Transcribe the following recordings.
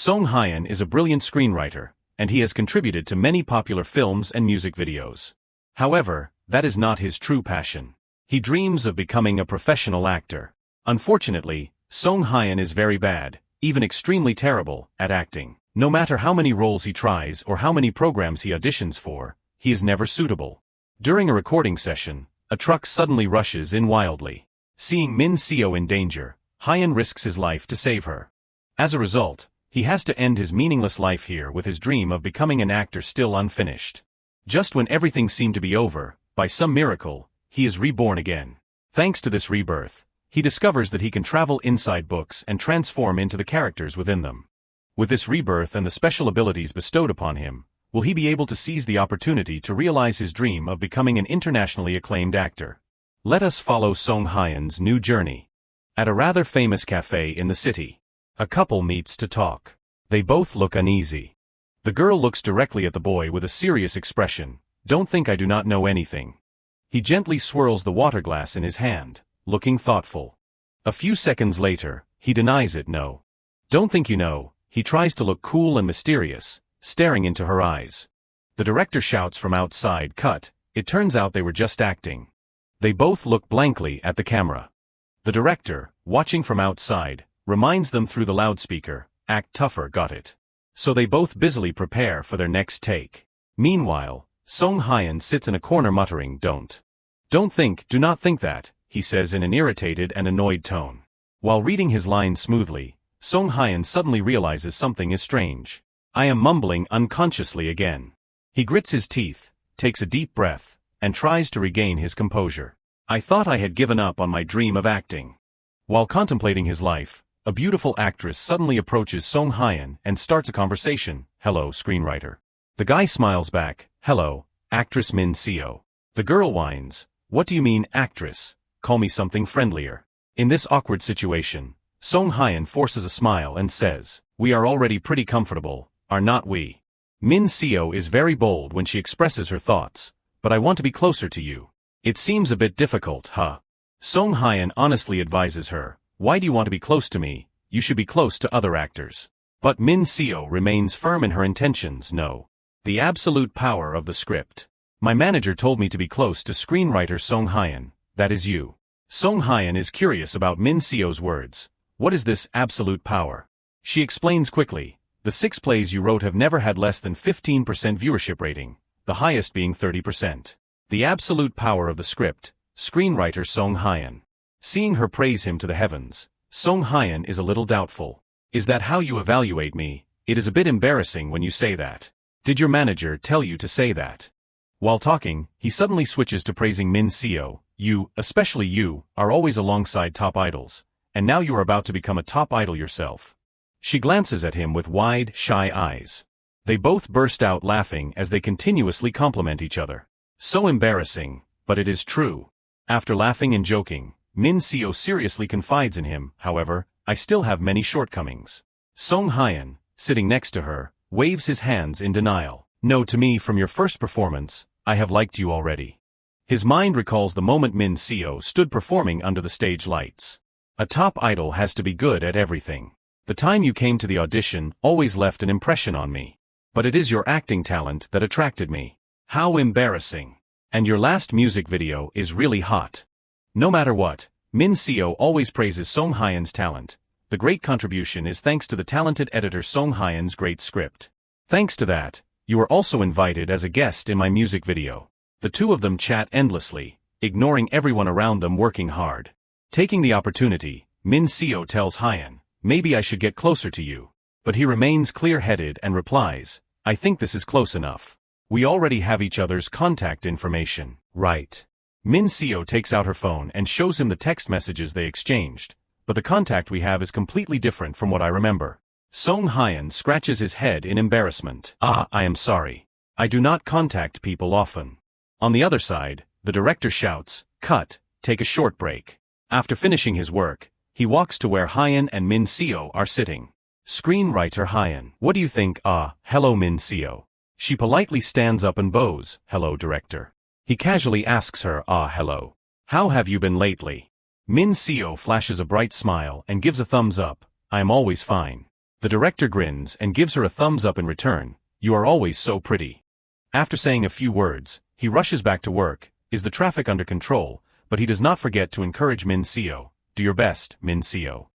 Song Hyun is a brilliant screenwriter, and he has contributed to many popular films and music videos. However, that is not his true passion. He dreams of becoming a professional actor. Unfortunately, Song Hyun is very bad, even extremely terrible, at acting. No matter how many roles he tries or how many programs he auditions for, he is never suitable. During a recording session, a truck suddenly rushes in wildly. Seeing Min Seo in danger, Hyun risks his life to save her. As a result, he has to end his meaningless life here with his dream of becoming an actor still unfinished. Just when everything seemed to be over, by some miracle, he is reborn again. Thanks to this rebirth, he discovers that he can travel inside books and transform into the characters within them. With this rebirth and the special abilities bestowed upon him, will he be able to seize the opportunity to realize his dream of becoming an internationally acclaimed actor? Let us follow Song Hyun's new journey. At a rather famous cafe in the city, a couple meets to talk. They both look uneasy. The girl looks directly at the boy with a serious expression. "Don't think I do not know anything." He gently swirls the water glass in his hand, looking thoughtful. A few seconds later, he denies it. "No. Don't think you know." He tries to look cool and mysterious, staring into her eyes. The director shouts from outside, "Cut." It turns out they were just acting. They both look blankly at the camera. The director, watching from outside, reminds them through the loudspeaker, "Act tougher, got it?" So they both busily prepare for their next take. Meanwhile, Song Hyun sits in a corner muttering, "Don't think, do not think that," he says in an irritated and annoyed tone. While reading his lines smoothly, Song Hyun suddenly realizes something is strange. "I am mumbling unconsciously again." He grits his teeth, takes a deep breath, and tries to regain his composure. "I thought I had given up on my dream of acting." While contemplating his life, a beautiful actress suddenly approaches Song Hyun and starts a conversation. "Hello, screenwriter." The guy smiles back, "Hello, actress Min Seo." The girl whines, "What do you mean, actress? Call me something friendlier." In this awkward situation, Song Hyun forces a smile and says, "We are already pretty comfortable, are not we?" Min Seo is very bold when she expresses her thoughts, "But I want to be closer to you." "It seems a bit difficult, huh?" Song Hyun honestly advises her, "Why do you want to be close to me? You should be close to other actors." But Min Seo remains firm in her intentions. "No. The absolute power of the script. My manager told me to be close to screenwriter Song Hyun, that is you." Song Hyun is curious about Min Seo's words. "What is this absolute power?" She explains quickly, "The 6 plays you wrote have never had less than 15% viewership rating, the highest being 30%. The absolute power of the script, screenwriter Song Hyun." Seeing her praise him to the heavens, Song Hyun is a little doubtful. "Is that how you evaluate me? It is a bit embarrassing when you say that. Did your manager tell you to say that?" While talking, he suddenly switches to praising Min Seo. "You, especially you, are always alongside top idols, and now you are about to become a top idol yourself." She glances at him with wide, shy eyes. They both burst out laughing as they continuously compliment each other. So embarrassing, but it is true. After laughing and joking, Min Seo seriously confides in him, "However, I still have many shortcomings." Song Hyun, sitting next to her, waves his hands in denial. "No, to me from your first performance, I have liked you already." His mind recalls the moment Min Seo stood performing under the stage lights. A top idol has to be good at everything. "The time you came to the audition always left an impression on me. But it is your acting talent that attracted me." "How embarrassing. And your last music video is really hot." No matter what, Min Seo always praises Song Hyun's talent. The great contribution is thanks to the talented editor Song Hyun's great script. "Thanks to that, you are also invited as a guest in my music video." The two of them chat endlessly, ignoring everyone around them working hard. Taking the opportunity, Min Seo tells Hyun, "Maybe I should get closer to you." But he remains clear-headed and replies, "I think this is close enough. We already have each other's contact information, right?" Min Seo takes out her phone and shows him the text messages they exchanged, "But the contact we have is completely different from what I remember." Song Hyun scratches his head in embarrassment. I am sorry. I do not contact people often." On the other side, the director shouts, "Cut, take a short break." After finishing his work, he walks to where Hyun and Min Seo are sitting. Screenwriter Hyun, "What do you think?" Hello Min Seo." She politely stands up and bows, "Hello director." He casually asks her, hello. "How have you been lately?" Min Seo flashes a bright smile and gives a thumbs up, "I am always fine." The director grins and gives her a thumbs up in return. You are always so pretty. After saying a few words, he rushes back to work. Is the traffic under control? But he does not forget to encourage Min Seo. Do your best, Min Seo.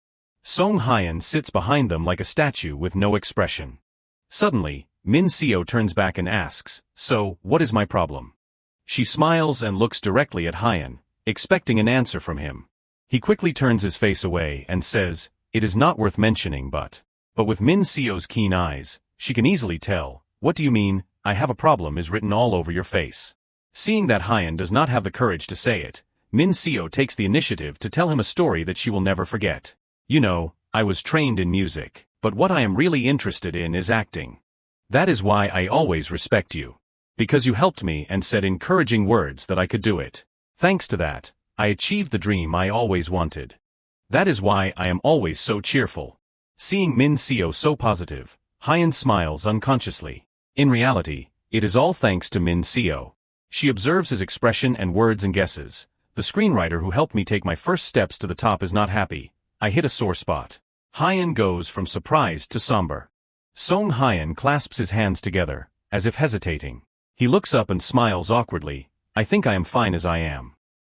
Song Hyun sits behind them like a statue with no expression. Suddenly, Min Seo turns back and asks, so, what is my problem? She smiles and looks directly at Hyun, expecting an answer from him. He quickly turns his face away and says, it is not worth mentioning but with Min Seo's keen eyes, she can easily tell. What do you mean? I have a problem is written all over your face. Seeing that Hyun does not have the courage to say it, Min Seo takes the initiative to tell him a story that she will never forget. You know, I was trained in music, but what I am really interested in is acting. That is why I always respect you. Because you helped me and said encouraging words that I could do it. Thanks to that, I achieved the dream I always wanted. That is why I am always so cheerful. Seeing Min Seo so positive, Hyun smiles unconsciously. In reality, it is all thanks to Min Seo. She observes his expression and words and guesses. The screenwriter who helped me take my first steps to the top is not happy. I hit a sore spot. Hyun goes from surprised to somber. Song Hyun clasps his hands together, as if hesitating. He looks up and smiles awkwardly. I think I am fine as I am.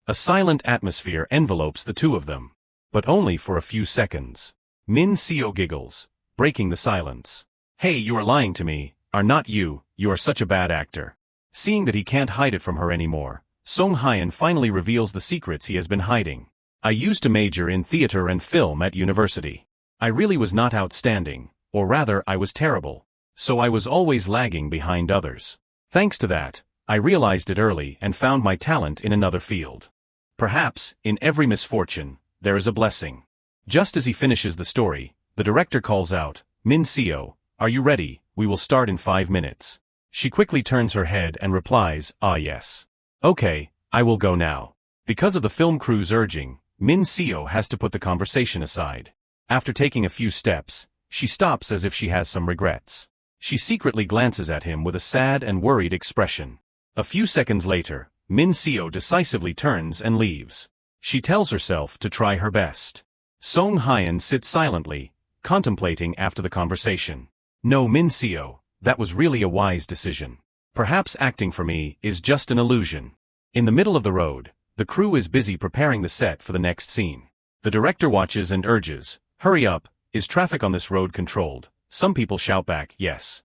A silent atmosphere envelopes the two of them. But only for a few seconds. Min Seo giggles, breaking the silence. Hey, you are lying to me, are not you? You are such a bad actor. Seeing that he can't hide it from her anymore, Song Hyun finally reveals the secrets he has been hiding. I used to major in theater and film at university. I really was not outstanding, or rather I was terrible. So I was always lagging behind others. Thanks to that, I realized it early and found my talent in another field. Perhaps, in every misfortune, there is a blessing. Just as he finishes the story, the director calls out, Min Seo, are you ready? We will start in 5 minutes. She quickly turns her head and replies, yes. Okay, I will go now. Because of the film crew's urging, Min Seo has to put the conversation aside. After taking a few steps, she stops as if she has some regrets. She secretly glances at him with a sad and worried expression. A few seconds later, Min Seo decisively turns and leaves. She tells herself to try her best. Song Hyun sits silently, contemplating after the conversation. No, Min Seo, that was really a wise decision. Perhaps acting for me is just an illusion. In the middle of the road, the crew is busy preparing the set for the next scene. The director watches and urges, hurry up, is traffic on this road controlled? Some people shout back, yes.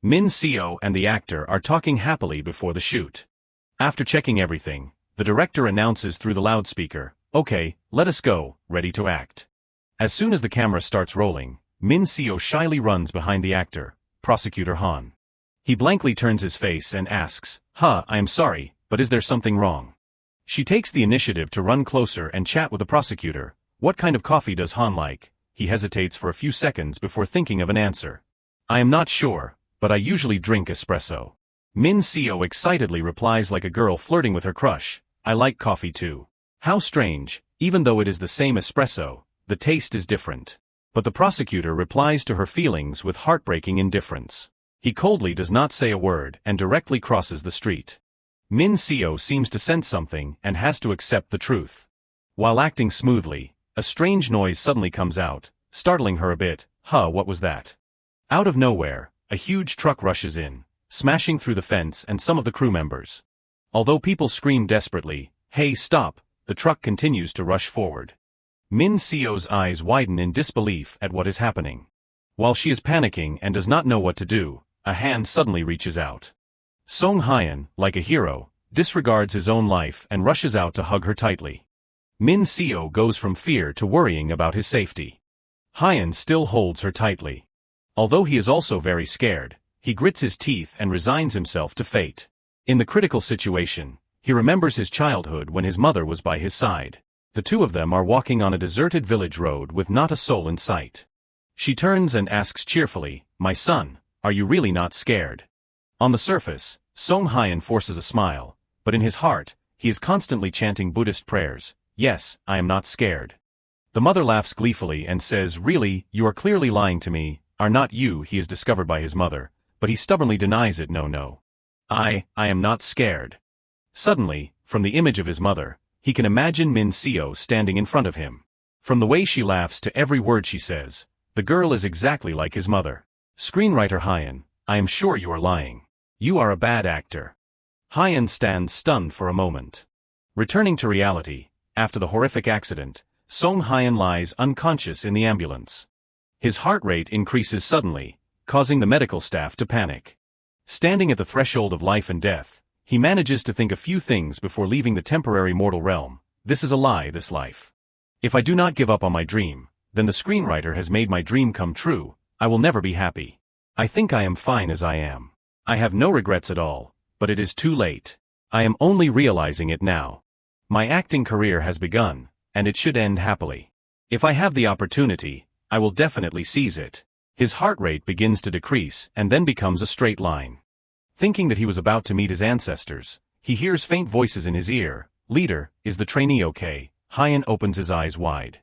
Min Seo and the actor are talking happily before the shoot. After checking everything, the director announces through the loudspeaker, okay, let us go, ready to act. As soon as the camera starts rolling, Min Seo shyly runs behind the actor, Prosecutor Han. He blankly turns his face and asks, I am sorry, but is there something wrong? She takes the initiative to run closer and chat with the prosecutor. What kind of coffee does Han like? He hesitates for a few seconds before thinking of an answer. I am not sure, but I usually drink espresso. Min Seo excitedly replies like a girl flirting with her crush, I like coffee too. How strange, even though it is the same espresso, the taste is different. But the prosecutor replies to her feelings with heartbreaking indifference. He coldly does not say a word and directly crosses the street. Min Seo seems to sense something and has to accept the truth. While acting smoothly, a strange noise suddenly comes out, startling her a bit. What was that? Out of nowhere, a huge truck rushes in, smashing through the fence and some of the crew members. Although people scream desperately, hey, stop, the truck continues to rush forward. Min Seo's eyes widen in disbelief at what is happening. While she is panicking and does not know what to do, a hand suddenly reaches out. Song Hyun, like a hero, disregards his own life and rushes out to hug her tightly. Min Seo goes from fear to worrying about his safety. Hyun still holds her tightly. Although he is also very scared, he grits his teeth and resigns himself to fate. In the critical situation, he remembers his childhood when his mother was by his side. The two of them are walking on a deserted village road with not a soul in sight. She turns and asks cheerfully, my son, are you really not scared? On the surface, Song Hyun forces a smile, but in his heart, he is constantly chanting Buddhist prayers. Yes, I am not scared. The mother laughs gleefully and says, really, you are clearly lying to me, are not you? He is discovered by his mother, but he stubbornly denies it. No. I am not scared. Suddenly, from the image of his mother, he can imagine Min Seo standing in front of him. From the way she laughs to every word she says, The girl is exactly like his mother. Screenwriter Hyun, I am sure you are lying. You are a bad actor. Hyun stands stunned for a moment. Returning to reality, after the horrific accident, Song Hyun lies unconscious in the ambulance. His heart rate increases suddenly, causing the medical staff to panic. Standing at the threshold of life and death, he manages to think a few things before leaving the temporary mortal realm. This is a lie, this life. If I do not give up on my dream, then the screenwriter has made my dream come true. I will never be happy. I think I am fine as I am. I have no regrets at all, but it is too late. I am only realizing it now. My acting career has begun, and it should end happily. If I have the opportunity, I will definitely seize it. His heart rate begins to decrease and then becomes a straight line. Thinking that he was about to meet his ancestors, he hears faint voices in his ear. Leader, is the trainee okay? Hyun opens his eyes wide.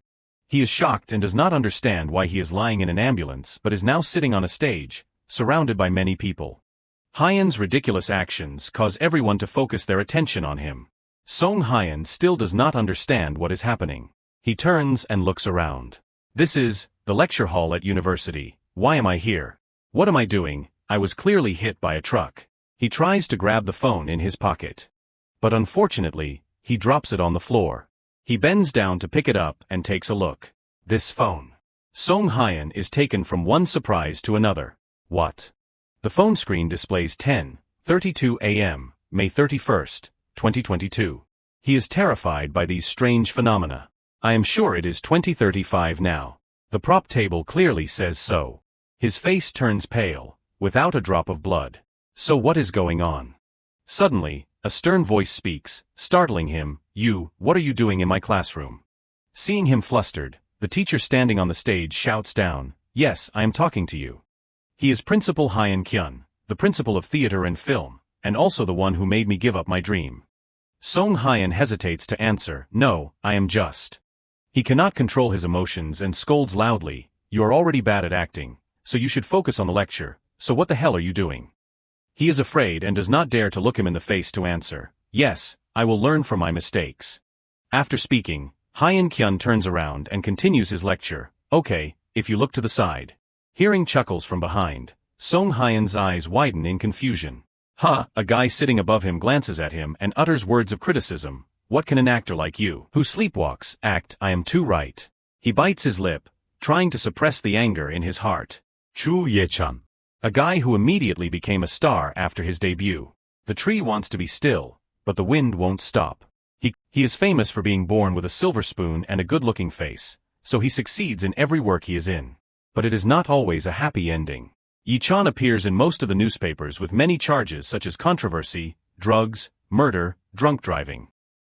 He is shocked and does not understand why he is lying in an ambulance but is now sitting on a stage, surrounded by many people. Hyun's ridiculous actions cause everyone to focus their attention on him. Song Hyun still does not understand what is happening. He turns and looks around. This is the lecture hall at university. Why am I here? What am I doing? I was clearly hit by a truck. He tries to grab the phone in his pocket. But unfortunately, he drops it on the floor. He bends down to pick it up and takes a look. This phone. Song Hyun is taken from one surprise to another. What? The phone screen displays 10:32 a.m., May 31st, 2022. He is terrified by these strange phenomena. I am sure it is 2035 now. The prop table clearly says so. His face turns pale, without a drop of blood. So what is going on? Suddenly, a stern voice speaks, startling him. What are you doing in my classroom? Seeing him flustered, the teacher standing on the stage shouts down, yes, I am talking to you. He is Principal Hyun Kyun, the principal of theater and film, and also the one who made me give up my dream. Song Hyun hesitates to answer, no, I am just. He cannot control his emotions and scolds loudly, you are already bad at acting, so you should focus on the lecture, so what the hell are you doing? He is afraid and does not dare to look him in the face to answer, yes, I will learn from my mistakes. After speaking, Hyun Kyun turns around and continues his lecture, okay, if you look to the side. Hearing chuckles from behind, Song Hyun's eyes widen in confusion. A guy sitting above him glances at him and utters words of criticism. What can an actor like you, who sleepwalks, act? I am too right. He bites his lip, trying to suppress the anger in his heart. Chu Ye-chan. A guy who immediately became a star after his debut. The tree wants to be still, but the wind won't stop. He is famous for being born with a silver spoon and a good-looking face, so he succeeds in every work he is in. But it is not always a happy ending. Yi-chan appears in most of the newspapers with many charges such as controversy, drugs, murder, drunk driving.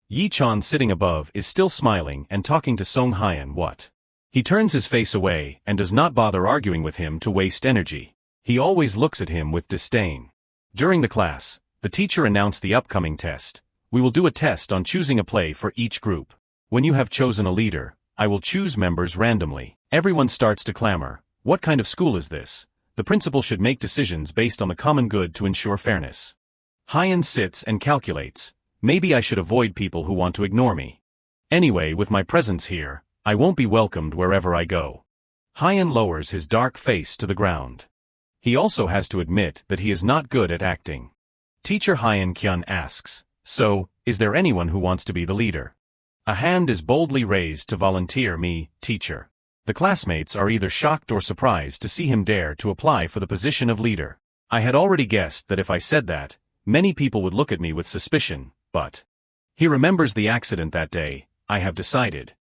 Yi-chan sitting above is still smiling and talking to Song Hyun. What? He turns his face away and does not bother arguing with him to waste energy. He always looks at him with disdain. During the class, the teacher announced the upcoming test. We will do a test on choosing a play for each group. When you have chosen a leader, I will choose members randomly. Everyone starts to clamor. What kind of school is this? The principal should make decisions based on the common good to ensure fairness. Hyun sits and calculates. Maybe I should avoid people who want to ignore me. Anyway, with my presence here, I won't be welcomed wherever I go. Hyun lowers his dark face to the ground. He also has to admit that he is not good at acting. Teacher Hyun Kyun asks, so, is there anyone who wants to be the leader? A hand is boldly raised to volunteer. Me, teacher. The classmates are either shocked or surprised to see him dare to apply for the position of leader. I had already guessed that if I said that, many people would look at me with suspicion, but he remembers the accident that day. I have decided.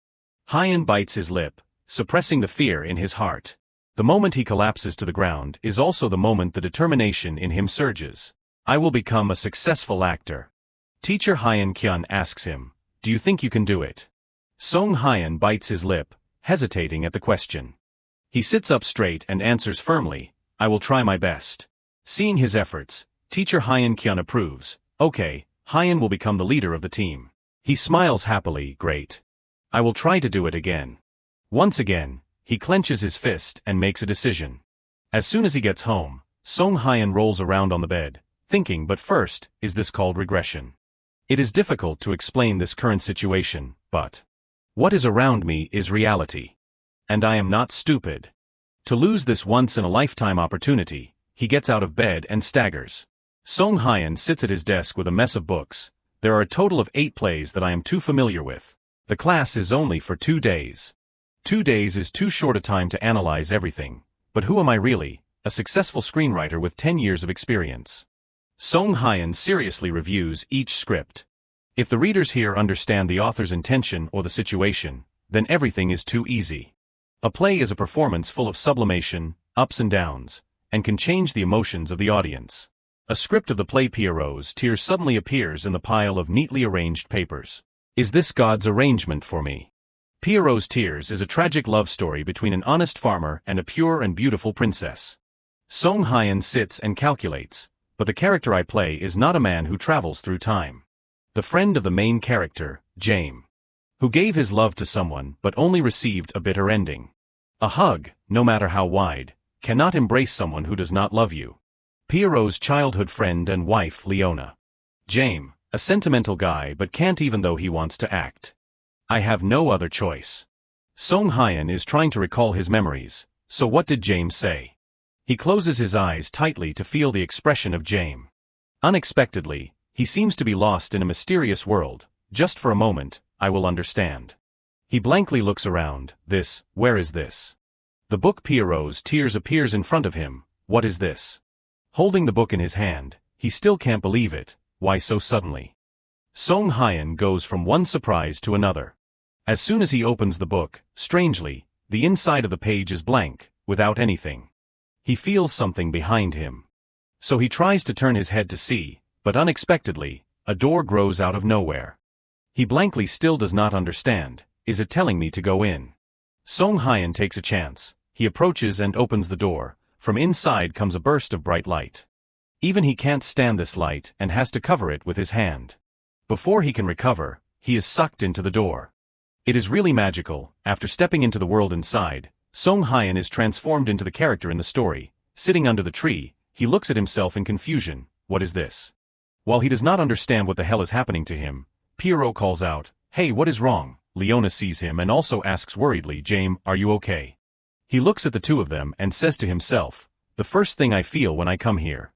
Hyun bites his lip, suppressing the fear in his heart. The moment he collapses to the ground is also the moment the determination in him surges. I will become a successful actor. Teacher Hyun Kyun asks him, do you think you can do it? Song Hyun bites his lip, hesitating at the question. He sits up straight and answers firmly, I will try my best. Seeing his efforts, Teacher Hyun Kyun approves. Okay, Hyun will become the leader of the team. He smiles happily. Great. I will try to do it again. Once again, he clenches his fist and makes a decision. As soon as he gets home, Song Hyun rolls around on the bed, thinking, but first, is this called regression? It is difficult to explain this current situation, but what is around me is reality. And I am not stupid. To lose this once-in-a-lifetime opportunity, he gets out of bed and staggers. Song Hyun sits at his desk with a mess of books. There are a total of 8 plays that I am too familiar with. The class is only for 2 days. 2 days is too short a time to analyze everything. But who am I really? A successful screenwriter with 10 years of experience. Song Hyun seriously reviews each script. If the readers here understand the author's intention or the situation, then everything is too easy. A play is a performance full of sublimation, ups and downs, and can change the emotions of the audience. A script of the play Pierrot's Tears suddenly appears in the pile of neatly arranged papers. Is this God's arrangement for me? Pierrot's Tears is a tragic love story between an honest farmer and a pure and beautiful princess. Song Hyun sits and calculates, but the character I play is not a man who travels through time. The friend of the main character, James, who gave his love to someone but only received a bitter ending. A hug, no matter how wide, cannot embrace someone who does not love you. Pierrot's childhood friend and wife Leona. James, a sentimental guy but can't even though he wants to act. I have no other choice. Song Hyun is trying to recall his memories, so what did James say? He closes his eyes tightly to feel the expression of James. Unexpectedly, he seems to be lost in a mysterious world. Just for a moment, I will understand. He blankly looks around. Where is this? The book Pierrot's Tears appears in front of him. What is this? Holding the book in his hand, he still can't believe it. Why so suddenly? Song Hyun goes from one surprise to another. As soon as he opens the book, strangely, the inside of the page is blank, without anything. He feels something behind him. So he tries to turn his head to see, but unexpectedly, a door grows out of nowhere. He blankly still does not understand. Is it telling me to go in? Song Hyun takes a chance. He approaches and opens the door. From inside comes a burst of bright light. Even he can't stand this light and has to cover it with his hand. Before he can recover, he is sucked into the door. It is really magical. After stepping into the world inside, Song Hyun is transformed into the character in the story. Sitting under the tree, he looks at himself in confusion. What is this? While he does not understand what the hell is happening to him, Pierrot calls out, "Hey, what is wrong?" Leona sees him and also asks worriedly, "James, are you okay?" He looks at the two of them and says to himself, "The first thing I feel when I come here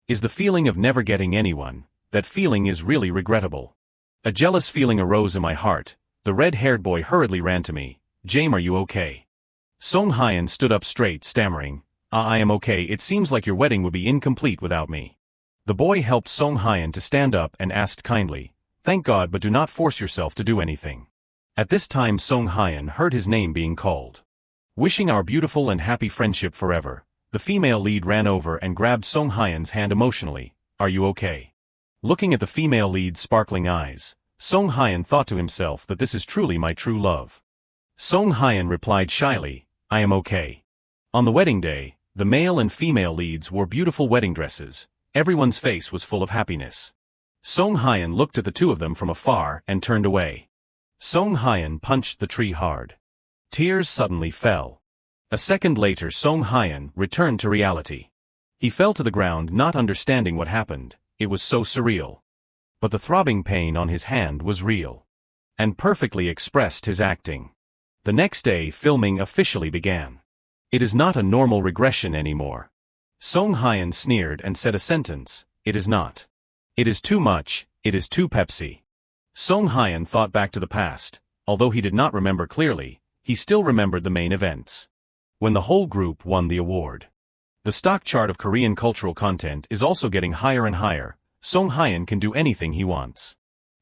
is the feeling of never getting anyone. That feeling is really regrettable." A jealous feeling arose in my heart. The red-haired boy hurriedly ran to me. "James, are you okay?" Song Hyun stood up straight, stammering, I am okay. It seems like your wedding would be incomplete without me." The boy helped Song Hyun to stand up and asked kindly, "Thank God, but do not force yourself to do anything." At this time Song Hyun heard his name being called. Wishing our beautiful and happy friendship forever, the female lead ran over and grabbed Song Hyun's hand emotionally. "Are you okay?" Looking at the female lead's sparkling eyes, Song Hyun thought to himself that this is truly my true love. Song Hyun replied shyly, "I am okay." On the wedding day, the male and female leads wore beautiful wedding dresses. Everyone's face was full of happiness. Song Hyun looked at the two of them from afar and turned away. Song Hyun punched the tree hard. Tears suddenly fell. A second later Song Hyun returned to reality. He fell to the ground not understanding what happened. It was so surreal. But the throbbing pain on his hand was real. And perfectly expressed his acting. The next day filming officially began. It is not a normal regression anymore. Song Hyun sneered and said a sentence, "It is not. It is too much, it is too Pepsi." Song Hyun thought back to the past. Although he did not remember clearly, he still remembered the main events. When the whole group won the award. The stock chart of Korean cultural content is also getting higher and higher. Song Hyun can do anything he wants.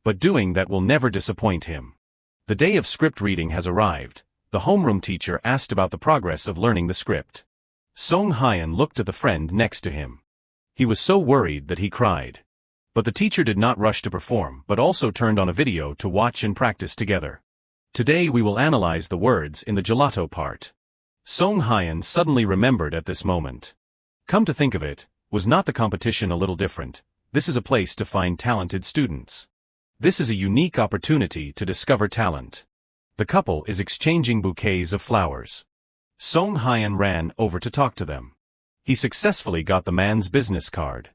But doing that will never disappoint him. The day of script reading has arrived. The homeroom teacher asked about the progress of learning the script. Song Hyun looked at the friend next to him. He was so worried that he cried. But the teacher did not rush to perform but also turned on a video to watch and practice together. Today we will analyze the words in the gelato part. Song Hyun suddenly remembered at this moment. Come to think of it, was not the competition a little different? This is a place to find talented students. This is a unique opportunity to discover talent. The couple is exchanging bouquets of flowers. Song Hyun ran over to talk to them. He successfully got the man's business card.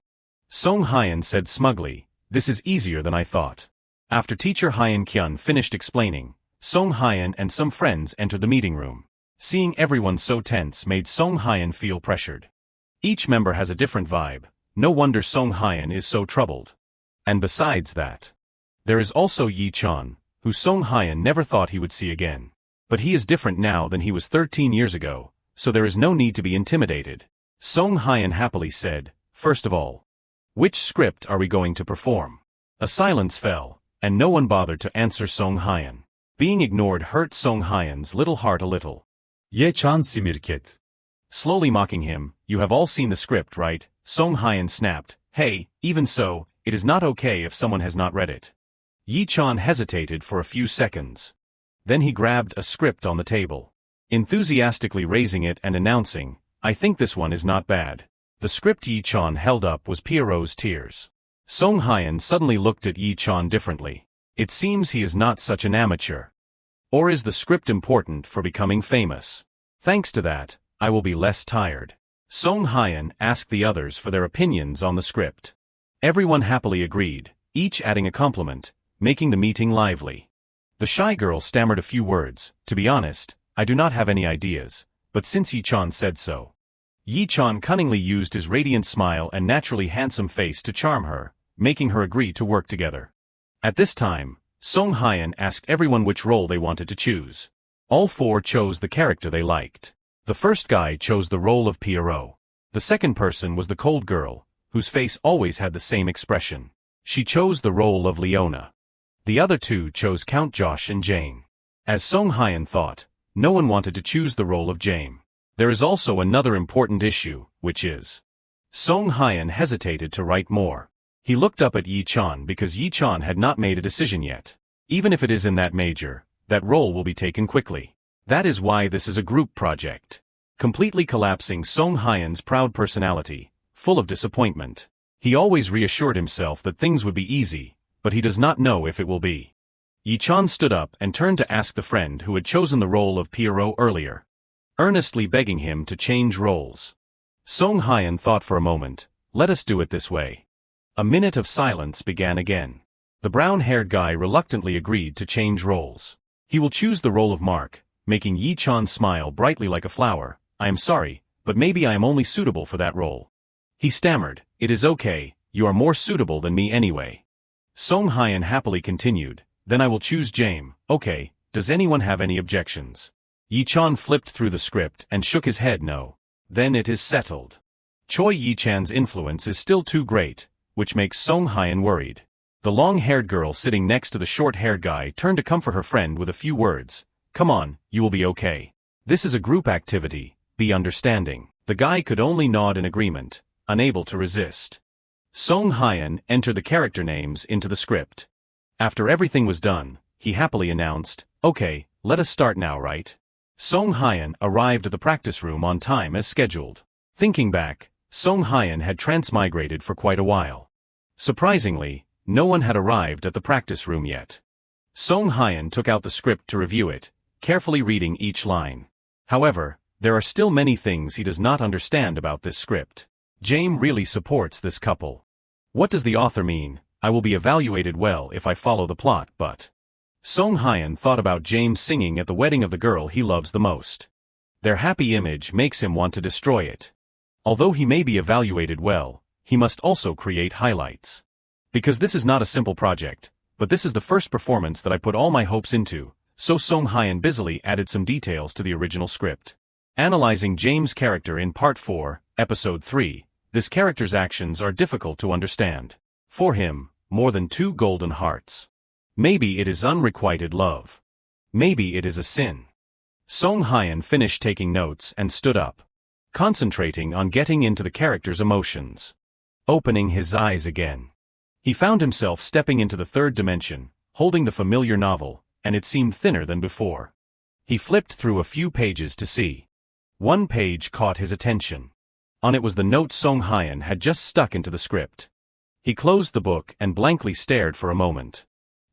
Song Hyun said smugly, "This is easier than I thought." After teacher Hyun Kyun finished explaining, Song Hyun and some friends entered the meeting room. Seeing everyone so tense made Song Hyeon feel pressured. Each member has a different vibe, no wonder Song Hyeon is so troubled. And besides that, there is also Yi Chan, who Song Hyeon never thought he would see again. But he is different now than he was 13 years ago, so there is no need to be intimidated. Song Hyeon happily said, "First of all, which script are we going to perform?" A silence fell, and no one bothered to answer Song Hyeon. Being ignored hurt Song Hyeon's little heart a little. Ye Chan Simirket. Slowly mocking him, "You have all seen the script, right?" Song Hyeon snapped, "Hey, even so, it is not okay if someone has not read it." Yi Chan hesitated for a few seconds. Then he grabbed a script on the table, enthusiastically raising it and announcing, "I think this one is not bad." The script Yi Chan held up was Pierrot's Tears. Song Hyeon suddenly looked at Yi Chan differently. It seems he is not such an amateur. Or is the script important for becoming famous? Thanks to that, I will be less tired. Song Hyeon asked the others for their opinions on the script. Everyone happily agreed, each adding a compliment, making the meeting lively. The shy girl stammered a few words. "To be honest, I do not have any ideas, but since Yi Chan said so." Yi Chan cunningly used his radiant smile and naturally handsome face to charm her, making her agree to work together. At this time, Song Hyeon asked everyone which role they wanted to choose. All four chose the character they liked. The first guy chose the role of Pierrot. The second person was the cold girl, whose face always had the same expression. She chose the role of Leona. The other two chose Count Josh and Jane. As Song Hyeon thought, no one wanted to choose the role of Jane. There is also another important issue, which is. Song Hyeon hesitated to write more. He looked up at Yi Chan because Yi Chan had not made a decision yet. Even if it is in that major, that role will be taken quickly. That is why this is a group project. Completely collapsing Song Hyeon's proud personality, full of disappointment. He always reassured himself that things would be easy, but he does not know if it will be. Yi Chan stood up and turned to ask the friend who had chosen the role of Pierrot earlier, earnestly begging him to change roles. Song Hyeon thought for a moment, "Let us do it this way." A minute of silence began again. The brown-haired guy reluctantly agreed to change roles. He will choose the role of Mark, making Yi Chan smile brightly like a flower. "I am sorry, but maybe I am only suitable for that role." He stammered, "It is okay, you are more suitable than me anyway." Song Hyeon happily continued, "Then I will choose James." "Okay, does anyone have any objections?" Yi Chan flipped through the script and shook his head no. "Then it is settled." Choi Yi Chan's influence is still too great, which makes Song Hyeon worried. The long-haired girl sitting next to the short-haired guy turned to comfort her friend with a few words. "Come on, you will be okay. This is a group activity, be understanding." The guy could only nod in agreement, unable to resist. Song Hyeon entered the character names into the script. After everything was done, he happily announced, "Okay, let us start now, right?" Song Hyeon arrived at the practice room on time as scheduled. Thinking back, Song Hyeon had transmigrated for quite a while. Surprisingly, no one had arrived at the practice room yet. Song Hyeon took out the script to review it, carefully reading each line. However, there are still many things he does not understand about this script. James really supports this couple. What does the author mean? I will be evaluated well if I follow the plot, but... Song Hyeon thought about James singing at the wedding of the girl he loves the most. Their happy image makes him want to destroy it. Although he may be evaluated well, he must also create highlights. Because this is not a simple project, but this is the first performance that I put all my hopes into, so Song Hyeon busily added some details to the original script. Analyzing James' character in Part 4, Episode 3, this character's actions are difficult to understand. For him, more than 2 golden hearts. Maybe it is unrequited love. Maybe it is a sin. Song Hyeon finished taking notes and stood up, concentrating on getting into the character's emotions. Opening his eyes again. He found himself stepping into the third dimension, holding the familiar novel, and it seemed thinner than before. He flipped through a few pages to see. One page caught his attention. On it was the note Song Hyeon had just stuck into the script. He closed the book and blankly stared for a moment.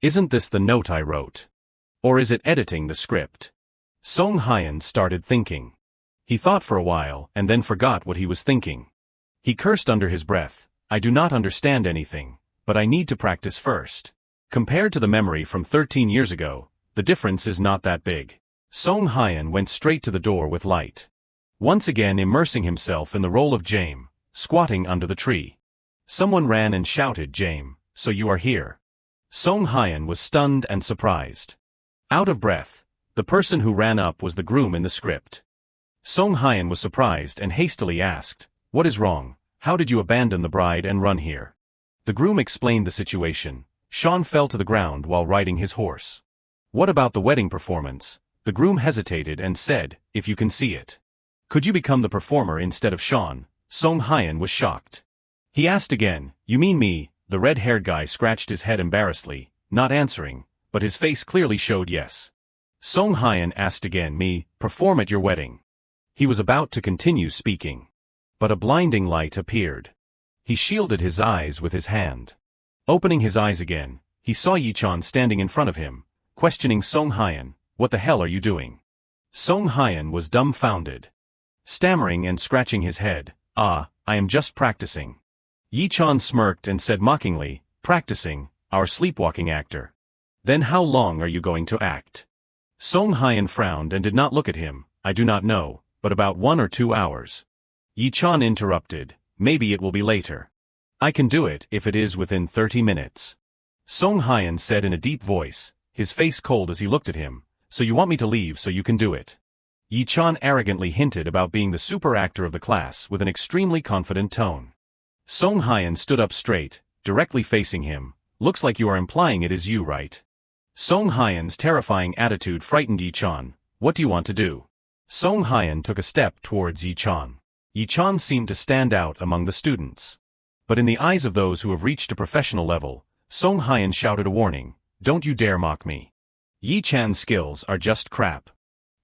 Isn't this the note I wrote? Or is it editing the script? Song Hyeon started thinking. He thought for a while and then forgot what he was thinking. He cursed under his breath. I do not understand anything, but I need to practice first. Compared to the memory from 13 years ago, the difference is not that big. Song Hyan went straight to the door with light. Once again immersing himself in the role of James, squatting under the tree. Someone ran and shouted, "James, so you are here." Song Hyan was stunned and surprised. Out of breath, the person who ran up was the groom in the script. Song Hyan was surprised and hastily asked, "What is wrong? How did you abandon the bride and run here?" The groom explained the situation. Sean fell to the ground while riding his horse. "What about the wedding performance?" The groom hesitated and said, "If you can see it. Could you become the performer instead of Sean?" Song Hyan was shocked. He asked again, "You mean me?" The red-haired guy scratched his head embarrassedly, not answering, but his face clearly showed yes. Song Hyan asked again, "Me, perform at your wedding?" He was about to continue speaking. But a blinding light appeared. He shielded his eyes with his hand. Opening his eyes again, he saw Yi-chan standing in front of him, questioning Song Hyan, "What the hell are you doing?" Song Hyan was dumbfounded. Stammering and scratching his head, "I am just practicing." Yi-chan smirked and said mockingly, "Practicing, our sleepwalking actor. Then how long are you going to act?" Song Hyan frowned and did not look at him. "I do not know, but about 1 or 2 hours. Yi-chan interrupted, "Maybe it will be later. I can do it if it is within 30 minutes. Song Hyan said in a deep voice, his face cold as he looked at him, "So you want me to leave so you can do it?" Yi-chan arrogantly hinted about being the super actor of the class with an extremely confident tone. Song Hyan stood up straight, directly facing him. "Looks like you are implying it is you, right?" Song Hyan's terrifying attitude frightened Yi-chan. "What do you want to do?" Song Hyan took a step towards Yi-chan. Yi-chan seemed to stand out among the students. But in the eyes of those who have reached a professional level, Song Hyan shouted a warning, "Don't you dare mock me. Yi-chan's skills are just crap.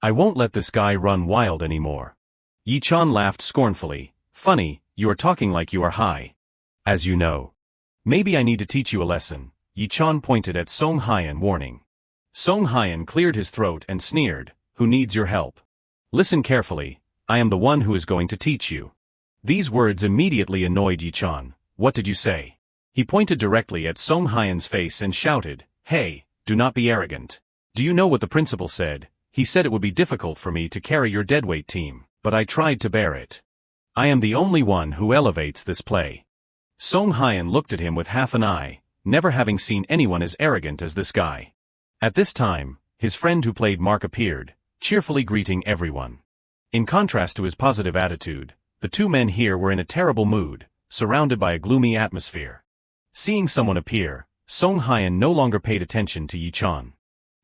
I won't let this guy run wild anymore." Yi-chan laughed scornfully. "Funny, you are talking like you are high. As you know. Maybe I need to teach you a lesson." Yi-chan pointed at Song Hyan, warning. Song Hyan cleared his throat and sneered, "Who needs your help? Listen carefully, I am the one who is going to teach you." These words immediately annoyed Yi-chan. "What did you say?" He pointed directly at Song Hyan's face and shouted, "Hey, do not be arrogant. Do you know what the principal said? He said it would be difficult for me to carry your deadweight team, but I tried to bear it. I am the only one who elevates this play." Song Hyan looked at him with half an eye, never having seen anyone as arrogant as this guy. At this time, his friend who played Mark appeared, cheerfully greeting everyone. In contrast to his positive attitude, the two men here were in a terrible mood, surrounded by a gloomy atmosphere. Seeing someone appear, Song Hyan no longer paid attention to Yi-chan.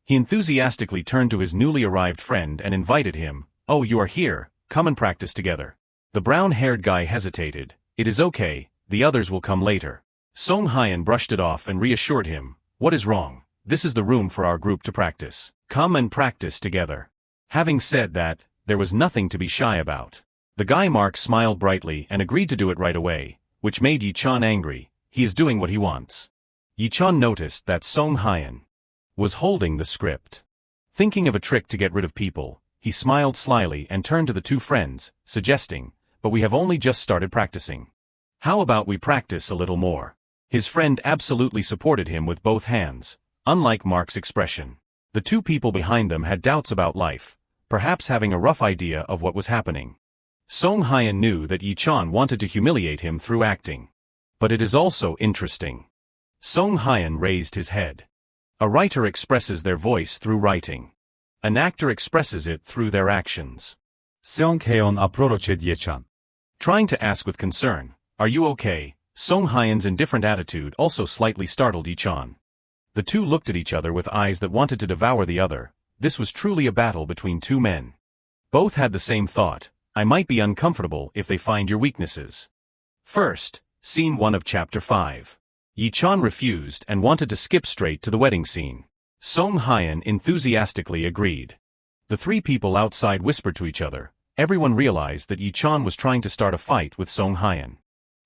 He enthusiastically turned to his newly arrived friend and invited him, "Oh, you are here, come and practice together." The brown-haired guy hesitated. "It is okay, the others will come later." Song Hyan brushed it off and reassured him, "What is wrong? This is the room for our group to practice. Come and practice together." Having said that, there was nothing to be shy about. The guy Mark smiled brightly and agreed to do it right away, which made Yi-chan angry. He is doing what he wants. Yi-chan noticed that Song Hyan was holding the script. Thinking of a trick to get rid of people, he smiled slyly and turned to the two friends, suggesting, "But we have only just started practicing. How about we practice a little more?" His friend absolutely supported him with both hands, unlike Mark's expression. The two people behind them had doubts about life, perhaps having a rough idea of what was happening. Song Hyan knew that Yi-chan wanted to humiliate him through acting. But it is also interesting. Song Hyan raised his head. A writer expresses their voice through writing. An actor expresses it through their actions. Song Hyeon approached Ye-chan. Trying to ask with concern, "Are you okay?" Song Hyan's indifferent attitude also slightly startled Yi-chan. The two looked at each other with eyes that wanted to devour the other. This was truly a battle between two men. Both had the same thought, "I might be uncomfortable if they find your weaknesses." First, Scene 1 of Chapter 5. Yi-chan refused and wanted to skip straight to the wedding scene. Song Hyan enthusiastically agreed. The three people outside whispered to each other. Everyone realized that Yi-chan was trying to start a fight with Song Hyan.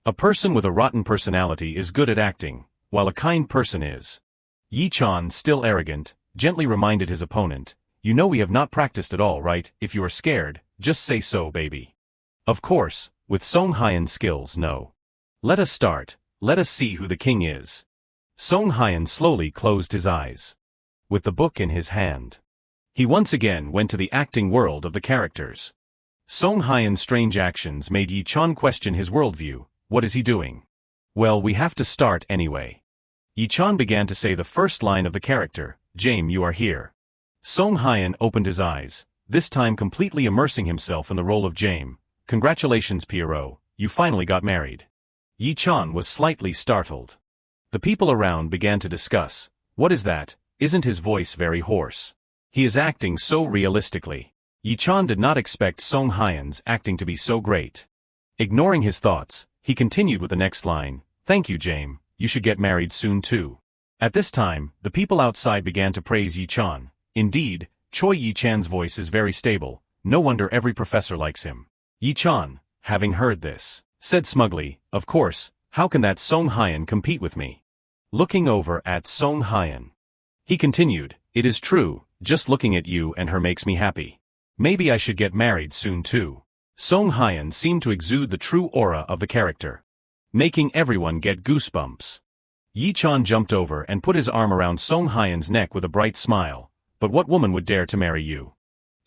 A person with a rotten personality is good at acting, while a kind person is. Yi-chan, still arrogant, gently reminded his opponent, "You know we have not practiced at all, right? If you are scared, just say so, baby." Of course, with Song Hyan's skills, no. "Let us start. Let us see who the king is." Song Hyan slowly closed his eyes. With the book in his hand, He once again went to the acting world of the characters. Song Hyan's strange actions made Yi-chan question his worldview. What is he doing? Well, we have to start anyway. Yi-chan began to say the first line of the character, James, you are here. Song Hyan opened his eyes, this time completely immersing himself in the role of James. Congratulations, Pierrot, you finally got married. Yi-chan was slightly startled. The people around began to discuss, what is that? Isn't his voice very hoarse? He is acting so realistically. Yi-chan did not expect Song Hyan's acting to be so great. Ignoring his thoughts, he continued with the next line, thank you, James, you should get married soon too. At this time, the people outside began to praise Yi-chan. Indeed, Choi Yi-chan's voice is very stable, no wonder every professor likes him. Yi-chan, having heard this, said smugly, of course, how can that Song Hyan compete with me? Looking over at Song Hyan, he continued, it is true, just looking at you and her makes me happy. Maybe I should get married soon too. Song Hyan seemed to exude the true aura of the character, making everyone get goosebumps. Yi-chan jumped over and put his arm around Song Hyan's neck with a bright smile. But what woman would dare to marry you?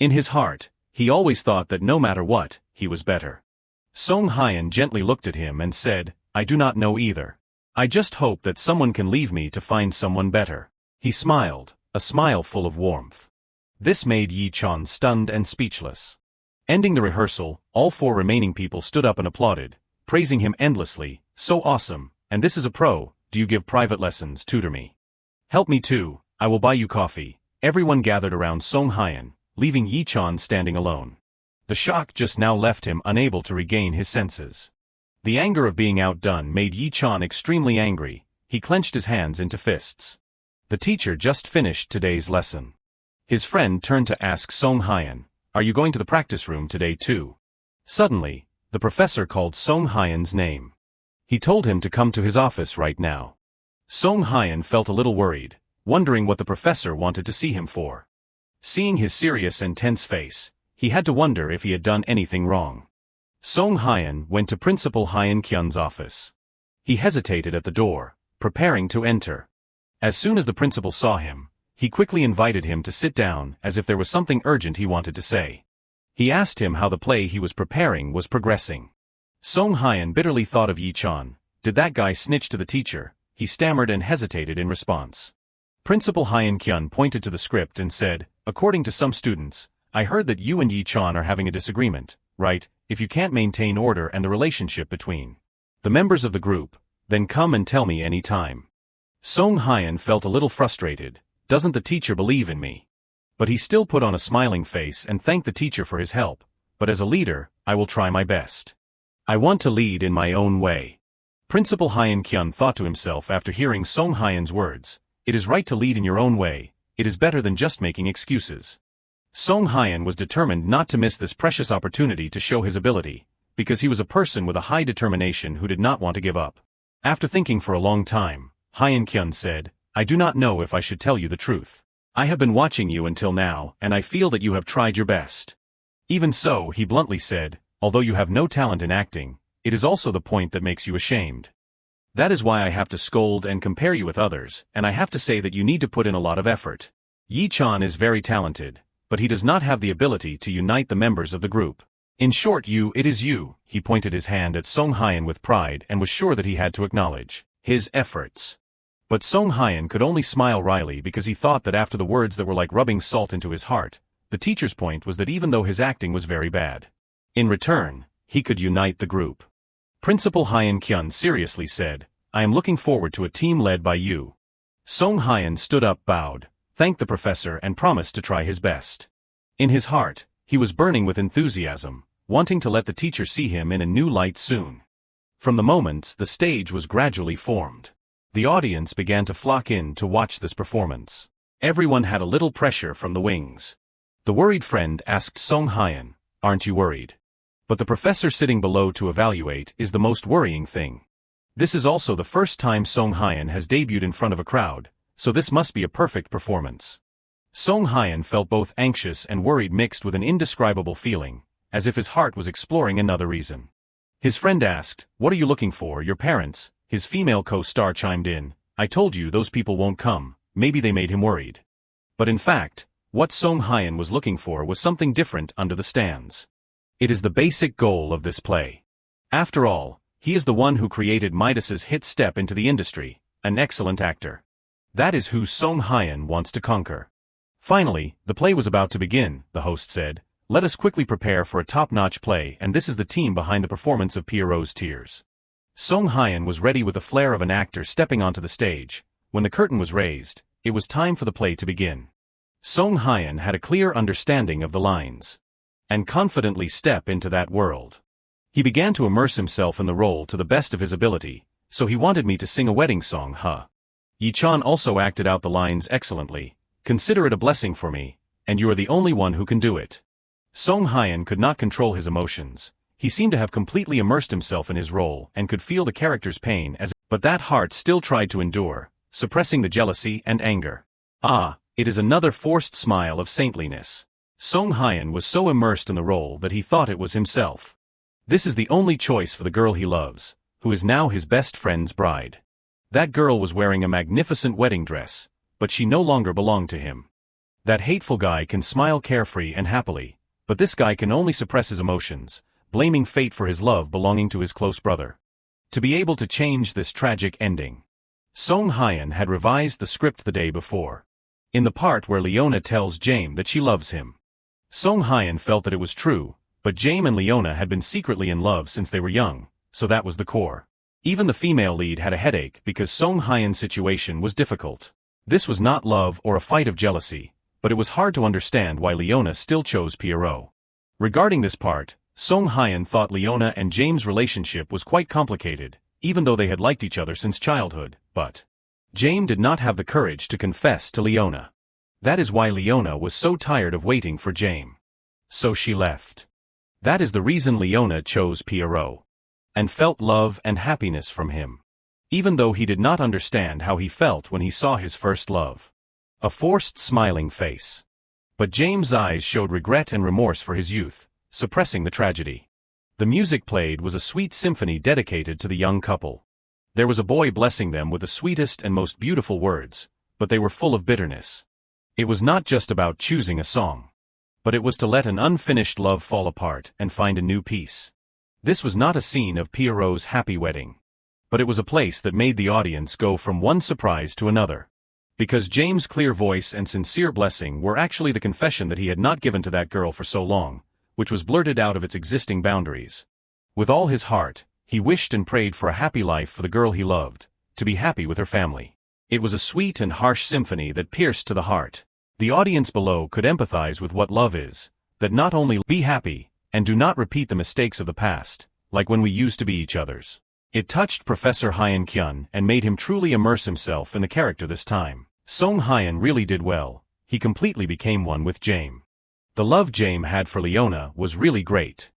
In his heart, he always thought that no matter what, he was better. Song Hyan gently looked at him and said, I do not know either. I just hope that someone can leave me to find someone better. He smiled, a smile full of warmth. This made Yi-chan stunned and speechless. Ending the rehearsal, all 4 remaining people stood up and applauded, praising him endlessly, so awesome, and this is a pro, do you give private lessons, tutor me? Help me too, I will buy you coffee. Everyone gathered around Song Hyan, leaving Yi-chan standing alone. The shock just now left him unable to regain his senses. The anger of being outdone made Yi-chan extremely angry, he clenched his hands into fists. The teacher just finished today's lesson. His friend turned to ask Song Hyan, are you going to the practice room today too? Suddenly, the professor called Song Hyan's name. He told him to come to his office right now. Song Hyan felt a little worried, wondering what the professor wanted to see him for. Seeing his serious and tense face, he had to wonder if he had done anything wrong. Song Hyan went to Principal Hyan Kyun's office. He hesitated at the door, preparing to enter. As soon as the principal saw him, he quickly invited him to sit down as if there was something urgent he wanted to say. He asked him how the play he was preparing was progressing. Song Hyan bitterly thought of Yi-chan. Did that guy snitch to the teacher? He stammered and hesitated in response. Principal Hyan Kyun pointed to the script and said, according to some students, I heard that you and Yi-chan are having a disagreement, right? If you can't maintain order and the relationship between the members of the group, then come and tell me any time. Song Hyan felt a little frustrated. Doesn't the teacher believe in me? But he still put on a smiling face and thanked the teacher for his help. But as a leader, I will try my best. I want to lead in my own way. Principal Hyan Kyun thought to himself after hearing Song Hyan's words, it is right to lead in your own way, it is better than just making excuses. Song Hyan was determined not to miss this precious opportunity to show his ability, because he was a person with a high determination who did not want to give up. After thinking for a long time, Hyan Kyun said, I do not know if I should tell you the truth. I have been watching you until now and I feel that you have tried your best. Even so, he bluntly said, although you have no talent in acting, it is also the point that makes you ashamed. That is why I have to scold and compare you with others, and I have to say that you need to put in a lot of effort. Yi-chan is very talented, but he does not have the ability to unite the members of the group. In short, it is you, he pointed his hand at Song Hyan with pride and was sure that he had to acknowledge his efforts. But Song Hyan could only smile wryly because he thought that after the words that were like rubbing salt into his heart, the teacher's point was that even though his acting was very bad, in return, he could unite the group. Principal Hyan Kyun seriously said, I am looking forward to a team led by you. Song Hyan stood up, bowed, thanked the professor and promised to try his best. In his heart, he was burning with enthusiasm, wanting to let the teacher see him in a new light soon. From the moments the stage was gradually formed, the audience began to flock in to watch this performance. Everyone had a little pressure from the wings. The worried friend asked Song Hyan, aren't you worried? But the professor sitting below to evaluate is the most worrying thing. This is also the first time Song Hyan has debuted in front of a crowd, so this must be a perfect performance. Song Hyan felt both anxious and worried mixed with an indescribable feeling, as if his heart was exploring another reason. His friend asked, what are you looking for, your parents? His female co-star chimed in, I told you those people won't come, maybe they made him worried. But in fact, What Song Hyun was looking for was something different under the stands. It is the basic goal of this play. After all, he is the one who created Midas's hit step into the industry, an excellent actor. That is who Song Hyun wants to conquer. Finally, the play was about to begin, the host said. Let us quickly prepare for a top-notch play, and this is the team behind the performance of Pierrot's Tears. Song Hyun was ready with the flair of an actor stepping onto the stage. When the curtain was raised, it was time for the play to begin. Song Hyun had a clear understanding of the lines and confidently step into that world. He began to immerse himself in the role to the best of his ability, so he wanted me to sing a wedding song, huh? Yi-chan also acted out the lines excellently. Consider it a blessing for me, and you are the only one who can do it. Song Hyun could not control his emotions. He seemed to have completely immersed himself in his role and could feel the character's pain but that heart still tried to endure, suppressing the jealousy and anger. Ah, it is another forced smile of saintliness. Song Hyun was so immersed in the role that he thought it was himself. This is the only choice for the girl he loves, who is now his best friend's bride. That girl was wearing a magnificent wedding dress, but she no longer belonged to him. That hateful guy can smile carefree and happily, but this guy can only suppress his emotions, blaming fate for his love belonging to his close brother. To be able to change this tragic ending. Song Hyun had revised the script the day before. In the part where Leona tells Jaime that she loves him. Song Hyun felt that it was true, but Jaime and Leona had been secretly in love since they were young, so that was the core. Even the female lead had a headache because Song Hyun's situation was difficult. This was not love or a fight of jealousy, but it was hard to understand why Leona still chose Pierrot. Regarding this part, Song Hyun thought Leona and Jaime's relationship was quite complicated, even though they had liked each other since childhood, but Jaime did not have the courage to confess to Leona. That is why Leona was so tired of waiting for Jaime. So she left. That is the reason Leona chose Pierrot. And felt love and happiness from him. Even though he did not understand how he felt when he saw his first love. A forced smiling face. But Jaime's eyes showed regret and remorse for his youth, suppressing the tragedy. The music played was a sweet symphony dedicated to the young couple. There was a boy blessing them with the sweetest and most beautiful words, but they were full of bitterness. It was not just about choosing a song. But it was to let an unfinished love fall apart and find a new peace. This was not a scene of Pierrot's happy wedding. But it was a place that made the audience go from one surprise to another. Because Jaime's clear voice and sincere blessing were actually the confession that he had not given to that girl for so long, which was blurted out of its existing boundaries. With all his heart, he wished and prayed for a happy life for the girl he loved, to be happy with her family. It was a sweet and harsh symphony that pierced to the heart. The audience below could empathize with what love is, that not only be happy, and do not repeat the mistakes of the past, like when we used to be each other's. It touched Professor Hyun Kyun and made him truly immerse himself in the character this time. Song Hyun really did well. He completely became one with Jaime. The love Jaime had for Leona was really great.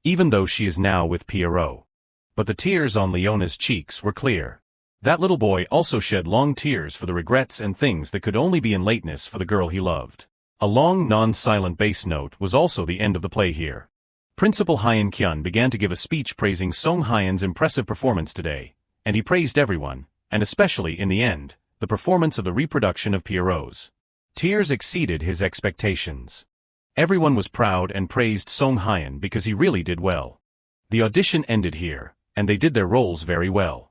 Even though she is now with Pierrot. But the tears on Leona's cheeks were clear. That little boy also shed long tears for the regrets and things that could only be in lateness for the girl he loved. A long non-silent bass note was also the end of the play here. Principal Hyun Kyun began to give a speech praising Song Hyun's impressive performance today, and he praised everyone, and especially in the end, the performance of the reproduction of Pierrot's. Tears exceeded his expectations. Everyone was proud and praised Song Hyun because he really did well. The audition ended here, and they did their roles very well.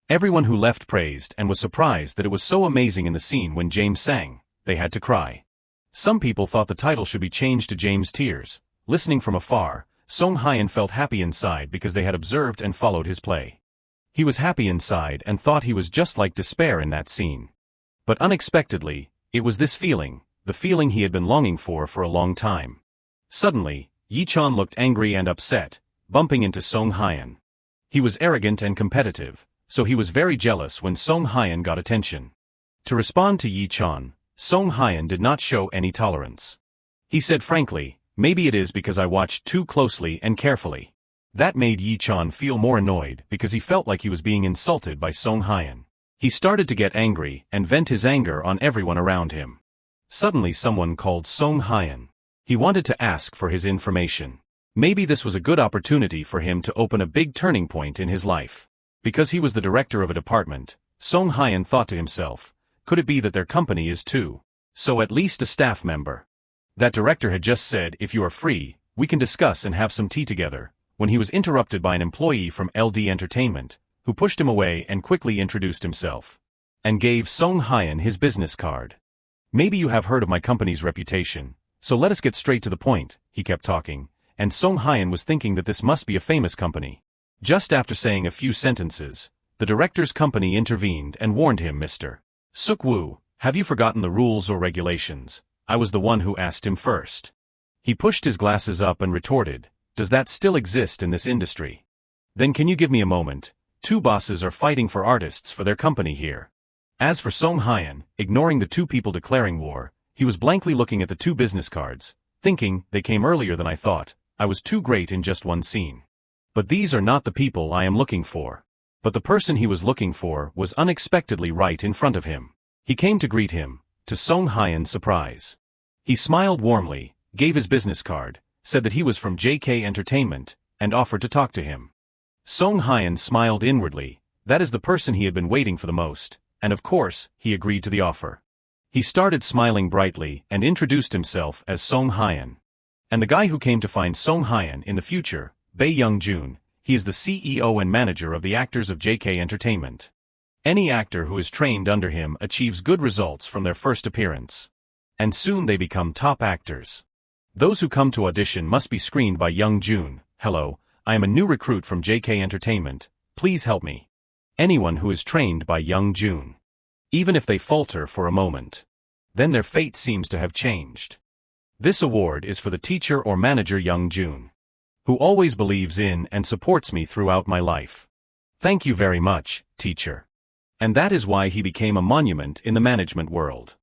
Everyone who left praised and was surprised that it was so amazing in the scene when Jaime sang, they had to cry. Some people thought the title should be changed to Jaime's Tears. Listening from afar, Song Hyun felt happy inside because they had observed and followed his play. He was happy inside and thought he was just like despair in that scene. But unexpectedly, it was this feeling, the feeling he had been longing for a long time. Suddenly, Yi-chan looked angry and upset, bumping into Song Hyun. He was arrogant and competitive, so he was very jealous when Song Hyun got attention. To respond to Yi-chan, Song Hyun did not show any tolerance. He said frankly, "Maybe it is because I watched too closely and carefully." That made Yi-chan feel more annoyed because he felt like he was being insulted by Song Hyun. He started to get angry and vent his anger on everyone around him. Suddenly someone called Song Hyun. He wanted to ask for his information. Maybe this was a good opportunity for him to open a big turning point in his life. Because he was the director of a department, Song Hyun thought to himself, could it be that their company is too So at least a staff member. That director had just said, if you are free, we can discuss and have some tea together, when he was interrupted by an employee from LD Entertainment, who pushed him away and quickly introduced himself. And gave Song Hyun his business card. Maybe you have heard of my company's reputation, so let us get straight to the point, he kept talking, and Song Hyun was thinking that this must be a famous company. Just after saying a few sentences, the director's company intervened and warned him, Mr. Suk-woo, have you forgotten the rules or regulations? I was the one who asked him first. He pushed his glasses up and retorted, does that still exist in this industry? Then can you give me a moment? Two bosses are fighting for artists for their company here. As for Song Hyun, ignoring the two people declaring war, he was blankly looking at the two business cards, thinking, they came earlier than I thought, I was too great in just one scene. But these are not the people I am looking for. But the person he was looking for was unexpectedly right in front of him. He came to greet him, to Song Hyun's surprise. He smiled warmly, gave his business card, said that he was from JK Entertainment, and offered to talk to him. Song Hyun smiled inwardly, that is the person he had been waiting for the most, and of course, he agreed to the offer. He started smiling brightly and introduced himself as Song Hyun. And the guy who came to find Song Hyun in the future, Bae Young-jun, he is the CEO and manager of the actors of JK Entertainment. Any actor who is trained under him achieves good results from their first appearance. And soon they become top actors. Those who come to audition must be screened by Young-jun. Hello, I am a new recruit from JK Entertainment, please help me. Anyone who is trained by Young-jun. Even if they falter for a moment. Then their fate seems to have changed. This award is for the teacher or manager Young-jun, who always believes in and supports me throughout my life. Thank you very much, teacher. And that is why he became a monument in the management world.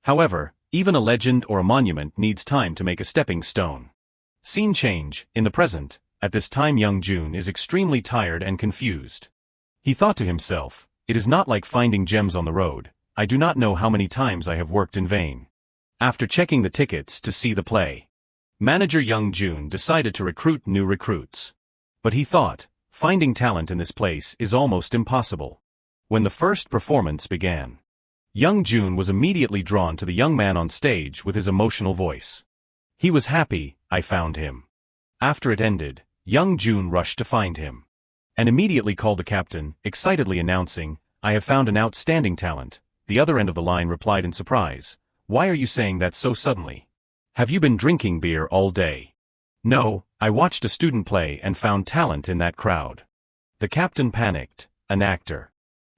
However, even a legend or a monument needs time to make a stepping stone. Scene change, in the present, at this time Young-jun is extremely tired and confused. He thought to himself, it is not like finding gems on the road, I do not know how many times I have worked in vain. After checking the tickets to see the play, manager Young-jun decided to recruit new recruits. But he thought, finding talent in this place is almost impossible. When the first performance began, Young-jun was immediately drawn to the young man on stage with his emotional voice. He was happy, I found him. After it ended, Young-jun rushed to find him. And immediately called the captain, excitedly announcing, I have found an outstanding talent. The other end of the line replied in surprise, why are you saying that so suddenly? Have you been drinking beer all day? No, I watched a student play and found talent in that crowd. The captain panicked, an actor.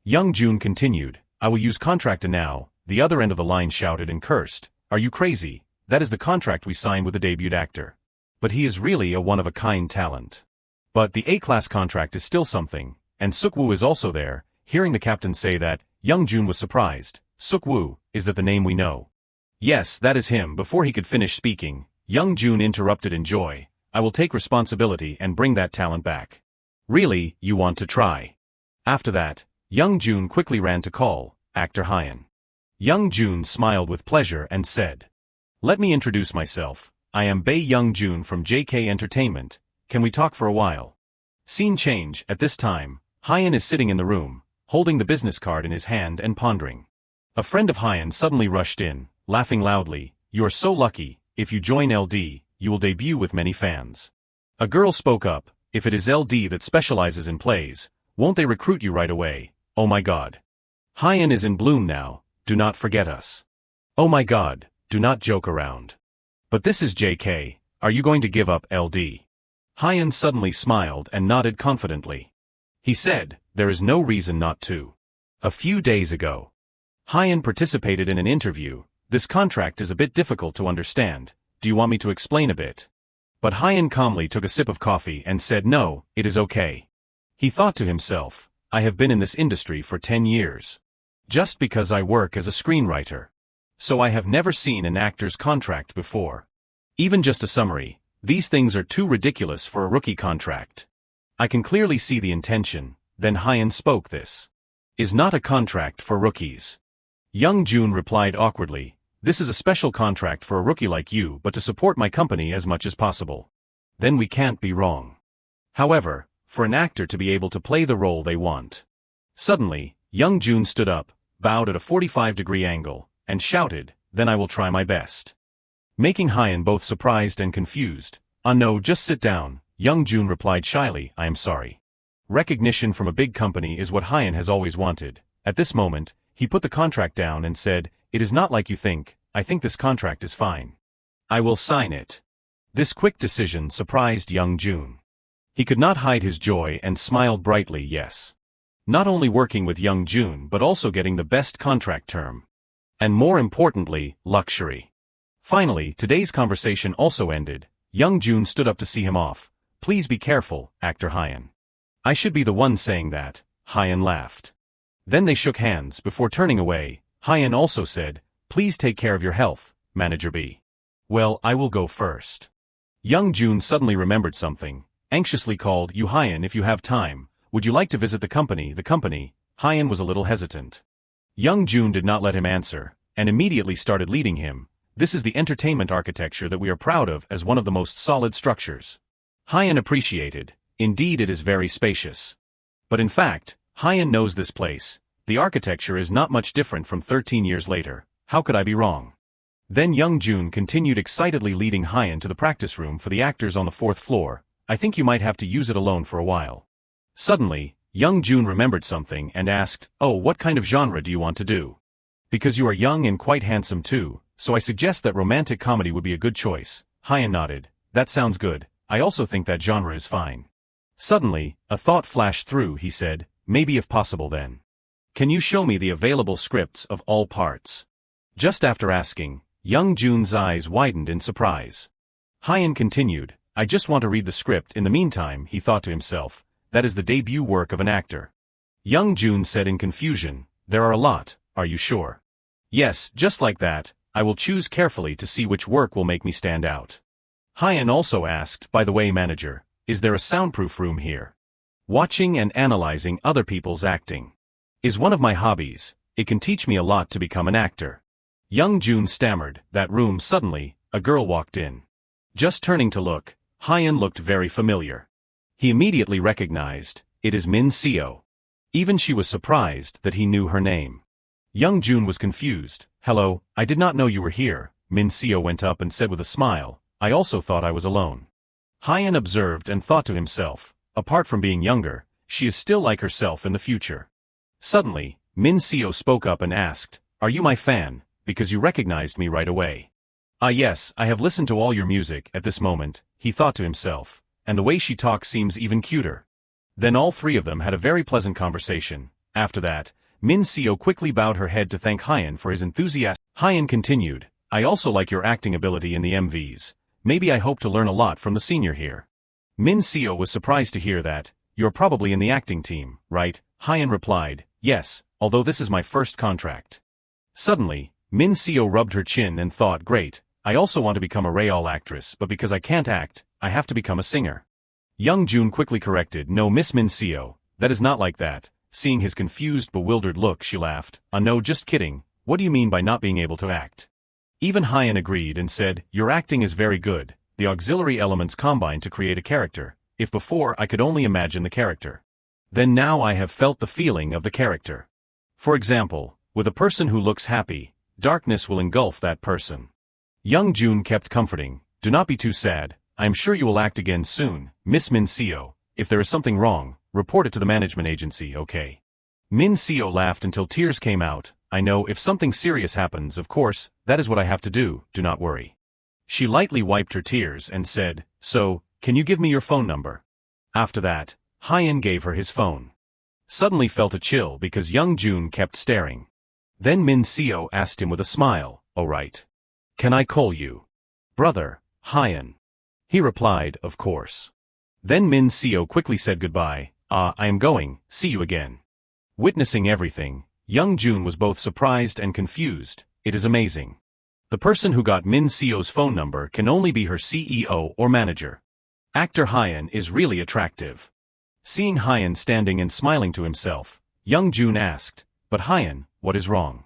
Young-jun continued, I will use contract now, the other end of the line shouted and cursed, are you crazy? That is the contract we signed with the debut actor. But he is really a one-of-a-kind talent. But the A-class contract is still something, and Suk-woo is also there. Hearing the captain say that, Young-jun was surprised. Suk-woo, is that the name we know? Yes, that is him. Before he could finish speaking, Young-jun interrupted in joy, I will take responsibility and bring that talent back. Really, you want to try? After that, Young-jun quickly ran to call, actor Hyun. Young-jun smiled with pleasure and said, let me introduce myself, I am Bae Young-jun from JK Entertainment, can we talk for a while? Scene change, at this time, Hyun is sitting in the room, holding the business card in his hand and pondering. A friend of Hyun suddenly rushed in, laughing loudly, you are so lucky, if you join LD, you will debut with many fans. A girl spoke up, if it is LD that specializes in plays, won't they recruit you right away? Oh my god. Hyun is in bloom now, do not forget us. Oh my god, do not joke around. But this is JK, are you going to give up LD? Hyun suddenly smiled and nodded confidently. He said, there is no reason not to. A few days ago, Hyun participated in an interview, this contract is a bit difficult to understand, do you want me to explain a bit? But Hyun calmly took a sip of coffee and said no, it is okay. He thought to himself, I have been in this industry for 10 years. Just because I work as a screenwriter. So I have never seen an actor's contract before. Even just a summary, these things are too ridiculous for a rookie contract. I can clearly see the intention, then Hyun spoke this. Is not a contract for rookies. Young-jun replied awkwardly, this is a special contract for a rookie like you but to support my company as much as possible. Then we can't be wrong. However, for an actor to be able to play the role they want. Suddenly, Young-jun stood up, bowed at a 45-degree angle, and shouted, then I will try my best. Making Hyun both surprised and confused. No, just sit down, Young-jun replied shyly, I am sorry. Recognition from a big company is what Hyun has always wanted. At this moment, he put the contract down and said, it is not like you think, I think this contract is fine. I will sign it. This quick decision surprised Young-jun. He could not hide his joy and smiled brightly, yes. Not only working with Young-jun but also getting the best contract term. And more importantly, luxury. Finally, today's conversation also ended. Young-jun stood up to see him off. Please be careful, actor Hyun. I should be the one saying that, Hyun laughed. Then they shook hands before turning away. Hyun also said, please take care of your health, Manager B. Well, I will go first. Young-jun suddenly remembered something, anxiously called, you Hyun, if you have time, would you like to visit the company? Hyun was a little hesitant. Young-jun did not let him answer, and immediately started leading him. This is the entertainment architecture that we are proud of as one of the most solid structures. Hyun appreciated. Indeed, it is very spacious. But in fact, Hyun knows this place. The architecture is not much different from 13 years later. How could I be wrong? Then Young-jun continued excitedly leading Hyun to the practice room for the actors on the 4th floor. I think you might have to use it alone for a while. Suddenly, Young-jun remembered something and asked, oh, what kind of genre do you want to do? Because you are young and quite handsome too, so I suggest that romantic comedy would be a good choice. Hyun nodded. That sounds good. I also think that genre is fine. Suddenly, a thought flashed through, he said, maybe if possible then. Can you show me the available scripts of all parts? Just after asking, Young-jun's eyes widened in surprise. Hyun continued, I just want to read the script in the meantime, he thought to himself, that is the debut work of an actor. Young-jun said in confusion, there are a lot, are you sure? Yes, just like that, I will choose carefully to see which work will make me stand out. Hyun also asked, by the way manager, is there a soundproof room here? Watching and analyzing other people's acting is one of my hobbies, it can teach me a lot to become an actor. Young-jun stammered, that room. Suddenly, a girl walked in. Just turning to look, Hyun looked very familiar. He immediately recognized, it is Minio. Even she was surprised that he knew her name. Young-jun was confused, hello, I did not know you were here, Minio went up and said with a smile, I also thought I was alone. Hyun observed and thought to himself, apart from being younger, she is still like herself in the future. Suddenly, Minio spoke up and asked, are you my fan, because you recognized me right away? Ah yes, I have listened to all your music. At this moment, he thought to himself, and the way she talks seems even cuter. Then all three of them had a very pleasant conversation. After that, Minio quickly bowed her head to thank Hyun for his enthusiasm. Hyun continued, I also like your acting ability in the MVs. Maybe I hope to learn a lot from the senior here. Minio was surprised to hear that. You're probably in the acting team, right? Hyun replied, yes, although this is my first contract. Suddenly, Minio rubbed her chin and thought, great, I also want to become a real actress, but because I can't act, I have to become a singer. Young-jun quickly corrected, no Miss Minio, that is not like that. Seeing his confused, bewildered look, she laughed, no, just kidding, what do you mean by not being able to act? Even Hyun agreed and said, your acting is very good, the auxiliary elements combine to create a character. If before I could only imagine the character, then now I have felt the feeling of the character. For example, with a person who looks happy, darkness will engulf that person. Young-jun kept comforting, do not be too sad, I am sure you will act again soon, Miss Minio. If there is something wrong, report it to the management agency, okay? Minio laughed until tears came out, I know if something serious happens, of course, that is what I have to do, do not worry. She lightly wiped her tears and said, so, can you give me your phone number? After that, Hyun gave her his phone. Suddenly felt a chill because Young-jun kept staring. Then Minio asked him with a smile, oh right. Can I call you brother, Hyun? He replied, of course. Then Minio quickly said goodbye, I am going, see you again. Witnessing everything, Young-jun was both surprised and confused, it is amazing. The person who got Minio's phone number can only be her CEO or manager. Actor Hyun is really attractive. Seeing Hyun standing and smiling to himself, Young-jun asked, but Hyun, what is wrong?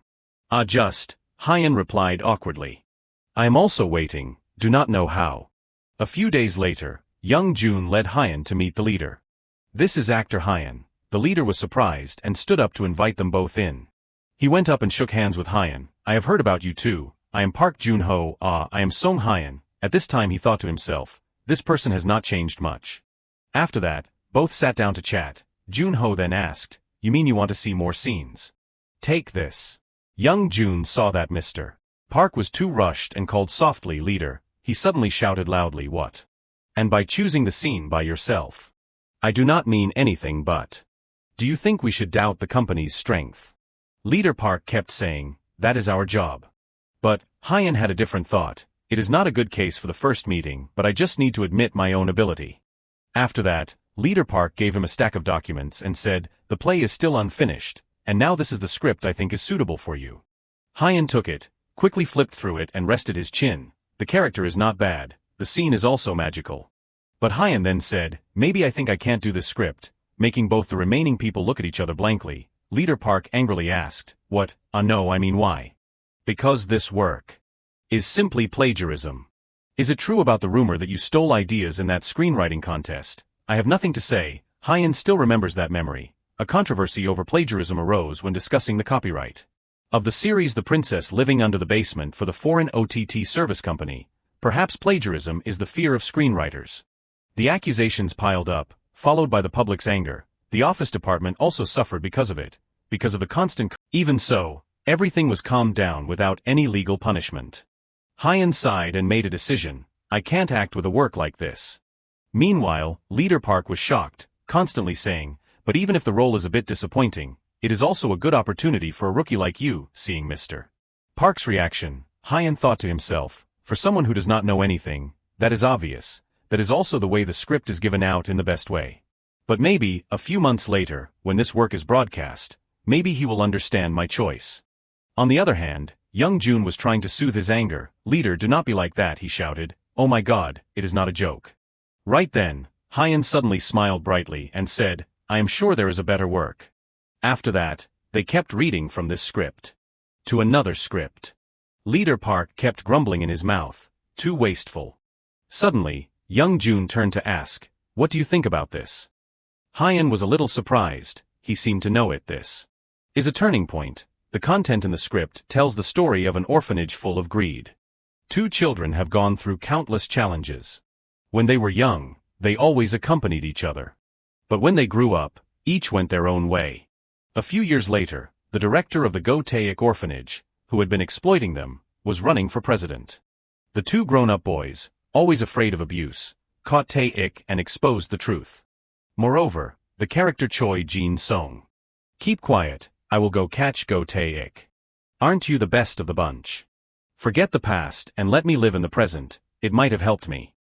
Hyun replied awkwardly. I am also waiting, do not know how. A few days later, Young-jun led Hyun to meet the leader. This is actor Hyun. The leader was surprised and stood up to invite them both in. He went up and shook hands with Hyun. I have heard about you too, I am Park Jun-ho, I am Song Hyun. At this time he thought to himself, this person has not changed much. After that, both sat down to chat. Jun-ho then asked, you mean you want to see more scenes? Take this. Young Jun saw that Mr. Park was too rushed and called softly leader. He suddenly shouted loudly, what? And by choosing the scene by yourself. I do not mean anything but. Do you think we should doubt the company's strength? Leader Park kept saying, that is our job. But, Hyun had a different thought. It is not a good case for the first meeting, but I just need to admit my own ability. After that, Leader Park gave him a stack of documents and said, the play is still unfinished, and now this is the script I think is suitable for you. Hyun took it, quickly flipped through it and rested his chin. The character is not bad, the scene is also magical. But Hyun then said, maybe I think I can't do this script, making both the remaining people look at each other blankly. Leader Park angrily asked, what, no I mean why? Because this work is simply plagiarism. Is it true about the rumor that you stole ideas in that screenwriting contest? I have nothing to say. Hyun still remembers that memory. A controversy over plagiarism arose when discussing the copyright of the series The Princess Living Under the Basement for the foreign OTT service company. Perhaps plagiarism is the fear of screenwriters. The accusations piled up, followed by the public's anger. The office department also suffered because of it, because of the constant. Even so, everything was calmed down without any legal punishment. Hyun sighed and made a decision. I can't act with a work like this. Meanwhile, Leader Park was shocked, constantly saying, but even if the role is a bit disappointing, it is also a good opportunity for a rookie like you. Seeing Mr. Park's reaction, Hyun thought to himself, for someone who does not know anything, that is obvious. That is also the way the script is given out in the best way. But maybe, a few months later, when this work is broadcast, maybe he will understand my choice. On the other hand, young Jun was trying to soothe his anger. Leader, do not be like that, he shouted. Oh my god, it is not a joke. Right then, Hyun suddenly smiled brightly and said, I am sure there is a better work. After that, they kept reading from this script to another script. Leader Park kept grumbling in his mouth, too wasteful. Suddenly, young Jun turned to ask, what do you think about this? Hyun was a little surprised. He seemed to know it. This is a turning point. The content in the script tells the story of an orphanage full of greed. Two children have gone through countless challenges. When they were young, they always accompanied each other. But when they grew up, each went their own way. A few years later, the director of the Go-Taek orphanage, who had been exploiting them, was running for president. The two grown-up boys, always afraid of abuse, caught Tae-ik and exposed the truth. Moreover, the character Choi Jin-sung. Keep quiet, I will go catch Go-Taek. Aren't you the best of the bunch? Forget the past and let me live in the present, it might have helped me.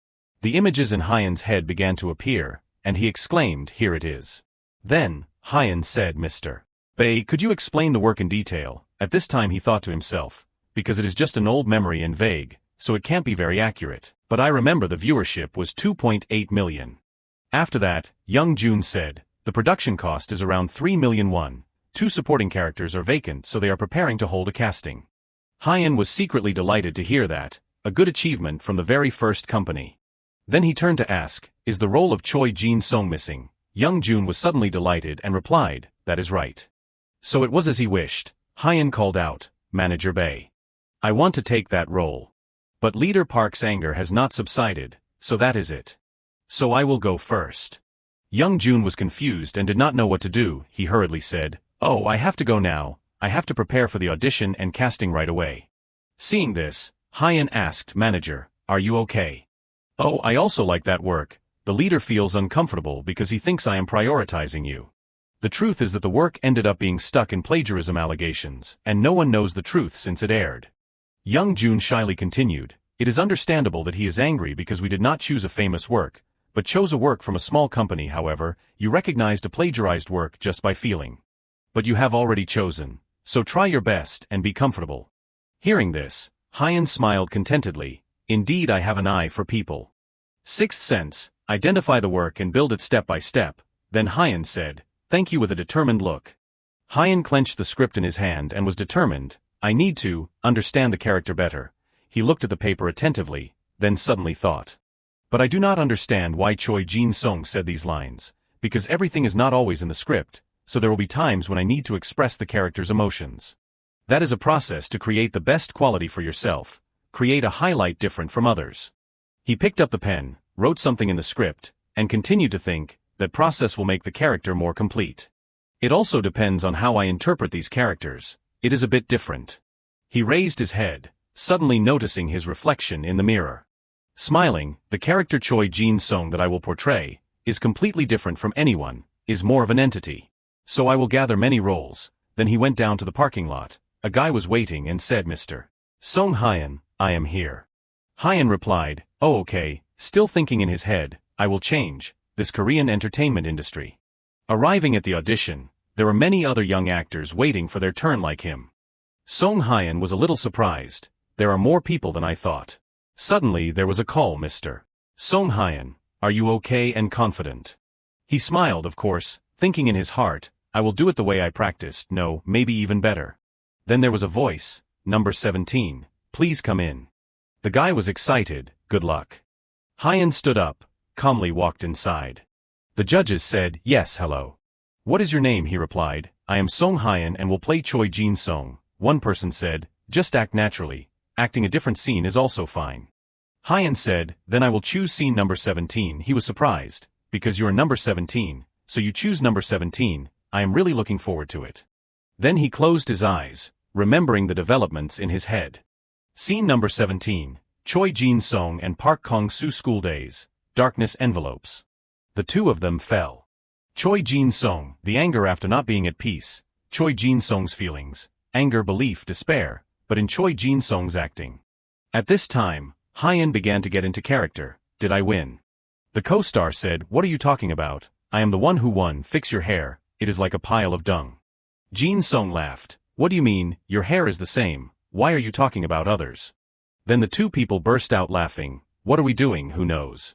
The images in Hyun's head began to appear, and he exclaimed, here it is. Then, Hyun said, Mr. Bae, could you explain the work in detail? At this time he thought to himself, because it is just an old memory and vague, so it can't be very accurate. But I remember the viewership was 2.8 million. After that, young Jun said, the production cost is around 3 million won. Two supporting characters are vacant, so they are preparing to hold a casting. Hyun was secretly delighted to hear that, a good achievement from the very first company. Then he turned to ask, is the role of Choi Jin-sung missing? Young Jun was suddenly delighted and replied, that is right. So it was as he wished. Hyun called out, Manager Bae. I want to take that role. But Leader Park's anger has not subsided, so that is it. So I will go first. Young Jun was confused and did not know what to do. He hurriedly said, oh, I have to go now. I have to prepare for the audition and casting right away. Seeing this, Hyun asked, Manager, are you okay? Oh, I also like that work. The leader feels uncomfortable because he thinks I am prioritizing you. The truth is that the work ended up being stuck in plagiarism allegations, and no one knows the truth since it aired. Young Jun shyly continued, it is understandable that he is angry because we did not choose a famous work, but chose a work from a small company. However, you recognized a plagiarized work just by feeling. But you have already chosen, so try your best and be comfortable. Hearing this, Hyun smiled contentedly. Indeed, I have an eye for people. Sixth sense, identify the work and build it step by step. Then Hyun said, thank you with a determined look. Hyun clenched the script in his hand and was determined, I need to understand the character better. He looked at the paper attentively, then suddenly thought. But I do not understand why Choi Jin-sung said these lines, because everything is not always in the script, so there will be times when I need to express the character's emotions. That is a process to create the best quality for yourself, create a highlight different from others. He picked up the pen, wrote something in the script, and continued to think, that process will make the character more complete. It also depends on how I interpret these characters, it is a bit different. He raised his head, suddenly noticing his reflection in the mirror. Smiling, the character Choi Jin-sung that I will portray, is completely different from anyone, is more of an entity. So I will gather many roles. Then he went down to the parking lot. A guy was waiting and said, Mr. Song Hyun, I am here. Hyun replied, oh okay, still thinking in his head, I will change, this Korean entertainment industry. Arriving at the audition, there were many other young actors waiting for their turn like him. Song Hyun was a little surprised, there are more people than I thought. Suddenly there was a call, Mr. Song Hyun, are you okay and confident? He smiled of course, thinking in his heart, I will do it the way I practiced, no, maybe even better. Then there was a voice, number 17, please come in. The guy was excited, good luck. Hyun stood up, calmly walked inside. The judges said, yes, hello. What is your name? He replied, I am Song Hyun and will play Choi Jin-sung. One person said, just act naturally, acting a different scene is also fine. Hyun said, then I will choose scene number 17. He was surprised, because you are number 17, so you choose number 17, I am really looking forward to it. Then he closed his eyes, remembering the developments in his head. Scene number 17, Choi Jin-sung and Park Kong-soo school days, darkness envelopes. The two of them fell. Choi Jin-sung, the anger after not being at peace, Choi Jin-sung's feelings, anger, belief, despair, but in Choi Jin-sung's acting. At this time, Hyun began to get into character, did I win? The co-star said, what are you talking about? I am the one who won, fix your hair, it is like a pile of dung. Jin-sung laughed, what do you mean, your hair is the same, why are you talking about others? Then the two people burst out laughing, what are we doing, who knows?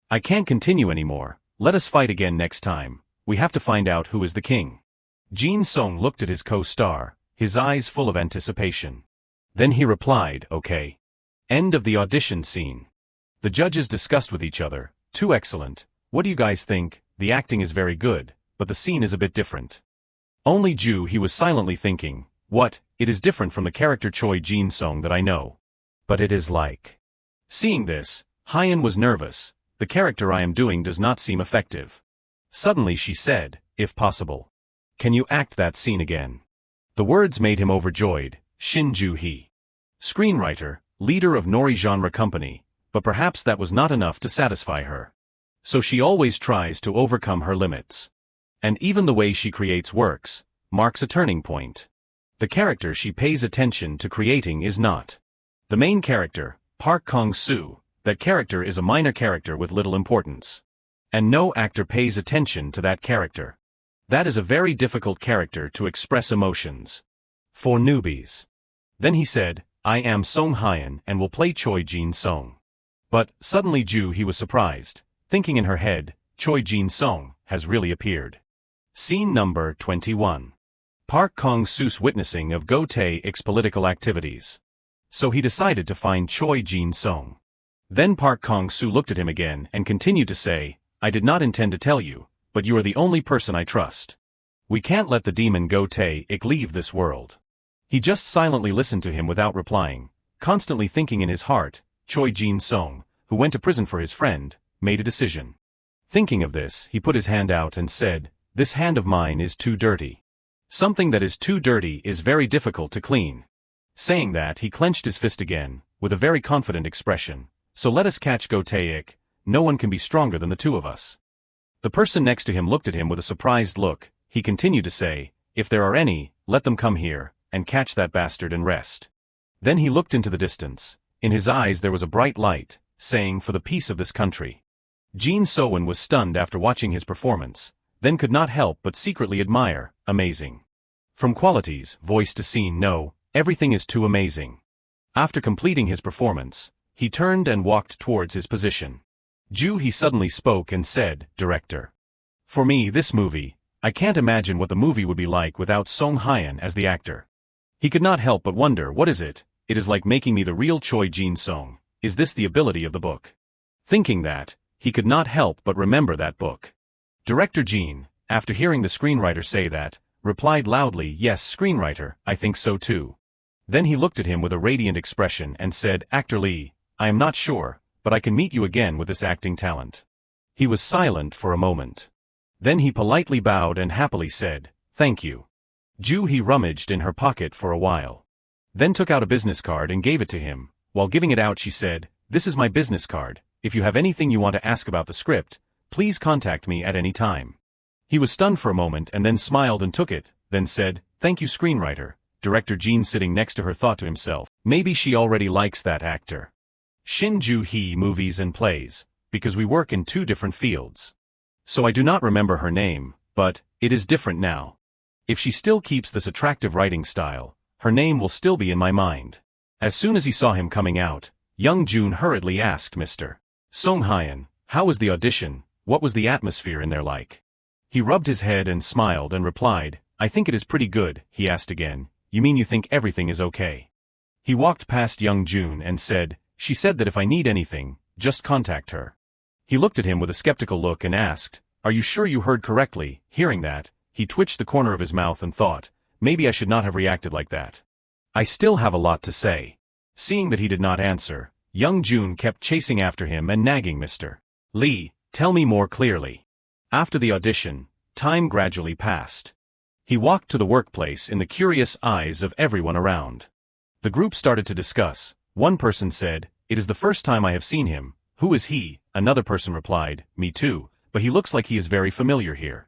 I can't continue anymore, let us fight again next time, we have to find out who is the king. Jin-sung looked at his co-star, his eyes full of anticipation. Then he replied, okay. End of the audition scene. The judges discussed with each other, too excellent, what do you guys think? The acting is very good, but the scene is a bit different. Only Ju, he was silently thinking, what, it is different from the character Choi Jin-sung that I know. But it is like. Seeing this, Hyun was nervous, the character I am doing does not seem effective. Suddenly she said, if possible. Can you act that scene again? The words made him overjoyed, Shin Ju-hee. Screenwriter, leader of Nori genre company, but perhaps that was not enough to satisfy her. So she always tries to overcome her limits. And even the way she creates works, marks a turning point. The character she pays attention to creating is not the main character, Park Kong-soo, that character is a minor character with little importance. And no actor pays attention to that character. That is a very difficult character to express emotions. For newbies. Then he said, I am Song Hyun and will play Choi Jin-sung. But, suddenly he was surprised, thinking in her head, Choi Jin-sung has really appeared. Scene number 21. Park Kong-soo's witnessing of Go Tae-ik's political activities. So he decided to find Choi Jin-sung. Then Park Kong-soo looked at him again and continued to say, I did not intend to tell you, but you are the only person I trust. We can't let the demon Go Tae-ik leave this world. He just silently listened to him without replying, constantly thinking in his heart, Choi Jin-sung, who went to prison for his friend, made a decision. Thinking of this, he put his hand out and said, this hand of mine is too dirty. Something that is too dirty is very difficult to clean. Saying that, he clenched his fist again, with a very confident expression, so let us catch Go Tae-ik, no one can be stronger than the two of us. The person next to him looked at him with a surprised look, he continued to say, if there are any, let them come here, and catch that bastard and rest. Then he looked into the distance, in his eyes there was a bright light, saying for the peace of this country. Jin So-won was stunned after watching his performance, then could not help but secretly admire, amazing. From qualities, voice to scene, no, everything is too amazing. After completing his performance, he turned and walked towards his position. He suddenly spoke and said, Director. For me this movie, I can't imagine what the movie would be like without Song Hyun as the actor. He could not help but wonder, what is it? It is like making me the real Choi Jin-sung, is this the ability of the book? Thinking that, he could not help but remember that book. Director Jin, after hearing the screenwriter say that, replied loudly, yes screenwriter, I think so too. Then he looked at him with a radiant expression and said, Actor Lee, I am not sure, but I can meet you again with this acting talent. He was silent for a moment. Then he politely bowed and happily said, Thank you. He rummaged in her pocket for a while. Then took out a business card and gave it to him. While giving it out she said, This is my business card. If you have anything you want to ask about the script, please contact me at any time. He was stunned for a moment and then smiled and took it, then said, Thank you, screenwriter. Director Jean, sitting next to her, thought to himself, maybe she already likes that actor. Shin Joo-hee movies and plays, because we work in two different fields. So I do not remember her name, but it is different now. If she still keeps this attractive writing style, her name will still be in my mind. As soon as he saw him coming out, young June hurriedly asked Mr. Song Hyun, how was the audition, what was the atmosphere in there like? He rubbed his head and smiled and replied, I think it is pretty good. He asked again, you mean you think everything is okay? He walked past young June and said, she said that if I need anything, just contact her. He looked at him with a skeptical look and asked, are you sure you heard correctly? Hearing that, he twitched the corner of his mouth and thought, maybe I should not have reacted like that. I still have a lot to say. Seeing that he did not answer, young June kept chasing after him and nagging Mr. Lee, tell me more clearly. After the audition, time gradually passed. He walked to the workplace in the curious eyes of everyone around. The group started to discuss. One person said, it is the first time I have seen him. Who is he? Another person replied, me too, but he looks like he is very familiar here.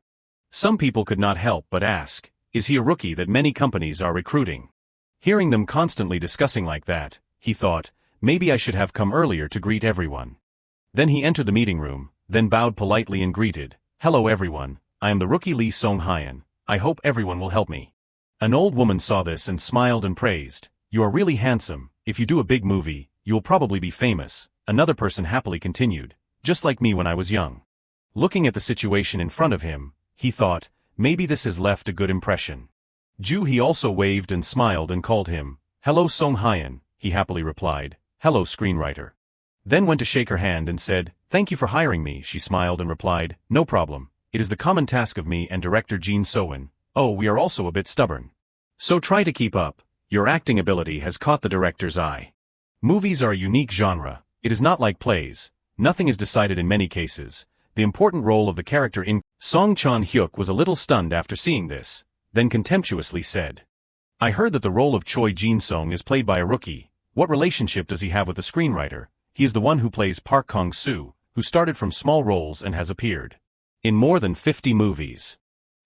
Some people could not help but ask, is he a rookie that many companies are recruiting? Hearing them constantly discussing like that, he thought, maybe I should have come earlier to greet everyone. Then he entered the meeting room, then bowed politely and greeted, hello everyone, I am the rookie Lee Song Hyun, I hope everyone will help me. An old woman saw this and smiled and praised, you are really handsome, if you do a big movie, you will probably be famous. Another person happily continued, just like me when I was young. Looking at the situation in front of him, he thought, maybe this has left a good impression. He also waved and smiled and called him, hello Song Hyun, he happily replied, hello screenwriter. Then went to shake her hand and said, thank you for hiring me. She smiled and replied, no problem, it is the common task of me and director Jin So-in. Oh, we are also a bit stubborn. So try to keep up, your acting ability has caught the director's eye. Movies are a unique genre, it is not like plays, nothing is decided in many cases. The important role of the character in Song Chan-hyuk was a little stunned after seeing this, then contemptuously said, I heard that the role of Choi Jin-sung is played by a rookie. What relationship does he have with the screenwriter? He is the one who plays Park Kong-soo, who started from small roles and has appeared in more than 50 movies.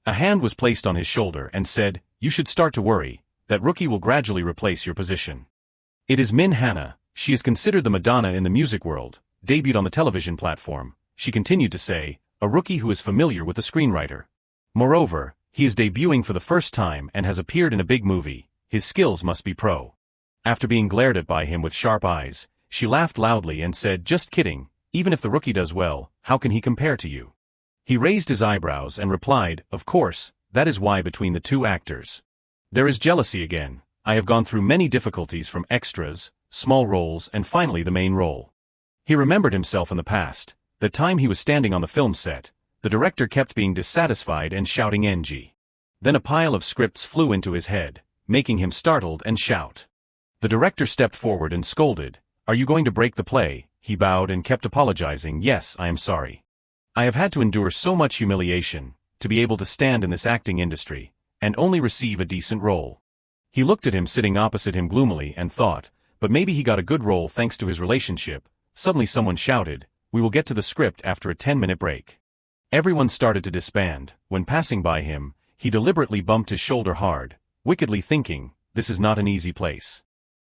A hand was placed on his shoulder and said, you should start to worry, that rookie will gradually replace your position. It is Min Hana, she is considered the Madonna in the music world, debuted on the television platform. She continued to say, a rookie who is familiar with the screenwriter. Moreover, he is debuting for the first time and has appeared in a big movie, his skills must be pro. After being glared at by him with sharp eyes, she laughed loudly and said, just kidding, even if the rookie does well, how can he compare to you? He raised his eyebrows and replied, of course, that is why between the two actors. There is jealousy again. I have gone through many difficulties from extras, small roles and finally the main role. He remembered himself in the past. The time he was standing on the film set, the director kept being dissatisfied and shouting NG. Then a pile of scripts flew into his head, making him startled and shout. The director stepped forward and scolded, are you going to break the play? He bowed and kept apologizing, yes, I am sorry. I have had to endure so much humiliation, to be able to stand in this acting industry, and only receive a decent role. He looked at him sitting opposite him gloomily and thought, but maybe he got a good role thanks to his relationship. Suddenly someone shouted, we will get to the script after a 10-minute break. Everyone started to disband. When passing by him, he deliberately bumped his shoulder hard, wickedly thinking, this is not an easy place.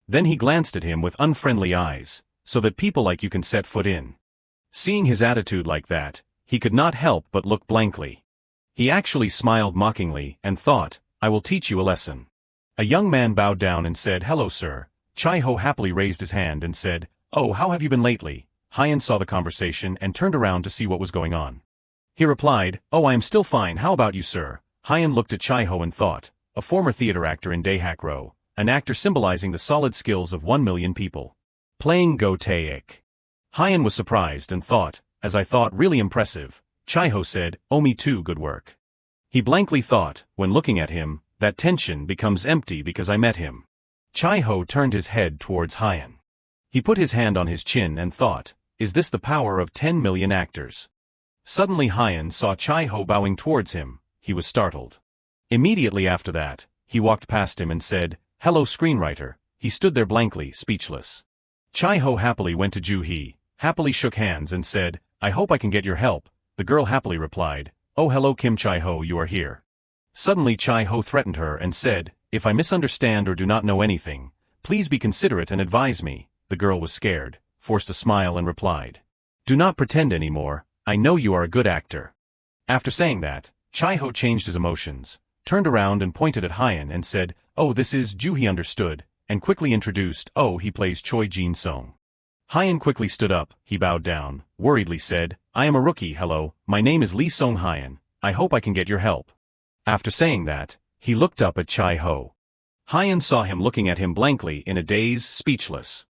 Then he glanced at him with unfriendly eyes, so that people like you can set foot in. Seeing his attitude like that, he could not help but look blankly. He actually smiled mockingly and thought, I will teach you a lesson. A young man bowed down and said, hello sir. Chai-ho happily raised his hand and said, oh, how have you been lately? Hyun saw the conversation and turned around to see what was going on. He replied, oh, I am still fine, how about you sir? Hyun looked at Chai-ho and thought, a former theater actor in Daehak Ro, an actor symbolizing the solid skills of 1 million people. Playing Go Taek. Hyun was surprised and thought, as I thought, really impressive. Chai-ho said, oh me too, good work. He blankly thought, when looking at him, that tension becomes empty because I met him. Chai-ho turned his head towards Hyen. He put his hand on his chin and thought, is this the power of 10 million actors? Suddenly Hyen saw Chai-ho bowing towards him. He was startled. Immediately after that, he walked past him and said, "Hello, screenwriter." He stood there blankly, speechless. Chai-ho happily went to Ju-hee, happily shook hands and said, "I hope I can get your help." The girl happily replied, "Oh hello Kim Chai-ho, you are here." Suddenly Chai-ho threatened her and said, "If I misunderstand or do not know anything, please be considerate and advise me." The girl was scared, forced a smile and replied, "Do not pretend anymore, I know you are a good actor." After saying that, Chai-ho changed his emotions, turned around and pointed at Hyen and said, "Oh, this is Ju." He understood, and quickly introduced, "Oh, he plays Choi Jin-sung." Hyen quickly stood up, he bowed down, worriedly said, "I am a rookie, hello, my name is Lee Song-hyen, I hope I can get your help." After saying that, he looked up at Chai-ho. Hyen saw him looking at him blankly in a daze, speechless.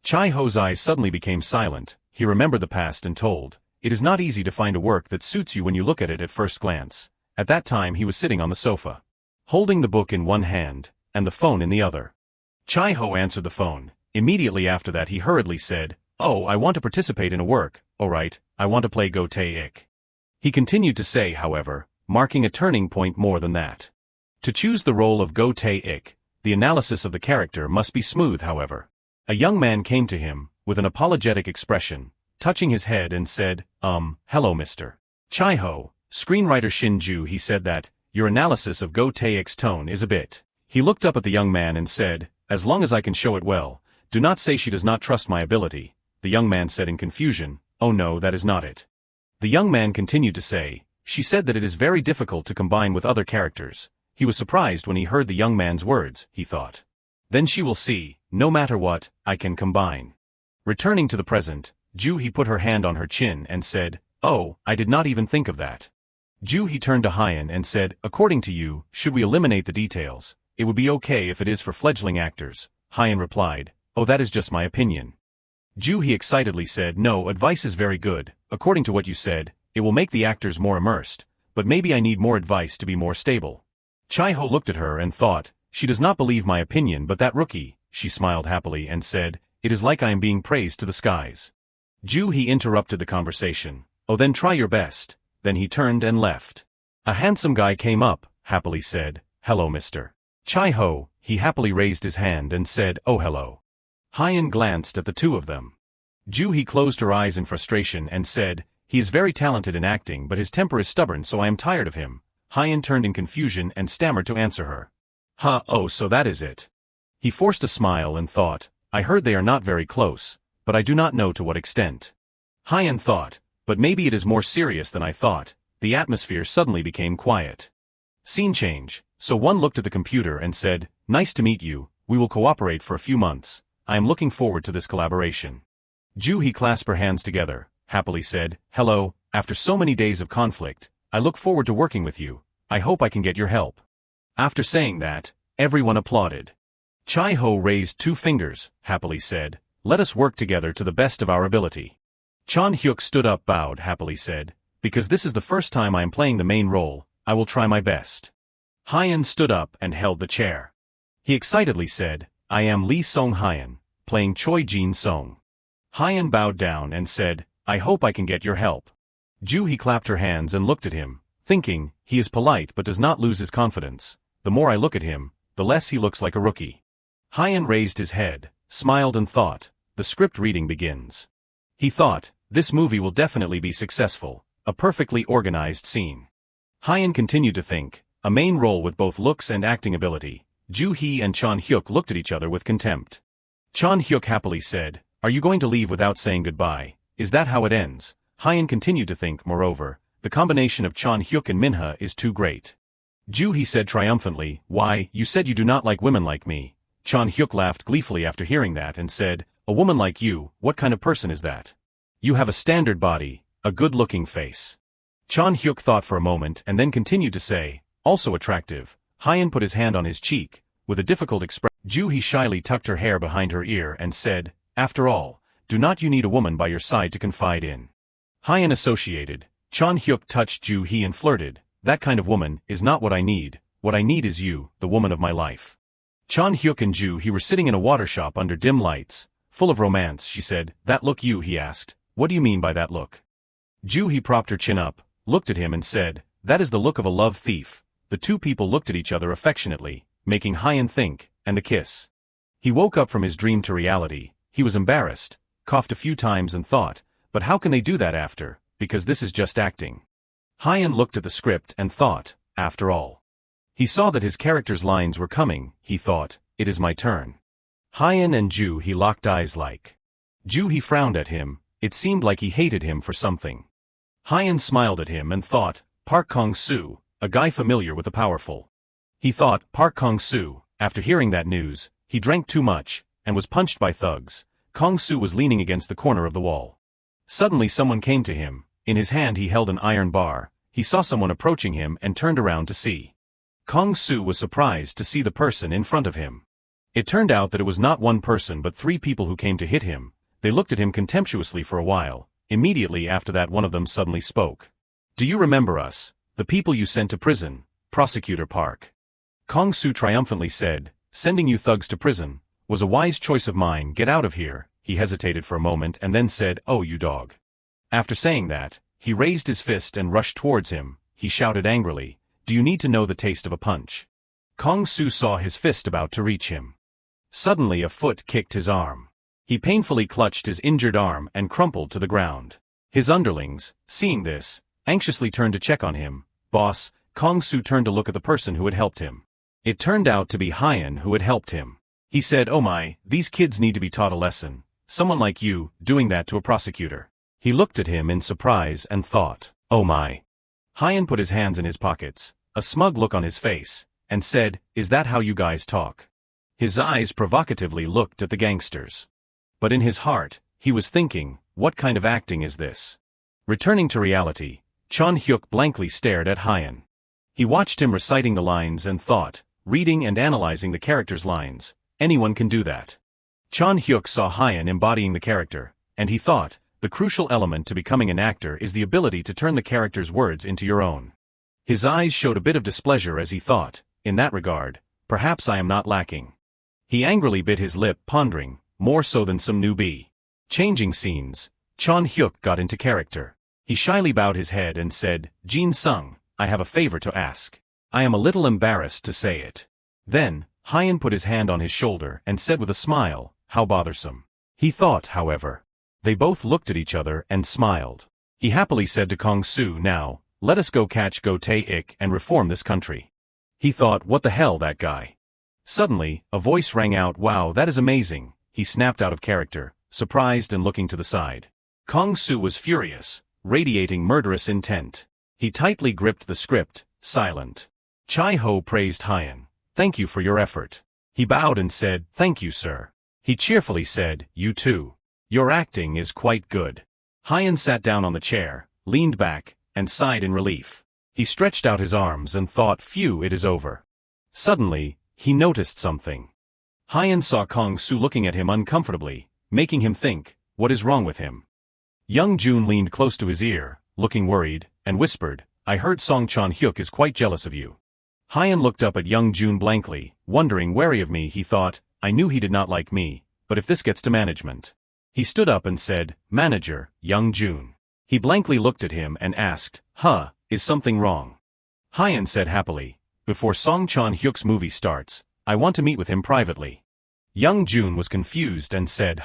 Chai-ho's eyes suddenly became silent. He remembered the past and told, "It is not easy to find a work that suits you when you look at it at first glance." At that time he was sitting on the sofa, holding the book in one hand, and the phone in the other. Chai-ho answered the phone. Immediately after that he hurriedly said, "Oh, I want to participate in a work, alright, I want to play Go Tae-ik." He continued to say, however, marking a turning point more than that. To choose the role of Go Tae-ik, the analysis of the character must be smooth, however. A young man came to him, with an apologetic expression, touching his head and said, "Hello Mr. Chai-ho, screenwriter Shin-ju." He said that, "Your analysis of Go Tae-ik's tone is a bit." He looked up at the young man and said, "As long as I can show it well, do not say she does not trust my ability." The young man said in confusion, "Oh no, that is not it." The young man continued to say, "She said that it is very difficult to combine with other characters." He was surprised when he heard the young man's words, he thought. Then she will see, no matter what, I can combine. Returning to the present, Ju-hee put her hand on her chin and said, "Oh, I did not even think of that." Ju-hee turned to Hyen and said, "According to you, should we eliminate the details? It would be okay if it is for fledgling actors." Hyen replied, "Oh, that is just my opinion." Ju-hee excitedly said, "No, advice is very good. According to what you said, it will make the actors more immersed, but maybe I need more advice to be more stable." Chai-ho looked at her and thought, "She does not believe my opinion, but that rookie." She smiled happily and said, "It is like I am being praised to the skies." Ju-hee interrupted the conversation, "Oh, then try your best." Then he turned and left. A handsome guy came up, happily said, "Hello Mr. Chai-ho." He happily raised his hand and said, "Oh hello." Hyen glanced at the two of them. Ju-hee closed her eyes in frustration and said, "He is very talented in acting, but his temper is stubborn, so I am tired of him." Hyen turned in confusion and stammered to answer her. Oh, so that is it." He forced a smile and thought, "I heard they are not very close, but I do not know to what extent." Hyen thought, "But maybe it is more serious than I thought." The atmosphere suddenly became quiet. Scene change. So one looked at the computer and said, "Nice to meet you, we will cooperate for a few months. I am looking forward to this collaboration." Ju-hee clasped her hands together, happily said, "Hello, after so many days of conflict, I look forward to working with you. I hope I can get your help." After saying that, everyone applauded. Chai-ho raised 2 fingers, happily said, "Let us work together to the best of our ability." Chan-hyuk stood up, bowed, happily said, "Because this is the first time I am playing the main role, I will try my best." Hyen stood up and held the chair. He excitedly said, "I am Lee Song-hyen, playing Choi Jin-sung." Hyen bowed down and said, "I hope I can get your help." Ju-hee clapped her hands and looked at him, thinking, he is polite but does not lose his confidence. The more I look at him, the less he looks like a rookie. Hyen raised his head, smiled and thought, the script reading begins. He thought, this movie will definitely be successful, a perfectly organized scene. Hyen continued to think, a main role with both looks and acting ability. Ju-hee and Chan-hyuk looked at each other with contempt. Chan-hyuk happily said, "Are you going to leave without saying goodbye? Is that how it ends?" Hyen continued to think, moreover, the combination of Chan-hyuk and Minhwa is too great. Ju-hee said triumphantly, "Why, you said you do not like women like me." Chan-hyuk laughed gleefully after hearing that and said, "A woman like you, what kind of person is that? You have a standard body, a good-looking face." Chan-hyuk thought for a moment and then continued to say, "Also attractive." Hyen put his hand on his cheek, with a difficult expression. Ju-hee shyly tucked her hair behind her ear and said, "After all, do not you need a woman by your side to confide in?" Hyen associated. Chan-hyuk touched Ju-hee and flirted, "That kind of woman is not what I need. What I need is you, the woman of my life." Chan Hyuk and Ju he were sitting in a water shop under dim lights, full of romance. She said, "That look you," he asked. "What do you mean by that look?" Ju he propped her chin up, looked at him and said, "That is the look of a love thief." The two people looked at each other affectionately, making Hyan think, and a kiss. He woke up from his dream to reality. He was embarrassed, coughed a few times and thought, but how can they do that after, because this is just acting. Hyan looked at the script and thought, after all. He saw that his character's lines were coming. He thought, it is my turn. Hyan and Ju he locked eyes like. Ju he frowned at him, it seemed like he hated him for something. Hyan smiled at him and thought, Park Kong-soo, a guy familiar with the powerful. He thought, Park Kong-soo, after hearing that news, he drank too much, and was punched by thugs. Kong-soo was leaning against the corner of the wall. Suddenly someone came to him, in his hand he held an iron bar. He saw someone approaching him and turned around to see. Kong-soo was surprised to see the person in front of him. It turned out that it was not one person but three people who came to hit him. They looked at him contemptuously for a while. Immediately after that one of them suddenly spoke. "Do you remember us, the people you sent to prison, Prosecutor Park?" Kong-soo triumphantly said, "Sending you thugs to prison was a wise choice of mine. Get out of here." He hesitated for a moment and then said, "Oh, you dog." After saying that, he raised his fist and rushed towards him. He shouted angrily, "Do you need to know the taste of a punch?" Kong-soo saw his fist about to reach him. Suddenly a foot kicked his arm. He painfully clutched his injured arm and crumpled to the ground. His underlings, seeing this, anxiously turned to check on him. "Boss," Kong-soo turned to look at the person who had helped him. It turned out to be Hyan who had helped him. He said, "Oh my, these kids need to be taught a lesson. Someone like you, doing that to a prosecutor." He looked at him in surprise and thought, "Oh my." Hyan put his hands in his pockets, a smug look on his face, and said, "Is that how you guys talk?" His eyes provocatively looked at the gangsters. But in his heart, he was thinking, what kind of acting is this? Returning to reality, Chan Hyuk blankly stared at Hyan. He watched him reciting the lines and thought, reading and analyzing the character's lines, anyone can do that. Chan Hyuk saw Hyan embodying the character, and he thought, the crucial element to becoming an actor is the ability to turn the character's words into your own. His eyes showed a bit of displeasure as he thought, in that regard, perhaps I am not lacking. He angrily bit his lip, pondering, more so than some newbie. Changing scenes, Chan Hyuk got into character. He shyly bowed his head and said, "Jin Sung, I have a favor to ask. I am a little embarrassed to say it." Then, Hyan put his hand on his shoulder and said with a smile, "How bothersome." He thought, however. They both looked at each other and smiled. He happily said to Kong-soo, "Now, let us go catch Go Tae-ik and reform this country." He thought, what the hell, that guy. Suddenly, a voice rang out, "Wow, that is amazing." He snapped out of character, surprised and looking to the side. Kong-soo was furious, radiating murderous intent. He tightly gripped the script, silent. Chai-ho praised Hyan. "Thank you for your effort." He bowed and said, "Thank you, sir." He cheerfully said, "You too. Your acting is quite good." Hyan sat down on the chair, leaned back, and sighed in relief. He stretched out his arms and thought, "Phew, it is over." Suddenly, he noticed something. Hyan saw Kong-soo looking at him uncomfortably, making him think, what is wrong with him? Young Jun leaned close to his ear, looking worried, and whispered, "I heard Song Chan Hyuk is quite jealous of you." Hyan looked up at young Jun blankly, wondering, wary of me. He thought, I knew he did not like me, but if this gets to management. He stood up and said, "Manager, young Jun." He blankly looked at him and asked, is something wrong?" Hyan said happily, "Before Song Chan Hyuk's movie starts, I want to meet with him privately." Young Jun was confused and said,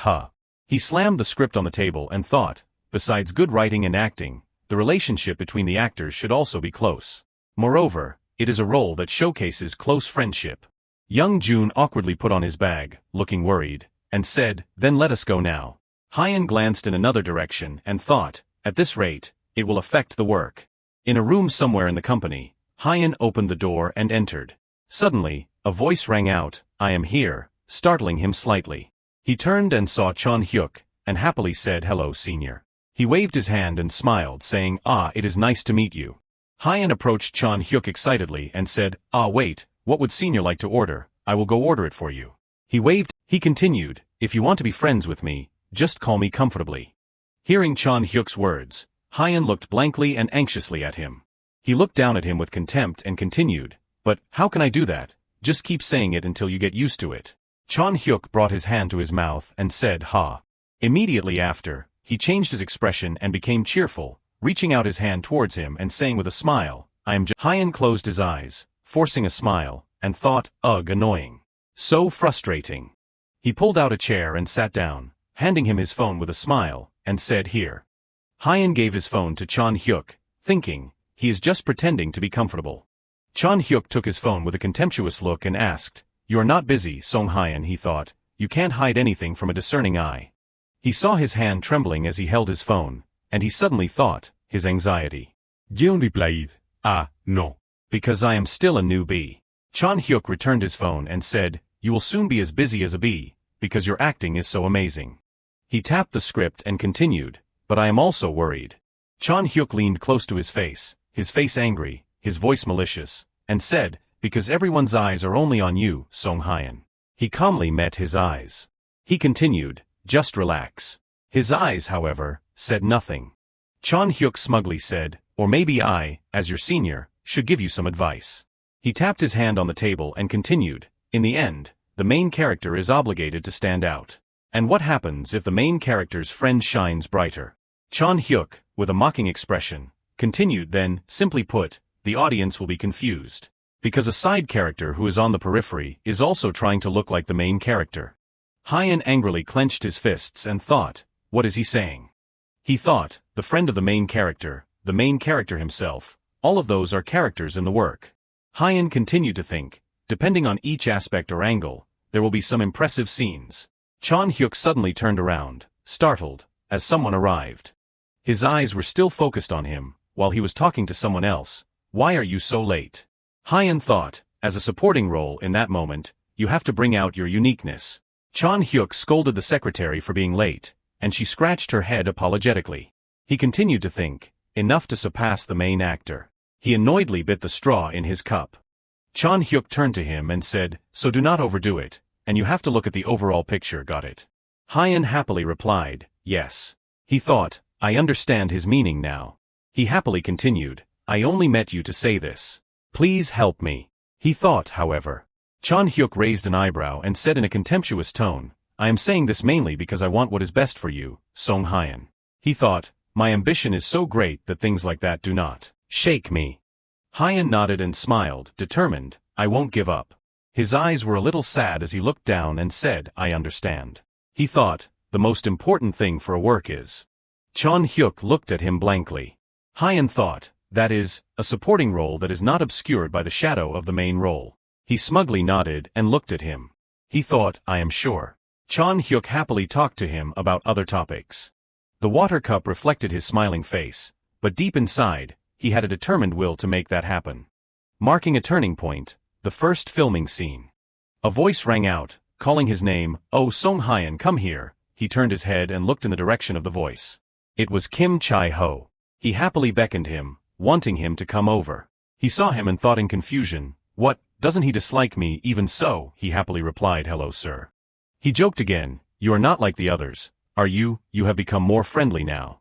He slammed the script on the table and thought, besides good writing and acting, the relationship between the actors should also be close. Moreover, it is a role that showcases close friendship. Young Jun awkwardly put on his bag, looking worried, and said, "Then let us go now." Hyan glanced in another direction and thought, at this rate, it will affect the work. In a room somewhere in the company, Hyan opened the door and entered. Suddenly, a voice rang out, "I am here," startling him slightly. He turned and saw Chan Hyuk, and happily said, "Hello, senior." He waved his hand and smiled, saying, It is nice to meet you." Hyan approached Chan Hyuk excitedly and said, Wait, what would senior like to order? I will go order it for you." He waved. He continued, "If you want to be friends with me, just call me comfortably." Hearing Chan Hyuk's words, Hyan looked blankly and anxiously at him. He looked down at him with contempt and continued, "But how can I do that? just keep saying it until you get used to it. Chon Hyuk brought his hand to his mouth and said ha. Immediately after, he changed his expression and became cheerful, reaching out his hand towards him and saying with a smile, I am just. Hyun closed his eyes, forcing a smile, and thought, ugh, annoying. So frustrating. He pulled out a chair and sat down, handing him his phone with a smile, and said here. Hyun gave his phone to Chon Hyuk, thinking, he is just pretending to be comfortable. Chon Hyuk took his phone with a contemptuous look and asked, You are not busy, Song Hyun, he thought, you can't hide anything from a discerning eye. He saw his hand trembling as he held his phone, and he suddenly thought, his anxiety. Jeon replied, no. Because I am still a newbie. Chon Hyuk returned his phone and said, You will soon be as busy as a bee, because your acting is so amazing. He tapped the script and continued, But I am also worried. Chon Hyuk leaned close to his face angry, his voice malicious, and said, Because everyone's eyes are only on you, Song Hyun. He calmly met his eyes. He continued, Just relax. His eyes, however, said nothing. Chon Hyuk smugly said, Or maybe I, as your senior, should give you some advice. He tapped his hand on the table and continued, In the end, the main character is obligated to stand out. And what happens if the main character's friend shines brighter? Chon Hyuk, with a mocking expression, continued then, simply put, the audience will be confused. Because a side character who is on the periphery is also trying to look like the main character. Hyun angrily clenched his fists and thought, what is he saying? He thought, the friend of the main character himself, all of those are characters in the work. Hyun continued to think, depending on each aspect or angle, there will be some impressive scenes. Chon Hyuk suddenly turned around, startled, as someone arrived. His eyes were still focused on him, while he was talking to someone else. Why are you so late? Hyun thought, as a supporting role in that moment, you have to bring out your uniqueness. Chon Hyuk scolded the secretary for being late, and she scratched her head apologetically. He continued to think, enough to surpass the main actor. He annoyedly bit the straw in his cup. Chon Hyuk turned to him and said, So do not overdo it, and you have to look at the overall picture, got it? Hyun happily replied, yes. He thought, I understand his meaning now. He happily continued, I only met you to say this. Please help me. He thought, however. Chon Hyuk raised an eyebrow and said in a contemptuous tone, I am saying this mainly because I want what is best for you, Song Hyun. He thought, my ambition is so great that things like that do not shake me. Hyun nodded and smiled, determined, I won't give up. His eyes were a little sad as he looked down and said, I understand. He thought, the most important thing for a work is. Chon Hyuk looked at him blankly. Hyun thought, that is, a supporting role that is not obscured by the shadow of the main role. He smugly nodded and looked at him. He thought, I am sure. Chon Hyuk happily talked to him about other topics. The water cup reflected his smiling face, but deep inside, he had a determined will to make that happen. Marking a turning point, the first filming scene. A voice rang out, calling his name, Oh Song Hyun, come here. He turned his head and looked in the direction of the voice. It was Kim Chai-ho. He happily beckoned him, wanting him to come over. He saw him and thought in confusion, what, doesn't he dislike me? Even so, he happily replied, hello sir. He joked again, you are not like the others, are you? You have become more friendly now.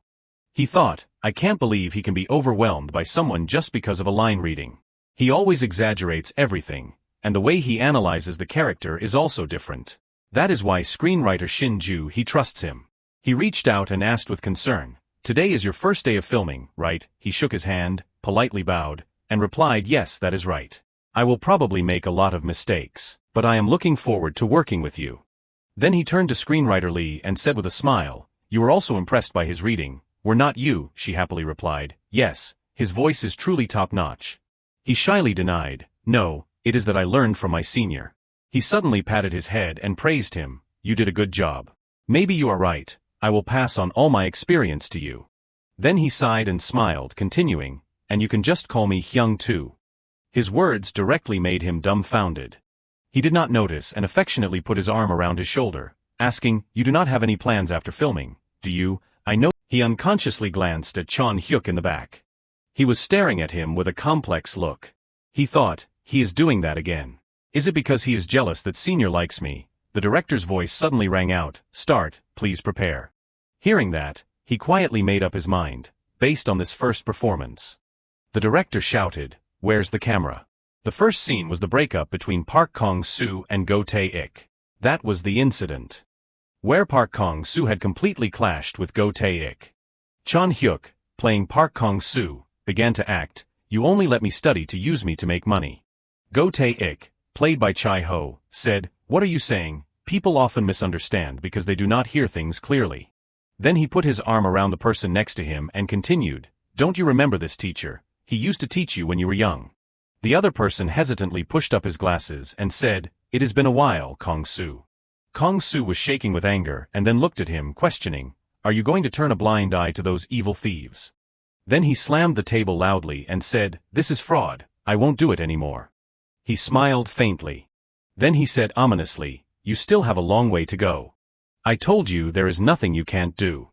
He thought, I can't believe he can be overwhelmed by someone just because of a line reading. He always exaggerates everything, and the way he analyzes the character is also different. That is why screenwriter Shin Ju he trusts him. He reached out and asked with concern, today is your first day of filming, right? He shook his hand, politely bowed, and replied, yes, that is right. I will probably make a lot of mistakes, but I am looking forward to working with you. Then he turned to screenwriter Lee and said with a smile, you were also impressed by his reading, were not you? She happily replied, yes, his voice is truly top-notch. He shyly denied, no, it is that I learned from my senior. He suddenly patted his head and praised him, you did a good job. Maybe you are right, I will pass on all my experience to you. Then he sighed and smiled, continuing, and you can just call me Hyung too. His words directly made him dumbfounded. He did not notice and affectionately put his arm around his shoulder, asking, you do not have any plans after filming, do you? I know. He unconsciously glanced at Chon Hyuk in the back. He was staring at him with a complex look. He thought, he is doing that again. Is it because he is jealous that senior likes me? The director's voice suddenly rang out, start, please prepare. Hearing that, he quietly made up his mind, based on this first performance. The director shouted, where's the camera? The first scene was the breakup between Park Kong-soo and Go Tae-ik. That was the incident where Park Kong-soo had completely clashed with Go Tae-ik. Chon Hyuk, playing Park Kong-soo, began to act, "You only let me study to use me to make money." Go Tae-ik, played by Chai-ho, said, "What are you saying? People often misunderstand because they do not hear things clearly." Then he put his arm around the person next to him and continued, "Don't you remember this teacher? He used to teach you when you were young." The other person hesitantly pushed up his glasses and said, "It has been a while, Kong-soo." Kong-soo was shaking with anger and then looked at him, questioning, "Are you going to turn a blind eye to those evil thieves?" Then he slammed the table loudly and said, "This is fraud, I won't do it anymore." He smiled faintly. Then he said ominously, "You still have a long way to go. I told you there is nothing you can't do."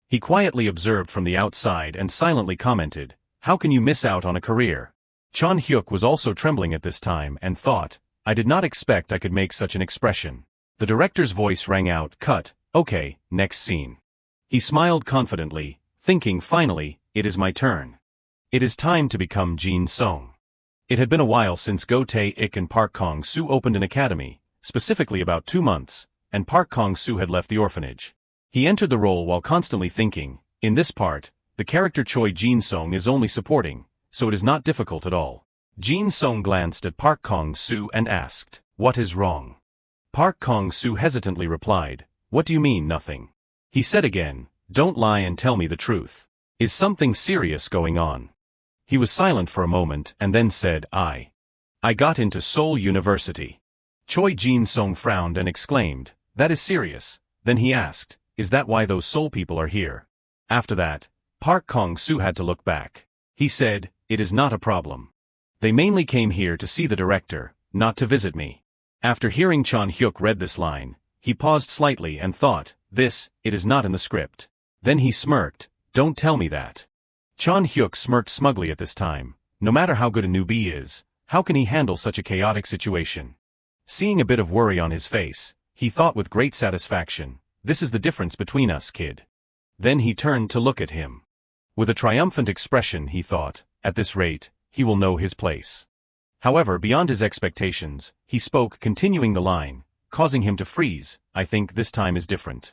He quietly observed from the outside and silently commented, "How can you miss out on a career?" Chon Hyuk was also trembling at this time and thought, "I did not expect I could make such an expression." The director's voice rang out, "Cut, okay, next scene." He smiled confidently, thinking finally, "It is my turn. It is time to become Jin Song." It had been a while since Go Tae-ik and Park Kong-soo opened an academy, specifically about 2 months, and Park Kong-soo had left the orphanage. He entered the role while constantly thinking, in this part, the character Choi Jin-song is only supporting, so it is not difficult at all. Jin-song glanced at Park Kong-soo and asked, "What is wrong?" Park Kong-soo hesitantly replied, "What do you mean nothing?" He said again, "Don't lie and tell me the truth. Is something serious going on?" He was silent for a moment and then said, I got into Seoul University." Choi Jin-song frowned and exclaimed, "That is serious." Then he asked, "Is that why those Seoul people are here?" After that, Park Kong-soo had to look back. He said, "It is not a problem. They mainly came here to see the director, not to visit me." After hearing Chon Hyuk read this line, he paused slightly and thought, it is not in the script. Then he smirked, "Don't tell me that." Chon Hyuk smirked smugly at this time. No matter how good a newbie is, how can he handle such a chaotic situation? Seeing a bit of worry on his face, he thought with great satisfaction, "This is the difference between us, kid." Then he turned to look at him. With a triumphant expression, he thought, "At this rate, he will know his place." However, beyond his expectations, he spoke, continuing the line, causing him to freeze. "I think this time is different.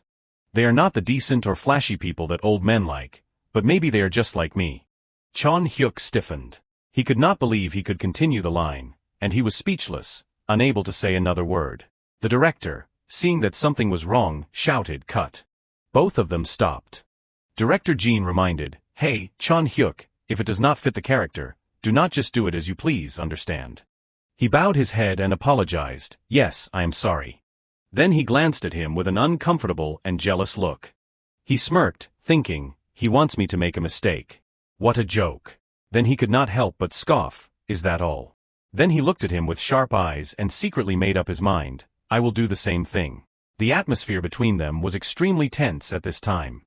They are not the decent or flashy people that old men like, but maybe they are just like me." Chon Hyuk stiffened. He could not believe he could continue the line, and he was speechless, unable to say another word. The director, seeing that something was wrong, shouted, "Cut." Both of them stopped. Director Jean reminded, "Hey, Chon Hyuk, if it does not fit the character, do not just do it as you please, understand?" He bowed his head and apologized, "Yes, I am sorry." Then he glanced at him with an uncomfortable and jealous look. He smirked, thinking, "He wants me to make a mistake. What a joke." Then he could not help but scoff, "Is that all?" Then he looked at him with sharp eyes and secretly made up his mind, "I will do the same thing." The atmosphere between them was extremely tense at this time.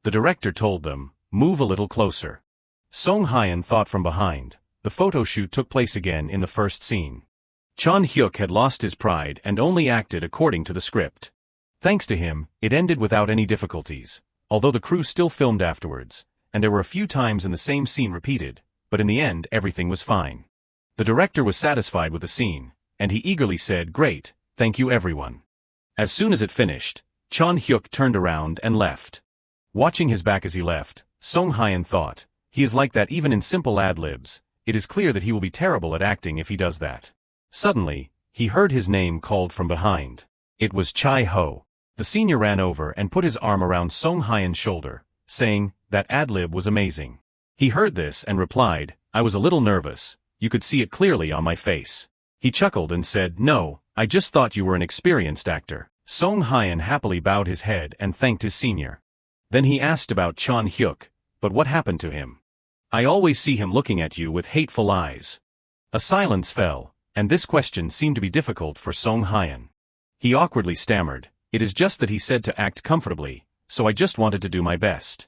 The director told them, "Move a little closer." Song Hyun thought from behind. The photo shoot took place again in the first scene. Chon Hyuk had lost his pride and only acted according to the script. Thanks to him, it ended without any difficulties, although the crew still filmed afterwards, and there were a few times in the same scene repeated, but in the end everything was fine. The director was satisfied with the scene, and he eagerly said, "Great, thank you everyone." As soon as it finished, Chon Hyuk turned around and left. Watching his back as he left, Song Hyun thought, "He is like that even in simple ad-libs. It is clear that he will be terrible at acting if he does that." Suddenly, he heard his name called from behind. It was Chai-ho. The senior ran over and put his arm around Song Hyun's shoulder, saying, "That ad-lib was amazing." He heard this and replied, "I was a little nervous. You could see it clearly on my face." He chuckled and said, "No, I just thought you were an experienced actor." Song Hyun happily bowed his head and thanked his senior. Then he asked about Chon Hyuk, "But what happened to him? I always see him looking at you with hateful eyes." A silence fell, and this question seemed to be difficult for Song Hyun. He awkwardly stammered, "It is just that he said to act comfortably, so I just wanted to do my best."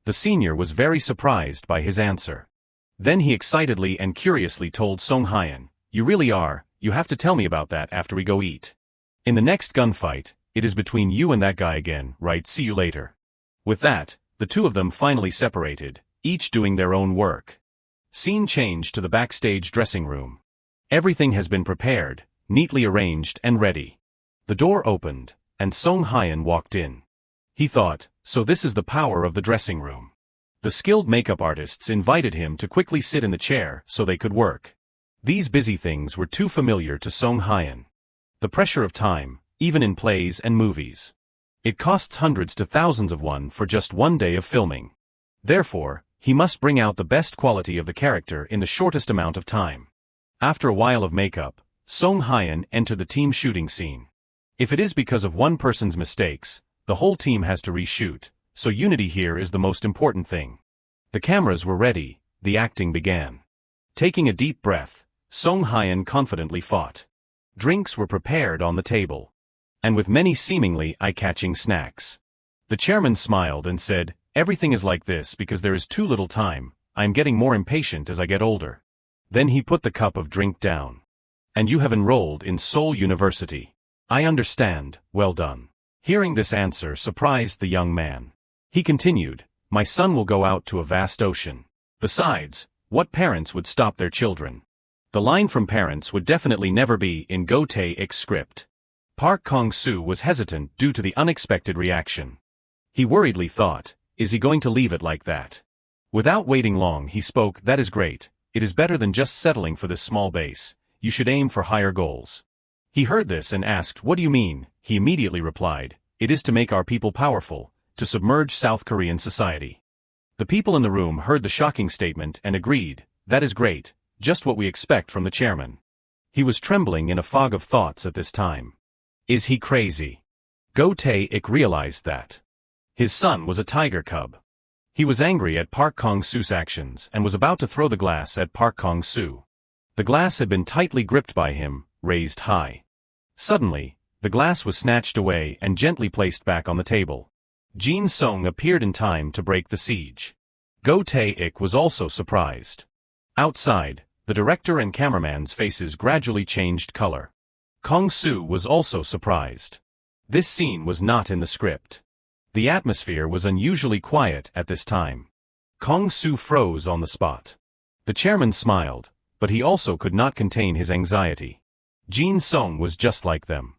The senior was very surprised by his answer. Then he excitedly and curiously told Song Hyun, "You really are, you have to tell me about that after we go eat. In the next gunfight, it is between you and that guy again, right? See you later." With that, the two of them finally separated, each doing their own work. Scene changed to the backstage dressing room. Everything has been prepared, neatly arranged and ready. The door opened, and Song Hyeon walked in. He thought, so this is the power of the dressing room. The skilled makeup artists invited him to quickly sit in the chair so they could work. These busy things were too familiar to Song Hyeon. The pressure of time, even in plays and movies. It costs hundreds to thousands of won for just one day of filming. Therefore, he must bring out the best quality of the character in the shortest amount of time. After a while of makeup, Song Hyeon entered the team shooting scene. If it is because of one person's mistakes, the whole team has to reshoot, so unity here is the most important thing. The cameras were ready, the acting began. Taking a deep breath, Song Hyeon confidently fought. Drinks were prepared on the table. And with many seemingly eye-catching snacks. The chairman smiled and said, everything is like this because there is too little time, I am getting more impatient as I get older. Then he put the cup of drink down. And you have enrolled in Seoul University. I understand, well done. Hearing this answer surprised the young man. He continued, my son will go out to a vast ocean. Besides, what parents would stop their children? The line from parents would definitely never be in Go Tae-ik's script. Park Kong-soo was hesitant due to the unexpected reaction. He worriedly thought, is he going to leave it like that? Without waiting long he spoke, that is great, it is better than just settling for this small base, you should aim for higher goals. He heard this and asked, what do you mean? He immediately replied, it is to make our people powerful, to submerge South Korean society. The people in the room heard the shocking statement and agreed, that is great, just what we expect from the chairman. He was trembling in a fog of thoughts at this time. Is he crazy? Go Tae-ik realized that. His son was a tiger cub. He was angry at Park Kong-soo's actions and was about to throw the glass at Park Kong-soo. The glass had been tightly gripped by him, raised high. Suddenly, the glass was snatched away and gently placed back on the table. Jin Song appeared in time to break the siege. Go Tae-ik was also surprised. Outside, the director and cameraman's faces gradually changed color. Kong-soo was also surprised. This scene was not in the script. The atmosphere was unusually quiet at this time. Kong-soo froze on the spot. The chairman smiled, but he also could not contain his anxiety. Jin Song was just like them.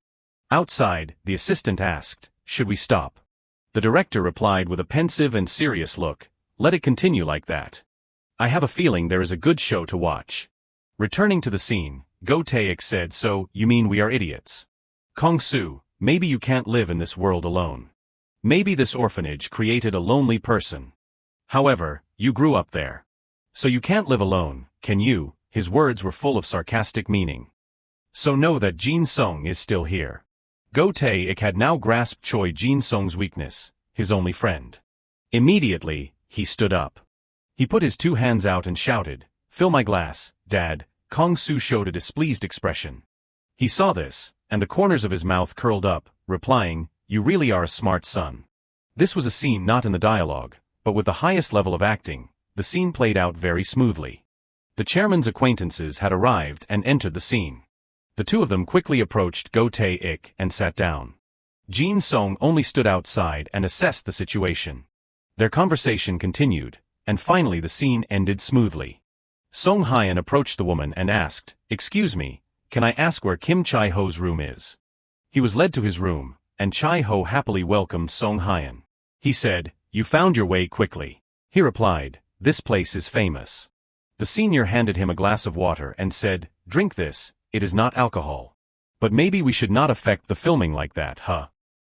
Outside, the assistant asked, should we stop? The director replied with a pensive and serious look, let it continue like that. I have a feeling there is a good show to watch. Returning to the scene, Go Tae-ik said, so, you mean we are idiots? Kong-soo, maybe you can't live in this world alone. Maybe this orphanage created a lonely person. However, you grew up there. So you can't live alone, can you? His words were full of sarcastic meaning. So know that Jin Song is still here. Go Tae-ik had now grasped Choi Jin Song's weakness, his only friend. Immediately, he stood up. He put his two hands out and shouted, fill my glass, Dad. Kong-soo showed a displeased expression. He saw this, and the corners of his mouth curled up, replying, you really are a smart son. This was a scene not in the dialogue, but with the highest level of acting, the scene played out very smoothly. The chairman's acquaintances had arrived and entered the scene. The two of them quickly approached Go Tae-ik and sat down. Jin Song only stood outside and assessed the situation. Their conversation continued, and finally the scene ended smoothly. Song Hyeon approached the woman and asked, excuse me, can I ask where Kim Chai-ho's room is? He was led to his room, and Chai-ho happily welcomed Song Hyeon. He said, you found your way quickly. He replied, this place is famous. The senior handed him a glass of water and said, drink this, it is not alcohol. But maybe we should not affect the filming like that, huh?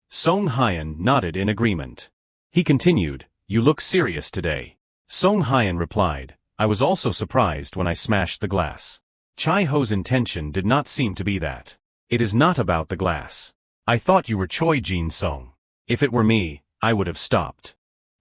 Song Hyeon nodded in agreement. He continued, you look serious today. Song Hyeon replied, I was also surprised when I smashed the glass. Chai-ho's intention did not seem to be that. It is not about the glass. I thought you were Choi Jin Song. If it were me, I would have stopped.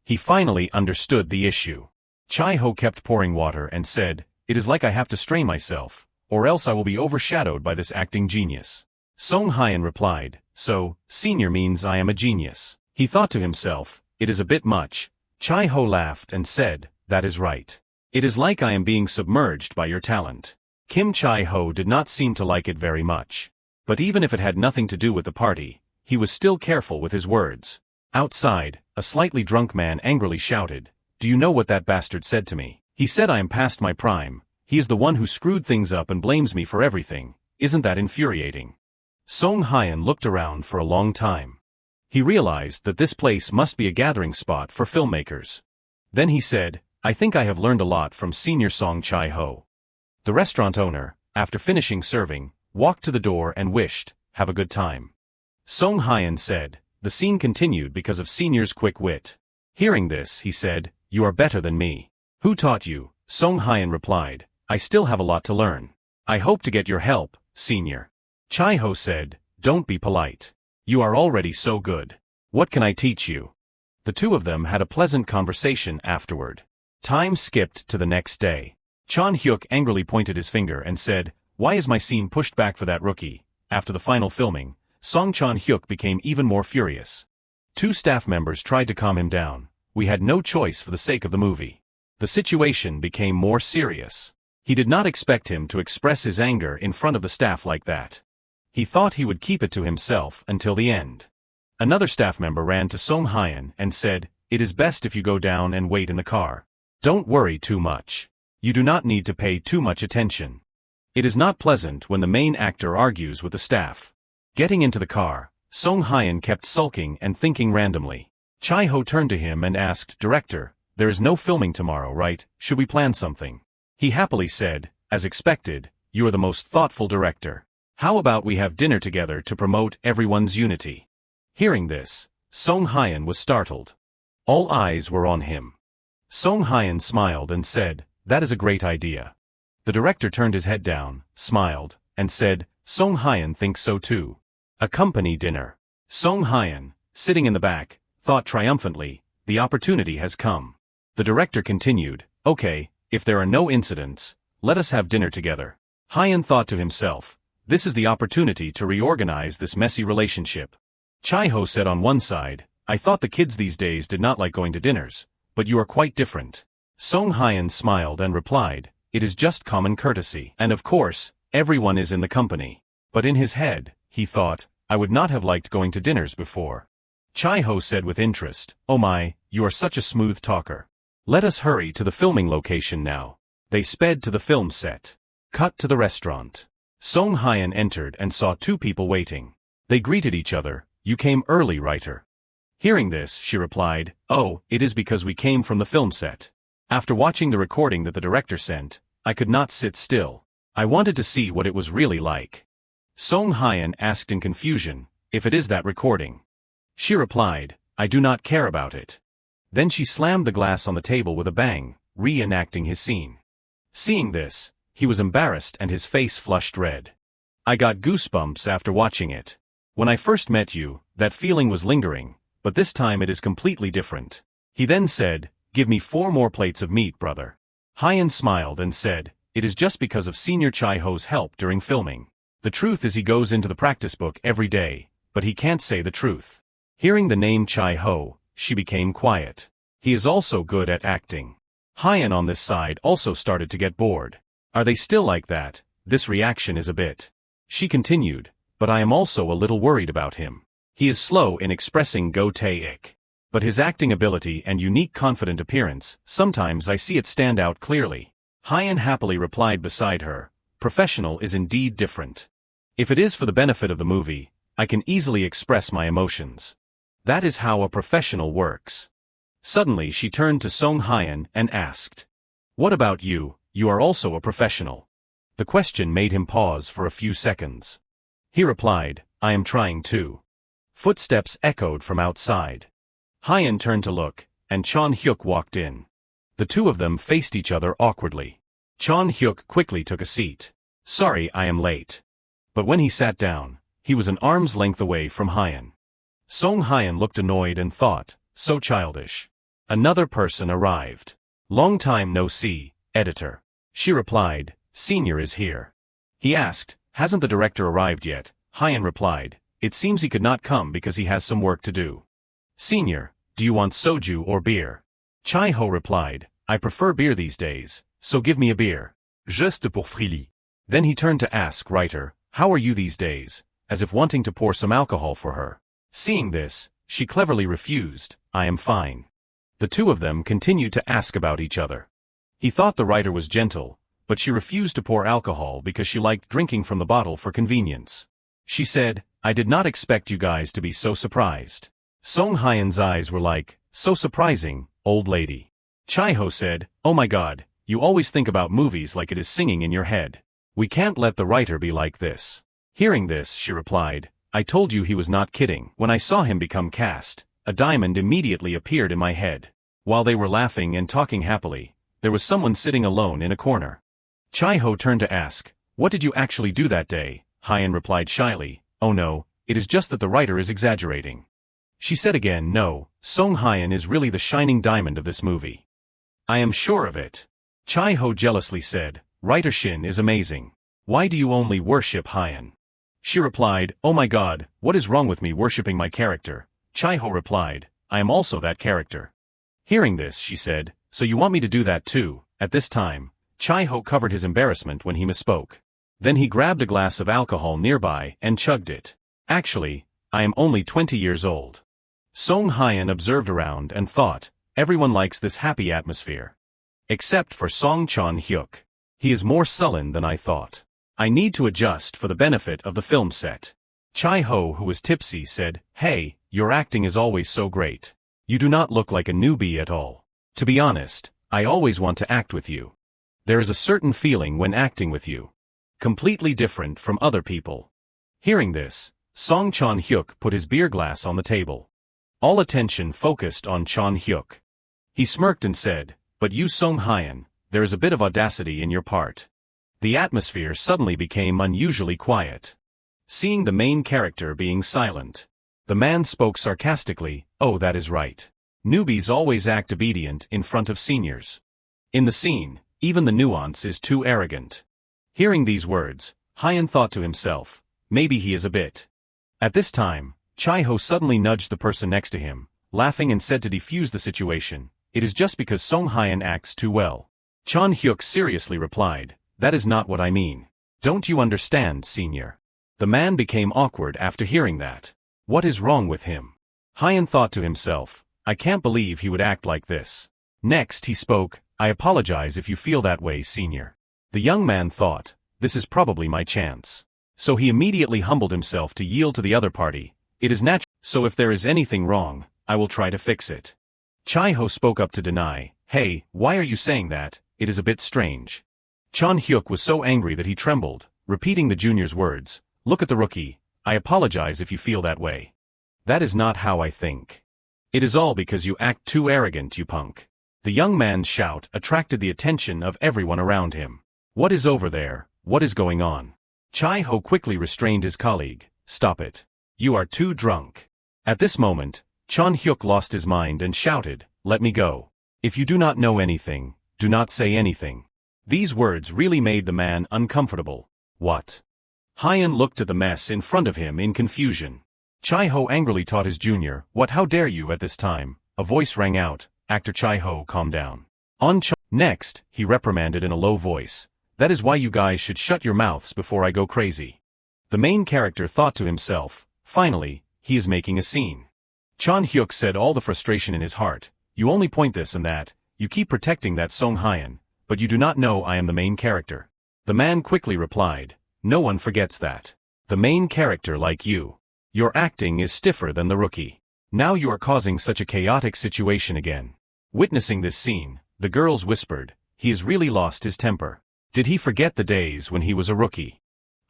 He finally understood the issue. Chai-ho kept pouring water and said, it is like I have to strain myself, or else I will be overshadowed by this acting genius. Song Hyeon replied, so, senior means I am a genius. He thought to himself, it is a bit much. Chai-ho laughed and said, that is right. It is like I am being submerged by your talent. Kim Chai-ho did not seem to like it very much. But even if it had nothing to do with the party, he was still careful with his words. Outside, a slightly drunk man angrily shouted, do you know what that bastard said to me? He said I am past my prime, He is the one who screwed things up and blames me for everything. Isn't that infuriating? Song Hyun looked around for a long time. He realized that this place must be a gathering spot for filmmakers. Then he said, I think I have learned a lot from Senior Song Chai-ho. The restaurant owner, after finishing serving, walked to the door and wished, have a good time. Song Hyun said, the scene continued because of Senior's quick wit. Hearing this, he said, you are better than me. Who taught you? Song Hyun replied, I still have a lot to learn. I hope to get your help, Senior. Chai-ho said, don't be polite. You are already so good. What can I teach you? The two of them had a pleasant conversation afterward. Time skipped to the next day. Chan Hyuk angrily pointed his finger and said, why is my scene pushed back for that rookie? After the final filming, Song Chan Hyuk became even more furious. Two staff members tried to calm him down. We had no choice for the sake of the movie. The situation became more serious. He did not expect him to express his anger in front of the staff like that. He thought he would keep it to himself until the end. Another staff member ran to Song Hyun and said, it is best if you go down and wait in the car. Don't worry too much. You do not need to pay too much attention. It is not pleasant when the main actor argues with the staff. Getting into the car, Song Hyun kept sulking and thinking randomly. Chai-ho turned to him and asked, Director, there is no filming tomorrow, right? Should we plan something? He happily said, as expected, you are the most thoughtful director. How about we have dinner together to promote everyone's unity? Hearing this, Song Hyun was startled. All eyes were on him. Song Hyun smiled and said, that is a great idea. The director turned his head down, smiled, and said, Song Hyun thinks so too. A company dinner. Song Hyun, sitting in the back, thought triumphantly, the opportunity has come. The director continued, okay, if there are no incidents, let us have dinner together. Hyun thought to himself, this is the opportunity to reorganize this messy relationship. Chai-ho said on one side, I thought the kids these days did not like going to dinners, but you are quite different. Song Hyun smiled and replied, it is just common courtesy. And of course, everyone is in the company. But in his head, he thought, I would not have liked going to dinners before. Chai-ho said with interest, oh my, you are such a smooth talker. Let us hurry to the filming location now. They sped to the film set. Cut to the restaurant. Song Hyun entered and saw two people waiting. They greeted each other, you came early, writer. Hearing this, she replied, oh, it is because we came from the film set. After watching the recording that the director sent, I could not sit still. I wanted to see what it was really like. Song Hyun asked in confusion, if it is that recording. She replied, I do not care about it. Then she slammed the glass on the table with a bang, reenacting his scene. Seeing this, he was embarrassed and his face flushed red. I got goosebumps after watching it. When I first met you, that feeling was lingering, but this time it is completely different. He then said, give me 4 more plates of meat, brother. Hyun smiled and said, it is just because of Senior Chai-ho's help during filming. The truth is he goes into the practice book every day, but he can't say the truth. Hearing the name Chai-ho, she became quiet. He is also good at acting. Hyun on this side also started to get bored. Are they still like that? This reaction is a bit. She continued, but I am also a little worried about him. He is slow in expressing go tae-ik. But his acting ability and unique confident appearance, sometimes I see it stand out clearly. Hyun happily replied beside her, professional is indeed different. If it is for the benefit of the movie, I can easily express my emotions. That is how a professional works. Suddenly she turned to Song Hyun and asked, what about you? You are also a professional. The question made him pause for a few seconds. He replied, I am trying to. Footsteps echoed from outside. Hyun turned to look, and Chan Hyuk walked in. The two of them faced each other awkwardly. Chan Hyuk quickly took a seat. Sorry I am late. But when he sat down, he was an arm's length away from Hyun. Song Hyun looked annoyed and thought, so childish. Another person arrived. Long time no see, editor. She replied, Senior is here. He asked, hasn't the director arrived yet? Hyun replied, it seems he could not come because he has some work to do. Senior, do you want soju or beer? Chai-ho replied, I prefer beer these days, so give me a beer. Juste pour Frilly. Then he turned to ask writer, how are you these days, as if wanting to pour some alcohol for her. Seeing this, she cleverly refused, I am fine. The two of them continued to ask about each other. He thought the writer was gentle, but she refused to pour alcohol because she liked drinking from the bottle for convenience. She said, "I did not expect you guys to be so surprised." Song Hyeon's eyes were like, "So surprising, old lady." Chai-ho said, "Oh my god, you always think about movies like it is singing in your head. We can't let the writer be like this." Hearing this, she replied, "I told you he was not kidding. When I saw him become cast, a diamond immediately appeared in my head." While they were laughing and talking happily, there was someone sitting alone in a corner. Chai-ho turned to ask, "What did you actually do that day?" Hyeon replied shyly, "Oh no, it is just that the writer is exaggerating." She said again, "No, Song Hyeon is really the shining diamond of this movie. I am sure of it." Chai-ho jealously said, "Writer Shin is amazing. Why do you only worship Hyeon?" She replied, "Oh my god, what is wrong with me worshipping my character?" Chai-ho replied, "I am also that character." Hearing this, she said, "So you want me to do that too?" At this time, Chai-ho covered his embarrassment when he misspoke. Then he grabbed a glass of alcohol nearby and chugged it. "Actually, I am only 20 years old." Song Hyeon observed around and thought, everyone likes this happy atmosphere. Except for Song Chan-hyuk. He is more sullen than I thought. I need to adjust for the benefit of the film set. Chai-ho, who was tipsy, said, "Hey, your acting is always so great. You do not look like a newbie at all. To be honest, I always want to act with you. There is a certain feeling when acting with you. Completely different from other people." Hearing this, Song Chan-hyuk put his beer glass on the table. All attention focused on Chan-hyuk. He smirked and said, "But you Song Hyeon, there is a bit of audacity in your part." The atmosphere suddenly became unusually quiet. Seeing the main character being silent, the man spoke sarcastically, "Oh, that is right. Newbies always act obedient in front of seniors. In the scene, even the nuance is too arrogant." Hearing these words, Hyeon thought to himself, maybe he is a bit. At this time, Chai-ho suddenly nudged the person next to him, laughing and said to defuse the situation, "It is just because Song Hyeon acts too well." Chan-hyuk seriously replied, "That is not what I mean. Don't you understand, senior?" The man became awkward after hearing that. What is wrong with him? Hyeon thought to himself, I can't believe he would act like this. Next he spoke, "I apologize if you feel that way, senior." The young man thought, this is probably my chance. So he immediately humbled himself to yield to the other party. It is natural, so if there is anything wrong, I will try to fix it. Chai-ho spoke up to deny, "Hey, why are you saying that? It is a bit strange." Chan-hyuk was so angry that he trembled, repeating the junior's words, "Look at the rookie, I apologize if you feel that way. That is not how I think. It is all because you act too arrogant, you punk." The young man's shout attracted the attention of everyone around him. "What is over there? What is going on?" Chai-ho quickly restrained his colleague, "Stop it. You are too drunk." At this moment, Chan-hyuk lost his mind and shouted, "Let me go. If you do not know anything, do not say anything." These words really made the man uncomfortable. What? Hyeon looked at the mess in front of him in confusion. Chai-ho angrily taught his junior, "What, how dare you?" At this time, a voice rang out, "Actor Chai-ho, calm down." Next, he reprimanded in a low voice, "That is why you guys should shut your mouths before I go crazy." The main character thought to himself, finally, he is making a scene. Chan-hyuk said all the frustration in his heart, "You only point this and that, you keep protecting that Song Hyeon, but you do not know I am the main character." The man quickly replied, "No one forgets that. The main character like you. Your acting is stiffer than the rookie. Now you are causing such a chaotic situation again." Witnessing this scene, the girls whispered, "He has really lost his temper. Did he forget the days when he was a rookie?"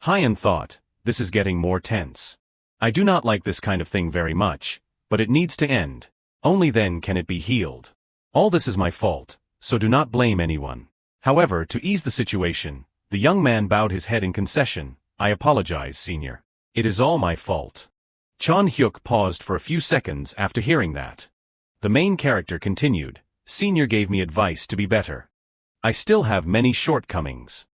Hyeon thought, this is getting more tense. I do not like this kind of thing very much, but it needs to end. Only then can it be healed. All this is my fault, so do not blame anyone. However, to ease the situation, the young man bowed his head in concession, "I apologize, senior. It is all my fault." Chan-hyuk paused for a few seconds after hearing that. The main character continued, "Senior gave me advice to be better. I still have many shortcomings."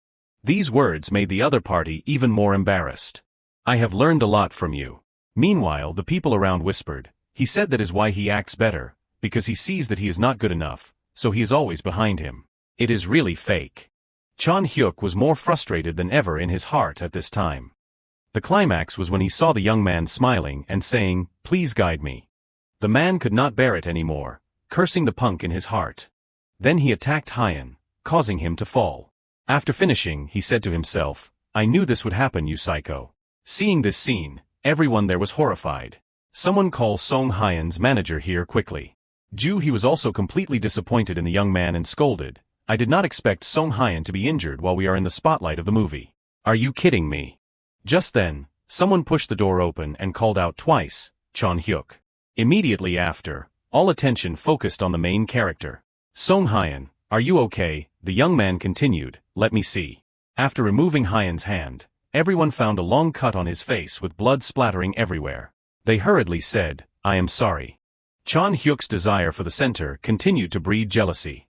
These words made the other party even more embarrassed. "I have learned a lot from you." Meanwhile, the people around whispered, "He said that is why he acts better, because he sees that he is not good enough, so he is always behind him. It is really fake." Chan-hyuk was more frustrated than ever in his heart at this time. The climax was when he saw the young man smiling and saying, "Please guide me." The man could not bear it anymore, cursing the punk in his heart. Then he attacked Hyeon, causing him to fall. After finishing, he said to himself, I knew this would happen, you psycho. Seeing this scene, everyone there was horrified. Someone call Song Hyan's manager here quickly. He was also completely disappointed in the young man and scolded, I did not expect Song Hyan to be injured while we are in the spotlight of the movie. Are you kidding me? Just then, someone pushed the door open and called out twice, Chon Hyuk. Immediately after, all attention focused on the main character. Song Hyan, are you okay? The young man continued, let me see. After removing Hyan's hand, everyone found a long cut on his face with blood splattering everywhere. They hurriedly said, I am sorry. Chon Hyuk's desire for the center continued to breed jealousy.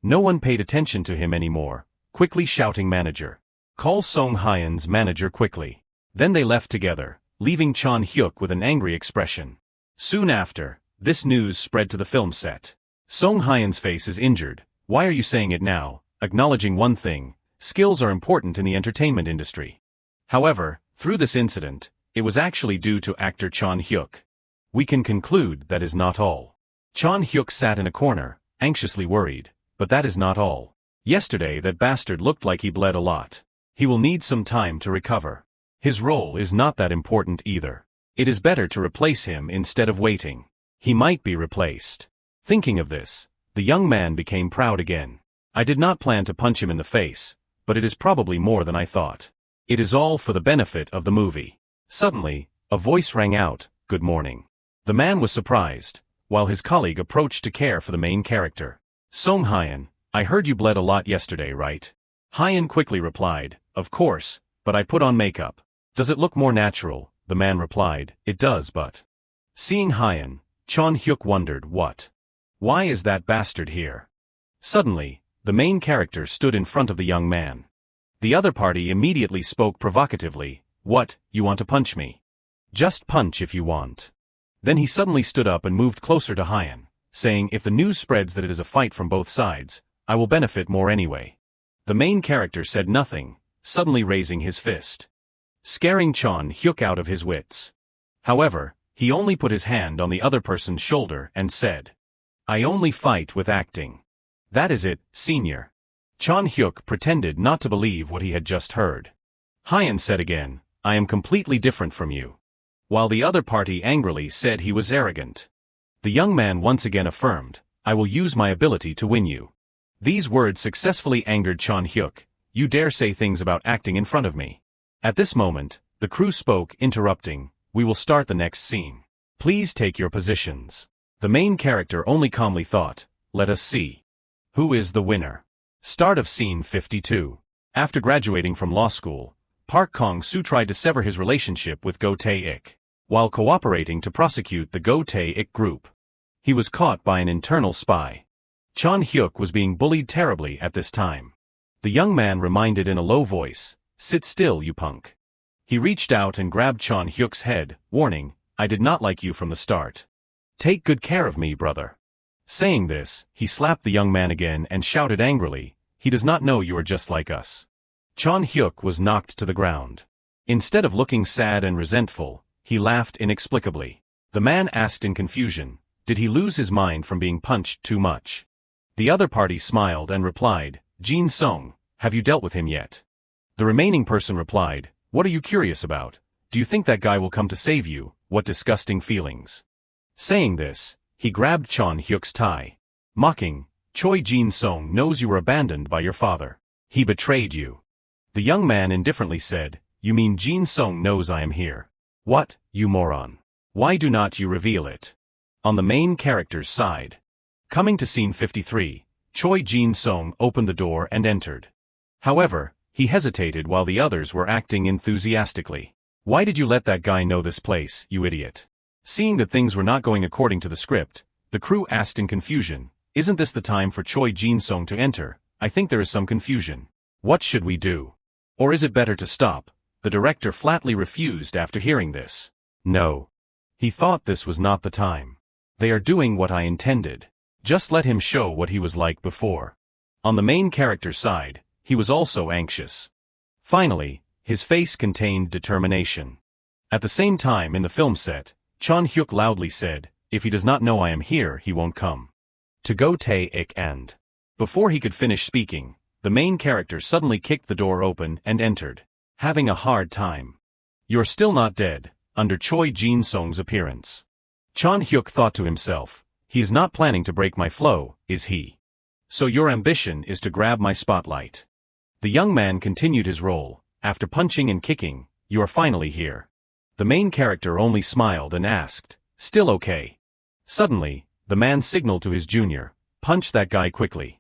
No one paid attention to him anymore, quickly shouting manager. Call Song Hyan's manager quickly. Then they left together, leaving Chon Hyuk with an angry expression. Soon after, this news spread to the film set. Song Hyan's face is injured, why are you saying it now? Acknowledging one thing, skills are important in the entertainment industry. However, through this incident, it was actually due to actor Chon Hyuk. We can conclude that is not all. Chon Hyuk sat in a corner, anxiously worried, but that is not all. Yesterday that bastard looked like he bled a lot. He will need some time to recover. His role is not that important either. It is better to replace him instead of waiting. He might be replaced. Thinking of this, the young man became proud again. I did not plan to punch him in the face, but it is probably more than I thought. It is all for the benefit of the movie. Suddenly, a voice rang out, good morning. The man was surprised, while his colleague approached to care for the main character. Song Hyan, I heard you bled a lot yesterday, right? Hyan quickly replied, of course, but I put on makeup. Does it look more natural? The man replied, it does but. Seeing Hyan, Chon Hyuk wondered what? Why is that bastard here? Suddenly, the main character stood in front of the young man. The other party immediately spoke provocatively, what, you want to punch me? Just punch if you want. Then he suddenly stood up and moved closer to Hyan, saying if the news spreads that it is a fight from both sides, I will benefit more anyway. The main character said nothing, suddenly raising his fist, scaring Chon Hyuk out of his wits. However, he only put his hand on the other person's shoulder and said, I only fight with acting. That is it, senior. Chon Hyuk pretended not to believe what he had just heard. Hyan said again, I am completely different from you. While the other party angrily said he was arrogant. The young man once again affirmed, I will use my ability to win you. These words successfully angered Chon Hyuk, you dare say things about acting in front of me. At this moment, the crew spoke, interrupting, we will start the next scene. Please take your positions. The main character only calmly thought, let us see. Who is the winner? Start of scene 52. After graduating from law school, Park Kong-soo tried to sever his relationship with Go Tae-ik, while cooperating to prosecute the Go Tae-ik group. He was caught by an internal spy. Chon Hyuk was being bullied terribly at this time. The young man reminded in a low voice, sit still you punk. He reached out and grabbed Chon Hyuk's head, warning, I did not like you from the start. Take good care of me, brother. Saying this, he slapped the young man again and shouted angrily, he does not know you are just like us. Chon Hyuk was knocked to the ground. Instead of looking sad and resentful, he laughed inexplicably. The man asked in confusion, did he lose his mind from being punched too much? The other party smiled and replied, Jin Song, have you dealt with him yet? The remaining person replied, what are you curious about? Do you think that guy will come to save you? What disgusting feelings. Saying this, he grabbed Chon Hyuk's tie. Mocking, Choi Jin Song knows you were abandoned by your father. He betrayed you. The young man indifferently said, you mean Jin Song knows I am here? What, you moron? Why do not you reveal it? On the main character's side. Coming to scene 53, Choi Jin Song opened the door and entered. However, he hesitated while the others were acting enthusiastically. Why did you let that guy know this place, you idiot? Seeing that things were not going according to the script, the crew asked in confusion, isn't this the time for Choi Jin Song to enter? I think there is some confusion. What should we do? Or is it better to stop? The director flatly refused after hearing this. No. He thought this was not the time. They are doing what I intended. Just let him show what he was like before. On the main character's side, he was also anxious. Finally, his face contained determination. At the same time in the film set, Chon Hyuk loudly said, if he does not know I am here, he won't come. To Go Tae-ik and. Before he could finish speaking, The main character suddenly kicked the door open and entered. Having a hard time. You're still not dead, under Choi Jin-sung's appearance. Chon Hyuk thought to himself, he is not planning to break my flow, is he? So your ambition is to grab my spotlight. The young man continued his role. After punching and kicking, you are finally here. The main character only smiled and asked, still okay? Suddenly, the man signaled to his junior, punch that guy quickly.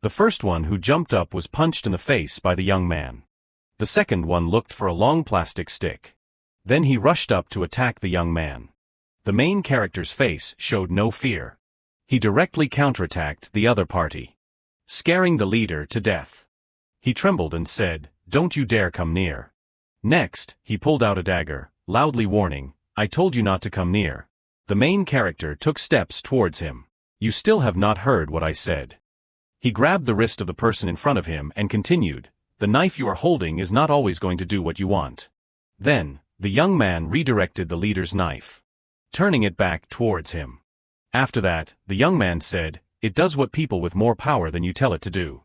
The first one who jumped up was punched in the face by the young man. The second one looked for a long plastic stick. Then he rushed up to attack the young man. The main character's face showed no fear. He directly counterattacked the other party, scaring the leader to death. He trembled and said, "Don't you dare come near." Next, he pulled out a dagger, loudly warning, "I told you not to come near." The main character took steps towards him. "You still have not heard what I said." He grabbed the wrist of the person in front of him and continued, "The knife you are holding is not always going to do what you want." Then, the young man redirected the leader's knife, turning it back towards him. After that, the young man said, "It does what people with more power than you tell it to do."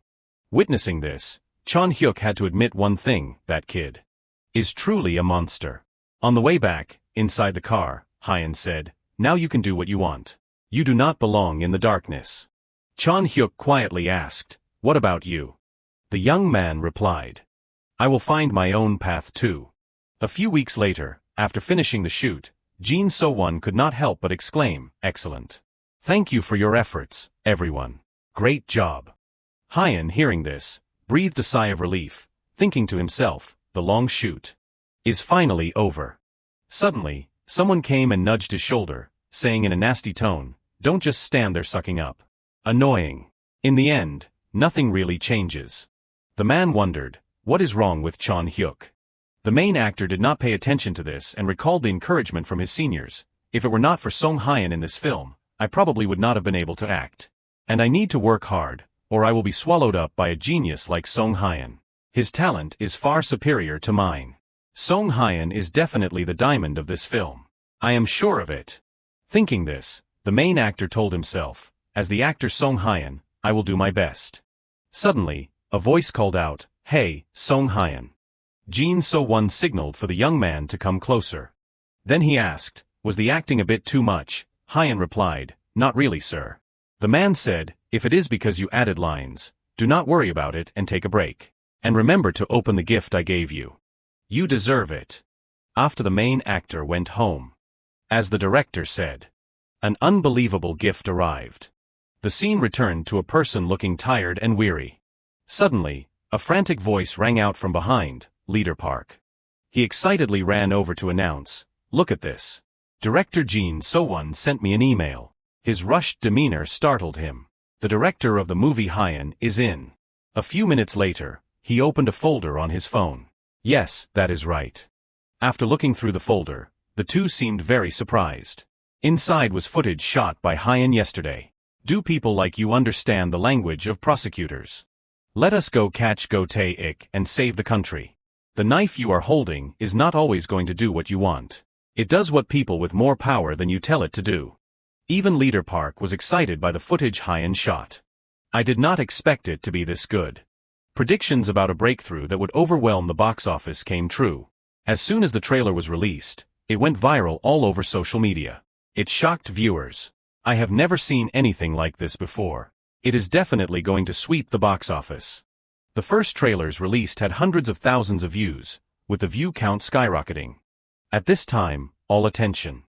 Witnessing this, Chon Hyuk had to admit one thing, that kid is truly a monster. On the way back, inside the car, Hyen said, "Now you can do what you want. You do not belong in the darkness." Chon Hyuk quietly asked, "What about you?" The young man replied, "I will find my own path too." A few weeks later, after finishing the shoot, Jin So-won could not help but exclaim, "Excellent. Thank you for your efforts, everyone. Great job." Hyen, hearing this, breathed a sigh of relief, thinking to himself, the long shoot is finally over. Suddenly, someone came and nudged his shoulder, saying in a nasty tone, "Don't just stand there sucking up." Annoying. In the end, nothing really changes. The man wondered, what is wrong with Chon Hyuk? The main actor did not pay attention to this and recalled the encouragement from his seniors. "If it were not for Song Hyen in this film, I probably would not have been able to act. And I need to work hard, or I will be swallowed up by a genius like Song Hyen. His talent is far superior to mine. Song Hyen is definitely the diamond of this film. I am sure of it." Thinking this, the main actor told himself, "As the actor Song Hyen, I will do my best." Suddenly, a voice called out, "Hey, Song Hyen." Jin So-won signaled for the young man to come closer. Then he asked, "Was the acting a bit too much?" Hyen replied, "Not really, sir." The man said, "If it is because you added lines, do not worry about it and take a break. And remember to open the gift I gave you. You deserve it." After the main actor went home, as the director said, an unbelievable gift arrived. The scene returned to a person looking tired and weary. Suddenly, a frantic voice rang out from behind, Leader Park. He excitedly ran over to announce, "Look at this. Director Jin So-won sent me an email." His rushed demeanor startled him. The director of the movie Hyen is in. A few minutes later, he opened a folder on his phone. Yes, that is right. After looking through the folder, the two seemed very surprised. Inside was footage shot by Hyen yesterday. "Do people like you understand the language of prosecutors? Let us go catch Go Tae-ik and save the country. The knife you are holding is not always going to do what you want. It does what people with more power than you tell it to do." Even Leader Park was excited by the footage Hyen shot. "I did not expect it to be this good." Predictions about a breakthrough that would overwhelm the box office came true. As soon as the trailer was released, it went viral all over social media. It shocked viewers. "I have never seen anything like this before. It is definitely going to sweep the box office." The first trailers released had hundreds of thousands of views, with the view count skyrocketing. At this time, all attention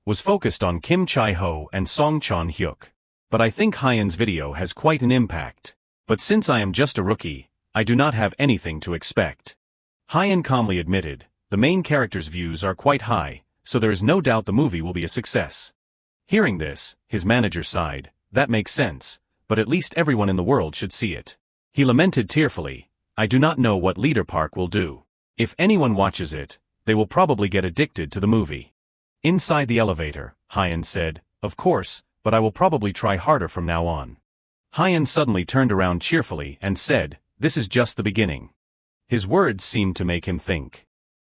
was focused on Kim Chae-ho and Song Chon Hyuk. But I think Hyen's video has quite an impact. But since I am just a rookie, I do not have anything to expect. Hyen calmly admitted, "The main character's views are quite high, so there is no doubt the movie will be a success." Hearing this, his manager sighed, "That makes sense, but at least everyone in the world should see it." He lamented tearfully, "I do not know what Leader Park will do. If anyone watches it, they will probably get addicted to the movie." Inside the elevator, Hyen said, "Of course, but I will probably try harder from now on." Hyen suddenly turned around cheerfully and said, "This is just the beginning." His words seemed to make him think.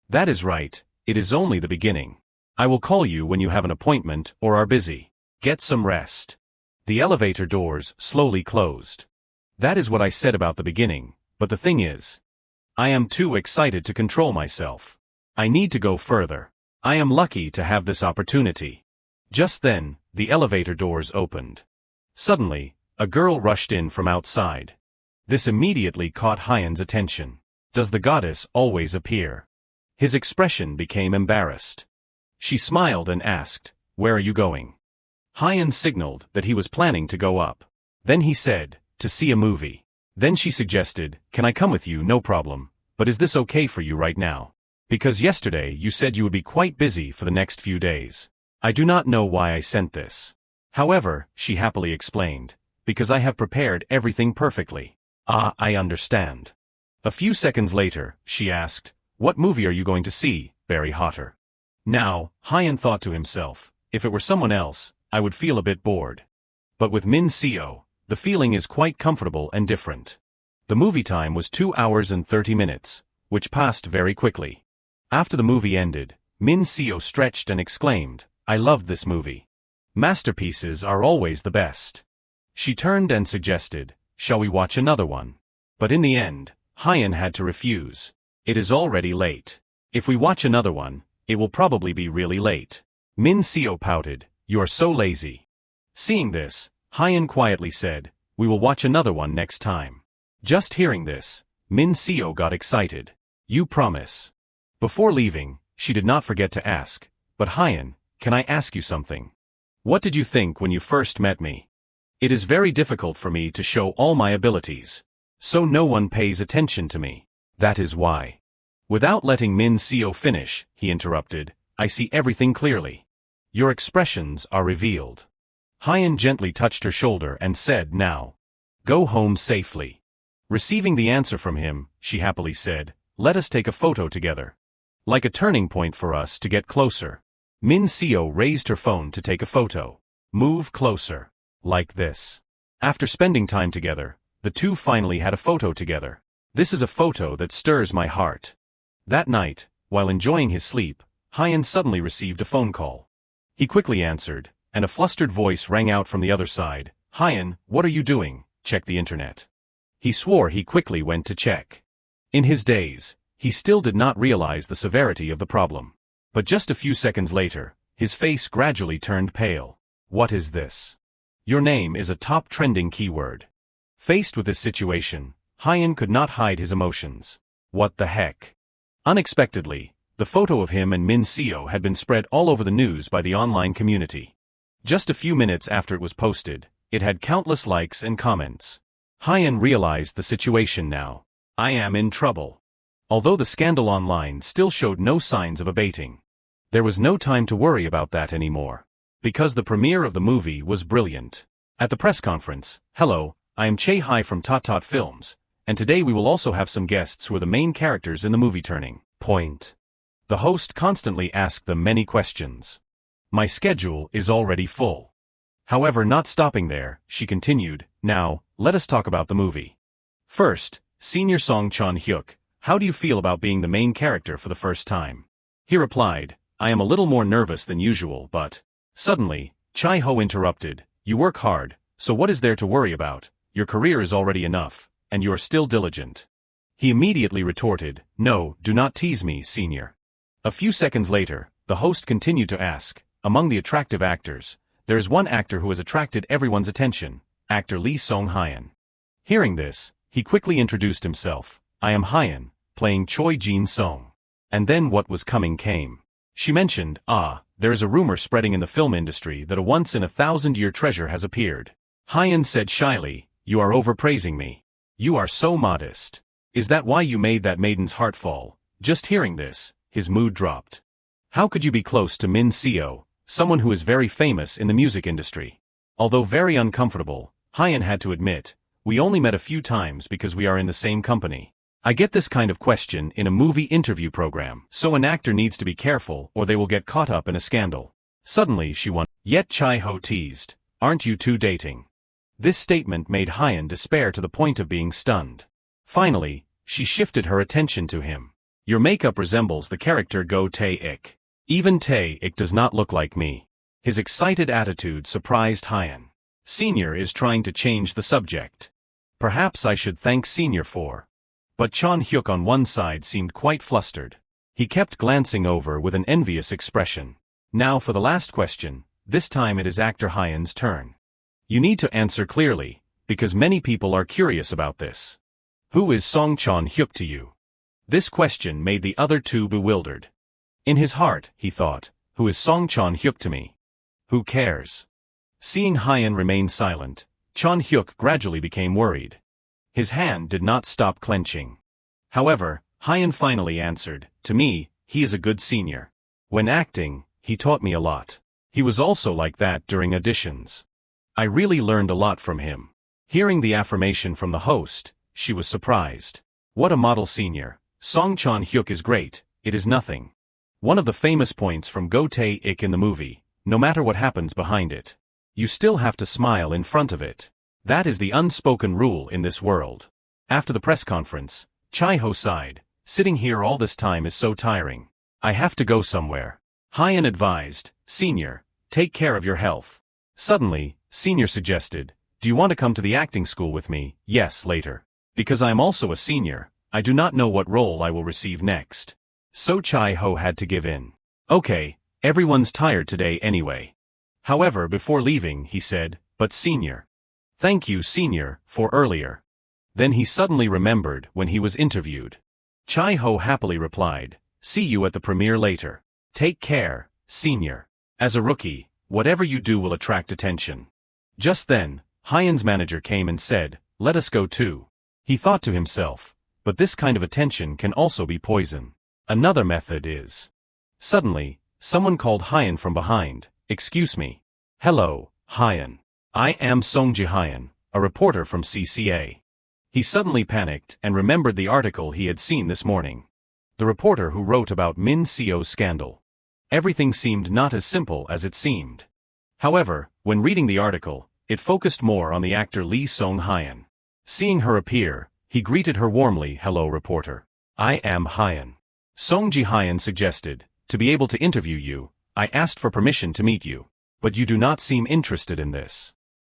"That is right, it is only the beginning. I will call you when you have an appointment or are busy. Get some rest." The elevator doors slowly closed. "That is what I said about the beginning," But the thing is, I am too excited to control myself. I need to go further. I am lucky to have this opportunity. Just then, the elevator doors opened. Suddenly, a girl rushed in from outside. This immediately caught Hyan's attention. Does the goddess always appear? His expression became embarrassed. She smiled and asked, "Where are you going?" Hyan signaled that he was planning to go up. Then he said, "To see a movie." Then she suggested, "Can I come with you? No problem. But is this okay for you right now? Because yesterday you said you would be quite busy for the next few days. I do not know why I sent this. However," she happily explained, "because I have prepared everything perfectly." "Ah, I understand." A few seconds later, she asked, "What movie are you going to see, Barry Hotter?" Now, Hyan thought to himself, if it were someone else, I would feel a bit bored. But with Min Seo, the feeling is quite comfortable and different. The movie time was 2 hours and 30 minutes, which passed very quickly. After the movie ended, Min Seo stretched and exclaimed, "I loved this movie. Masterpieces are always the best." She turned and suggested, "Shall we watch another one?" But in the end, Hyan had to refuse. "It is already late. If we watch another one, it will probably be really late." Min Seo pouted, "You are so lazy." Seeing this, Hyan quietly said, "We will watch another one next time." Just hearing this, Min Seo got excited. "You promise?" Before leaving, she did not forget to ask, "But Hyan, can I ask you something? What did you think when you first met me? It is very difficult for me to show all my abilities. So no one pays attention to me. That is why." Without letting Min Seo finish, he interrupted, "I see everything clearly. Your expressions are revealed." Hyan gently touched her shoulder and said, "Now, go home safely." Receiving the answer from him, she happily said, "Let us take a photo together. Like a turning point for us to get closer." Min Seo raised her phone to take a photo. "Move closer. Like this." After spending time together, the two finally had a photo together. This is a photo that stirs my heart. That night, while enjoying his sleep, Hyan suddenly received a phone call. He quickly answered, and a flustered voice rang out from the other side, "Hyan, what are you doing? Check the internet." He swore he quickly went to check. In his daze, he still did not realize the severity of the problem. But just a few seconds later, his face gradually turned pale. "What is this? Your name is a top trending keyword." Faced with this situation, Hyan could not hide his emotions. What the heck? Unexpectedly, the photo of him and Min Seo had been spread all over the news by the online community. Just a few minutes after it was posted, it had countless likes and comments. Hyan realized the situation now. I am in trouble. Although the scandal online still showed no signs of abating, there was no time to worry about that anymore. Because the premiere of the movie was brilliant. At the press conference, "Hello, I am Chae Hai from Tot Tot Films, and today we will also have some guests who are the main characters in the movie Turning Point." The host constantly asked them many questions. "My schedule is already full." However, not stopping there, she continued, "Now, let us talk about the movie. First, Senior Song Chon Hyuk, how do you feel about being the main character for the first time?" He replied, "I am a little more nervous than usual, but..." Suddenly, Chai Ho interrupted, "You work hard, so what is there to worry about? Your career is already enough, and you are still diligent." He immediately retorted, "No, do not tease me, senior." A few seconds later, the host continued to ask, "Among the attractive actors, there is one actor who has attracted everyone's attention, actor Lee Song Hyan." Hearing this, he quickly introduced himself, "I am Hyan, playing Choi Jin Song." And then what was coming came. She mentioned, "There is a rumor spreading in the film industry that a once-in-a-thousand-year treasure has appeared." Hyan said shyly, "You are overpraising me. You are so modest. Is that why you made that maiden's heart fall?" Just hearing this, his mood dropped. How could you be close to Min Seo, someone who is very famous in the music industry? Although very uncomfortable, Hyan had to admit, "We only met a few times because we are in the same company." I get this kind of question in a movie interview program, so an actor needs to be careful or they will get caught up in a scandal. Suddenly she wondered. Yet Chai Ho teased, "Aren't you two dating?" This statement made Hyan despair to the point of being stunned. Finally, she shifted her attention to him. "Your makeup resembles the character Go Tae-ik. Even Tae-ik does not look like me." His excited attitude surprised Hyan. Senior is trying to change the subject. Perhaps I should thank Senior for But Chon Hyuk on one side seemed quite flustered. He kept glancing over with an envious expression. Now for the last question, this time it is actor Hyan's turn. You need to answer clearly, because many people are curious about this. Who is Song Chon Hyuk to you? This question made the other two bewildered. In his heart, he thought, who is Song Chon Hyuk to me? Who cares? Seeing Hyan remain silent, Chon Hyuk gradually became worried. His hand did not stop clenching. However, Hyan finally answered, to me, he is a good senior. When acting, he taught me a lot. He was also like that during auditions. I really learned a lot from him. Hearing the affirmation from the host, she was surprised. What a model senior. Song Chon Hyuk is great, it is nothing. One of the famous points from Go Tae-ik in the movie, no matter what happens behind it, you still have to smile in front of it. That is the unspoken rule in this world. After the press conference, Chai-ho sighed, sitting here all this time is so tiring. I have to go somewhere. Hyan advised, Senior, take care of your health. Suddenly, Senior suggested, do you want to come to the acting school with me? Yes, later. Because I am also a senior, I do not know what role I will receive next. So Chai-ho had to give in. Okay, everyone's tired today anyway. However, before leaving, he said, but Senior. Thank you, Senior, for earlier. Then he suddenly remembered when he was interviewed. Chai-ho happily replied, see you at the premiere later. Take care, Senior. As a rookie, whatever you do will attract attention. Just then, Hyan's manager came and said, let us go too. He thought to himself, but this kind of attention can also be poison. Another method is. Suddenly, someone called Hyan from behind, excuse me. Hello, Hyan. I am Song Ji-Hyan, a reporter from CCA. He suddenly panicked and remembered the article he had seen this morning. The reporter who wrote about Min Seo's scandal. Everything seemed not as simple as it seemed. However, when reading the article, it focused more on the actor Lee Song-Hyan. Seeing her appear, he greeted her warmly, hello reporter. I am Hyan. Song Ji-Hyan suggested, to be able to interview you, I asked for permission to meet you. But you do not seem interested in this.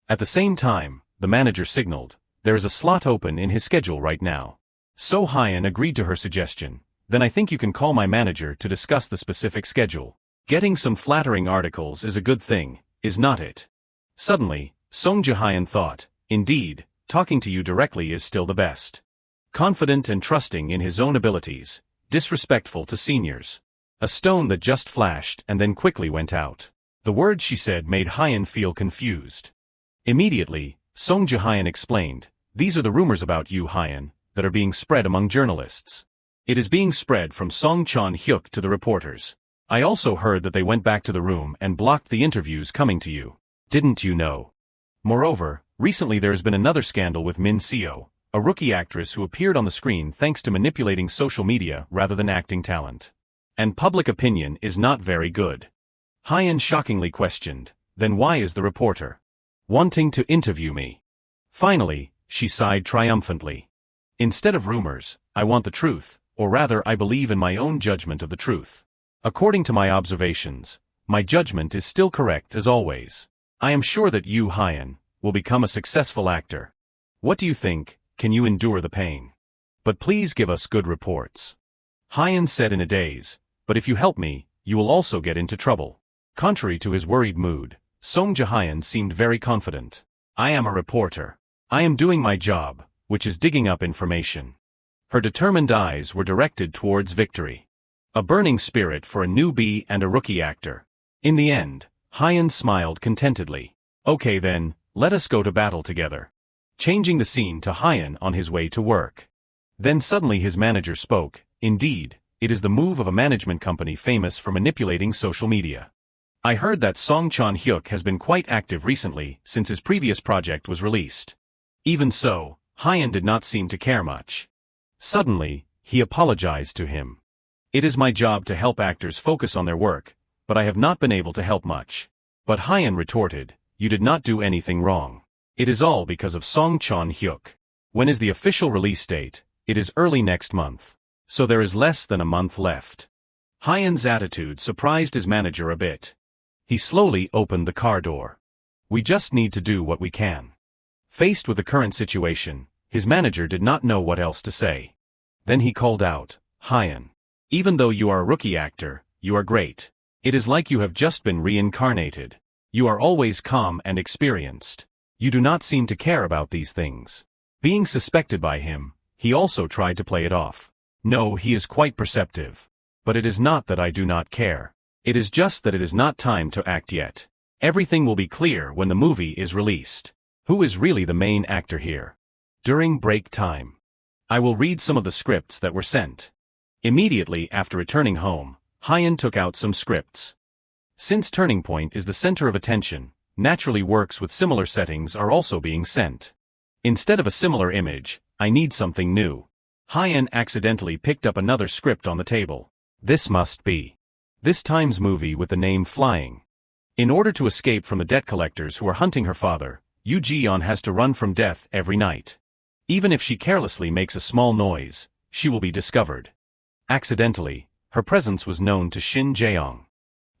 At the same time, the manager signaled, there is a slot open in his schedule right now. So Hyan agreed to her suggestion. Then I think you can call my manager to discuss the specific schedule. Getting some flattering articles is a good thing, is not it? Suddenly, Song Ji-Hyan thought, indeed, talking to you directly is still the best. Confident and trusting in his own abilities, disrespectful to seniors. A stone that just flashed and then quickly went out. The words she said made Hyan feel confused. Immediately, Song Ji-Hyan explained, these are the rumors about you, Hyan, that are being spread among journalists. It is being spread from Song Chon Hyuk to the reporters. I also heard that they went back to the room and blocked the interviews coming to you. Didn't you know? Moreover, recently there has been another scandal with Min Seo, a rookie actress who appeared on the screen thanks to manipulating social media rather than acting talent. And public opinion is not very good. Hyan shockingly questioned, then why is the reporter wanting to interview me? Finally, she sighed triumphantly. Instead of rumors, I want the truth, or rather I believe in my own judgment of the truth. According to my observations, my judgment is still correct as always. I am sure that you, Hyan, will become a successful actor. What do you think, can you endure the pain? But please give us good reports. Hyan said in a daze, but if you help me, you will also get into trouble. Contrary to his worried mood, Song Ji-Hyan seemed very confident. I am a reporter. I am doing my job, which is digging up information. Her determined eyes were directed towards victory. A burning spirit for a newbie and a rookie actor. In the end, Hyan smiled contentedly. Okay then, let us go to battle together. Changing the scene to Hyan on his way to work. Then suddenly his manager spoke, indeed, it is the move of a management company famous for manipulating social media. I heard that Song Chon Hyuk has been quite active recently since his previous project was released. Even so, Hyan did not seem to care much. Suddenly, he apologized to him. It is my job to help actors focus on their work, but I have not been able to help much. But Hyan retorted, you did not do anything wrong. It is all because of Song Chon Hyuk. When is the official release date? It is early next month. So there is less than a month left. Hyan's attitude surprised his manager a bit. He slowly opened the car door. We just need to do what we can. Faced with the current situation, his manager did not know what else to say. Then he called out, Hyun. Even though you are a rookie actor, you are great. It is like you have just been reincarnated. You are always calm and experienced. You do not seem to care about these things. Being suspected by him, he also tried to play it off. No, he is quite perceptive. But it is not that I do not care. It is just that it is not time to act yet. Everything will be clear when the movie is released. Who is really the main actor here? During break time, I will read some of the scripts that were sent. Immediately after returning home, Hyun took out some scripts. Since Turning Point is the center of attention, naturally works with similar settings are also being sent. Instead of a similar image, I need something new. Hyun accidentally picked up another script on the table. This must be this time's movie with the name Flying. In order to escape from the debt collectors who are hunting her father, Yoo Ji-yeon has to run from death every night. Even if she carelessly makes a small noise, she will be discovered. Accidentally, her presence was known to Shin Jae-young.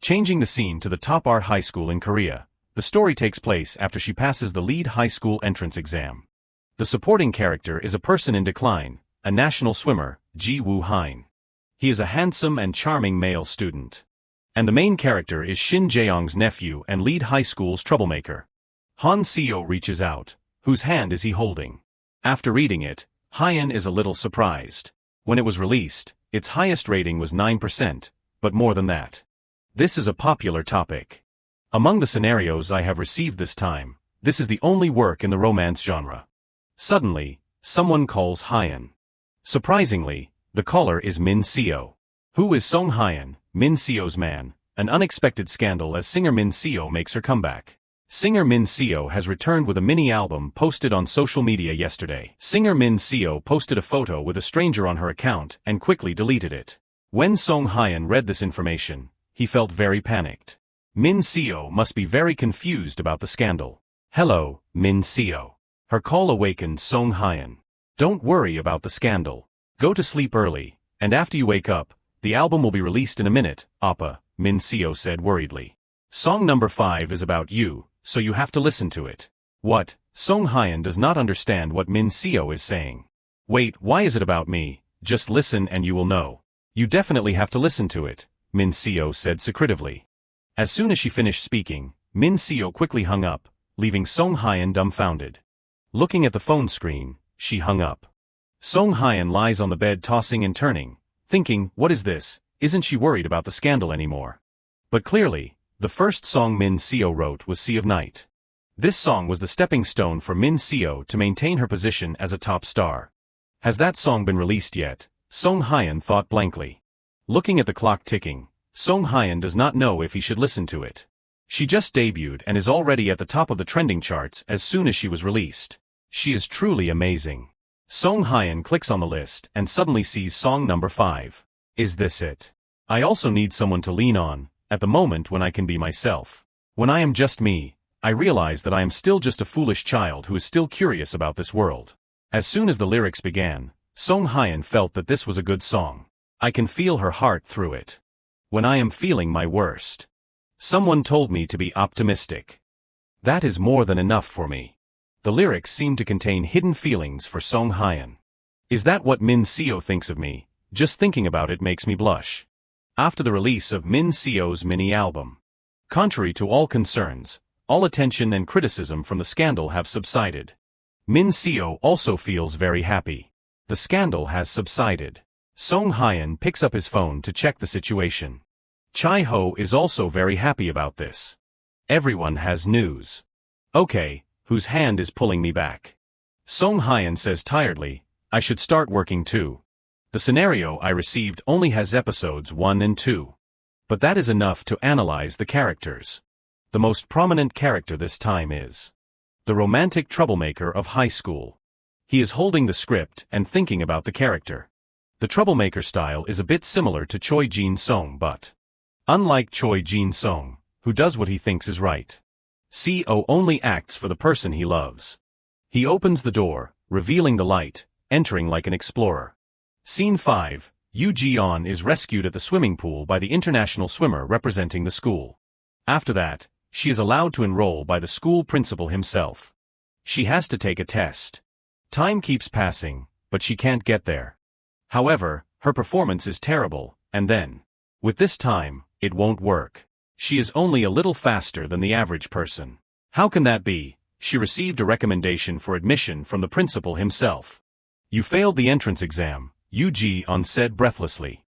Changing the scene to the top art high school in Korea, the story takes place after she passes the lead high school entrance exam. The supporting character is a person in decline, a national swimmer, Ji Woo-hein. He is a handsome and charming male student. And the main character is Shin Jae-young's nephew and lead high school's troublemaker. Han Seo reaches out. Whose hand is he holding? After reading it, Hyun is a little surprised. When it was released, its highest rating was 9%, but more than that. This is a popular topic. Among the scenarios I have received this time, this is the only work in the romance genre. Suddenly, someone calls Hyun. Surprisingly, the caller is Min Seo. Who is Song Hyun, Min Seo's man? An unexpected scandal as singer Min Seo makes her comeback. Singer Min Seo has returned with a mini-album posted on social media yesterday. Singer Min Seo posted a photo with a stranger on her account and quickly deleted it. When Song Hyun read this information, he felt very panicked. Min Seo must be very confused about the scandal. Hello, Min Seo. Her call awakened Song Hyun. Don't worry about the scandal. Go to sleep early, and after you wake up, the album will be released in a minute, Appa, Min Seo said worriedly. Song number 5 is about you, so you have to listen to it. What? Song Hyun does not understand what Min Seo is saying. Wait, why is it about me? Just listen and you will know. You definitely have to listen to it, Min Seo said secretively. As soon as she finished speaking, Min Seo quickly hung up, leaving Song Hyun dumbfounded. Looking at the phone screen, she hung up. Song Hyun lies on the bed tossing and turning, thinking, what is this? Isn't she worried about the scandal anymore? But clearly, the first song Min Seo wrote was Sea of Night. This song was the stepping stone for Min Seo to maintain her position as a top star. Has that song been released yet? Song Hyun thought blankly. Looking at the clock ticking, Song Hyun does not know if he should listen to it. She just debuted and is already at the top of the trending charts as soon as she was released. She is truly amazing. Song Hyun clicks on the list and suddenly sees song number 5. Is this it? I also need someone to lean on, at the moment when I can be myself. When I am just me, I realize that I am still just a foolish child who is still curious about this world. As soon as the lyrics began, Song Hyun felt that this was a good song. I can feel her heart through it. When I am feeling my worst. Someone told me to be optimistic. That is more than enough for me. The lyrics seem to contain hidden feelings for Song Hyun. Is that what Min Seo thinks of me? Just thinking about it makes me blush. After the release of Min Seo's mini-album, contrary to all concerns, all attention and criticism from the scandal have subsided. Min Seo also feels very happy. The scandal has subsided. Song Hyun picks up his phone to check the situation. Chai Ho is also very happy about this. Everyone has news. Okay, whose hand is pulling me back? Song Hyun says tiredly, I should start working too. The scenario I received only has episodes 1 and 2. But that is enough to analyze the characters. The most prominent character this time is the romantic troublemaker of high school. He is holding the script and thinking about the character. The troublemaker style is a bit similar to Choi Jin-sung, but unlike Choi Jin-sung, who does what he thinks is right, CO only acts for the person he loves. He opens the door, revealing the light, entering like an explorer. Scene 5, Yoo Ji-yeon is rescued at the swimming pool by the international swimmer representing the school. After that, she is allowed to enroll by the school principal himself. She has to take a test. Time keeps passing, but she can't get there. However, her performance is terrible, and then, with this time, it won't work. She is only a little faster than the average person. How can that be? She received a recommendation for admission from the principal himself. You failed the entrance exam, Yu Ji-on said breathlessly.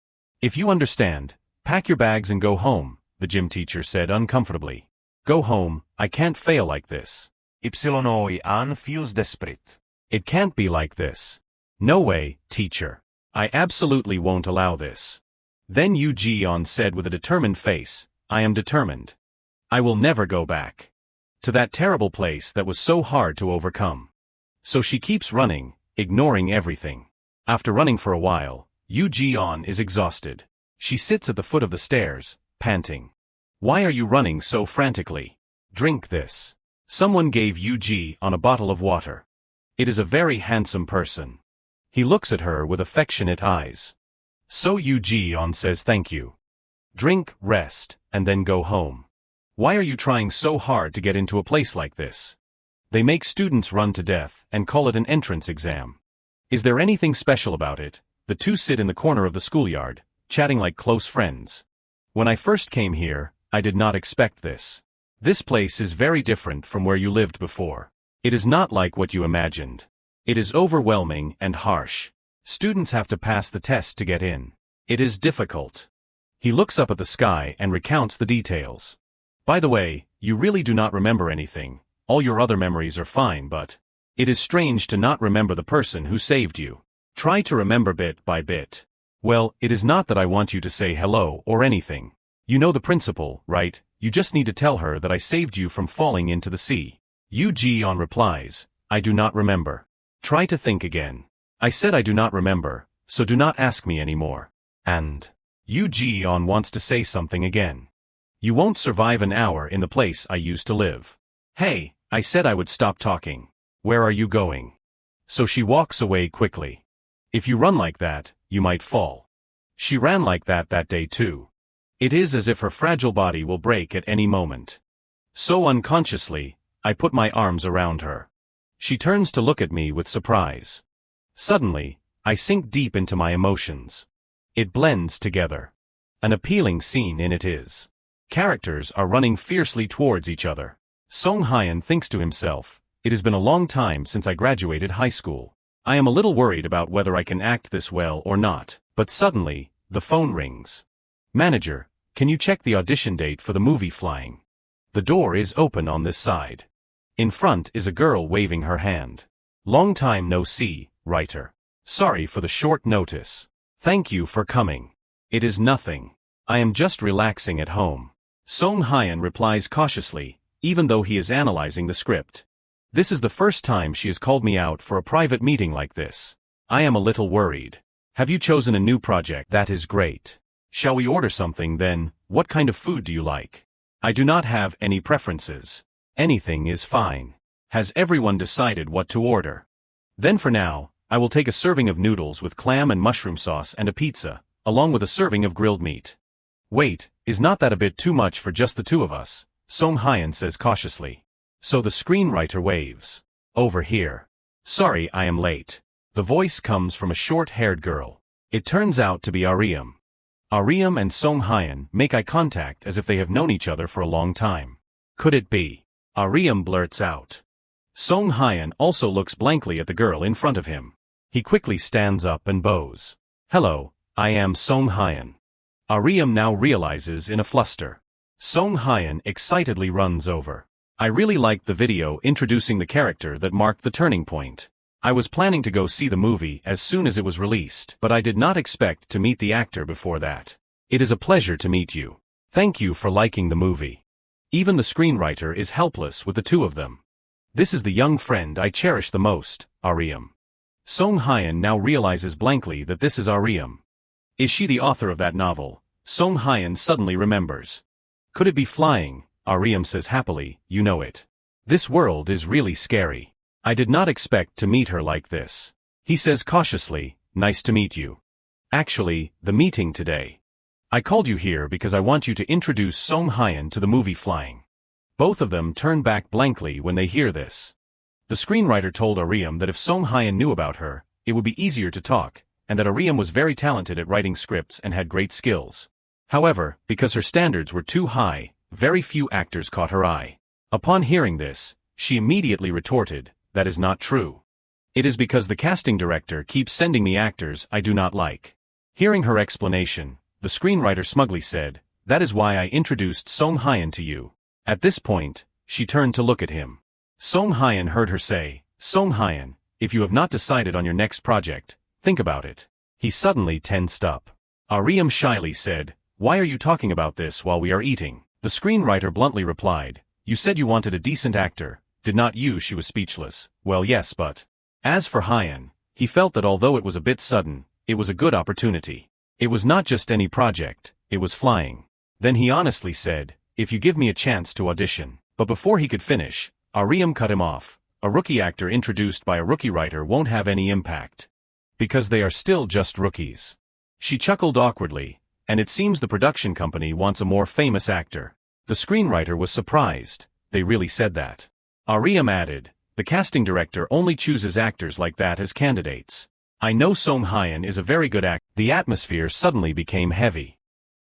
If you understand, pack your bags and go home, the gym teacher said uncomfortably. Go home, I can't fail like this. An feels desperate. It can't be like this. No way, teacher. I absolutely won't allow this. Then Yu Ji-on said with a determined face, I am determined. I will never go back to that terrible place that was so hard to overcome. So she keeps running, ignoring everything. After running for a while, Yu Ji-on is exhausted. She sits at the foot of the stairs, panting. Why are you running so frantically? Drink this. Someone gave Yu Ji-on a bottle of water. It is a very handsome person. He looks at her with affectionate eyes. So Yu Ji-on says thank you. Drink, rest, and then go home. Why are you trying so hard to get into a place like this? They make students run to death and call it an entrance exam. Is there anything special about it? The two sit in the corner of the schoolyard, chatting like close friends. When I first came here, I did not expect this. This place is very different from where you lived before. It is not like what you imagined. It is overwhelming and harsh. Students have to pass the test to get in. It is difficult. He looks up at the sky and recounts the details. By the way, you really do not remember anything. All your other memories are fine, but it is strange to not remember the person who saved you. Try to remember bit by bit. Well, it is not that I want you to say hello or anything. You know the principal, right? You just need to tell her that I saved you from falling into the sea. Yu Ji-on replies, I do not remember. Try to think again. I said I do not remember, so do not ask me anymore. And Yu Ji-on wants to say something again. You won't survive an hour in the place I used to live. Hey, I said I would stop talking. Where are you going? So she walks away quickly. If you run like that, you might fall. She ran like that day too. It is as if her fragile body will break at any moment. So unconsciously, I put my arms around her. She turns to look at me with surprise. Suddenly, I sink deep into my emotions. It blends together. An appealing scene in it is. Characters are running fiercely towards each other. Song Hyun thinks to himself, it has been a long time since I graduated high school. I am a little worried about whether I can act this well or not. But suddenly, the phone rings. Manager, can you check the audition date for the movie Flying? The door is open on this side. In front is a girl waving her hand. Long time no see, writer. Sorry for the short notice. Thank you for coming. It is nothing. I am just relaxing at home. Song Hyun replies cautiously, even though he is analyzing the script. This is the first time she has called me out for a private meeting like this. I am a little worried. Have you chosen a new project? That is great. Shall we order something then? What kind of food do you like? I do not have any preferences. Anything is fine. Has everyone decided what to order? Then for now, I will take a serving of noodles with clam and mushroom sauce and a pizza, along with a serving of grilled meat. Wait, is not that a bit too much for just the two of us? Song Hyun says cautiously. So the screenwriter waves. Over here. Sorry I am late. The voice comes from a short-haired girl. It turns out to be Ariam. Ariam and Song Hyun make eye contact as if they have known each other for a long time. Could it be? Ariam blurts out. Song Hyun also looks blankly at the girl in front of him. He quickly stands up and bows. Hello, I am Song Hyun. Ariam now realizes in a fluster. Song Hyun excitedly runs over. I really liked the video introducing the character that marked the turning point. I was planning to go see the movie as soon as it was released, but I did not expect to meet the actor before that. It is a pleasure to meet you. Thank you for liking the movie. Even the screenwriter is helpless with the two of them. This is the young friend I cherish the most, Ariam. Song Hyun now realizes blankly that this is Ariam. Is she the author of that novel? Song Hyun suddenly remembers. Could it be Flying? Ariam says happily, you know it. This world is really scary. I did not expect to meet her like this. He says cautiously, nice to meet you. Actually, the meeting today. I called you here because I want you to introduce Song Hyun to the movie Flying. Both of them turn back blankly when they hear this. The screenwriter told Ariam that if Song Hyun knew about her, it would be easier to talk, and that Ariam was very talented at writing scripts and had great skills. However, because her standards were too high, very few actors caught her eye. Upon hearing this, she immediately retorted, "That is not true. It is because the casting director keeps sending me actors I do not like." Hearing her explanation, the screenwriter smugly said, "That is why I introduced Song Hyeon to you." At this point, she turned to look at him. Song Hyeon heard her say, "Song Hyeon, if you have not decided on your next project, think about it." He suddenly tensed up. Ariam shyly said, "Why are you talking about this while we are eating?" The screenwriter bluntly replied, "You said you wanted a decent actor, did not you?" She was speechless. "Well, yes, but..." As for Hyeon, he felt that although it was a bit sudden, it was a good opportunity. It was not just any project, it was flying. Then he honestly said, "If you give me a chance to audition." But before he could finish, Ariam cut him off. "A rookie actor introduced by a rookie writer won't have any impact. Because they are still just rookies." She chuckled awkwardly, "And it seems the production company wants a more famous actor." The screenwriter was surprised. They really said that. Ariam added, "The casting director only chooses actors like that as candidates. I know Song Hyeon is a very good actor." The atmosphere suddenly became heavy.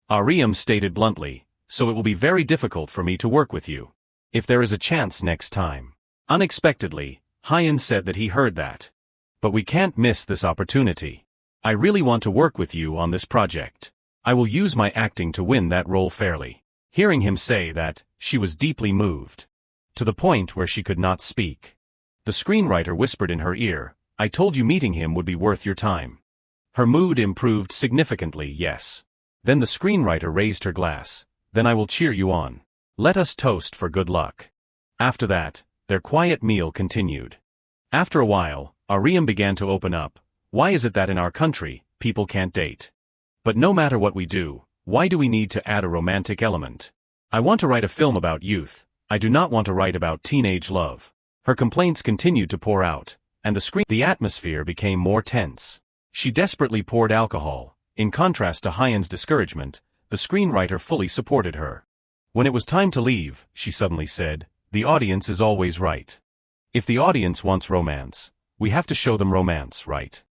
Ariam stated bluntly, "So it will be very difficult for me to work with you. If there is a chance next time." Unexpectedly, Hyeon said that he heard that. "But we can't miss this opportunity. I really want to work with you on this project. I will use my acting to win that role fairly." Hearing him say that, she was deeply moved. To the point where she could not speak. The screenwriter whispered in her ear, "I told you meeting him would be worth your time." Her mood improved significantly, yes. Then the screenwriter raised her glass. "Then I will cheer you on. Let us toast for good luck." After that, their quiet meal continued. After a while, Ariam began to open up. "Why is it that in our country, people can't date? But no matter what we do, why do we need to add a romantic element? I want to write a film about youth, I do not want to write about teenage love." Her complaints continued to pour out, and the atmosphere became more tense. She desperately poured alcohol. In contrast to Hyeon's discouragement, the screenwriter fully supported her. When it was time to leave, she suddenly said, "The audience is always right. If the audience wants romance, we have to show them romance, right?"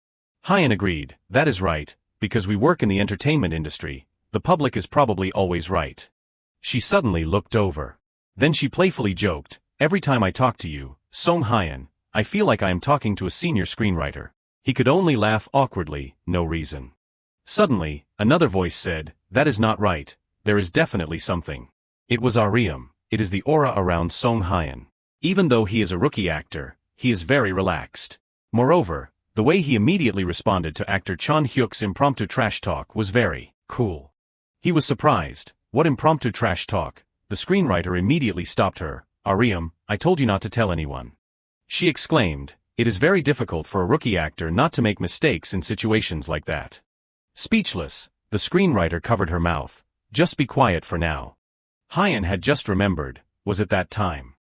Hyeon agreed, "That is right, because we work in the entertainment industry, the public is probably always right." She suddenly looked over. Then she playfully joked, "Every time I talk to you, Song Hyeon, I feel like I am talking to a senior screenwriter." He could only laugh awkwardly, no reason. Suddenly, another voice said, "That is not right, there is definitely something." It was Ariam. It is the aura around Song Hyeon. Even though he is a rookie actor, he is very relaxed. Moreover, the way he immediately responded to actor Chon Hyuk's impromptu trash talk was very cool. He was surprised. "What impromptu trash talk?" The screenwriter immediately stopped her. "Ariam, I told you not to tell anyone." She exclaimed, "It is very difficult for a rookie actor not to make mistakes in situations like that." Speechless, the screenwriter covered her mouth. "Just be quiet for now." Hyeon had just remembered, was it that time?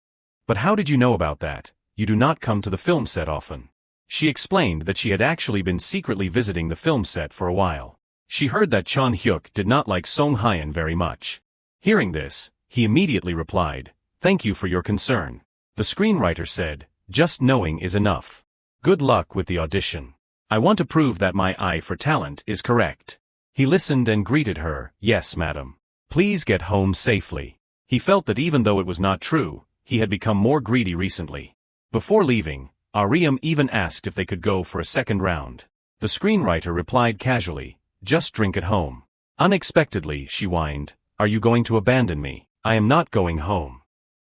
"But how did you know about that? You do not come to the film set often." She explained that she had actually been secretly visiting the film set for a while. She heard that Chon Hyuk did not like Song Hyeon very much. Hearing this, he immediately replied, "Thank you for your concern." The screenwriter said, "Just knowing is enough. Good luck with the audition. I want to prove that my eye for talent is correct." He listened and greeted her, "Yes, madam. Please get home safely." He felt that even though it was not true, he had become more greedy recently. Before leaving, Ariam even asked if they could go for a second round. The screenwriter replied casually, "Just drink at home." Unexpectedly, she whined, "Are you going to abandon me? I am not going home."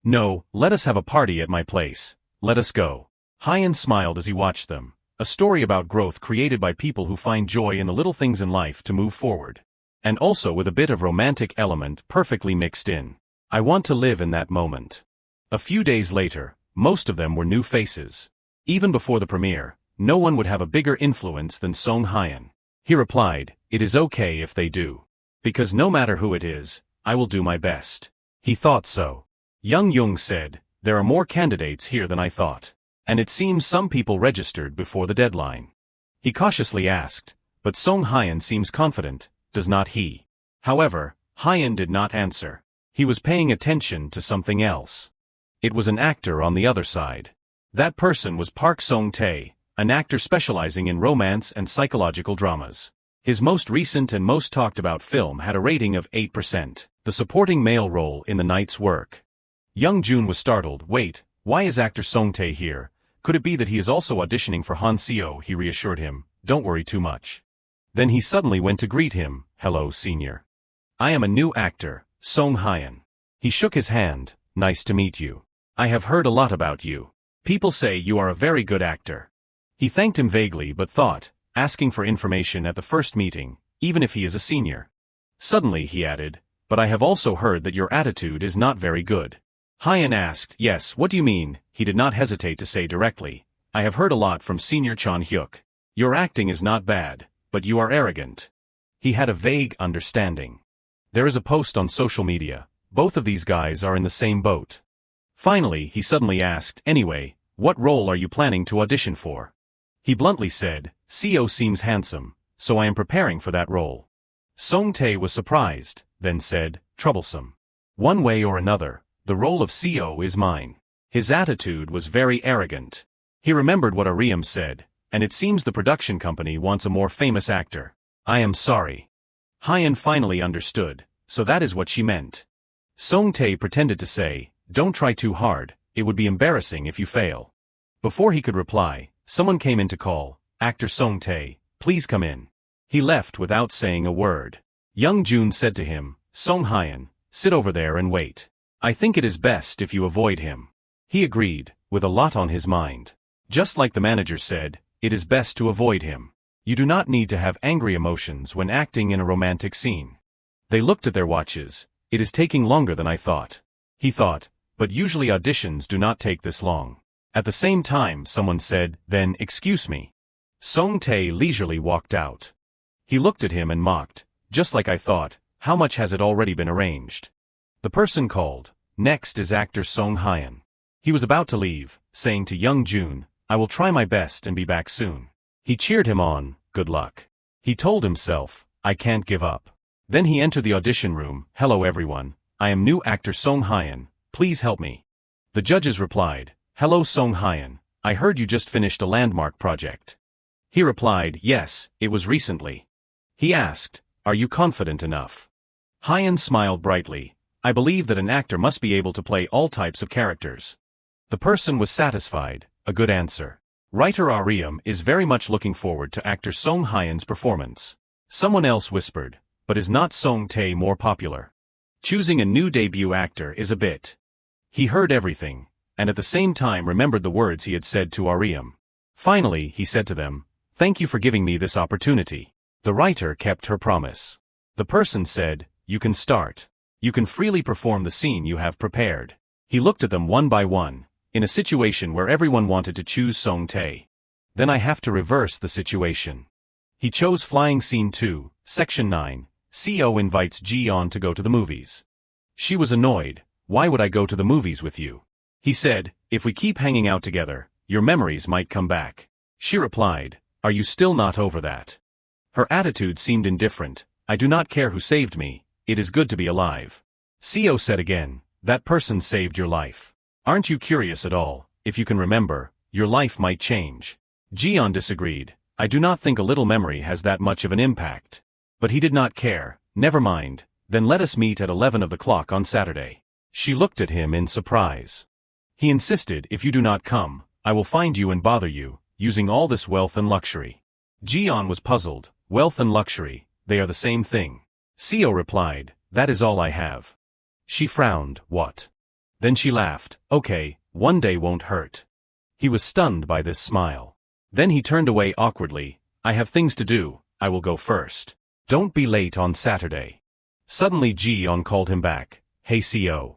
"No, let us have a party at my place. Let us go." Hyeon smiled as he watched them. A story about growth created by people who find joy in the little things in life to move forward. And also with a bit of romantic element perfectly mixed in. I want to live in that moment. A few days later, most of them were new faces. Even before the premiere, no one would have a bigger influence than Song Hyeon. He replied, "It is okay if they do. Because no matter who it is, I will do my best." He thought so. Young Jung said, "There are more candidates here than I thought. And it seems some people registered before the deadline." He cautiously asked, "But Song Hyeon seems confident, does not he?" However, Hyeon did not answer. He was paying attention to something else. It was an actor on the other side. That person was Park Song-tae, an actor specializing in romance and psychological dramas. His most recent and most talked about film had a rating of 8%, the supporting male role in the night's work. Young Jun was startled. Wait, why is actor Song Tae here? Could it be that he is also auditioning for Han Seo? He reassured him, don't worry too much. Then he suddenly went to greet him, hello senior. I am a new actor, Song Hyun. He shook his hand, nice to meet you. I have heard a lot about you. People say you are a very good actor. He thanked him vaguely but thought, asking for information at the first meeting, even if he is a senior. Suddenly he added, but I have also heard that your attitude is not very good. Hyun asked, yes, what do you mean? He did not hesitate to say directly, I have heard a lot from senior Chon Hyuk. Your acting is not bad, but you are arrogant. He had a vague understanding. There is a post on social media, both of these guys are in the same boat. Finally, he suddenly asked, anyway, what role are you planning to audition for? He bluntly said, Seo seems handsome, so I am preparing for that role. Song Tae was surprised, then said, troublesome. One way or another, the role of Seo is mine. His attitude was very arrogant. He remembered what Ariam said, and it seems the production company wants a more famous actor. I am sorry. Hyun finally understood, so that is what she meant. Song Tae pretended to say, don't try too hard, it would be embarrassing if you fail. Before he could reply, someone came in to call, actor Song Tae, please come in. He left without saying a word. Young Jun said to him, Song Hyun, sit over there and wait. I think it is best if you avoid him. He agreed, with a lot on his mind. Just like the manager said, it is best to avoid him. You do not need to have angry emotions when acting in a romantic scene. They looked at their watches. It is taking longer than I thought. He thought, but usually auditions do not take this long. At the same time, someone said, then, excuse me. Song Tae leisurely walked out. He looked at him and mocked, just like I thought, how much has it already been arranged? The person called, next is actor Song Hyun. He was about to leave, saying to Young Jun, I will try my best and be back soon. He cheered him on, good luck. He told himself, I can't give up. Then he entered the audition room, hello everyone, I am new actor Song Hyun, please help me. The judges replied, hello Song Hyun, I heard you just finished a landmark project. He replied, yes, it was recently. He asked, are you confident enough? Hyun smiled brightly, I believe that an actor must be able to play all types of characters. The person was satisfied, a good answer. Writer Ariam is very much looking forward to actor Song Hyun's performance. Someone else whispered, but is not Song Tae more popular? Choosing a new debut actor is a bit. He heard everything, and at the same time remembered the words he had said to Ariam. Finally, he said to them, thank you for giving me this opportunity. The writer kept her promise. The person said, you can start. You can freely perform the scene you have prepared. He looked at them one by one, in a situation where everyone wanted to choose Song Tae. Then I have to reverse the situation. He chose Flying Scene 2, Section 9, Seo invites Ji-yeon to go to the movies. She was annoyed, why would I go to the movies with you? He said, if we keep hanging out together, your memories might come back. She replied, are you still not over that? Her attitude seemed indifferent, I do not care who saved me, it is good to be alive. Seo said again, that person saved your life. Aren't you curious at all? If you can remember, your life might change. Ji-yeon disagreed, I do not think a little memory has that much of an impact. But he did not care, never mind, then let us meet at 11 of the clock on Saturday. She looked at him in surprise. He insisted, if you do not come, I will find you and bother you, using all this wealth and luxury. Ji-yeon was puzzled, wealth and luxury, they are the same thing. Seo replied, that is all I have. She frowned, what? Then she laughed, okay, one day won't hurt. He was stunned by this smile. Then he turned away awkwardly, I have things to do, I will go first. Don't be late on Saturday. Suddenly Ji-yeon called him back, hey Seo.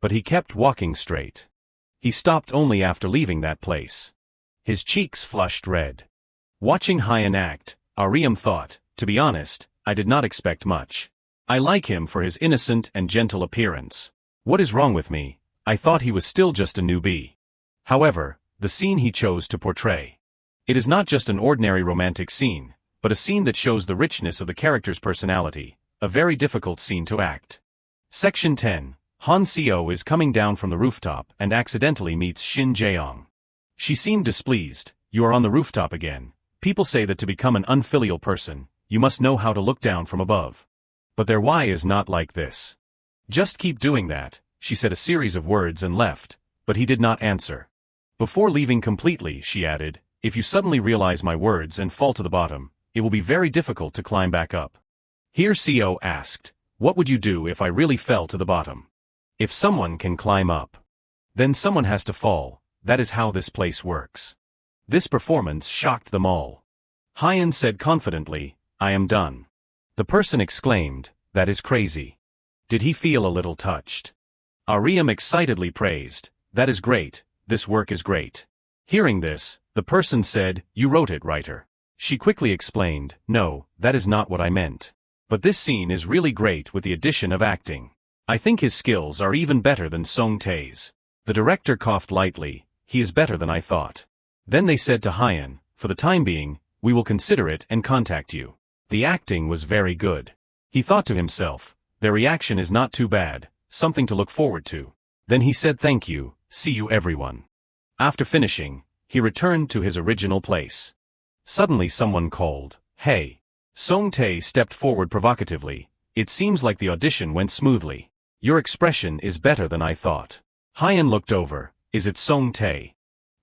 But he kept walking straight. He stopped only after leaving that place. His cheeks flushed red. Watching Hyun act, Ariam thought, to be honest, I did not expect much. I like him for his innocent and gentle appearance. What is wrong with me? I thought he was still just a newbie. However, the scene he chose to portray. It is not just an ordinary romantic scene, but a scene that shows the richness of the character's personality, a very difficult scene to act. Section 10, Han Seo is coming down from the rooftop and accidentally meets Shin Jae-young. She seemed displeased, You are on the rooftop again. People say that to become an unfilial person, you must know how to look down from above. But their why is not like this. Just keep doing that, she said a series of words and left, but he did not answer. Before leaving completely, she added, if you suddenly realize my words and fall to the bottom, it will be very difficult to climb back up. Here CO asked, what would you do if I really fell to the bottom? If someone can climb up, then someone has to fall. That is how this place works. This performance shocked them all. Hyun said confidently, I am done. The person exclaimed, that is crazy. Did he feel a little touched? Ariam excitedly praised, that is great, this work is great. Hearing this, the person said, you wrote it, writer. She quickly explained, no, that is not what I meant. But this scene is really great with the addition of acting. I think his skills are even better than Song Tae's. The director coughed lightly, he is better than I thought. Then they said to Hyun, for the time being, we will consider it and contact you. The acting was very good. He thought to himself, their reaction is not too bad, something to look forward to. Then he said thank you, see you everyone. After finishing, he returned to his original place. Suddenly someone called, hey. Song Tae stepped forward provocatively, it seems like the audition went smoothly. Your expression is better than I thought. Hyun looked over, is it Song Tae?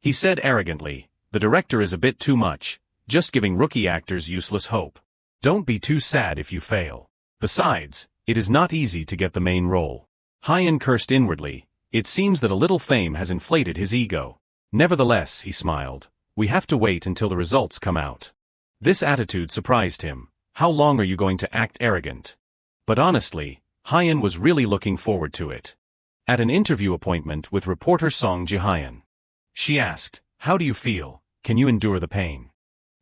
He said arrogantly, the director is a bit too much, just giving rookie actors useless hope. Don't be too sad if you fail. Besides, it is not easy to get the main role. Hyun cursed inwardly, it seems that a little fame has inflated his ego. Nevertheless, he smiled, we have to wait until the results come out. This attitude surprised him. How long are you going to act arrogant? But honestly, Hyun was really looking forward to it. At an interview appointment with reporter Song Ji-hyun, she asked, how do you feel? Can you endure the pain?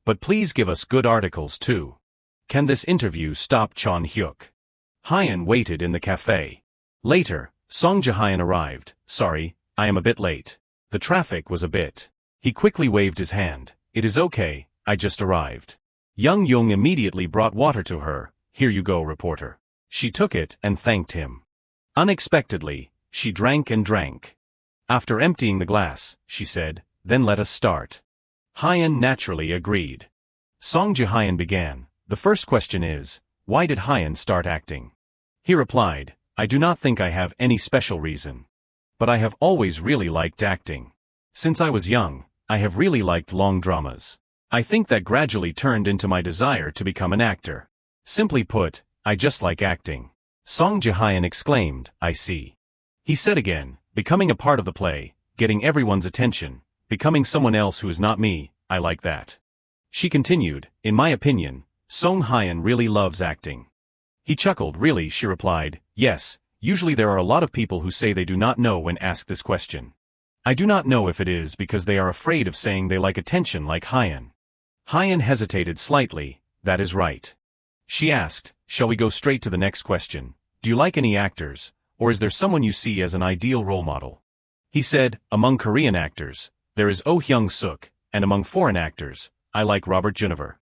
But please give us good articles too. Can this interview stop Chon Hyuk? Hyun waited in the cafe. Later, Song Ji-hyun arrived. Sorry, I am a bit late. The traffic was a bit. He quickly waved his hand. It is okay, I just arrived. Young Jung immediately brought water to her. Here you go, reporter. She took it and thanked him. Unexpectedly, she drank and drank. After emptying the glass, she said, then let us start. Hyun naturally agreed. Song Ji-hyun began. The first question is, why did Hyun start acting? He replied, I do not think I have any special reason. But I have always really liked acting. Since I was young, I have really liked long dramas. I think that gradually turned into my desire to become an actor. Simply put, I just like acting. Song Ji-hyun exclaimed, I see. He said again, becoming a part of the play, getting everyone's attention, becoming someone else who is not me, I like that. She continued, in my opinion, Song Hyun really loves acting. He chuckled, really, she replied, yes, usually there are a lot of people who say they do not know when asked this question. I do not know if it is because they are afraid of saying they like attention like Hyun. Hyun hesitated slightly, that is right. She asked, shall we go straight to the next question? Do you like any actors, or is there someone you see as an ideal role model? He said, among Korean actors, there is Oh Hyung-suk, and among foreign actors, I like Robert Juniver.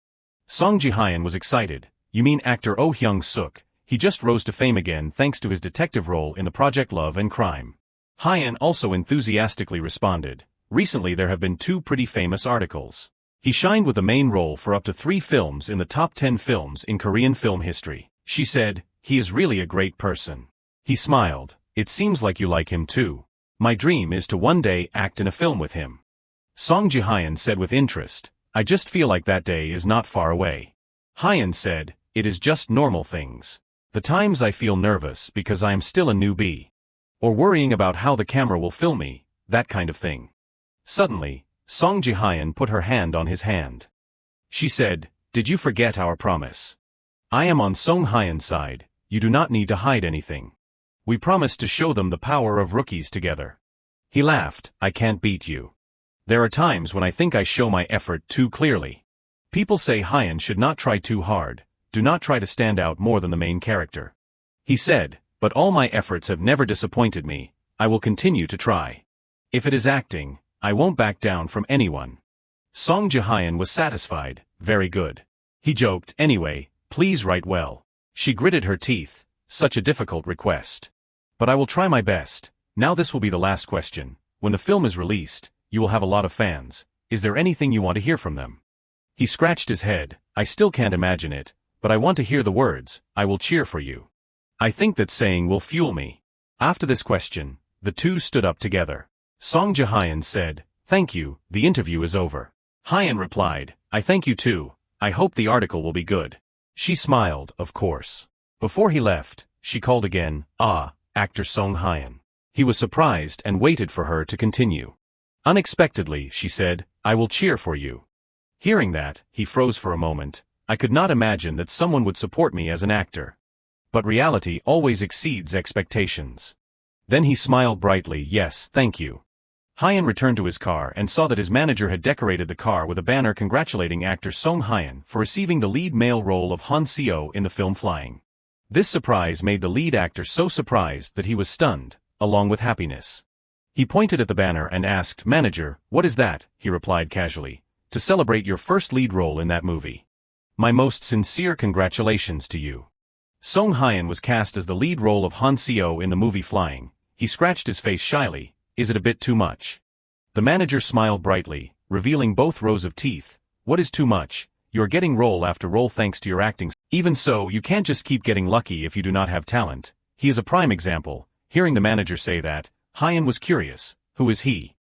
Song Ji-hyun was excited. You mean actor Oh Hyung-suk? He just rose to fame again thanks to his detective role in the Project Love and Crime. Hyun also enthusiastically responded, recently there have been 2 pretty famous articles. He shined with the main role for up to 3 films in the top 10 films in Korean film history. She said, he is really a great person. He smiled, it seems like you like him too. My dream is to one day act in a film with him. Song Ji-hyun said with interest, I just feel like that day is not far away. Hyun said, it is just normal things. The times I feel nervous because I am still a newbie. Or worrying about how the camera will film me, that kind of thing. Suddenly, Song Ji-hyun put her hand on his hand. She said, did you forget our promise? I am on Song Hyun's side, you do not need to hide anything. We promised to show them the power of rookies together. He laughed, I can't beat you. There are times when I think I show my effort too clearly. People say Hyun should not try too hard, do not try to stand out more than the main character. He said, but all my efforts have never disappointed me, I will continue to try. If it is acting, I won't back down from anyone. Song Ji-hyun was satisfied, very good. He joked, anyway, please write well. She gritted her teeth, such a difficult request. But I will try my best. Now this will be the last question. When the film is released, you will have a lot of fans. Is there anything you want to hear from them? He scratched his head. I still can't imagine it, but I want to hear the words, I will cheer for you. I think that saying will fuel me. After this question, the two stood up together. Song Jae-hyun said, thank you, the interview is over. Hyun replied, I thank you too, I hope the article will be good. She smiled, of course. Before he left, she called again, actor Song Hyun. He was surprised and waited for her to continue. Unexpectedly, she said, I will cheer for you. Hearing that, he froze for a moment. I could not imagine that someone would support me as an actor. But reality always exceeds expectations. Then he smiled brightly, yes, thank you. Hyun returned to his car and saw that his manager had decorated the car with a banner congratulating actor Song Hyun for receiving the lead male role of Han Seo in the film Flying. This surprise made the lead actor so surprised that he was stunned, along with happiness. He pointed at the banner and asked, Manager, what is that? He replied casually, to celebrate your first lead role in that movie. My most sincere congratulations to you. Song Hyun was cast as the lead role of Han Seo in the movie Flying. He scratched his face shyly. Is it a bit too much? The manager smiled brightly, revealing both rows of teeth. What is too much? You're getting role after role thanks to your acting. Even so, you can't just keep getting lucky if you do not have talent. He is a prime example. Hearing the manager say that, Hyun was curious. Who is he?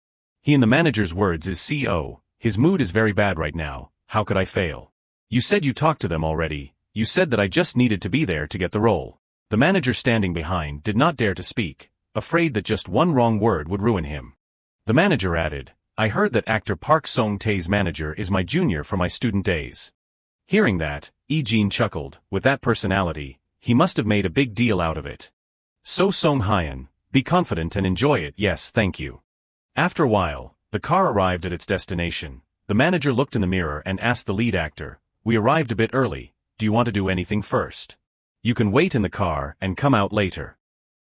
He in the manager's words is CO. His mood is very bad right now. How could I fail? You said you talked to them already. You said that I just needed to be there to get the role. The manager standing behind did not dare to speak, afraid that just one wrong word would ruin him. The manager added, I heard that actor Park Song-tae's manager is my junior from my student days. Hearing that, Jin chuckled. With that personality, he must have made a big deal out of it. So Song Hyun, be confident and enjoy it. Yes, thank you. After a while, the car arrived at its destination. The manager looked in the mirror and asked the lead actor, we arrived a bit early. Do you want to do anything first? You can wait in the car and come out later.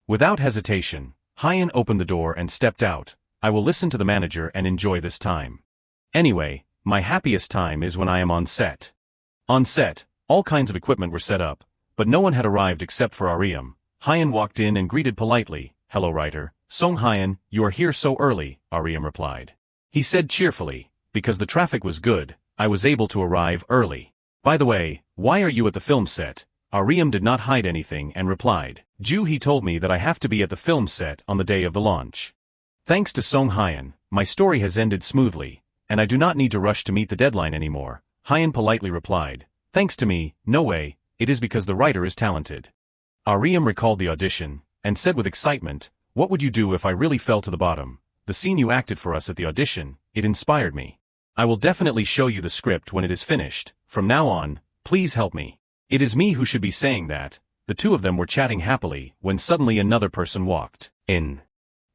Without hesitation, Hyun opened the door and stepped out. I will listen to the manager and enjoy this time. Anyway, my happiest time is when I am on set. On set, all kinds of equipment were set up, but no one had arrived except for Ariam. Hyun walked in and greeted politely, hello writer, Song Hyun, you are here so early, Ariam replied. He said cheerfully, because the traffic was good, I was able to arrive early. By the way, why are you at the film set? Ariam did not hide anything and replied, he told me that I have to be at the film set on the day of the launch. Thanks to Song Hyun, my story has ended smoothly, and I do not need to rush to meet the deadline anymore. Hyun politely replied, thanks to me, no way, it is because the writer is talented. Ariam recalled the audition, and said with excitement, what would you do if I really fell to the bottom? The scene you acted for us at the audition, it inspired me. I will definitely show you the script when it is finished. From now on, please help me. It is me who should be saying that. The two of them were chatting happily when suddenly another person walked in.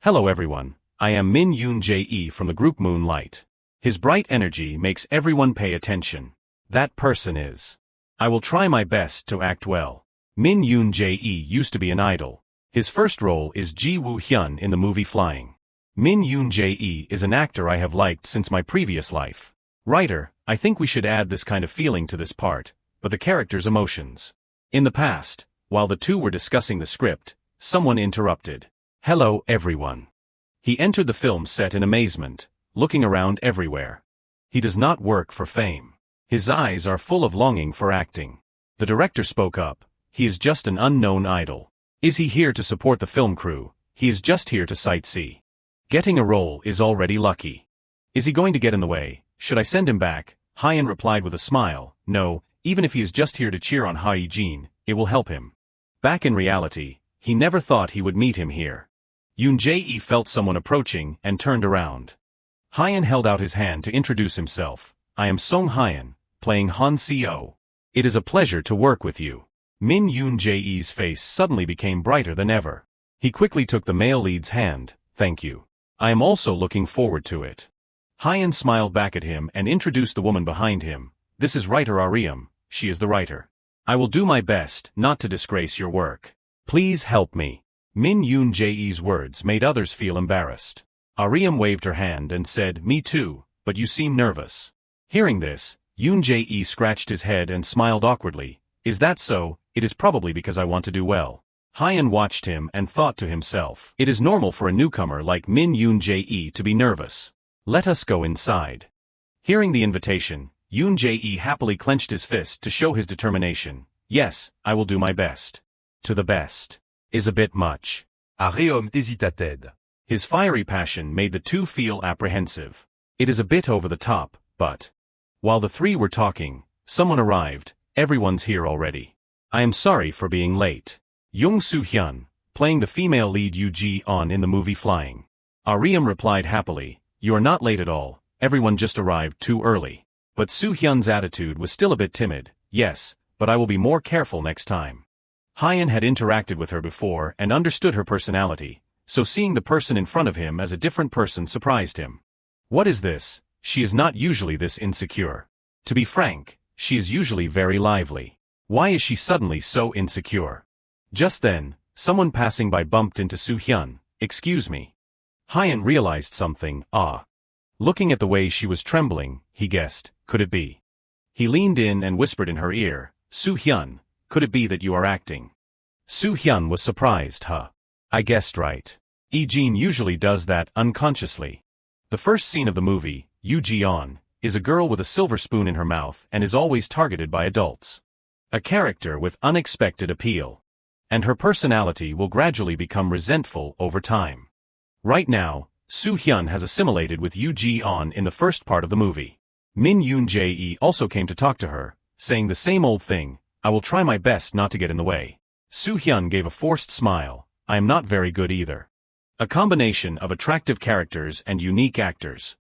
Hello everyone, I am Min Yoon-jae from the group Moonlight. His bright energy makes everyone pay attention. That person is. I will try my best to act well. Min Yoon-jae used to be an idol. His first role is Ji Woo-hyun in the movie Flying. Min Yoon-jae is an actor I have liked since my previous life. Writer, I think we should add this kind of feeling to this part, but the character's emotions. In the past, while the two were discussing the script, someone interrupted. Hello everyone. He entered the film set in amazement, looking around everywhere. He does not work for fame. His eyes are full of longing for acting. The director spoke up. He is just an unknown idol. Is he here to support the film crew? He is just here to sightsee. Getting a role is already lucky. Is he going to get in the way? Should I send him back? Hyun replied with a smile, no, even if he is just here to cheer on Hae-jin, it will help him. Back in reality, he never thought he would meet him here. Yoon-jae felt someone approaching and turned around. Hyun held out his hand to introduce himself. I am Song Hyun, playing Han Seo. It is a pleasure to work with you. Min Yoon-jae's face suddenly became brighter than ever. He quickly took the male lead's hand. Thank you. I am also looking forward to it. Hyun smiled back at him and introduced the woman behind him. This is writer Ariam, she is the writer. I will do my best not to disgrace your work. Please help me. Min Yoon-jae's words made others feel embarrassed. Ariam waved her hand and said, me too, but you seem nervous. Hearing this, Yoon-jae scratched his head and smiled awkwardly. Is that so? It is probably because I want to do well. Hyun watched him and thought to himself, it is normal for a newcomer like Min Yoon-jae to be nervous. Let us go inside. Hearing the invitation, Yoon Jae happily clenched his fist to show his determination. Yes, I will do my best. To the best. Is a bit much. Areum hesitated. His fiery passion made the two feel apprehensive. It is a bit over the top, but... While the three were talking, someone arrived. Everyone's here already. I am sorry for being late. Young Soo-hyun, playing the female lead Yoo Ji-on in the movie Flying. Areum replied happily, you are not late at all, everyone just arrived too early. But Soo-hyun's attitude was still a bit timid. Yes, but I will be more careful next time. Hyun had interacted with her before and understood her personality, so seeing the person in front of him as a different person surprised him. What is this? She is not usually this insecure. To be frank, she is usually very lively. Why is she suddenly so insecure? Just then, someone passing by bumped into Soo-hyun. Excuse me. Hyun realized something. Looking at the way she was trembling, he guessed, could it be? He leaned in and whispered in her ear, Soo-hyun, could it be that you are acting? Soo-hyun was surprised. I guessed right. Jin usually does that unconsciously. The first scene of the movie, Yoo Ji-on, is a girl with a silver spoon in her mouth and is always targeted by adults. A character with unexpected appeal. And her personality will gradually become resentful over time. Right now, Soo-hyun has assimilated with Yoo Ji-on in the first part of the movie. Min Yoon Jae also came to talk to her, saying the same old thing, I will try my best not to get in the way. Soo-hyun gave a forced smile, I am not very good either. A combination of attractive characters and unique actors.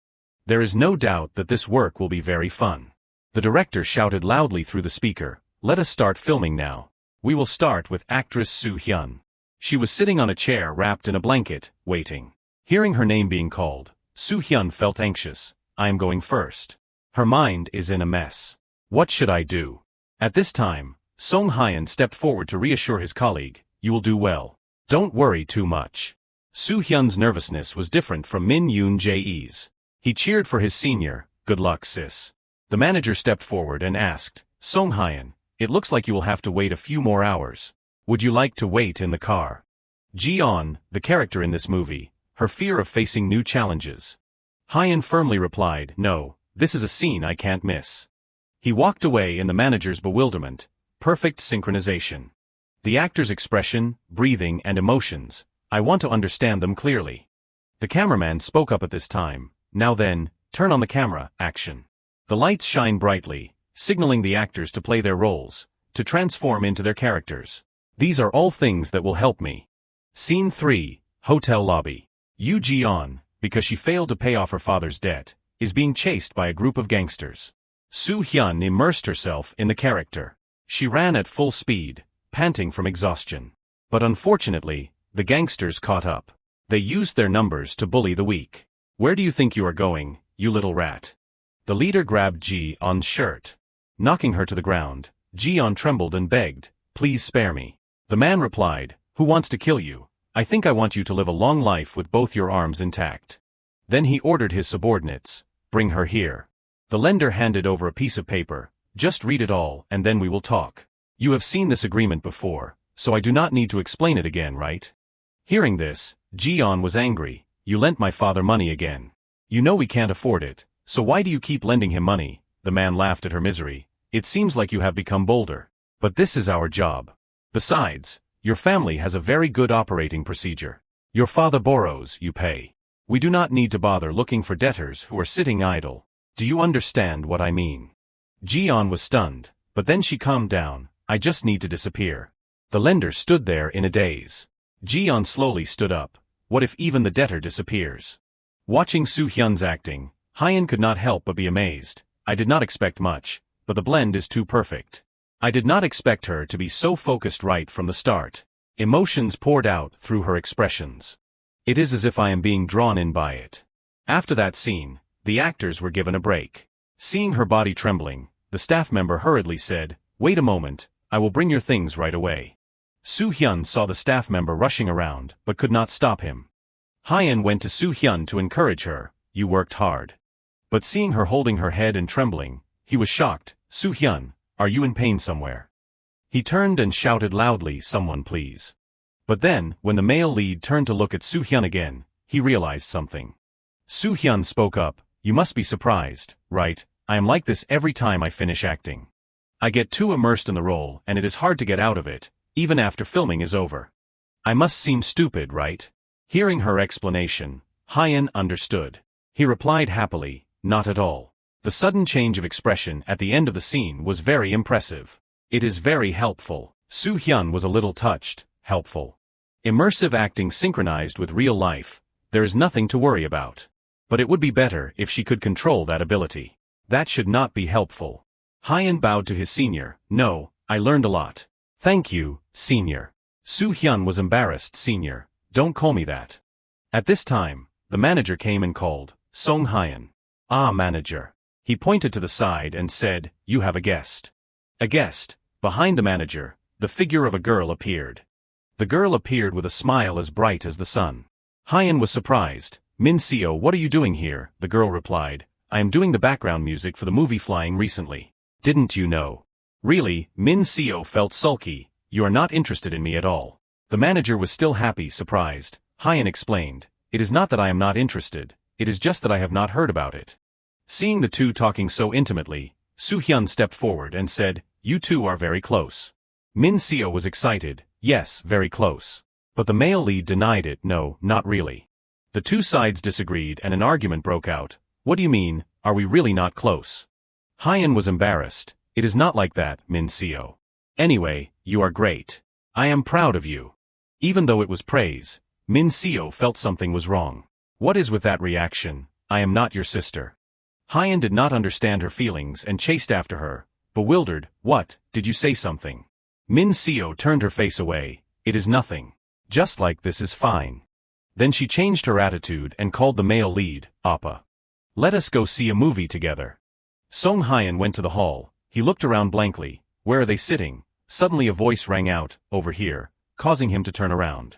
There is no doubt that this work will be very fun. The director shouted loudly through the speaker, let us start filming now. We will start with actress Soo-hyun. She was sitting on a chair wrapped in a blanket, waiting. Hearing her name being called, Soo-hyun felt anxious. I am going first. Her mind is in a mess. What should I do? At this time, Song Hyun stepped forward to reassure his colleague, you will do well. Don't worry too much. Soo-hyun's nervousness was different from Min Yoon Jae's. He cheered for his senior, good luck sis. The manager stepped forward and asked, Song Hyun, it looks like you will have to wait a few more hours. Would you like to wait in the car? Ji-on, the character in this movie, her fear of facing new challenges. Hyun firmly replied, no, this is a scene I can't miss. He walked away in the manager's bewilderment. Perfect synchronization. The actor's expression, breathing and emotions, I want to understand them clearly. The cameraman spoke up at this time, now then, turn on the camera, action. The lights shine brightly, signaling the actors to play their roles, to transform into their characters. These are all things that will help me. Scene 3, Hotel Lobby. Yoo Ji-on, because she failed to pay off her father's debt, is being chased by a group of gangsters. Soo-hyun immersed herself in the character. She ran at full speed, panting from exhaustion. But unfortunately, the gangsters caught up. They used their numbers to bully the weak. Where do you think you are going, you little rat? The leader grabbed Ji-on's shirt. Knocking her to the ground, Ji-on trembled and begged, please spare me. The man replied, who wants to kill you? I think I want you to live a long life with both your arms intact. Then he ordered his subordinates, bring her here. The lender handed over a piece of paper, just read it all and then we will talk. You have seen this agreement before, so I do not need to explain it again, right? Hearing this, Ji-on was angry, you lent my father money again. You know we can't afford it, so why do you keep lending him money? The man laughed at her misery. It seems like you have become bolder. But this is our job. Besides, your family has a very good operating procedure. Your father borrows, you pay. We do not need to bother looking for debtors who are sitting idle. Do you understand what I mean? Ji-on was stunned, but then she calmed down, I just need to disappear. The lender stood there in a daze. Ji-on slowly stood up. What if even the debtor disappears? Watching Soo-hyun's acting, Hyun could not help but be amazed. I did not expect much, but the blend is too perfect. I did not expect her to be so focused right from the start. Emotions poured out through her expressions. It is as if I am being drawn in by it. After that scene, the actors were given a break. Seeing her body trembling, the staff member hurriedly said, wait a moment, I will bring your things right away. Soo-hyun saw the staff member rushing around, but could not stop him. Hyun went to Soo-hyun to encourage her, you worked hard. But seeing her holding her head and trembling, he was shocked, Soo-hyun, are you in pain somewhere? He turned and shouted loudly, someone please. But then, when the male lead turned to look at Soo-hyun again, he realized something. Soo-hyun spoke up, you must be surprised, right? I am like this every time I finish acting. I get too immersed in the role and it is hard to get out of it, even after filming is over. I must seem stupid, right? Hearing her explanation, Hyun understood. He replied happily, not at all. The sudden change of expression at the end of the scene was very impressive. It is very helpful. Soo-hyun was a little touched. Helpful. Immersive acting synchronized with real life. There is nothing to worry about. But it would be better if she could control that ability. That should not be helpful. Hyun bowed to his senior. No, I learned a lot. Thank you, senior. Soo-hyun was embarrassed. Senior, don't call me that. At this time, the manager came and called, Song Hyun. Ah, manager. He pointed to the side and said, you have a guest. A guest. Behind the manager, the figure of a girl appeared. The girl appeared with a smile as bright as the sun. Hyun was surprised. Min-seo, what are you doing here? The girl replied, I am doing the background music for the movie Flying recently. Didn't you know? Really? Min-seo felt sulky. You are not interested in me at all. The manager was still happy, surprised. Hyun explained, it is not that I am not interested, it is just that I have not heard about it. Seeing the two talking so intimately, Soo-hyun stepped forward and said, you two are very close. Min-seo was excited, yes, very close. But the male lead denied it, no, not really. The two sides disagreed and an argument broke out. What do you mean, are we really not close? Hyun was embarrassed. It is not like that, Min-seo. Anyway, you are great. I am proud of you. Even though it was praise, Min-seo felt something was wrong. What is with that reaction? I am not your sister. Hyun did not understand her feelings and chased after her, bewildered. What, did you say something? Min-seo turned her face away. It is nothing. Just like this is fine. Then she changed her attitude and called the male lead, Appa. Let us go see a movie together. Song Hyun went to the hall. He looked around blankly. Where are they sitting? Suddenly a voice rang out, over here, causing him to turn around.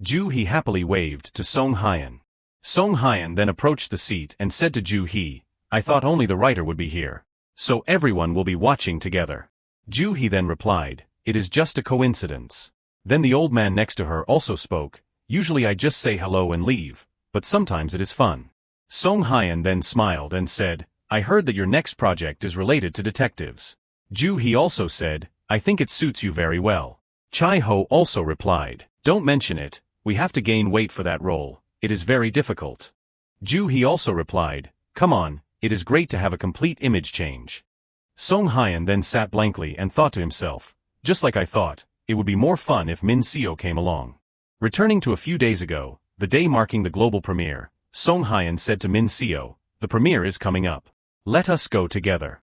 Joo-hee happily waved to Song Hyun. Song Hyun then approached the seat and said to Joo-hee, I thought only the writer would be here. So everyone will be watching together. Joo-hee then replied, it is just a coincidence. Then the old man next to her also spoke, usually I just say hello and leave, but sometimes it is fun. Song Hyun then smiled and said, I heard that your next project is related to detectives. Joo-hee also said, I think it suits you very well. Chai-ho also replied, don't mention it, we have to gain weight for that role, it is very difficult. Joo-hee also replied, come on, it is great to have a complete image change. Song Hyun then sat blankly and thought to himself, just like I thought, it would be more fun if Min-seo came along. Returning to a few days ago, the day marking the global premiere, Song Hyun said to Min-seo, the premiere is coming up. Let us go together.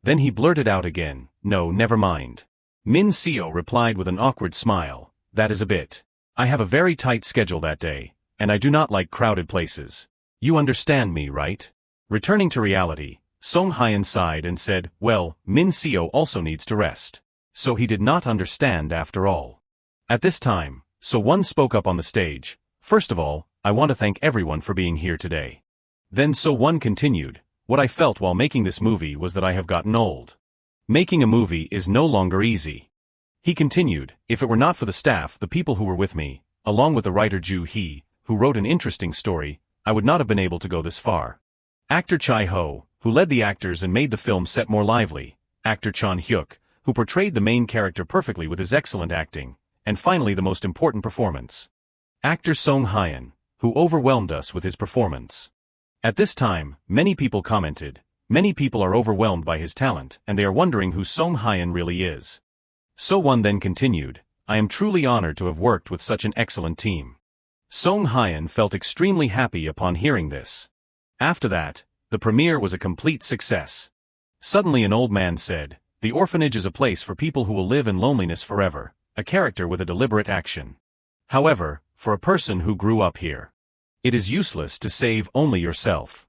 Then he blurted out again, no, never mind. Min-seo replied with an awkward smile, that is a bit. I have a very tight schedule that day, and I do not like crowded places. You understand me, right? Returning to reality, Song Hyun sighed and said, well, Min-seo also needs to rest. So he did not understand after all. At this time, So-won spoke up on the stage. First of all, I want to thank everyone for being here today. Then So-won continued, what I felt while making this movie was that I have gotten old. Making a movie is no longer easy. He continued, if it were not for the staff, the people who were with me, along with the writer Joo-hee, who wrote an interesting story, I would not have been able to go this far. Actor Chai-ho, who led the actors and made the film set more lively. Actor Chon-hyuk, who portrayed the main character perfectly with his excellent acting, and finally the most important performance. Actor Song Hyun, who overwhelmed us with his performance. At this time, many people commented, many people are overwhelmed by his talent and they are wondering who Song Hyun really is. So-won then continued, I am truly honored to have worked with such an excellent team. Song Hyun felt extremely happy upon hearing this. After that, the premiere was a complete success. Suddenly an old man said, the orphanage is a place for people who will live in loneliness forever, a character with a deliberate action. However, for a person who grew up here, it is useless to save only yourself.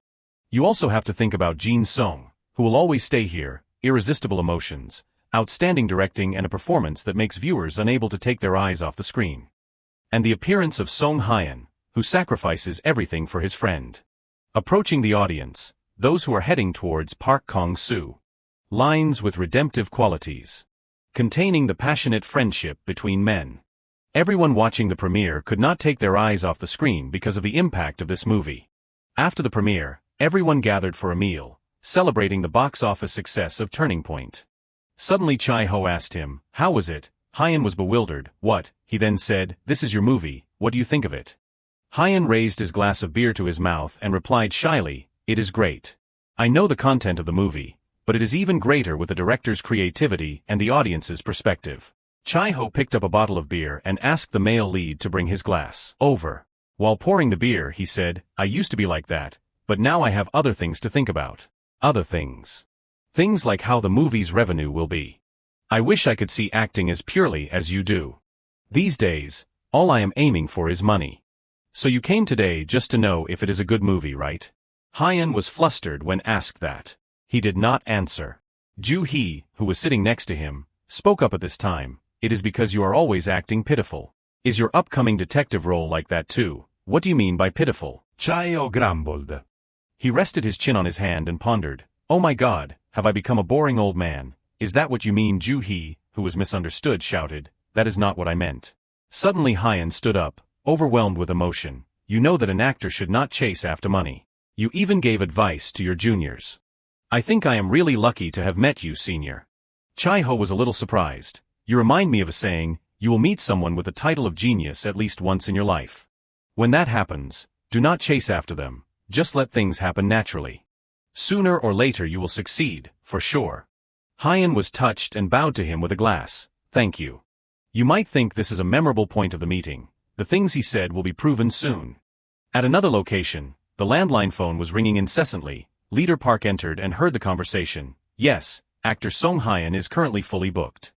You also have to think about Jin Song, who will always stay here, irresistible emotions, outstanding directing and a performance that makes viewers unable to take their eyes off the screen. And the appearance of Song Hyun, who sacrifices everything for his friend. Approaching the audience, those who are heading towards Park Kong-soo. Lines with redemptive qualities. Containing the passionate friendship between men. Everyone watching the premiere could not take their eyes off the screen because of the impact of this movie. After the premiere, Everyone gathered for a meal, celebrating the box office success of Turning Point. Suddenly Chai-ho asked him, "How was it?" Hyun was bewildered. "What?" He then said, "This is your movie, what do you think of it?" Hyun raised his glass of beer to his mouth and replied shyly, "It is great. I know the content of the movie, but it is even greater with the director's creativity and the audience's perspective." Chai-ho picked up a bottle of beer and asked the male lead to bring his glass over. While pouring the beer, he said, "I used to be like that, but now I have other things to think about. Other things. Things like how the movie's revenue will be. I wish I could see acting as purely as you do. These days, all I am aiming for is money. So you came today just to know if it is a good movie, right?" Hyun was flustered when asked that. He did not answer. Ju-hee, who was sitting next to him, spoke up at this time. "It is because you are always acting pitiful. Is your upcoming detective role like that too? What do you mean by pitiful?" Chai-ho grumbled. He rested his chin on his hand and pondered. "Oh my God, have I become a boring old man? Is that what you mean?" Ju-hee, who was misunderstood, shouted, "That is not what I meant." Suddenly Hyun stood up, overwhelmed with emotion. "You know that an actor should not chase after money. You even gave advice to your juniors. I think I am really lucky to have met you, senior." Chai-ho was a little surprised. "You remind me of a saying, you will meet someone with the title of genius at least once in your life. When that happens, do not chase after them, just let things happen naturally. Sooner or later you will succeed, for sure." Hyun was touched and bowed to him with a glass. "Thank you. You might think this is a memorable point of the meeting. The things he said will be proven soon." At another location, the landline phone was ringing incessantly. Leader Park entered and heard the conversation. "Yes, actor Song Hyun is currently fully booked."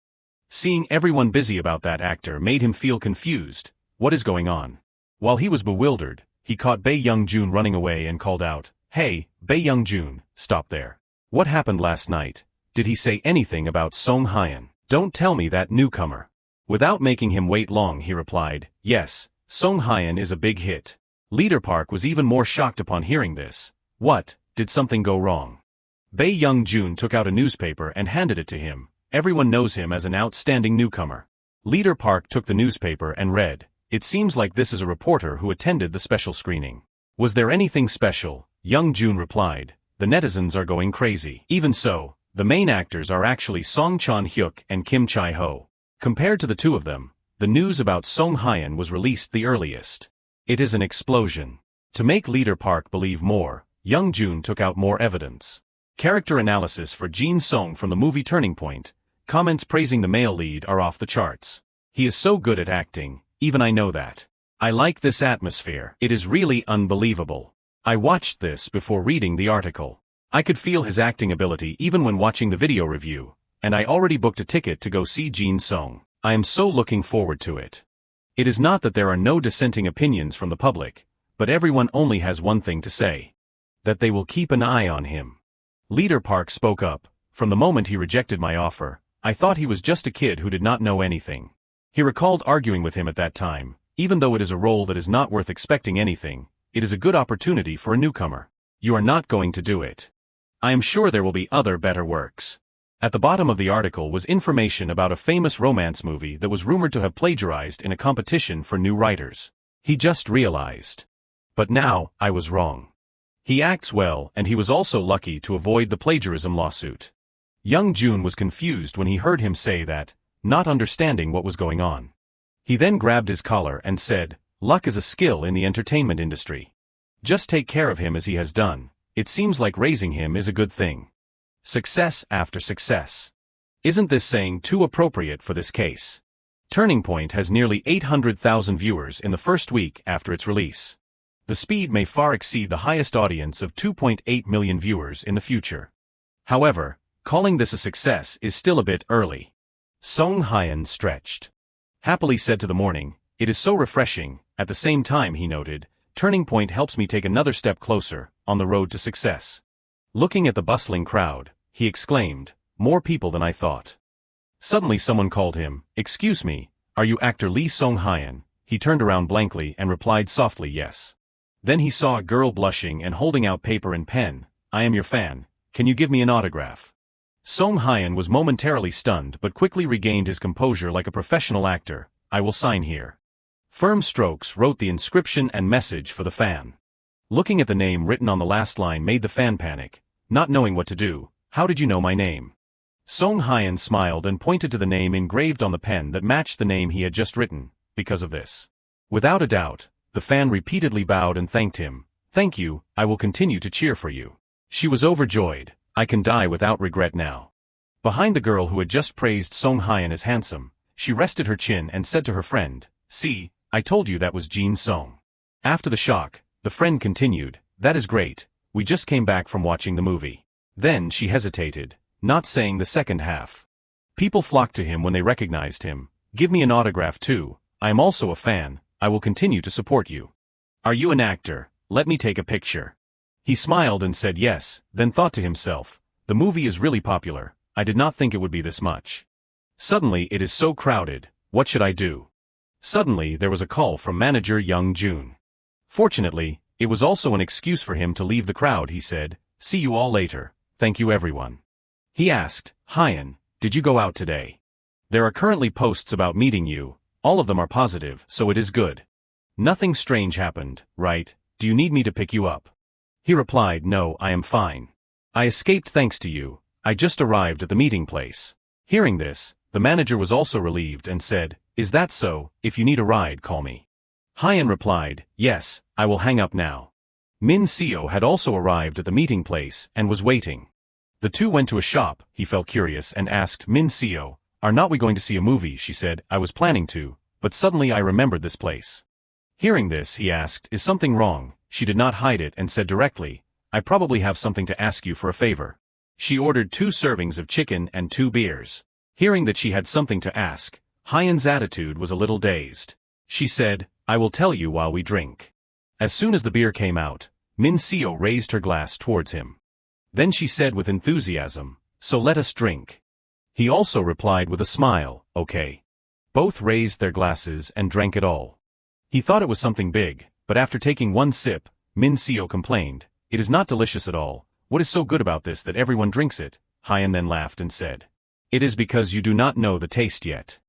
Seeing everyone busy about that actor made him feel confused. What is going on? While he was bewildered, he caught Bae Young-jun running away and called out, "Hey, Bae Young-jun, stop there. What happened last night? Did he say anything about Song Hyun? Don't tell me that newcomer." Without making him wait long, he replied, "Yes, Song Hyun is a big hit." Leader Park was even more shocked upon hearing this. "What, did something go wrong?" Bae Young-jun took out a newspaper and handed it to him. "Everyone knows him as an outstanding newcomer." Leader Park took the newspaper and read, "It seems like this is a reporter who attended the special screening." "Was there anything special?" Young-jun replied, "The netizens are going crazy." Even so, the main actors are actually Song Chan-hyuk and Kim Chai-ho. Compared to the two of them, the news about Song Hyun was released the earliest. It is an explosion. To make Leader Park believe more, Young-jun took out more evidence. Character analysis for Jin Song from the movie Turning Point. Comments praising the male lead are off the charts. "He is so good at acting, even I know that. I like this atmosphere. It is really unbelievable. I watched this before reading the article. I could feel his acting ability even when watching the video review, and I already booked a ticket to go see Jin Song. I am so looking forward to it." It is not that there are no dissenting opinions from the public, but everyone only has one thing to say. That they will keep an eye on him. Leader Park spoke up. "From the moment he rejected my offer, I thought he was just a kid who did not know anything." He recalled arguing with him at that time. "Even though it is a role that is not worth expecting anything, it is a good opportunity for a newcomer. You are not going to do it. I am sure there will be other better works." At the bottom of the article was information about a famous romance movie that was rumored to have plagiarized in a competition for new writers. He just realized. "But now, I was wrong. He acts well, and he was also lucky to avoid the plagiarism lawsuit." Young-jun was confused when he heard him say that, not understanding what was going on. He then grabbed his collar and said, "Luck is a skill in the entertainment industry. Just take care of him as he has done. It seems like raising him is a good thing. Success after success. Isn't this saying too appropriate for this case?" Turning Point has nearly 800,000 viewers in the first week after its release. The speed may far exceed the highest audience of 2.8 million viewers in the future. However, calling this a success is still a bit early. Song Hyun stretched. Happily said to the morning, "It is so refreshing." At the same time, he noted, "Turning Point helps me take another step closer on the road to success." Looking at the bustling crowd, he exclaimed, "More people than I thought." Suddenly someone called him. "Excuse me, are you actor Lee Song Hyun?" He turned around blankly and replied softly, "Yes." Then he saw a girl blushing and holding out paper and pen. "I am your fan. Can you give me an autograph?" Song Hyun was momentarily stunned but quickly regained his composure like a professional actor. "I will sign here." Firm strokes wrote the inscription and message for the fan. Looking at the name written on the last line made the fan panic, not knowing what to do. How did you know my name? Song Hyun smiled and pointed to the name engraved on the pen that matched the name he had just written. Because of this. Without a doubt, the fan repeatedly bowed and thanked him. Thank you, I will continue to cheer for you. She was overjoyed. I can die without regret now. Behind the girl who had just praised Song Hyun as handsome, she rested her chin and said to her friend, "See, I told you that was Jin Song." After the shock, the friend continued, "That is great, we just came back from watching the movie." Then she hesitated, not saying the second half. People flocked to him when they recognized him. "Give me an autograph too, I am also a fan, I will continue to support you." "Are you an actor? Let me take a picture." He smiled and said yes, then thought to himself, "The movie is really popular, I did not think it would be this much. Suddenly it is so crowded, what should I do?" Suddenly there was a call from manager Young Jun. Fortunately, it was also an excuse for him to leave the crowd. He said, "See you all later, thank you everyone." He asked, "Hyun, did you go out today? There are currently posts about meeting you, all of them are positive, so it is good. Nothing strange happened, right? Do you need me to pick you up?" He replied, "No, I am fine. I escaped thanks to you, I just arrived at the meeting place." Hearing this, the manager was also relieved and said, "Is that so? If you need a ride, call me." Hyun replied, "Yes, I will hang up now." Min Seo had also arrived at the meeting place and was waiting. The two went to a shop. He felt curious and asked Min Seo, "Are not we going to see a movie?" She said, "I was planning to, but suddenly I remembered this place." Hearing this, he asked, "Is something wrong?" She did not hide it and said directly, "I probably have something to ask you for a favor." She ordered 2 servings of chicken and 2 beers. Hearing that she had something to ask, Hyun's attitude was a little dazed. She said, "I will tell you while we drink." As soon as the beer came out, Min Seo raised her glass towards him. Then she said with enthusiasm, "So let us drink." He also replied with a smile, "Okay." Both raised their glasses and drank it all. He thought it was something big, but after taking one sip, Min Seo complained, "It is not delicious at all. What is so good about this that everyone drinks it?" Hyun then laughed and said, "It is because you do not know the taste yet.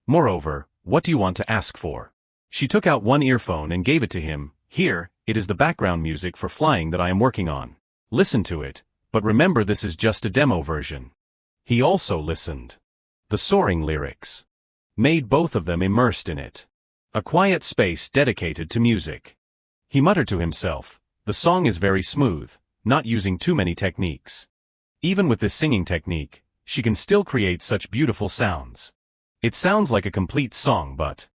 Moreover, what do you want to ask for?" She took out one earphone and gave it to him. "Here, it is the background music for Flying that I am working on. Listen to it, but remember this is just a demo version." He also listened. The soaring lyrics made both of them immersed in it. A quiet space dedicated to music. He muttered to himself, "The song is very smooth, not using too many techniques. Even with this singing technique, she can still create such beautiful sounds. It sounds like a complete song but..."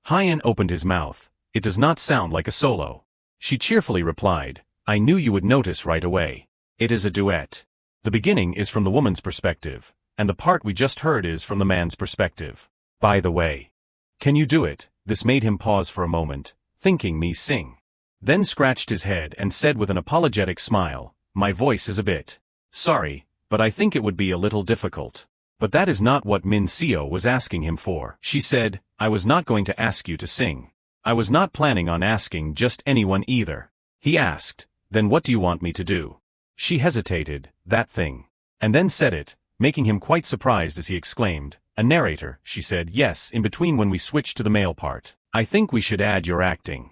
Hyun opened his mouth. "It does not sound like a solo." She cheerfully replied, "I knew you would notice right away. It is a duet. The beginning is from the woman's perspective, and the part we just heard is from the man's perspective. By the way, can you do it?" This made him pause for a moment, thinking me sing. Then scratched his head and said with an apologetic smile, "My voice is a bit sorry, but I think it would be a little difficult." But that is not what Min Seo was asking him for. She said, "I was not going to ask you to sing. I was not planning on asking just anyone either." He asked, "Then what do you want me to do?" She hesitated, "That thing." And then said it, making him quite surprised as he exclaimed, "A narrator," she said, "Yes, in between when we switch to the male part. I think we should add your acting."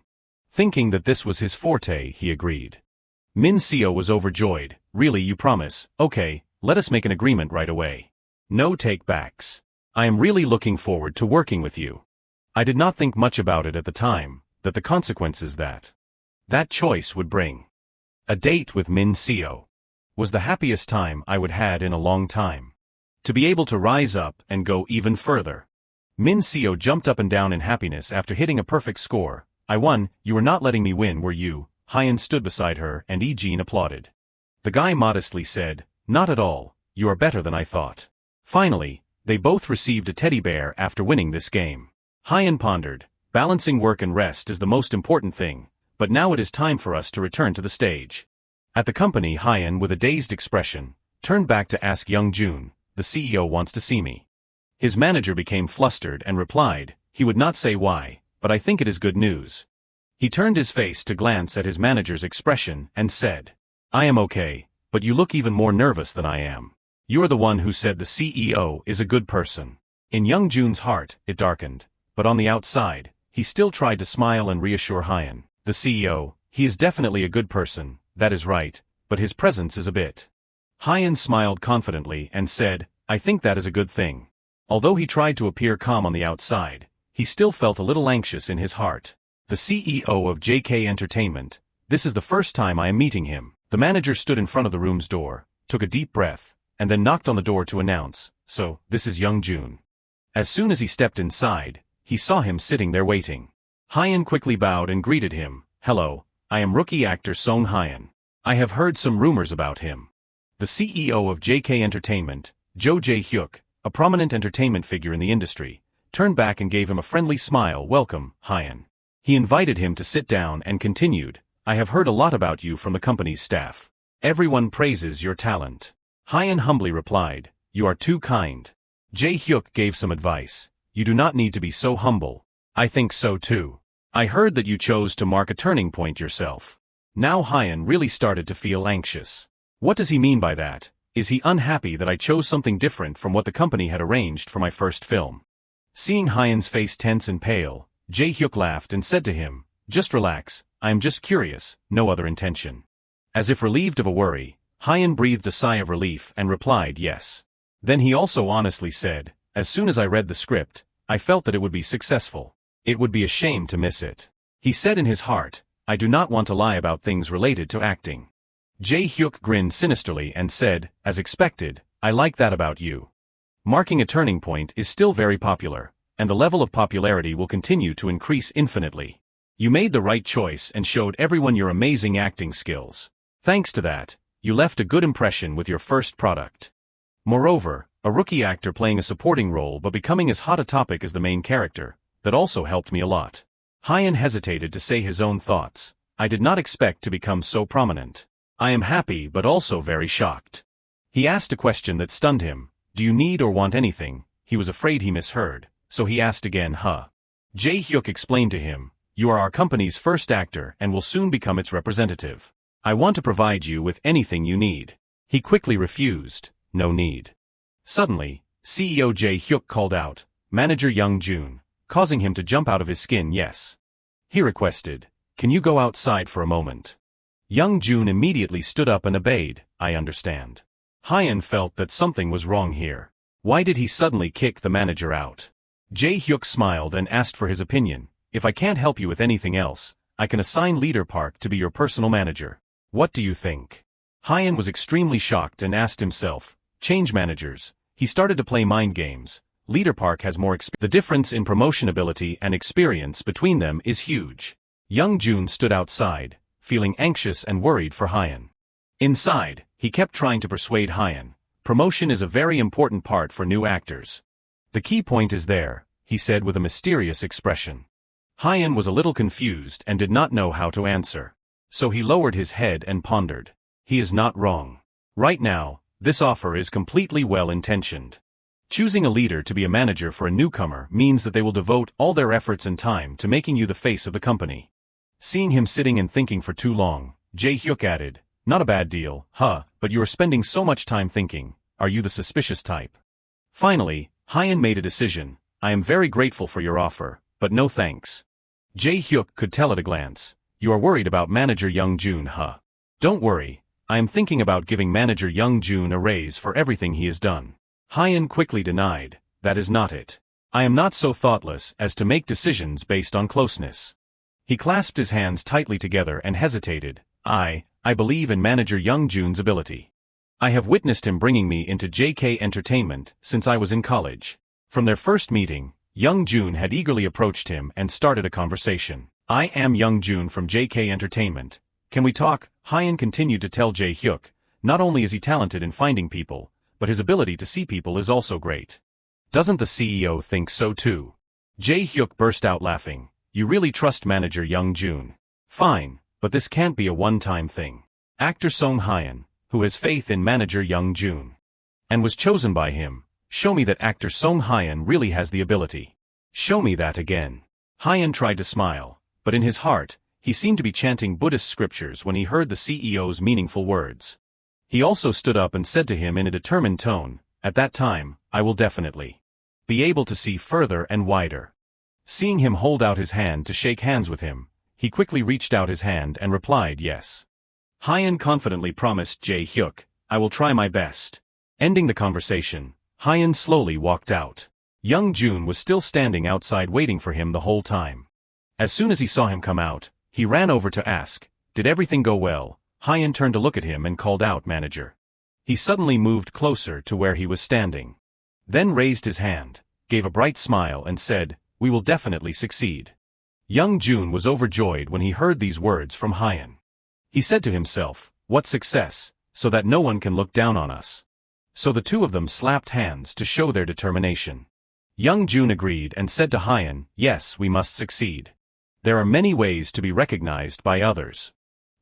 Thinking that this was his forte, he agreed. Min Seo was overjoyed. "Really, you promise? Okay, let us make an agreement right away. No take-backs. I am really looking forward to working with you." I did not think much about it at the time, that the consequences that choice would bring. A date with Min Seo was the happiest time I would had in a long time. To be able to rise up and go even further. Min Seo jumped up and down in happiness after hitting a perfect score. "I won, you were not letting me win, were you?" Hyun stood beside her and Jin applauded. The guy modestly said, "Not at all, you are better than I thought." Finally, they both received a teddy bear after winning this game. Hyun pondered, balancing work and rest is the most important thing, but now it is time for us to return to the stage. At the company, Hyun, with a dazed expression, turned back to ask Young Jun, "The CEO wants to see me." His manager became flustered and replied, he would not say why, but I think it is good news. He turned his face to glance at his manager's expression and said, "I am okay, but you look even more nervous than I am. You're the one who said the CEO is a good person." In Young Jun's heart, it darkened, but on the outside, he still tried to smile and reassure Hyun. "The CEO, He is definitely a good person, that is right, but his presence is a bit. Hyun smiled confidently and said, I think that is a good thing. Although he tried to appear calm on the outside, he still felt a little anxious in his heart. The CEO of JK Entertainment, this is the first time I am meeting him. The manager stood in front of the room's door, took a deep breath, and then knocked on the door to announce, so, this is Young Jun. As soon as he stepped inside, he saw him sitting there waiting. Hyun quickly bowed and greeted him, hello, I am rookie actor Song Hyun. I have heard some rumors about him. The CEO of JK Entertainment, Jo Jae-hyuk, a prominent entertainment figure in the industry, turned back and gave him a friendly smile. Welcome, Hyun. He invited him to sit down and continued, I have heard a lot about you from the company's staff. Everyone praises your talent. Hyun humbly replied, you are too kind. Jae-hyuk gave some advice, you do not need to be so humble. I think so too. I heard that you chose to mark a turning point yourself. Now Hyun really started to feel anxious. What does he mean by that? Is he unhappy that I chose something different from what the company had arranged for my first film? Seeing Hyun's face tense and pale, Jae-hyuk laughed and said to him, just relax, I am just curious, no other intention. As if relieved of a worry, Hyun breathed a sigh of relief and replied yes. Then he also honestly said, as soon as I read the script, I felt that it would be successful. It would be a shame to miss it. He said in his heart, I do not want to lie about things related to acting. Jae-hyuk grinned sinisterly and said, as expected, I like that about you. Marking a turning point is still very popular, and the level of popularity will continue to increase infinitely. You made the right choice and showed everyone your amazing acting skills. Thanks to that, you left a good impression with your first product. Moreover, a rookie actor playing a supporting role but becoming as hot a topic as the main character, that also helped me a lot. Hyun hesitated to say his own thoughts. I did not expect to become so prominent. I am happy but also very shocked. He asked a question that stunned him. Do you need or want anything? He was afraid he misheard, so he asked again, huh? Jae-hyuk explained to him, you are our company's first actor and will soon become its representative. I want to provide you with anything you need. He quickly refused, no need. Suddenly, CEO Jae-hyuk called out, Manager Young Jun, causing him to jump out of his skin. Yes. He requested, can you go outside for a moment? Young Jun immediately stood up and obeyed, I understand. Hyun felt that something was wrong here. Why did he suddenly kick the manager out? Jae-hyuk smiled and asked for his opinion. If I can't help you with anything else, I can assign Leader Park to be your personal manager. What do you think? Hyun was extremely shocked and asked himself, change managers. He started to play mind games. Leader Park has more experience. The difference in promotion ability and experience between them is huge. Young Jun stood outside, feeling anxious and worried for Hyun. Inside, he kept trying to persuade Hyun. Promotion is a very important part for new actors. The key point is there, he said with a mysterious expression. Hyun was a little confused and did not know how to answer. So he lowered his head and pondered. He is not wrong. Right now, this offer is completely well-intentioned. Choosing a leader to be a manager for a newcomer means that they will devote all their efforts and time to making you the face of the company. Seeing him sitting and thinking for too long, Jae-hyuk added, not a bad deal, huh, but you are spending so much time thinking. Are you the suspicious type? Finally, Hyun made a decision. I am very grateful for your offer, but no thanks. Jae-hyuk could tell at a glance. You are worried about manager Young Jun, huh? Don't worry, I am thinking about giving manager Young Jun a raise for everything he has done. Hyun quickly denied, that is not it. I am not so thoughtless as to make decisions based on closeness. He clasped his hands tightly together and hesitated. I believe in manager Young Jun's ability. I have witnessed him bringing me into JK Entertainment since I was in college. From their first meeting, Young Jun had eagerly approached him and started a conversation. I am Young Jun from JK Entertainment. Can we talk? Hyun continued to tell Jae-hyuk, not only is he talented in finding people, but his ability to see people is also great. Doesn't the CEO think so too? Jae-hyuk burst out laughing. You really trust manager Young Jun? Fine, but this can't be a one-time thing. Actor Song Hyun, who has faith in manager Young Jun, and was chosen by him, show me that actor Song Hyun really has the ability. Show me that again. Hyun tried to smile, but in his heart, he seemed to be chanting Buddhist scriptures when he heard the CEO's meaningful words. He also stood up and said to him in a determined tone, at that time, I will definitely be able to see further and wider. Seeing him hold out his hand to shake hands with him, He quickly reached out his hand and replied yes. Hyun confidently promised Jae-hyuk, I will try my best. Ending the conversation, Hyun slowly walked out. Young Jun was still standing outside waiting for him the whole time. As soon as he saw him come out, he ran over to ask, did everything go well? Hyun turned to look at him and called out manager. He suddenly moved closer to where he was standing. Then raised his hand, gave a bright smile and said, we will definitely succeed. Young Jun was overjoyed when he heard these words from Hyun. He said to himself, what success, so that no one can look down on us. So the two of them slapped hands to show their determination. Young Jun agreed and said to Hyun, yes, we must succeed. There are many ways to be recognized by others.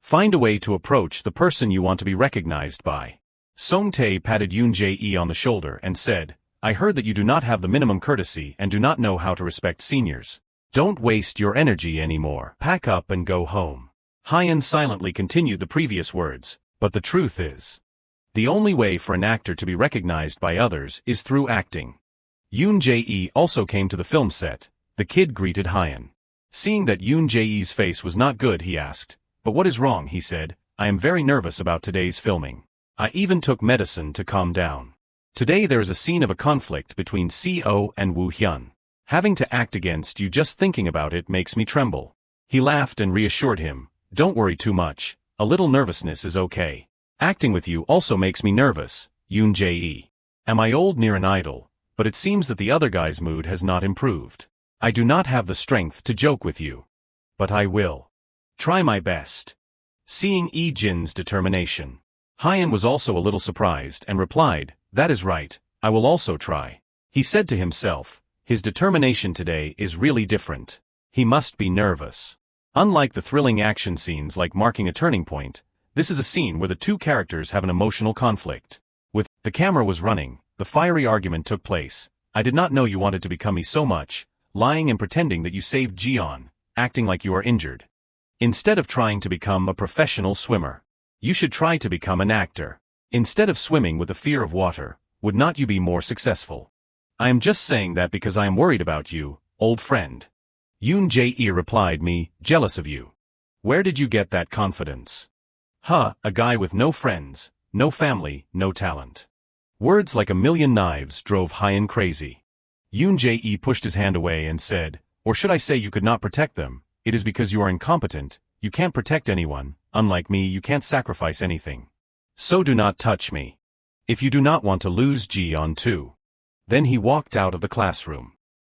Find a way to approach the person you want to be recognized by. Song-tae patted Yoon Jae-e on the shoulder and said, I heard that you do not have the minimum courtesy and do not know how to respect seniors. Don't waste your energy anymore. Pack up and go home. Hyun silently continued the previous words, but the truth is, the only way for an actor to be recognized by others is through acting. Yoon Jae-e also came to the film set. The kid greeted Hyun. Seeing that Yoon Jae-e's face was not good, he asked, but what is wrong? He said, I am very nervous about today's filming. I even took medicine to calm down. Today there is a scene of a conflict between Co and Woo Hyun. Having to act against you, just thinking about it makes me tremble. He laughed and reassured him, don't worry too much, a little nervousness is okay. Acting with you also makes me nervous, Yoon Jae-e. Am I old near an idol? But it seems that the other guy's mood has not improved. I do not have the strength to joke with you. But I will. Try my best. Seeing Jin's determination, Hyun was also a little surprised and replied, that is right, I will also try. He said to himself, his determination today is really different. He must be nervous. Unlike the thrilling action scenes like marking a turning point, this is a scene where the two characters have an emotional conflict. With the camera was running, the fiery argument took place. I did not know you wanted to become me so much, lying and pretending that you saved Jeon, acting like you are injured. Instead of trying to become a professional swimmer, you should try to become an actor. Instead of swimming with the fear of water, would not you be more successful? I am just saying that because I am worried about you, old friend. Yoon Jae-e replied, me, jealous of you. Where did you get that confidence? A guy with no friends, no family, no talent. Words like a million knives drove Hyun crazy. Yoon Jae-e pushed his hand away and said, or should I say you could not protect them, it is because you are incompetent, you can't protect anyone, unlike me you can't sacrifice anything. So do not touch me. If you do not want to lose Jeon too. Then he walked out of the classroom.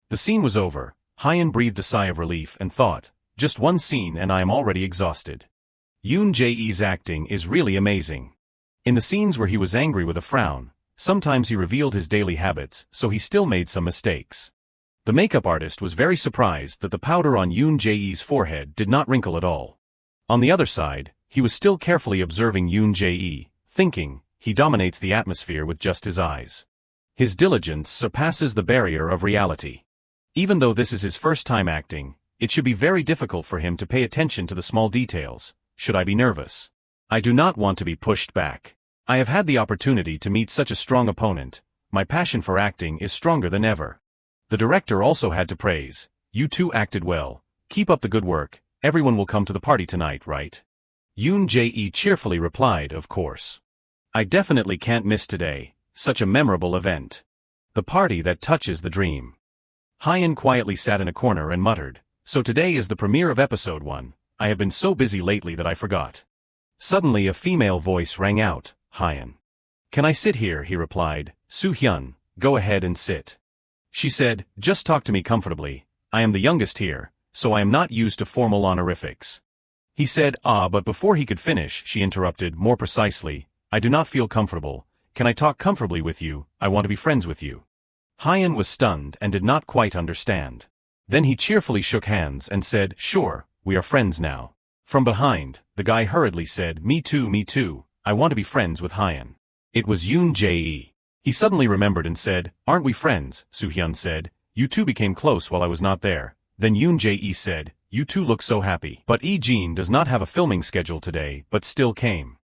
The scene was over. Hyun breathed a sigh of relief and thought, just one scene and I am already exhausted. Yoon Jae-e's acting is really amazing. In the scenes where he was angry with a frown, sometimes he revealed his daily habits, so he still made some mistakes. The makeup artist was very surprised that the powder on Yoon Jae-e's forehead did not wrinkle at all. On the other side, he was still carefully observing Yoon Jae-e, thinking, he dominates the atmosphere with just his eyes. His diligence surpasses the barrier of reality. Even though this is his first time acting, it should be very difficult for him to pay attention to the small details. Should I be nervous? I do not want to be pushed back. I have had the opportunity to meet such a strong opponent. My passion for acting is stronger than ever. The director also had to praise, you two acted well, keep up the good work, everyone will come to the party tonight, right? Yoon Jae-e cheerfully replied, of course. I definitely can't miss today, such a memorable event. The party that touches the dream. Hyun quietly sat in a corner and muttered, so today is the premiere of episode 1, I have been so busy lately that I forgot. Suddenly a female voice rang out, Hyun. Can I sit here? He replied, Soo-hyun, go ahead and sit. She said, just talk to me comfortably, I am the youngest here, so I am not used to formal honorifics. He said, but before he could finish, she interrupted, more precisely, I do not feel comfortable, can I talk comfortably with you, I want to be friends with you. Hyun was stunned and did not quite understand. Then he cheerfully shook hands and said, sure, we are friends now. From behind, the guy hurriedly said, me too, I want to be friends with Hyun. It was Yoon Jae-e. He suddenly remembered and said, aren't we friends? Soo-hyun said, you two became close while I was not there. Then Yoon Jae-e said, you two look so happy. But Jin does not have a filming schedule today, but still came.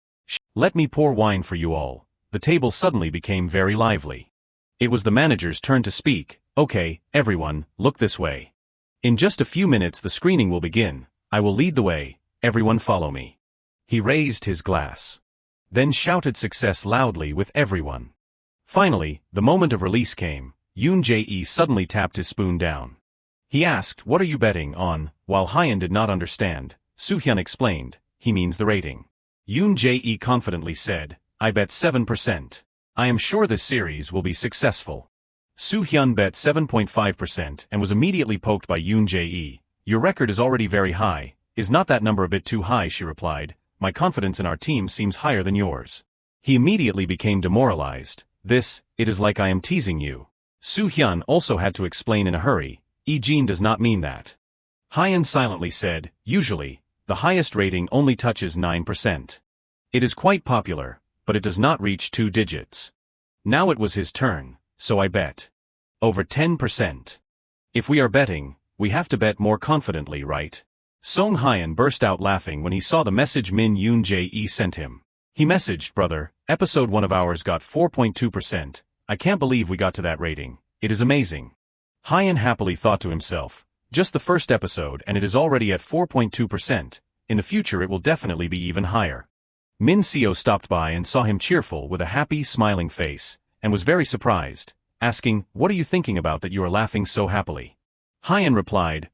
Let me pour wine for you all. The table suddenly became very lively. It was the manager's turn to speak. Okay, everyone, look this way. In just a few minutes the screening will begin. I will lead the way, everyone follow me. He raised his glass. Then shouted success loudly with everyone. Finally, the moment of release came. Yoon Jae suddenly tapped his spoon down. He asked, "What are you betting on?" While Hyun did not understand, Soohyun explained, "He means the rating." Yoon Jae confidently said, "I bet 7%. I am sure this series will be successful." Soohyun bet 7.5% and was immediately poked by Yoon Jae. "Your record is already very high. Is not that number a bit too high?" she replied. "My confidence in our team seems higher than yours." He immediately became demoralized. It is like I am teasing you." Soohyun also had to explain in a hurry, "Jin does not mean that." Hyun silently said, "Usually, the highest rating only touches 9%. It is quite popular, but it does not reach 2 digits. Now it was his turn, so I bet. Over 10%. If we are betting, we have to bet more confidently, right?" Song Hyun burst out laughing when he saw the message Min Yoon Jae sent him. He messaged, "Brother, episode 1 of ours got 4.2%. I can't believe we got to that rating. It is amazing." Hyun happily thought to himself, "Just the first episode and it is already at 4.2%. In the future it will definitely be even higher." Min Seo stopped by and saw him cheerful with a happy, smiling face, and was very surprised, asking, "What are you thinking about that you are laughing so happily?" Hyun replied,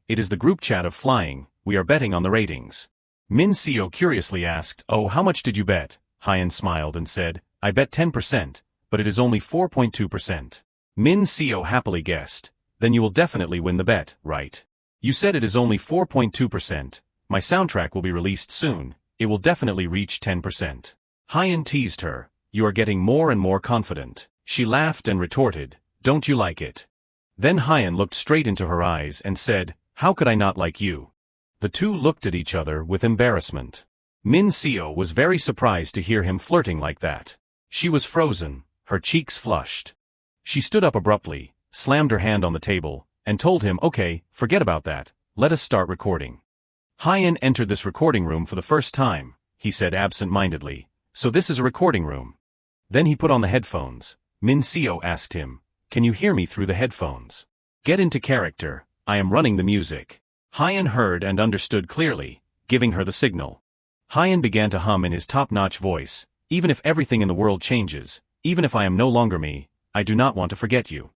"It is the group chat of flying, we are betting on the ratings." Min Seo curiously asked, "Oh, how much did you bet?" Hyun smiled and said, "I bet 10%, but it is only 4.2%. Min Seo happily guessed, "Then you will definitely win the bet, right? You said it is only 4.2%. My soundtrack will be released soon, it will definitely reach 10%. Hyun teased her, "You are getting more and more confident." She laughed and retorted, "Don't you like it?" Then Hyun looked straight into her eyes and said, "How could I not like you?" The two looked at each other with embarrassment. Min Seo was very surprised to hear him flirting like that. She was frozen, her cheeks flushed. She stood up abruptly, slammed her hand on the table, and told him, "Okay, forget about that, let us start recording." Hyun entered this recording room for the first time, he said absent-mindedly, "So this is a recording room." Then he put on the headphones. Min Seo asked him, "Can you hear me through the headphones?" "Get into character, I am running the music." Hyun heard and understood clearly, giving her the signal. Hyun began to hum in his top-notch voice, "Even if everything in the world changes, even if I am no longer me, I do not want to forget you."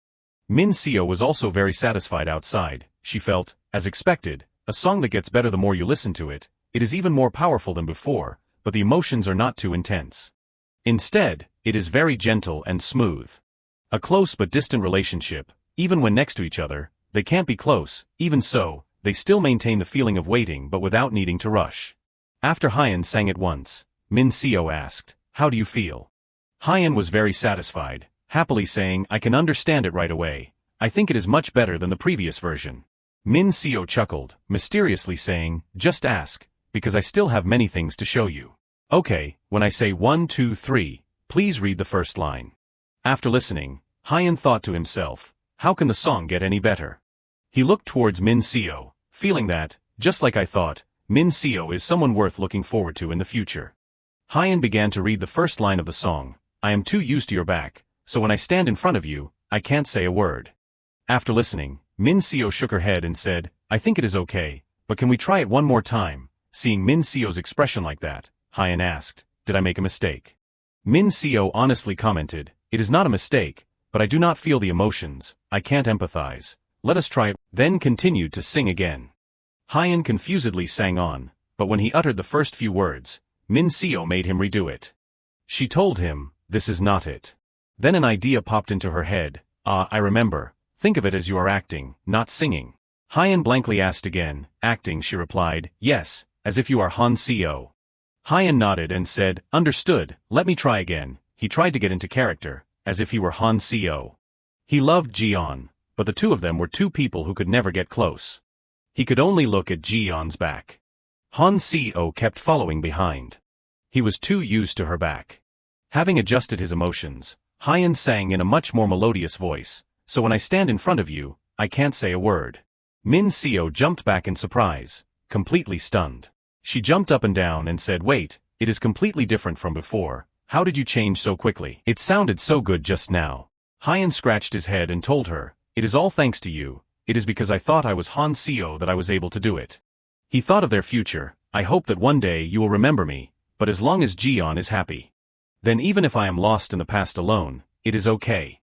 Min Seo was also very satisfied outside. She felt, as expected, a song that gets better the more you listen to it. It is even more powerful than before, but the emotions are not too intense. Instead, it is very gentle and smooth. A close but distant relationship. Even when next to each other, they can't be close. Even so, they still maintain the feeling of waiting but without needing to rush. After Hyun sang it once, Min Seo asked, "How do you feel?" Hyun was very satisfied, happily saying, "I can understand it right away. I think it is much better than the previous version." Min Seo chuckled, mysteriously saying, "Just ask, because I still have many things to show you." "Okay, when I say 1, 2, 3, please read the first line." After listening, Hyun thought to himself, "How can the song get any better?" He looked towards Min Seo, feeling that, just like I thought, Min Seo is someone worth looking forward to in the future. Hyun began to read the first line of the song, "I am too used to your back, so when I stand in front of you, I can't say a word." After listening, Min Seo shook her head and said, "I think it is okay, but can we try it one more time?" Seeing Min Seo's expression like that, Hyun asked, "Did I make a mistake?" Min Seo honestly commented, "It is not a mistake, but I do not feel the emotions, I can't empathize. Let us try it," then continued to sing again. Hyun confusedly sang on, but when he uttered the first few words, Min Seo made him redo it. She told him, "This is not it." Then an idea popped into her head, I remember, think of it as you are acting, not singing." Hyun blankly asked again, "Acting?" She replied, "Yes, as if you are Han Seo." Hyun nodded and said, "Understood, let me try again." He tried to get into character, as if he were Han Seo. He loved Jiyeon, but the two of them were two people who could never get close. He could only look at Jiyeon's back. Han Seo kept following behind. He was too used to her back. Having adjusted his emotions, Hyun sang in a much more melodious voice, "So when I stand in front of you, I can't say a word." Min Seo jumped back in surprise, completely stunned. She jumped up and down and said, "Wait, it is completely different from before. How did you change so quickly? It sounded so good just now." Hyun scratched his head and told her, "It is all thanks to you, it is because I thought I was Han Seo that I was able to do it." He thought of their future. I hope that one day you will remember me, but as long as Jiyeon is happy. Then even if I am lost in the past alone, it is okay.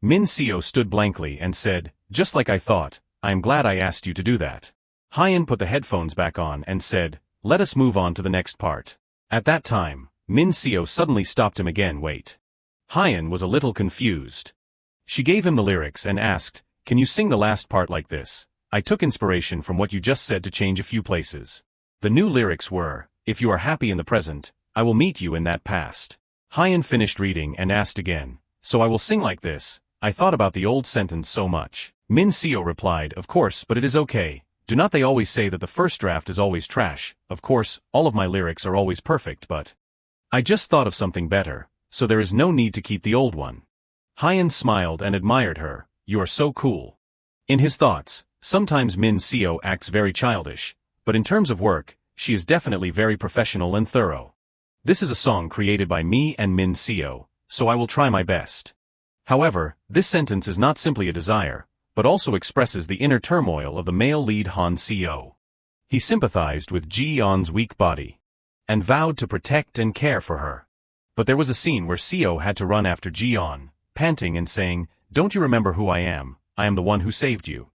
Min Seo stood blankly and said, just like I thought, I am glad I asked you to do that. Hyun put the headphones back on and said, let us move on to the next part. At that time, Min Seo suddenly stopped him again. Wait. Hyun was a little confused. She gave him the lyrics and asked, can you sing the last part like this? I took inspiration from what you just said to change a few places. The new lyrics were, if you are happy in the present, I will meet you in that past. Hyun finished reading and asked again, so I will sing like this. I thought about the old sentence so much. Min Seo replied, of course, but it is okay. Do not they always say that the first draft is always trash? Of course, all of my lyrics are always perfect, but I just thought of something better, so there is no need to keep the old one. Hyun smiled and admired her. You are so cool. In his thoughts, sometimes Min Seo acts very childish, but in terms of work, she is definitely very professional and thorough. This is a song created by me and Min Seo, so I will try my best. However, this sentence is not simply a desire, but also expresses the inner turmoil of the male lead Han Seo. He sympathized with Ji-yeon's weak body and vowed to protect and care for her. But there was a scene where Seo had to run after Ji-yeon, panting and saying, don't you remember who I am the one who saved you.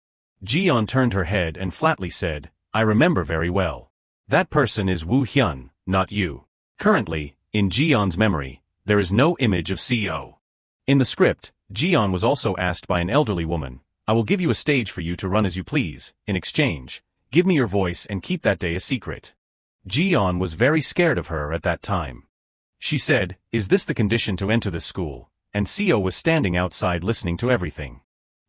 Ji-yeon turned her head and flatly said, I remember very well. That person is Woo Hyun, not you. Currently, in Ji-yeon's memory, there is no image of Seo. In the script, Ji-yeon was also asked by an elderly woman, I will give you a stage for you to run as you please, in exchange, give me your voice and keep that day a secret. Ji-yeon was very scared of her at that time. She said, is this the condition to enter this school? And Seo was standing outside listening to everything.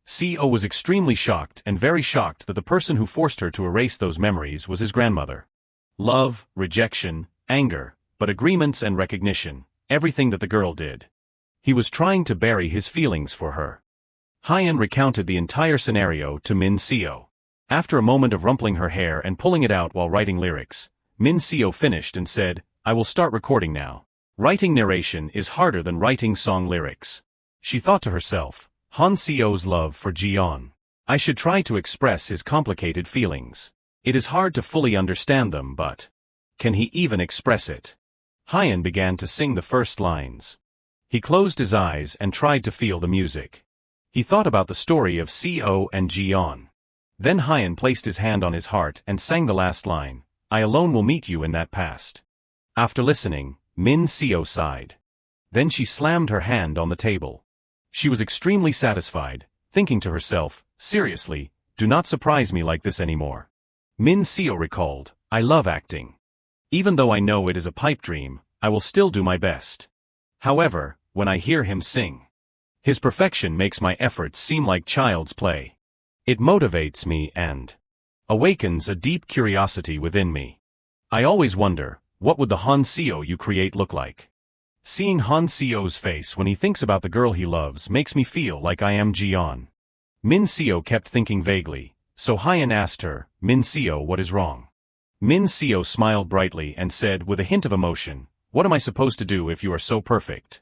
Seo was extremely shocked and very shocked that the person who forced her to erase those memories was his grandmother. Love, rejection, anger, but agreements and recognition, everything that the girl did. He was trying to bury his feelings for her. Hyun recounted the entire scenario to Min Seo. After a moment of rumpling her hair and pulling it out while writing lyrics, Min Seo finished and said, I will start recording now. Writing narration is harder than writing song lyrics. She thought to herself, Han Seo's love for Ji-yeon. I should try to express his complicated feelings. It is hard to fully understand them, but can he even express it? Hyun began to sing the first lines. He closed his eyes and tried to feel the music. He thought about the story of Seo and Ji-yeon. Then Hyun placed his hand on his heart and sang the last line, I alone will meet you in that past. After listening, Min Seo sighed. Then she slammed her hand on the table. She was extremely satisfied, thinking to herself, seriously, do not surprise me like this anymore. Min Seo recalled, I love acting. Even though I know it is a pipe dream, I will still do my best. However, when I hear him sing, his perfection makes my efforts seem like child's play. It motivates me and awakens a deep curiosity within me. I always wonder, what would the Han Seo you create look like? Seeing Han Seo's face when he thinks about the girl he loves makes me feel like I am Ji-yeon. Min Seo kept thinking vaguely, so Hyun asked her, Min Seo, what is wrong? Min Seo smiled brightly and said with a hint of emotion, what am I supposed to do if you are so perfect?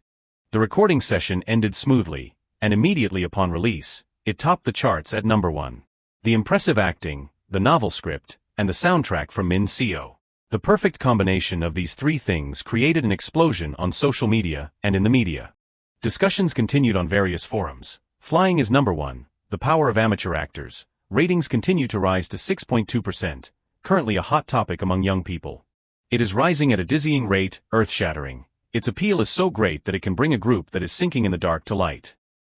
The recording session ended smoothly, and immediately upon release, it topped the charts at number 1. The impressive acting, the novel script, and the soundtrack from Min Seo. The perfect combination of these three things created an explosion on social media and in the media. Discussions continued on various forums. Flying is number 1, the power of amateur actors. Ratings continue to rise to 6.2%, currently a hot topic among young people. It is rising at a dizzying rate, earth-shattering. Its appeal is so great that it can bring a group that is sinking in the dark to light.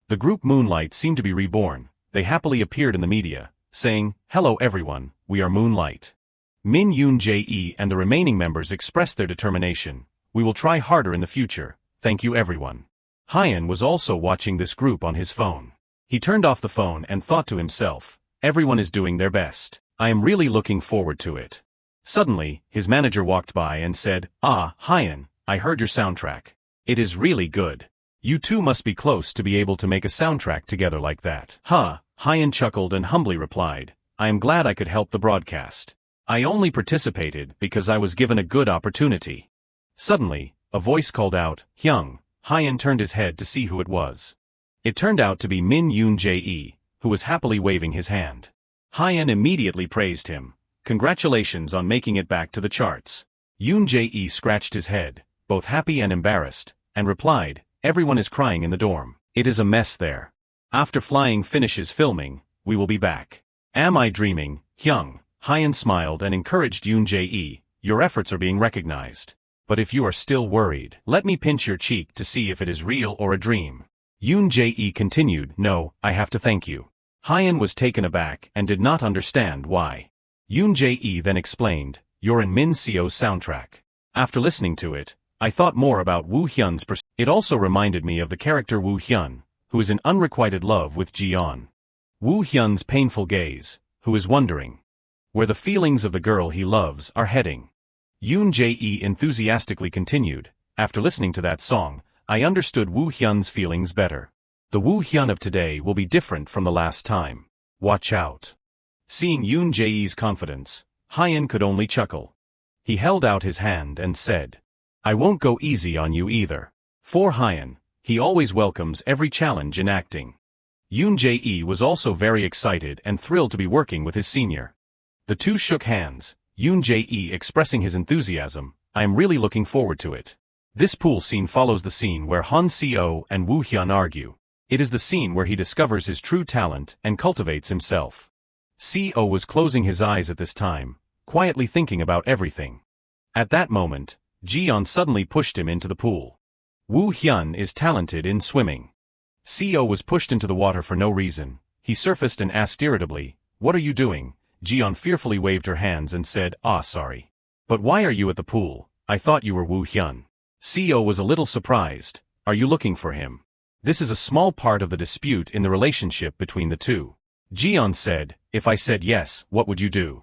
The group Moonlight seemed to be reborn. They happily appeared in the media, saying, hello everyone, we are Moonlight. Min Yoon Jae and the remaining members expressed their determination. We will try harder in the future, thank you everyone. Hyun was also watching this group on his phone. He turned off the phone and thought to himself, everyone is doing their best. I am really looking forward to it. Suddenly, his manager walked by and said, ah, Hyun, I heard your soundtrack. It is really good. You two must be close to be able to make a soundtrack together like that. Huh, Hyun chuckled and humbly replied, I am glad I could help the broadcast. I only participated because I was given a good opportunity. Suddenly, a voice called out, Hyung. Hyun turned his head to see who it was. It turned out to be Min Yoon Jae, who was happily waving his hand. Hyun immediately praised him. Congratulations on making it back to the charts. Yoon Jae scratched his head, both happy and embarrassed, and replied, everyone is crying in the dorm. It is a mess there. After Flying finishes filming, we will be back. Am I dreaming? Hyung. Hyun smiled and encouraged Yoon Jae, your efforts are being recognized. But if you are still worried, let me pinch your cheek to see if it is real or a dream. Yoon Jae continued, no, I have to thank you. Hyun was taken aback and did not understand why. Yoon Jae then explained, you're in Min Seo's soundtrack. After listening to it, I thought more about Woo Hyun's It also reminded me of the character Woo Hyun, who is in unrequited love with Ji-yeon. Woo Hyun's painful gaze, who is wondering where the feelings of the girl he loves are heading. Yoon Jae enthusiastically continued, after listening to that song, I understood Woo Hyun's feelings better. The Woo Hyun of today will be different from the last time. Watch out. Seeing Yoon Jae's confidence, Hyun could only chuckle. He held out his hand and said, I won't go easy on you either. For Hyun, he always welcomes every challenge in acting. Yoon Jae was also very excited and thrilled to be working with his senior. The two shook hands, Yoon Jae expressing his enthusiasm, I am really looking forward to it. This pool scene follows the scene where Han Seo and Woo Hyun argue. It is the scene where he discovers his true talent and cultivates himself. Seo was closing his eyes at this time, quietly thinking about everything. At that moment, Ji-yeon suddenly pushed him into the pool. Woo Hyun is talented in swimming. Seo was pushed into the water for no reason. He surfaced and asked irritably, what are you doing? Ji-yeon fearfully waved her hands and said, sorry. But why are you at the pool? I thought you were Woo Hyun. Seo was a little surprised. Are you looking for him? This is a small part of the dispute in the relationship between the two. Ji-yeon said, if I said yes, what would you do?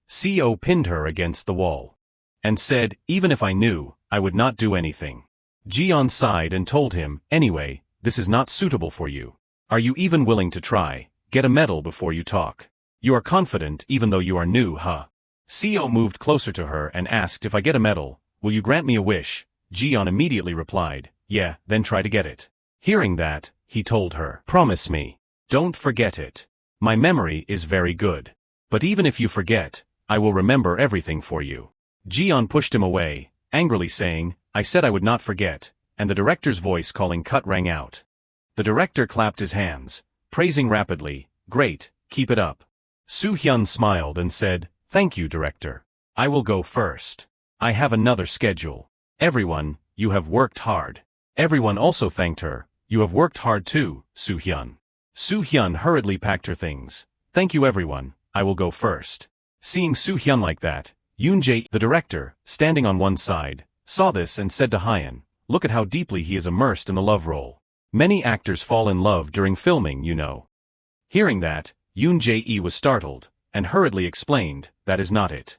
Seo pinned her against the wall. And said, even if I knew, I would not do anything. Ji-yeon sighed and told him, anyway, this is not suitable for you. Are you even willing to try? Get a medal before you talk. You are confident even though you are new, huh? Seo moved closer to her and asked if I get a medal, will you grant me a wish? Ji-yeon immediately replied, yeah, then try to get it. Hearing that, he told her, promise me. Don't forget it. My memory is very good. But even if you forget, I will remember everything for you. Ji-yeon pushed him away, angrily saying, I said I would not forget, and the director's voice calling cut rang out. The director clapped his hands, praising rapidly, great, keep it up. Soo-hyun smiled and said, thank you, director. I will go first. I have another schedule. Everyone, you have worked hard. Everyone also thanked her, you have worked hard too, Soo-hyun. Soo-hyun hurriedly packed her things. Thank you everyone, I will go first. Seeing Soo-hyun like that, Yoon Jae, the director, standing on one side, saw this and said to Hyun, look at how deeply he is immersed in the love role. Many actors fall in love during filming, you know. Hearing that, Yoon Jae was startled, and hurriedly explained, that is not it.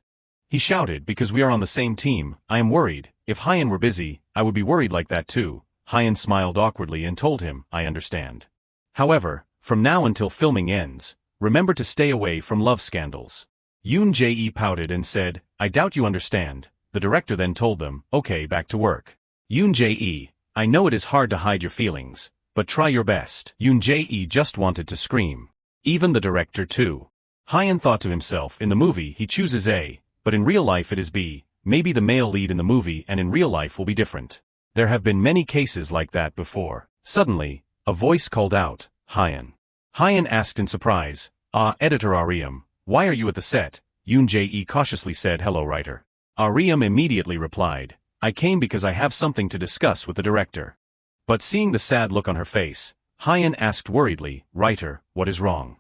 He shouted, because we are on the same team, I am worried. If Hyun were busy, I would be worried like that too. Hyun smiled awkwardly and told him, I understand. However, from now until filming ends, remember to stay away from love scandals. Yoon Jae pouted and said, I doubt you understand. The director then told them, okay, back to work. Yoon Jae, I know it is hard to hide your feelings, but try your best. Yoon Jae just wanted to scream. Even the director too. Hyun thought to himself, in the movie he chooses A, but in real life it is B. Maybe the male lead in the movie and in real life will be different. There have been many cases like that before. Suddenly, a voice called out, Hyun. Hyun asked in surprise, editor Ariam, why are you at the set? Yoon Jae cautiously said, hello writer. Ariam immediately replied, I came because I have something to discuss with the director. But seeing the sad look on her face, Hyun asked worriedly, writer, what is wrong?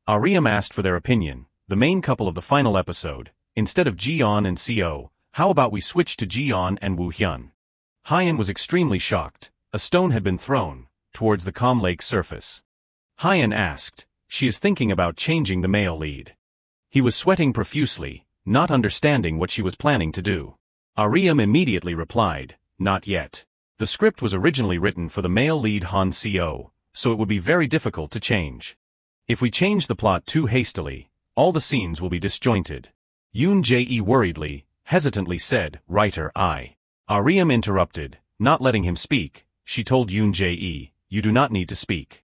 Ariam asked for their opinion, the main couple of the final episode, instead of Ji-yeon and Seo, how about we switch to Ji-yeon and Woo Hyun? Hyun was extremely shocked. A stone had been thrown towards the calm lake surface. Hyun asked, she is thinking about changing the male lead. He was sweating profusely, not understanding what she was planning to do. Ariam immediately replied, not yet. The script was originally written for the male lead Han Seo, so it would be very difficult to change. If we change the plot too hastily, all the scenes will be disjointed. Yoon Jae worriedly, hesitantly said, writer I. Ariam interrupted, not letting him speak. She told Yoon Jae, you do not need to speak.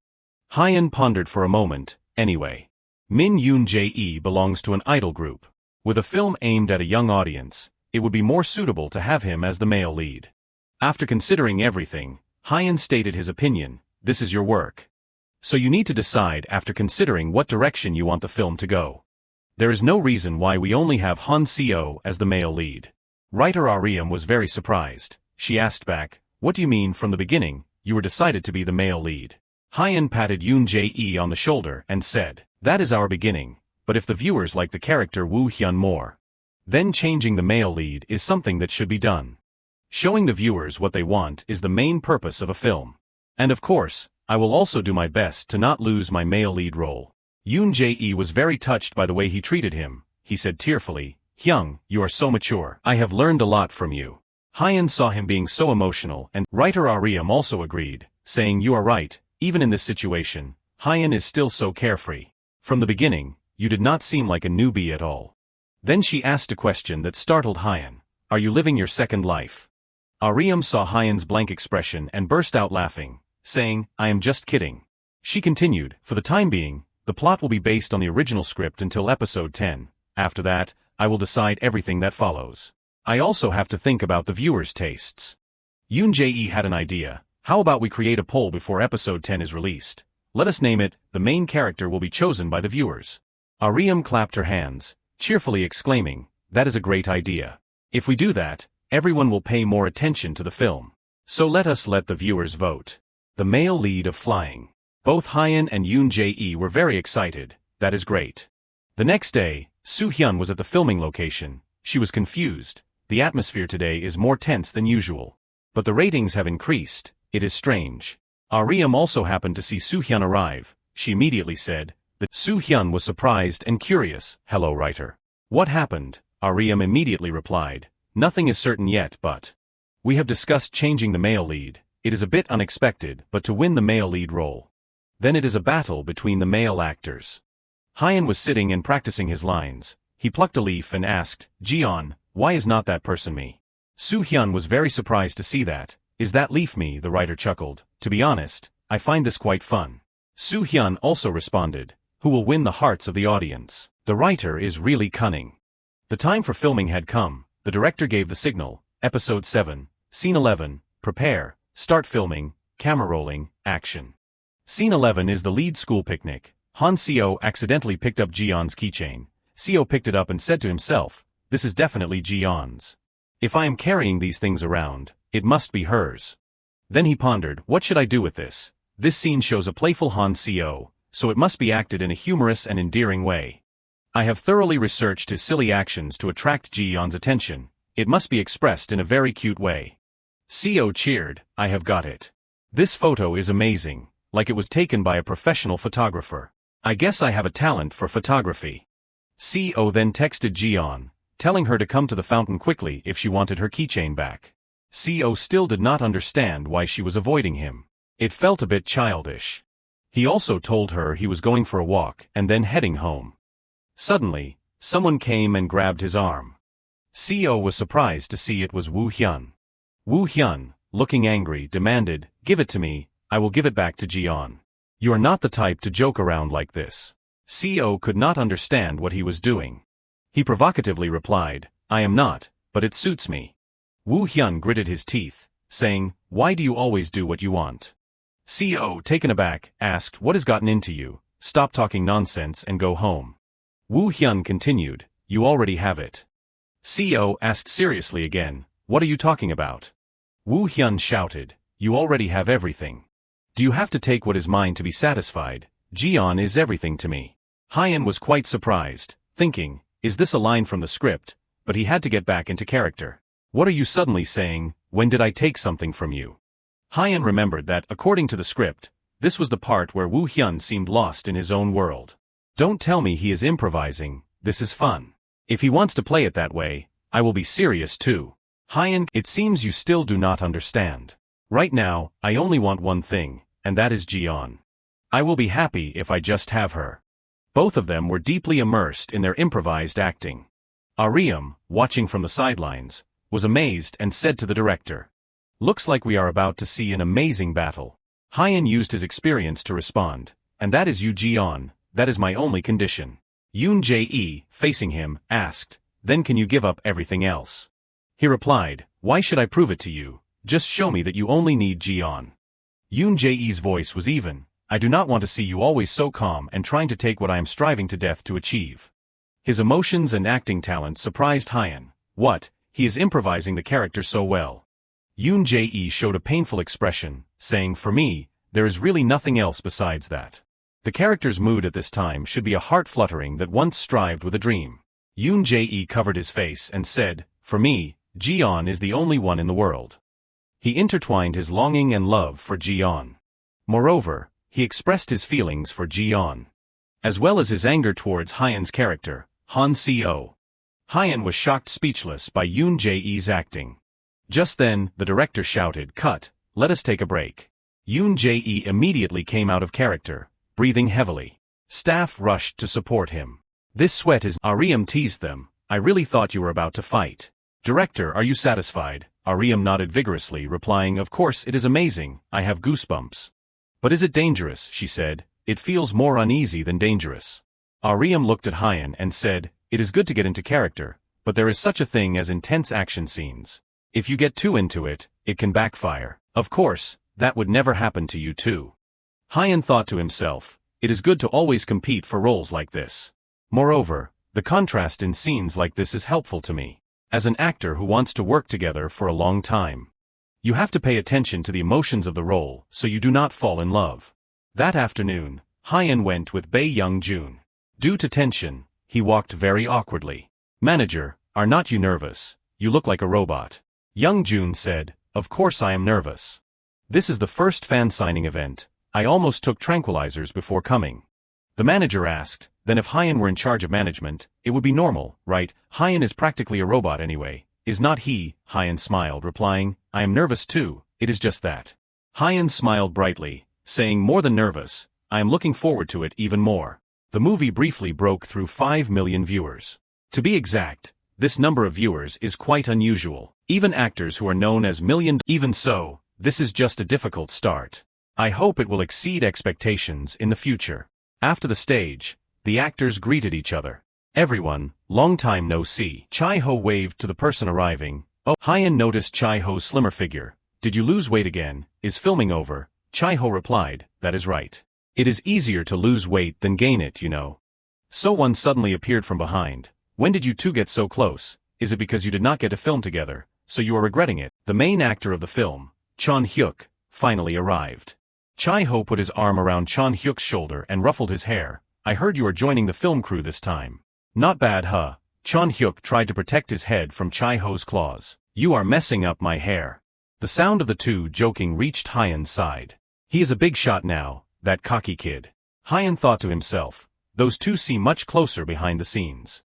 Hyun pondered for a moment, anyway. Min Yoon Jae belongs to an idol group. With a film aimed at a young audience, it would be more suitable to have him as the male lead. After considering everything, Hyun stated his opinion, "This is your work. So you need to decide after considering what direction you want the film to go. There is no reason why we only have Han Seo as the male lead." Writer Ariam was very surprised. She asked back, "What do you mean from the beginning, you were decided to be the male lead?" Hyun patted Yoon Jae on the shoulder and said, "That is our beginning, but if the viewers like the character Woo Hyun more, then changing the male lead is something that should be done. Showing the viewers what they want is the main purpose of a film. And of course, I will also do my best to not lose my male lead role." Yoon Jae was very touched by the way he treated him. He said tearfully, "Hyung, you are so mature. I have learned a lot from you." Hyun saw him being so emotional, and writer Ariam also agreed, saying, "You are right, even in this situation, Hyun is still so carefree. From the beginning, you did not seem like a newbie at all." Then she asked a question that startled Hyun. "Are you living your second life?" Ariam saw Hyun's blank expression and burst out laughing, saying, "I am just kidding." She continued, "For the time being, the plot will be based on the original script until episode 10. After that, I will decide everything that follows. I also have to think about the viewers' tastes." Yoon Jae had an idea. "How about we create a poll before episode 10 is released? Let us name it, the main character will be chosen by the viewers." Ariam clapped her hands, cheerfully exclaiming, "That is a great idea. If we do that, everyone will pay more attention to the film. So let us let the viewers vote." The male lead of Flying. Both Hyun and Yoon Jae were very excited. "That is great." The next day, Soo Hyun was at the filming location. She was confused. "The atmosphere today is more tense than usual. But the ratings have increased. It is strange." Ariam also happened to see Soo Hyun arrive. She immediately said that Soo Hyun was surprised and curious. "Hello, writer. What happened?" Ariam immediately replied, "Nothing is certain yet, but we have discussed changing the male lead. It is a bit unexpected, but to win the male lead role, then it is a battle between the male actors." Hyun was sitting and practicing his lines. He plucked a leaf and asked, "Jion, why is not that person me?" Soo Hyun was very surprised to see that. "Is that leaf me?" the writer chuckled. "To be honest, I find this quite fun." Soo Hyun also responded, "Who will win the hearts of the audience? The writer is really cunning." The time for filming had come. The director gave the signal. Episode 7, Scene 11, prepare, start filming, camera rolling, action. Scene 11 is the lead school picnic. Han Seo accidentally picked up Jion's keychain. Seo picked it up and said to himself, "This is definitely Jion's. If I am carrying these things around, it must be hers." Then he pondered, "What should I do with this? This scene shows a playful Han Seo, so it must be acted in a humorous and endearing way. I have thoroughly researched his silly actions to attract Jion's attention. It must be expressed in a very cute way." Seo cheered, "I have got it. This photo is amazing, like it was taken by a professional photographer. I guess I have a talent for photography." Seo then texted Jion, telling her to come to the fountain quickly if she wanted her keychain back. Seo still did not understand why she was avoiding him. It felt a bit childish. He also told her he was going for a walk and then heading home. Suddenly, someone came and grabbed his arm. Seo was surprised to see it was Woo Hyun. Woo Hyun, looking angry, demanded, "Give it to me, I will give it back to Jion. You are not the type to joke around like this." Seo could not understand what he was doing. He provocatively replied, "I am not, but it suits me." Woo Hyun gritted his teeth, saying, "Why do you always do what you want?" Seo, taken aback, asked, "What has gotten into you? Stop talking nonsense and go home." Woo Hyun continued, "You already have it." Seo asked seriously again, "What are you talking about?" Woo Hyun shouted, "You already have everything. Do you have to take what is mine to be satisfied? Jion is everything to me." Hyun was quite surprised, thinking, "Is this a line from the script?" But he had to get back into character. "What are you suddenly saying? When did I take something from you?" Hyun remembered that, according to the script, this was the part where Woo Hyun seemed lost in his own world. "Don't tell me he is improvising, this is fun. If he wants to play it that way, I will be serious too." Hyun, "It seems you still do not understand. Right now, I only want one thing, and that is Jion. I will be happy if I just have her." Both of them were deeply immersed in their improvised acting. Ariam, watching from the sidelines, was amazed and said to the director, "Looks like we are about to see an amazing battle." Hyun used his experience to respond, "And that is you, Jion, that is my only condition. Yoon Jae, facing him, asked, then can you give up everything else? He replied, why should I prove it to you? Just show me that you only need Jiyeon. Yoon Jae's voice was even, I do not want to see you always so calm and trying to take what I am striving to death to achieve. His emotions and acting talent surprised Hyun. What, he is improvising the character so well. Yoon Jae showed a painful expression, saying, for me, there is really nothing else besides that. The character's mood at this time should be a heart fluttering that once strived with a dream. Yoon Jae covered his face and said, for me, Jiyeon is the only one in the world. He intertwined his longing and love for Jiyeon. Moreover, he expressed his feelings for Jiyeon, as well as his anger towards Hyun's character, Han Se-oh. Hyun was shocked speechless by Yoon Jae's acting. Just then, the director shouted, cut, let us take a break. Yoon Jae immediately came out of character, breathing heavily. Staff rushed to support him. This sweat is, Ariam teased them, I really thought you were about to fight. Director, are you satisfied? Ariam nodded vigorously, replying, of course it is amazing, I have goosebumps. But is it dangerous, she said, it feels more uneasy than dangerous. Ariam looked at Hyun and said, it is good to get into character, but there is such a thing as intense action scenes. If you get too into it, it can backfire. Of course, that would never happen to you too. Hyun thought to himself, it is good to always compete for roles like this. Moreover, the contrast in scenes like this is helpful to me. As an actor who wants to work together for a long time, you have to pay attention to the emotions of the role so you do not fall in love. That afternoon, Hyun went with Bae Young-jun. Due to tension, he walked very awkwardly. Manager, are not you nervous? You look like a robot. Young-jun said, of course I am nervous. This is the first fan signing event. I almost took tranquilizers before coming. The manager asked, then if Hyun were in charge of management, it would be normal, right? Hyun is practically a robot anyway, is not he? Hyun smiled, replying, I am nervous too, it is just that. Hyun smiled brightly, saying, more than nervous, I am looking forward to it even more. The movie briefly broke through 5 million viewers. To be exact, this number of viewers is quite unusual. Even actors who are known as even so, this is just a difficult start. I hope it will exceed expectations in the future. After the stage, the actors greeted each other. Everyone, long time no see. Chai-ho waved to the person arriving. Oh, Hyun noticed Chai-ho's slimmer figure. Did you lose weight again? Is filming over? Chai-ho replied, that is right. It is easier to lose weight than gain it, you know. So-one suddenly appeared from behind. When did you two get so close? Is it because you did not get to film together, so you are regretting it? The main actor of the film, Chon Hyuk, finally arrived. Chai-ho put his arm around Chon Hyuk's shoulder and ruffled his hair. I heard you are joining the film crew this time. Not bad, huh? Chon Hyuk tried to protect his head from Chai-ho's claws. You are messing up my hair. The sound of the two joking reached Hyun's side. He is a big shot now, that cocky kid. Hyun thought to himself, those two seem much closer behind the scenes.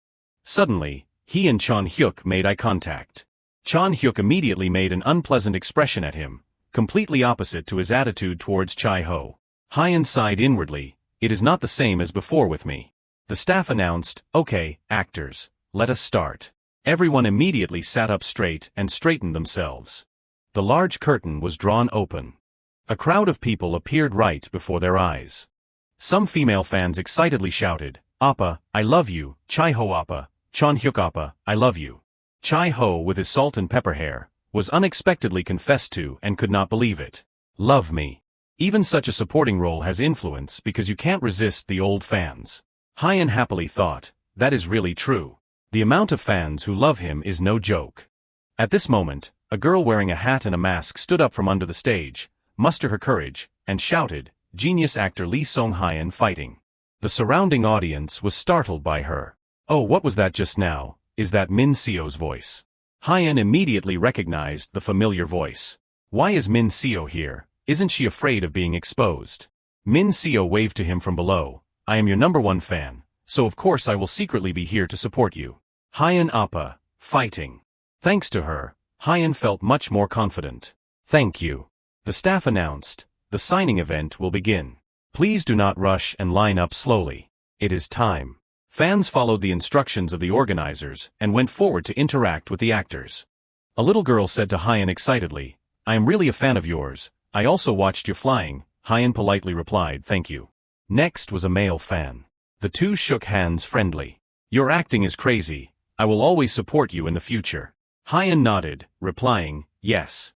Suddenly, he and Chon Hyuk made eye contact. Chon Hyuk immediately made an unpleasant expression at him, completely opposite to his attitude towards Chai-ho. Hyun sighed inwardly, it is not the same as before with me. The staff announced, okay, actors, let us start. Everyone immediately sat up straight and straightened themselves. The large curtain was drawn open. A crowd of people appeared right before their eyes. Some female fans excitedly shouted, Appa, I love you, Chai-ho Appa, Chon Hyuk Appa, I love you. Chai-ho with his salt and pepper hair, was unexpectedly confessed to and could not believe it. Love me. Even such a supporting role has influence because you can't resist the old fans. Hyun happily thought, that is really true. The amount of fans who love him is no joke. At this moment, a girl wearing a hat and a mask stood up from under the stage, mustered her courage, and shouted, genius actor Lee Song-hyun fighting. The surrounding audience was startled by her. Oh, what was that just now? Is that Min Se-oh's voice? Hyun immediately recognized the familiar voice. Why is Min Se-oh here? Isn't she afraid of being exposed? Min Se-oh waved to him from below. I am your #1 fan, so of course I will secretly be here to support you. Hyun Appa, fighting. Thanks to her, Hyun felt much more confident. Thank you. The staff announced, the signing event will begin. Please do not rush and line up slowly. It is time. Fans followed the instructions of the organizers and went forward to interact with the actors. A little girl said to Hyun excitedly, I am really a fan of yours. I also watched you flying. Hyun politely replied, thank you. Next was a male fan. The two shook hands friendly. Your acting is crazy. I will always support you in the future. Hyun nodded, replying, yes.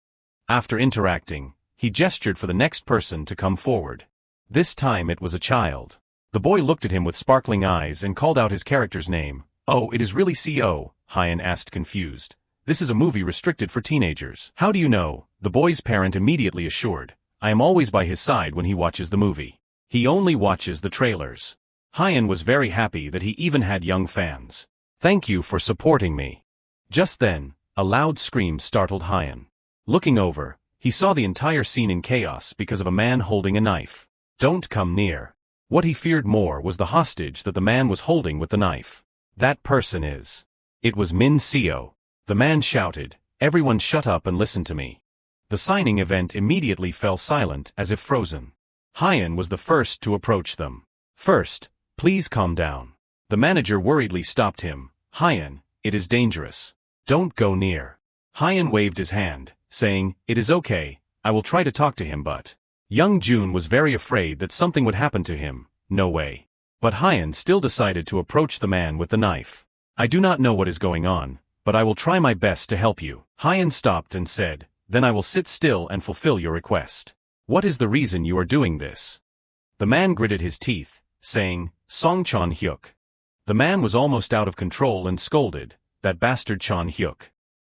After interacting, he gestured for the next person to come forward. This time it was a child. The boy looked at him with sparkling eyes and called out his character's name. Oh, it is really CO, Hyun asked confused. This is a movie restricted for teenagers. How do you know? The boy's parent immediately assured. I am always by his side when he watches the movie. He only watches the trailers. Hyun was very happy that he even had young fans. Thank you for supporting me. Just then, a loud scream startled Hyun. Looking over, he saw the entire scene in chaos because of a man holding a knife. Don't come near. What he feared more was the hostage that the man was holding with the knife. That person is. It was Minio. The man shouted, everyone shut up and listen to me. The signing event immediately fell silent as if frozen. Hyun was the first to approach them. First, please calm down. The manager worriedly stopped him. Hyun, it is dangerous. Don't go near. Hyun waved his hand, saying, it is okay, I will try to talk to him but. Young Jun was very afraid that something would happen to him. No way. But Hyun still decided to approach the man with the knife. I do not know what is going on, but I will try my best to help you. Hyun stopped and said, then I will sit still and fulfill your request. What is the reason you are doing this? The man gritted his teeth, saying, Song Chan-hyuk. The man was almost out of control and scolded, that bastard Chan-hyuk.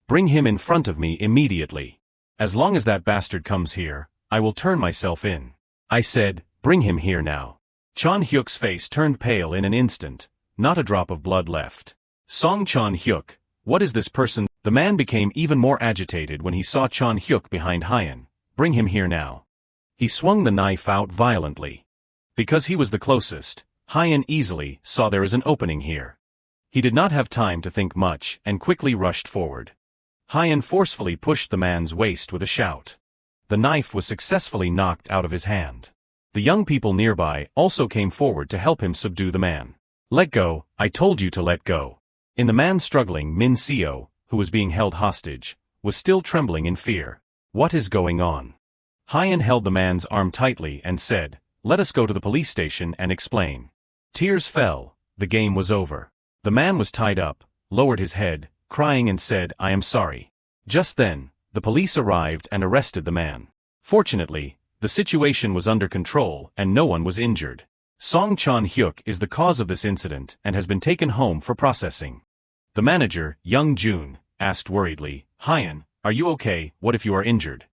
Bring him in front of me immediately. As long as that bastard comes here, I will turn myself in. I said, bring him here now. Chan-hyuk's face turned pale in an instant, not a drop of blood left. Song Chan-hyuk, what is this person? The man became even more agitated when he saw Chan-hyuk behind Hyun. Bring him here now. He swung the knife out violently. Because he was the closest, Hyun easily saw there is an opening here. He did not have time to think much and quickly rushed forward. Hyun forcefully pushed the man's waist with a shout. The knife was successfully knocked out of his hand. The young people nearby also came forward to help him subdue the man. Let go, I told you to let go. In the man struggling, Minio, who was being held hostage, was still trembling in fear. What is going on? Hyun held the man's arm tightly and said, let us go to the police station and explain. Tears fell, the game was over. The man was tied up, lowered his head, crying and said, I am sorry. Just then, the police arrived and arrested the man. Fortunately, the situation was under control and no one was injured. Song Chan-hyuk is the cause of this incident and has been taken home for processing. The manager, Young Jun, asked worriedly, Hyun, are you okay? What if you are injured?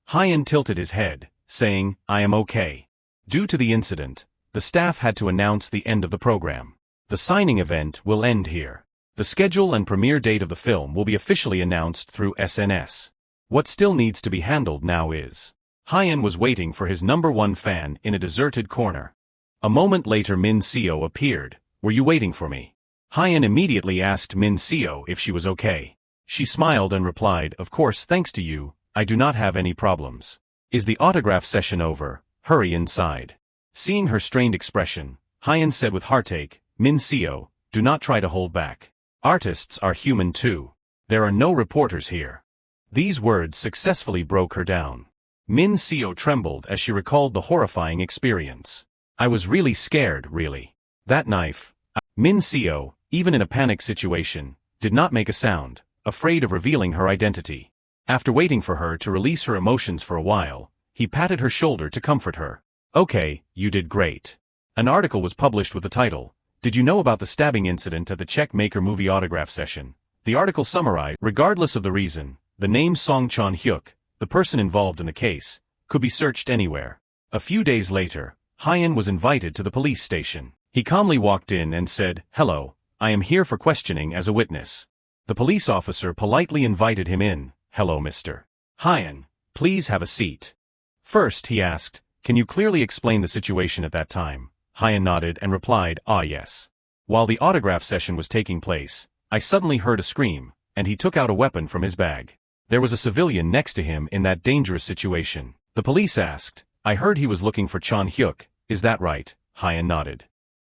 Hyun tilted his head, saying, I am okay. Due to the incident, the staff had to announce the end of the program. The signing event will end here. The schedule and premiere date of the film will be officially announced through SNS. What still needs to be handled now is. Hyun was waiting for his #1 fan in a deserted corner. A moment later Minio appeared. Were you waiting for me? Hyun immediately asked Minio if she was okay. She smiled and replied, of course thanks to you, I do not have any problems. Is the autograph session over? Hurry inside. Seeing her strained expression, Hyun said with heartache, Minio, do not try to hold back. Artists are human too. There are no reporters here. These words successfully broke her down. Minio trembled as she recalled the horrifying experience. I was really scared, really. That knife. Minio, even in a panic situation, did not make a sound, afraid of revealing her identity. After waiting for her to release her emotions for a while, he patted her shoulder to comfort her. Okay, you did great. An article was published with the title, Did you know about the stabbing incident at the Check Maker movie autograph session? The article summarized, regardless of the reason, the name Song Chan-hyuk, the person involved in the case, could be searched anywhere. A few days later, Hyun was invited to the police station. He calmly walked in and said, hello, I am here for questioning as a witness. The police officer politely invited him in. Hello, Mr. Hyun, please have a seat. First, he asked, can you clearly explain the situation at that time? Hyun nodded and replied, ah yes. While the autograph session was taking place, I suddenly heard a scream, and he took out a weapon from his bag. There was a civilian next to him in that dangerous situation. The police asked, I heard he was looking for Chan-hyuk, is that right? Hyun nodded.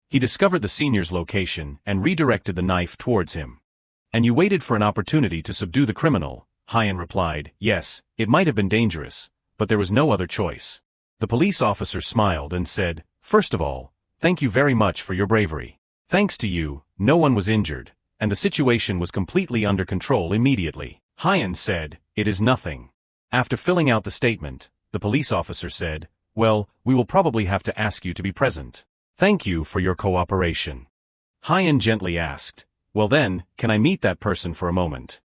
He discovered the senior's location and redirected the knife towards him. And you waited for an opportunity to subdue the criminal? Hyun replied, yes, it might have been dangerous, but there was no other choice. The police officer smiled and said, first of all, Thank you very much for your bravery. Thanks to you, no one was injured, and the situation was completely under control immediately. Hyun said, "It is nothing." After filling out the statement, the police officer said, "Well, we will probably have to ask you to be present. Thank you for your cooperation." Hyun gently asked, "Well then, can I meet that person for a moment?"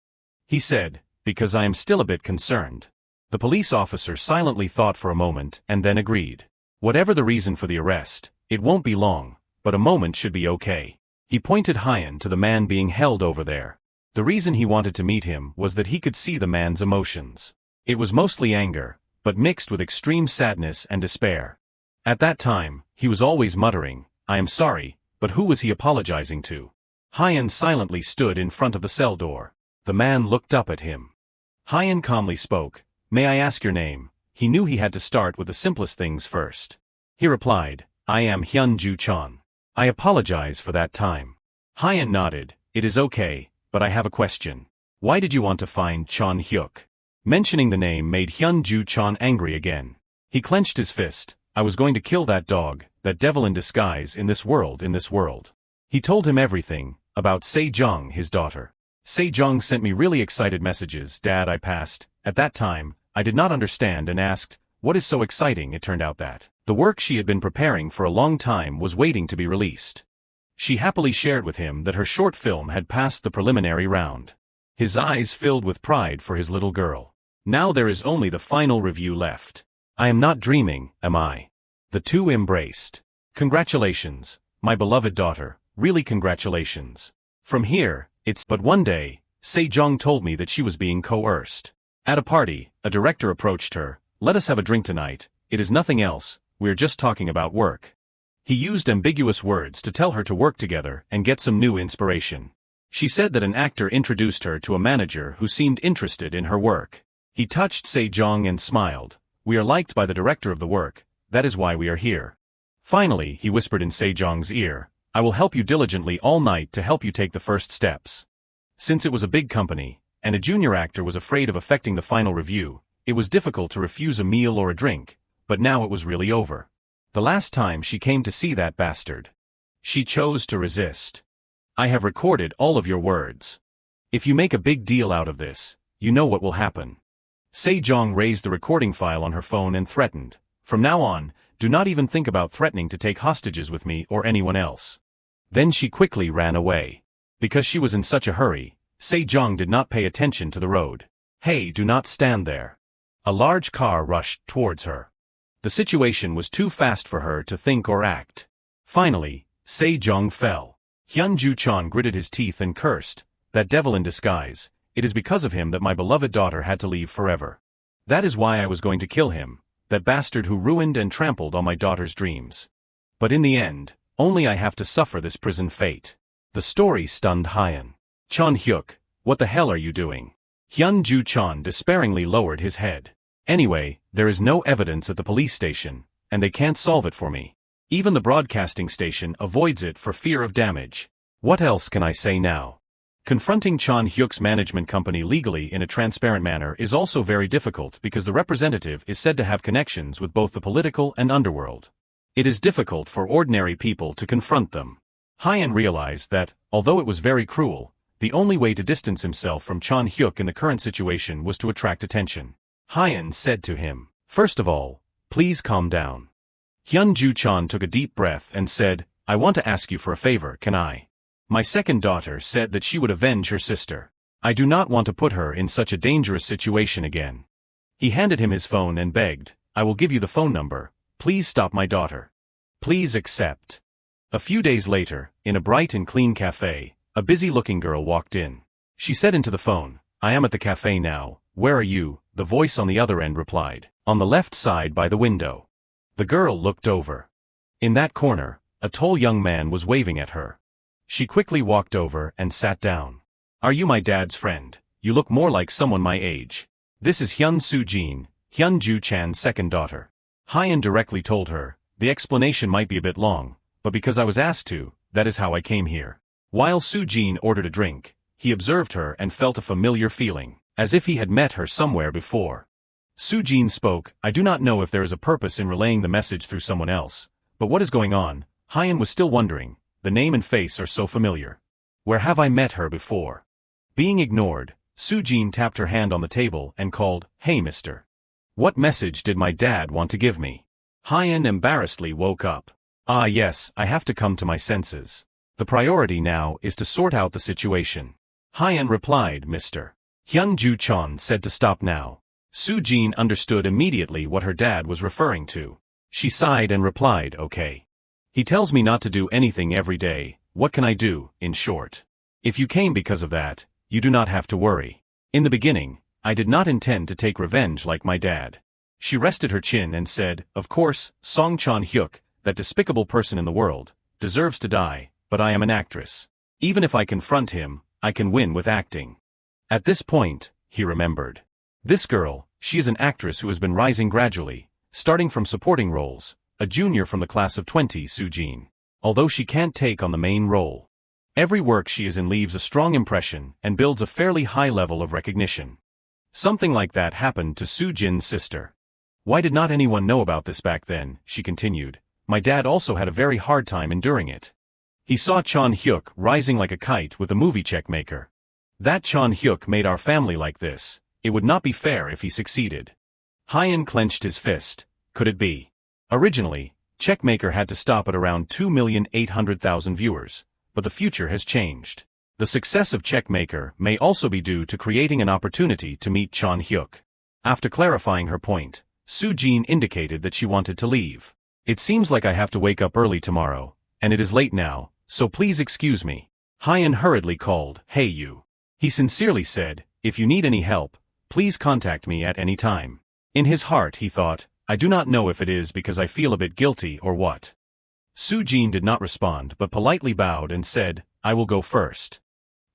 He said, "Because I am still a bit concerned." The police officer silently thought for a moment and then agreed. Whatever the reason for the arrest, it won't be long, but a moment should be okay. He pointed Hyun to the man being held over there. The reason he wanted to meet him was that he could see the man's emotions. It was mostly anger, but mixed with extreme sadness and despair. At that time, he was always muttering, "I am sorry," but who was he apologizing to? Hyun silently stood in front of the cell door. The man looked up at him. Hyun calmly spoke, "May I ask your name?" He knew he had to start with the simplest things first. He replied, "I am Hyun-Ju Chon. I apologize for that time." Hyun nodded, "It is okay, but I have a question. Why did you want to find Chon Hyuk?" Mentioning the name made Hyun-Ju Chon angry again. He clenched his fist. "I was going to kill that dog, that devil in disguise in this world. He told him everything, about Se-jong, his daughter. Se-jong sent me really excited messages. Dad, I passed. At that time, I did not understand and asked, what is so exciting? It turned out that the work she had been preparing for a long time was waiting to be released. She happily shared with him that her short film had passed the preliminary round. His eyes filled with pride for his little girl. Now there is only the final review left. I am not dreaming, am I? The two embraced. Congratulations, my beloved daughter, really congratulations. From here, it's but one day, Se-jong told me that she was being coerced. At a party, a director approached her, let us have a drink tonight, it is nothing else, we're just talking about work. He used ambiguous words to tell her to work together and get some new inspiration. She said that an actor introduced her to a manager who seemed interested in her work. He touched Se-jong and smiled. We are liked by the director of the work, that is why we are here. Finally, he whispered in Se-jong's ear, I will help you diligently all night to help you take the first steps. Since it was a big company, and a junior actor was afraid of affecting the final review, it was difficult to refuse a meal or a drink, but now it was really over. The last time she came to see that bastard. She chose to resist. I have recorded all of your words. If you make a big deal out of this, you know what will happen. Se-jong raised the recording file on her phone and threatened, from now on, do not even think about threatening to take hostages with me or anyone else. Then she quickly ran away. Because she was in such a hurry, Se-jong did not pay attention to the road. Hey, do not stand there. A large car rushed towards her. The situation was too fast for her to think or act. Finally, Se-jong fell. Hyun-Ju Chon gritted his teeth and cursed, that devil in disguise, it is because of him that my beloved daughter had to leave forever. That is why I was going to kill him, that bastard who ruined and trampled on my daughter's dreams. But in the end, only I have to suffer this prison fate. The story stunned Hyun. Chon Hyuk, what the hell are you doing? Hyun-Ju Chon despairingly lowered his head. Anyway, there is no evidence at the police station, and they can't solve it for me. Even the broadcasting station avoids it for fear of damage. What else can I say now? Confronting Chon Hyuk's management company legally in a transparent manner is also very difficult because the representative is said to have connections with both the political and underworld. It is difficult for ordinary people to confront them. Hyun realized that, although it was very cruel, the only way to distance himself from Chon Hyuk in the current situation was to attract attention. Hyun said to him, first of all, please calm down. Hyun-Ju Chon took a deep breath and said, I want to ask you for a favor, can I? My second daughter said that she would avenge her sister. I do not want to put her in such a dangerous situation again. He handed him his phone and begged, I will give you the phone number, please stop my daughter. Please accept. A few days later, in a bright and clean cafe, a busy-looking girl walked in. She said into the phone, I am at the cafe now, where are you? The voice on the other end replied, on the left side by the window. The girl looked over. In that corner, a tall young man was waving at her. She quickly walked over and sat down. Are you my dad's friend? You look more like someone my age. This is Hyun Soo-jin, Hyun-Ju Chan's second daughter. Hyun directly told her, the explanation might be a bit long, but because I was asked to, that is how I came here. While Soo-jin ordered a drink, he observed her and felt a familiar feeling, as if he had met her somewhere before. Soo-jin spoke, I do not know if there is a purpose in relaying the message through someone else, but what is going on? Hyan was still wondering, the name and face are so familiar. Where have I met her before? Being ignored, Soo-jin tapped her hand on the table and called, "Hey mister. What message did my dad want to give me?" Hyan embarrassedly woke up. "Ah yes, I have to come to my senses. The priority now is to sort out the situation." Hyan replied, "Mr. Hyun-ju-chon said to stop now." Soo-jin understood immediately what her dad was referring to. She sighed and replied, "Okay. He tells me not to do anything every day, what can I do, in short? If you came because of that, you do not have to worry. In the beginning, I did not intend to take revenge like my dad." She rested her chin and said, "Of course, Song Chan-hyuk, that despicable person in the world, deserves to die, but I am an actress. Even if I confront him, I can win with acting." At this point, he remembered. This girl, she is an actress who has been rising gradually, starting from supporting roles, a junior from the class of 20, Soo-jin. Although she can't take on the main role. Every work she is in leaves a strong impression and builds a fairly high level of recognition. Something like that happened to Soo-jin's sister. "Why did not anyone know about this back then?" she continued. "My dad also had a very hard time enduring it. He saw Chan-hyuk rising like a kite with a movie checkmaker. That Chan-hyuk made our family like this. It would not be fair if he succeeded." Hyan clenched his fist. Could it be? Originally, Checkmaker had to stop at around 2,800,000 viewers, but the future has changed. The success of Checkmaker may also be due to creating an opportunity to meet Chan-hyuk. After clarifying her point, Soo-jin indicated that she wanted to leave. "It seems like I have to wake up early tomorrow, and it is late now, so please excuse me." Hyan hurriedly called, "Hey you." He sincerely said, "If you need any help, please contact me at any time." In his heart he thought, "I do not know if it is because I feel a bit guilty or what." Soo-jin did not respond but politely bowed and said, "I will go first."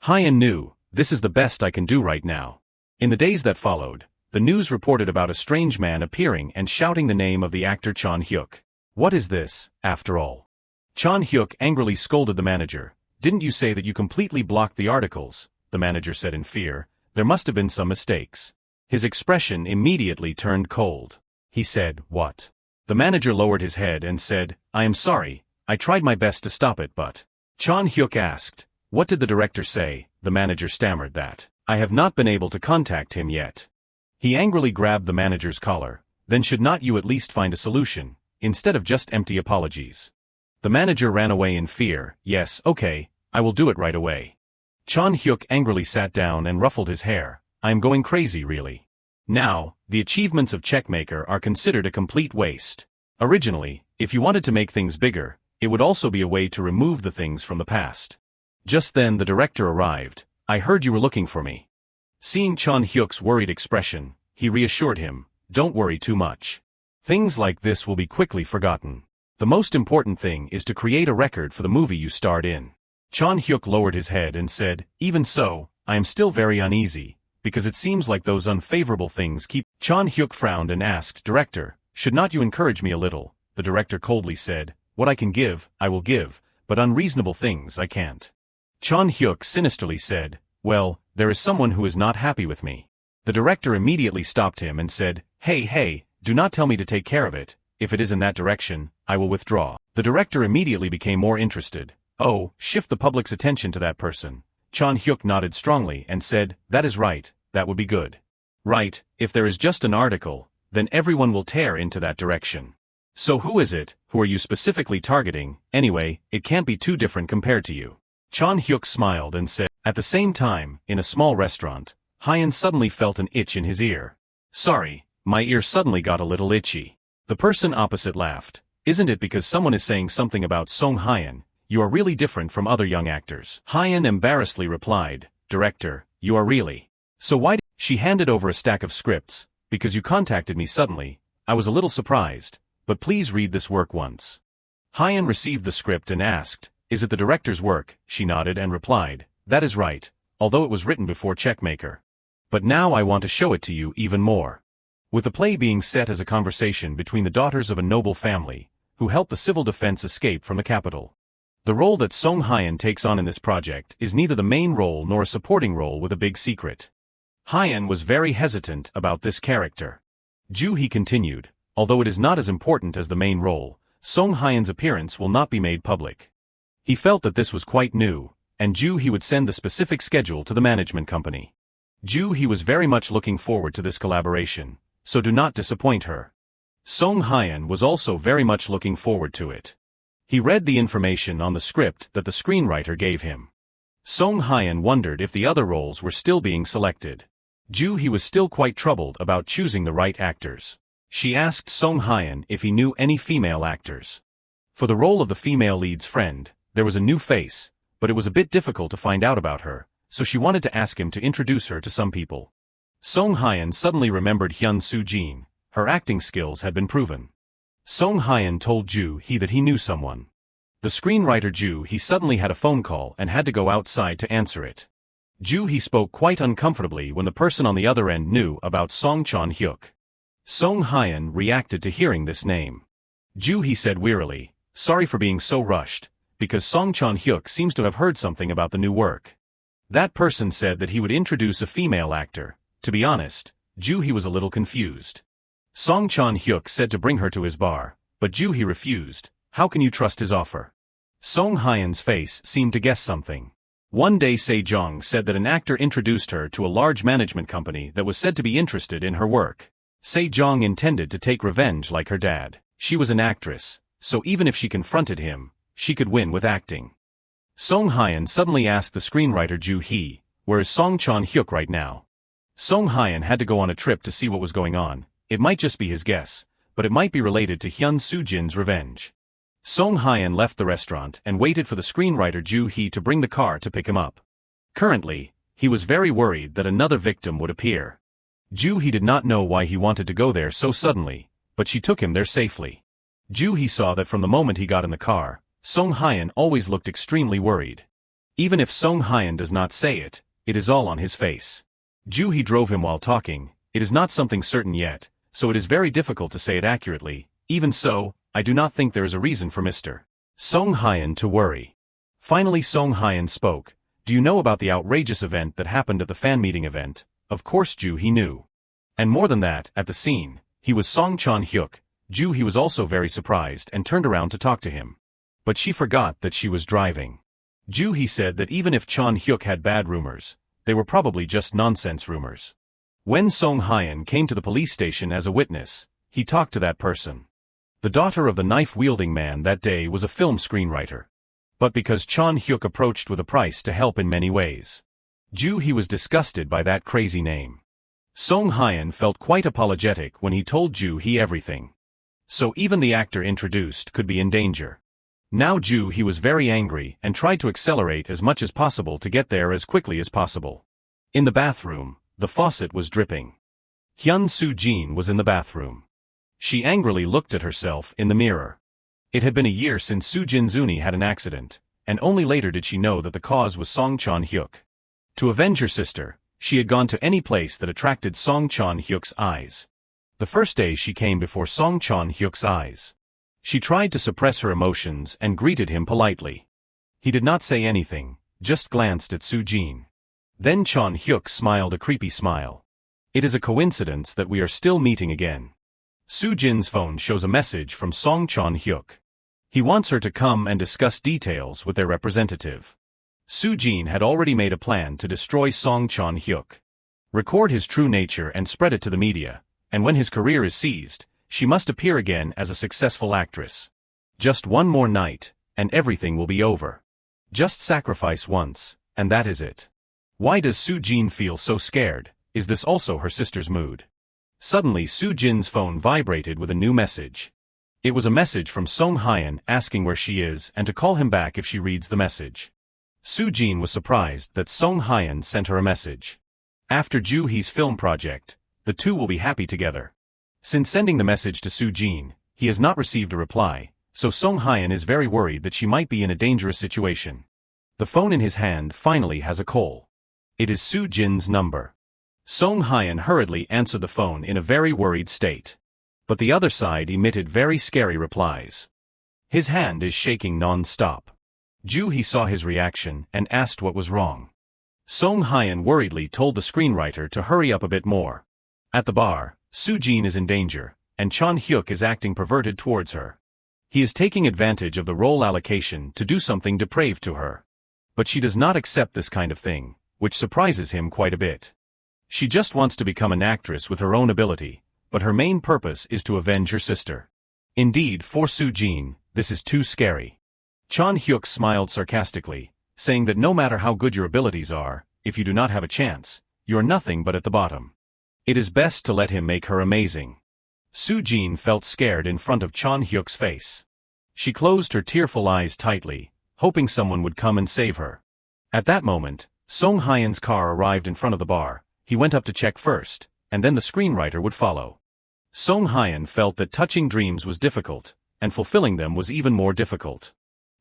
Hyan knew, this is the best I can do right now. In the days that followed, the news reported about a strange man appearing and shouting the name of the actor Chan-hyuk. What is this, after all? Chan-hyuk angrily scolded the manager. "Didn't you say that you completely blocked the articles?" the manager said in fear. "There must have been some mistakes." His expression immediately turned cold. He said, "What?" The manager lowered his head and said, "I am sorry, I tried my best to stop it but..." Chan-hyuk asked, "What did the director say?" The manager stammered that, "I have not been able to contact him yet." He angrily grabbed the manager's collar. "Then should not you at least find a solution, instead of just empty apologies?" The manager ran away in fear. "Yes, okay, I will do it right away." Chan-hyuk angrily sat down and ruffled his hair. "I am going crazy really. Now, the achievements of Checkmaker are considered a complete waste. Originally, if you wanted to make things bigger, it would also be a way to remove the things from the past." Just then the director arrived. "I heard you were looking for me." Seeing Chan-hyuk's worried expression, he reassured him, "Don't worry too much. Things like this will be quickly forgotten. The most important thing is to create a record for the movie you starred in." Chan-hyuk lowered his head and said, "Even so, I am still very uneasy, because it seems like those unfavorable things keep..." Chan-hyuk frowned and asked, "Director, should not you encourage me a little?" The director coldly said, "What I can give, I will give, but unreasonable things I can't." Chan-hyuk sinisterly said, "Well, there is someone who is not happy with me." The director immediately stopped him and said, Hey, do not tell me to take care of it. If it is in that direction, I will withdraw." The director immediately became more interested. "Oh, shift the public's attention to that person." Chan-hyuk nodded strongly and said, "That is right, that would be good." "Right, if there is just an article, then everyone will tear into that direction. So who is it, who are you specifically targeting? Anyway, it can't be too different compared to you." Chan-hyuk smiled and said. At the same time, in a small restaurant, Hyan suddenly felt an itch in his ear. "Sorry, my ear suddenly got a little itchy." The person opposite laughed. "Isn't it because someone is saying something about Song Hyan? You are really different from other young actors." Hyan embarrassedly replied, "Director, you are really. So why did..." She handed over a stack of scripts. "Because you contacted me suddenly, I was a little surprised, but please read this work once." Hyan received the script and asked, "Is it the director's work?" She nodded and replied, "That is right, although it was written before Checkmaker. But now I want to show it to you even more." With the play being set as a conversation between the daughters of a noble family, who helped the civil defense escape from the capital. The role that Song Hyan takes on in this project is neither the main role nor a supporting role with a big secret. Hyan was very hesitant about this character. He continued, "Although it is not as important as the main role, Song Hyan's appearance will not be made public. He felt that this was quite new, and He would send the specific schedule to the management company. He was very much looking forward to this collaboration, so do not disappoint her. Song Hyan was also very much looking forward to it. He read the information on the script that the screenwriter gave him. Song Hyan wondered if the other roles were still being selected. He was still quite troubled about choosing the right actors. She asked Song Hyan if he knew any female actors. For the role of the female lead's friend, there was a new face, but it was a bit difficult to find out about her, so she wanted to ask him to introduce her to some people. Song Hyan suddenly remembered Hyun Soo-jin. Her acting skills had been proven. Song Hyan told He that he knew someone. The screenwriter He suddenly had a phone call and had to go outside to answer it. He spoke quite uncomfortably when the person on the other end knew about Song Chan-hyuk. Song Hyan reacted to hearing this name. He said wearily, "Sorry for being so rushed, because Song Chan-hyuk seems to have heard something about the new work." That person said that he would introduce a female actor. To be honest, he was a little confused. Song Chan-hyuk said to bring her to his bar, but he refused. How can you trust his offer? Song Hyan's face seemed to guess something. One day Se-jong said that an actor introduced her to a large management company that was said to be interested in her work. Se-jong intended to take revenge like her dad. She was an actress, so even if she confronted him, she could win with acting. Song Hyan suddenly asked the screenwriter Hee, "Where is Song Chan-hyuk right now?" Song Hyan had to go on a trip to see what was going on. It might just be his guess, but it might be related to Hyun Soo-jin's revenge. Song Hyan left the restaurant and waited for the screenwriter Hee to bring the car to pick him up. Currently, he was very worried that another victim would appear. Hee did not know why he wanted to go there so suddenly, but she took him there safely. Hee saw that from the moment he got in the car, Song Hyan always looked extremely worried. Even if Song Hyan does not say it, it is all on his face. Hee drove him while talking. It is not something certain yet, so it is very difficult to say it accurately. Even so, I do not think there is a reason for Mr. Song Hyan to worry. Finally Song Hyan spoke. "Do you know about the outrageous event that happened at the fan meeting event?" Of course He knew. And more than that, at the scene, he was Song Chan-hyuk. He was also very surprised and turned around to talk to him. But she forgot that she was driving. He said that even if Chan-hyuk had bad rumors, they were probably just nonsense rumors. When Song Hyan came to the police station as a witness, he talked to that person. The daughter of the knife-wielding man that day was a film screenwriter. But because Chan-hyuk approached with a price to help in many ways, He was disgusted by that crazy name. Song Hyan felt quite apologetic when he told He everything. So even the actor introduced could be in danger. Now He was very angry and tried to accelerate as much as possible to get there as quickly as possible. In the bathroom, the faucet was dripping. Hyun Soo-jin was in the bathroom. She angrily looked at herself in the mirror. It had been a year since Soo-jin's uni had an accident, and only later did she know that the cause was Song Chan-hyuk. To avenge her sister, she had gone to any place that attracted Song Chan-hyuk's eyes. The first day she came before Song Chan-hyuk's eyes. She tried to suppress her emotions and greeted him politely. He did not say anything, just glanced at Soo-jin. Then Chan-hyuk smiled a creepy smile. "It is a coincidence that we are still meeting again." Soo-jin's phone shows a message from Song Chan-hyuk. He wants her to come and discuss details with their representative. Soo-jin had already made a plan to destroy Song Chan-hyuk. Record his true nature and spread it to the media, and when his career is seized, she must appear again as a successful actress. Just one more night, and everything will be over. Just sacrifice once, and that is it. Why does Soo-jin feel so scared? Is this also her sister's mood? Suddenly Soo-jin's phone vibrated with a new message. It was a message from Song Hyan asking where she is and to call him back if she reads the message. Soo-jin was surprised that Song Hyan sent her a message. After Hee's film project, the two will be happy together. Since sending the message to Soo-jin, he has not received a reply, so Song Hyan is very worried that she might be in a dangerous situation. The phone in his hand finally has a call. It is Soo-jin's number. Song Hyan hurriedly answered the phone in a very worried state. But the other side emitted very scary replies. His hand is shaking non-stop. He saw his reaction and asked what was wrong. Song Hyan worriedly told the screenwriter to hurry up a bit more. At the bar, Soo-jin is in danger, and Chan-hyuk is acting perverted towards her. He is taking advantage of the role allocation to do something depraved to her. But she does not accept this kind of thing, which surprises him quite a bit. She just wants to become an actress with her own ability, but her main purpose is to avenge her sister. Indeed, for Soo-jin, this is too scary. Chan-hyuk smiled sarcastically, saying that no matter how good your abilities are, if you do not have a chance, you are nothing but at the bottom. It is best to let him make her amazing. Soo-jin felt scared in front of Chan-hyuk's face. She closed her tearful eyes tightly, hoping someone would come and save her. At that moment, Song Hyan's car arrived in front of the bar. He went up to check first, and then the screenwriter would follow. Song Hyan felt that touching dreams was difficult, and fulfilling them was even more difficult.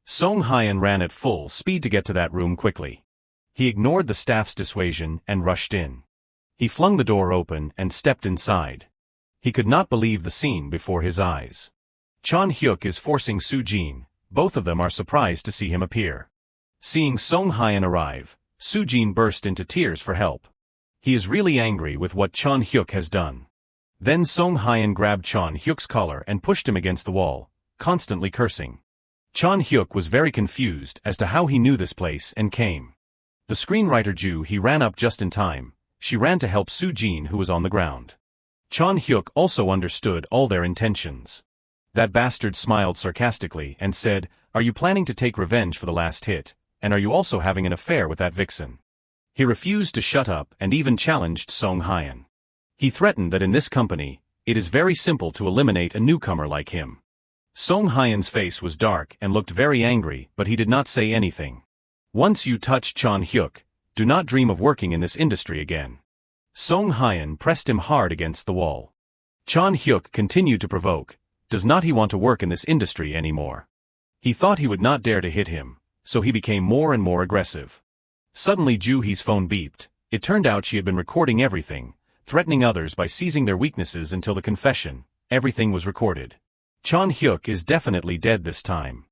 Song Hyan ran at full speed to get to that room quickly. He ignored the staff's dissuasion and rushed in. He flung the door open and stepped inside. He could not believe the scene before his eyes. Chan-hyuk is forcing Soo-jin. Both of them are surprised to see him appear. Seeing Song Hyan arrive, Soo-jin burst into tears for help. He is really angry with what Chan-hyuk has done. Then Song Hyan grabbed Chan-hyuk's collar and pushed him against the wall, constantly cursing. Chan-hyuk was very confused as to how he knew this place and came. The screenwriter Ju he ran up just in time. She ran to help Soo-jin who was on the ground. Chan-hyuk also understood all their intentions. That bastard smiled sarcastically and said, "Are you planning to take revenge for the last hit, and are you also having an affair with that vixen?" He refused to shut up and even challenged Song Hyan. He threatened that in this company, it is very simple to eliminate a newcomer like him. Song Hyan's face was dark and looked very angry, but he did not say anything. "Once you touch Chan-hyuk, do not dream of working in this industry again." Song Hyan pressed him hard against the wall. Chan-hyuk continued to provoke. Does not he want to work in this industry anymore? He thought he would not dare to hit him, so he became more and more aggressive. Suddenly Ju-hee's phone beeped. It turned out she had been recording everything, threatening others by seizing their weaknesses until the confession. Everything was recorded. Chan-hyuk is definitely dead this time.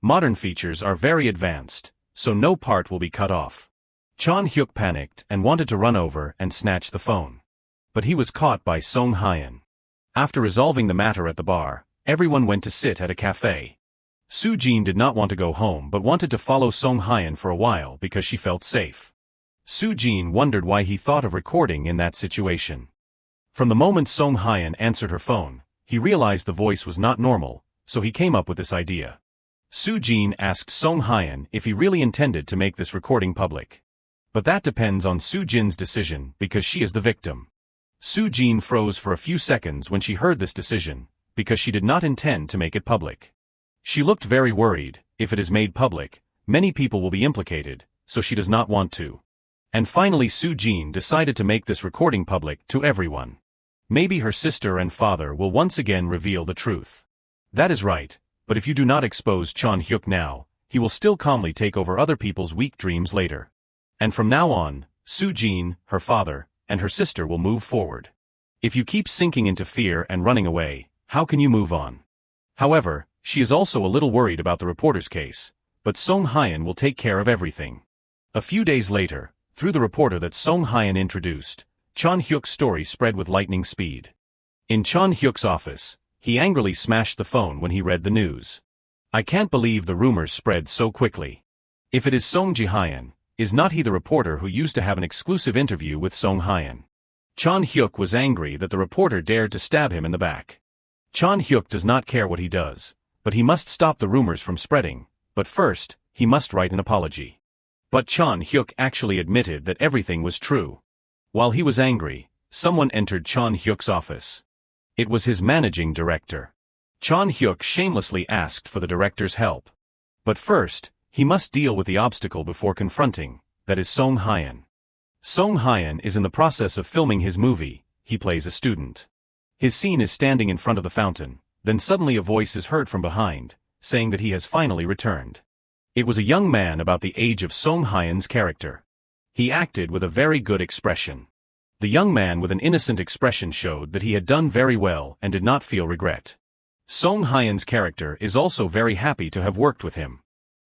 Modern features are very advanced, so no part will be cut off. Chan-hyuk panicked and wanted to run over and snatch the phone. But he was caught by Song Hyan. After resolving the matter at the bar, everyone went to sit at a cafe. Soo-jin did not want to go home but wanted to follow Song Hyan for a while because she felt safe. Soo-jin wondered why he thought of recording in that situation. From the moment Song Hyan answered her phone, he realized the voice was not normal, so he came up with this idea. Soo-jin asked Song Hyan if he really intended to make this recording public. But that depends on Soo-jin's decision because she is the victim. Soo-jin froze for a few seconds when she heard this decision, because she did not intend to make it public. She looked very worried. If it is made public, many people will be implicated, so she does not want to. And finally Soo-jin decided to make this recording public to everyone. Maybe her sister and father will once again reveal the truth. That is right, but if you do not expose Chan-hyuk now, he will still calmly take over other people's weak dreams later. And from now on, Soo-jin, her father, and her sister will move forward. If you keep sinking into fear and running away, how can you move on? However, she is also a little worried about the reporter's case, but Song Hyan will take care of everything. A few days later, through the reporter that Song Hyan introduced, Chan-hyuk's story spread with lightning speed. In Chan-hyuk's office, he angrily smashed the phone when he read the news. "I can't believe the rumors spread so quickly. If it is Song Ji-hyan, is not he the reporter who used to have an exclusive interview with Song Hyan?" Chan-hyuk was angry that the reporter dared to stab him in the back. Chan-hyuk does not care what he does, but he must stop the rumors from spreading, but first, he must write an apology. But Chan-hyuk actually admitted that everything was true. While he was angry, someone entered Chan-hyuk's office. It was his managing director. Chan-hyuk shamelessly asked for the director's help. But first, he must deal with the obstacle before confronting, that is Song Hyan. Song Hyan is in the process of filming his movie. He plays a student. His scene is standing in front of the fountain, then suddenly a voice is heard from behind, saying that he has finally returned. It was a young man about the age of Song Hyan's character. He acted with a very good expression. The young man with an innocent expression showed that he had done very well and did not feel regret. Song Hyan's character is also very happy to have worked with him.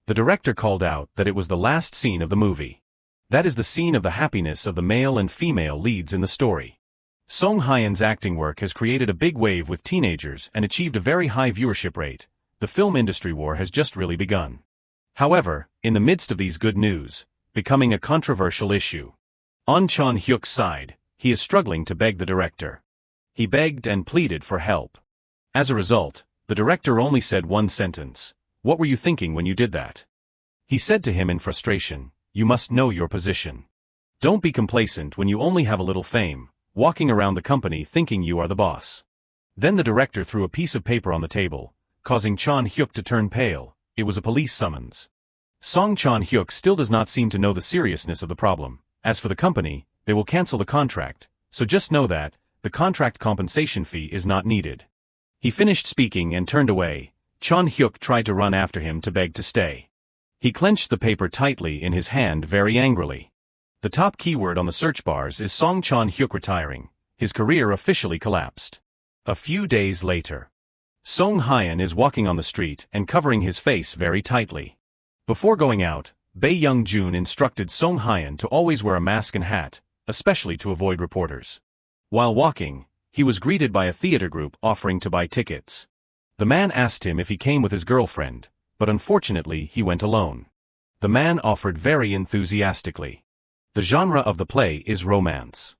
The director called out that it was the last scene of the movie. That is the scene of the happiness of the male and female leads in the story. Song Hyan's acting work has created a big wave with teenagers and achieved a very high viewership rate, the film industry war has just really begun. However, in the midst of these good news, becoming a controversial issue. On Chan Hyuk's side, he is struggling to beg the director. He begged and pleaded for help. As a result, the director only said one sentence: "What were you thinking when you did that?" He said to him in frustration, "You must know your position. Don't be complacent when you only have a little fame, walking around the company thinking you are the boss." Then the director threw a piece of paper on the table, causing Chan Hyuk to turn pale. It was a police summons. Song Chan Hyuk still does not seem to know the seriousness of the problem. As for the company, they will cancel the contract, so just know that the contract compensation fee is not needed. He finished speaking and turned away. Chan Hyuk tried to run after him to beg to stay. He clenched the paper tightly in his hand very angrily. The top keyword on the search bars is Song Chan Hyuk retiring. His career officially collapsed. A few days later, Song Hyun is walking on the street and covering his face very tightly. Before going out, Bae Young-jun instructed Song Hyun to always wear a mask and hat, especially to avoid reporters. While walking, he was greeted by a theater group offering to buy tickets. The man asked him if he came with his girlfriend, but unfortunately he went alone. The man offered very enthusiastically. The genre of the play is romance.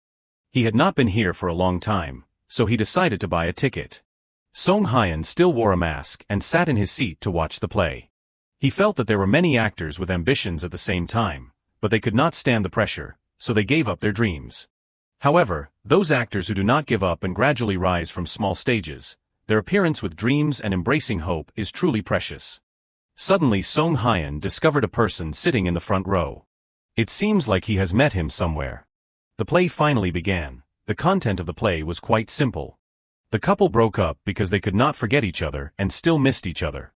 He had not been here for a long time, so he decided to buy a ticket. Song Hyun still wore a mask and sat in his seat to watch the play. He felt that there were many actors with ambitions at the same time, but they could not stand the pressure, so they gave up their dreams. However, those actors who do not give up and gradually rise from small stages, their appearance with dreams and embracing hope is truly precious. Suddenly Song Hyun discovered a person sitting in the front row. It seems like he has met him somewhere. The play finally began. The content of the play was quite simple. The couple broke up because they could not forget each other and still missed each other.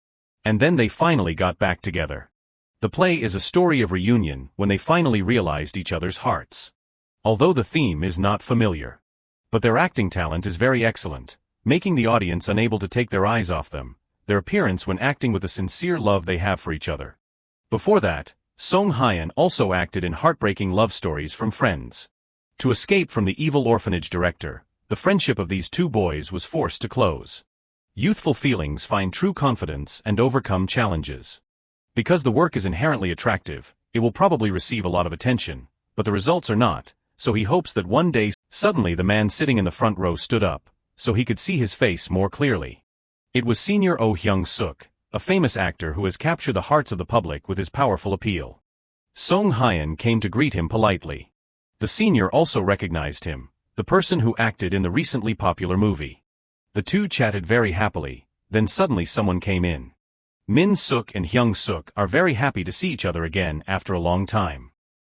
And then they finally got back together. The play is a story of reunion when they finally realized each other's hearts. Although the theme is not familiar. But their acting talent is very excellent, making the audience unable to take their eyes off them, their appearance when acting with the sincere love they have for each other. Before that, Song Hyun also acted in heartbreaking love stories from Friends. To escape from the evil orphanage director, the friendship of these two boys was forced to close. Youthful feelings find true confidence and overcome challenges. Because the work is inherently attractive, it will probably receive a lot of attention, but the results are not, so he hopes that one day. Suddenly the man sitting in the front row stood up, so he could see his face more clearly. It was Senior Oh Hyung-suk, a famous actor who has captured the hearts of the public with his powerful appeal. Song Hyun came to greet him politely. The senior also recognized him, the person who acted in the recently popular movie. The two chatted very happily, then suddenly someone came in. Min-suk and Hyung-suk are very happy to see each other again after a long time.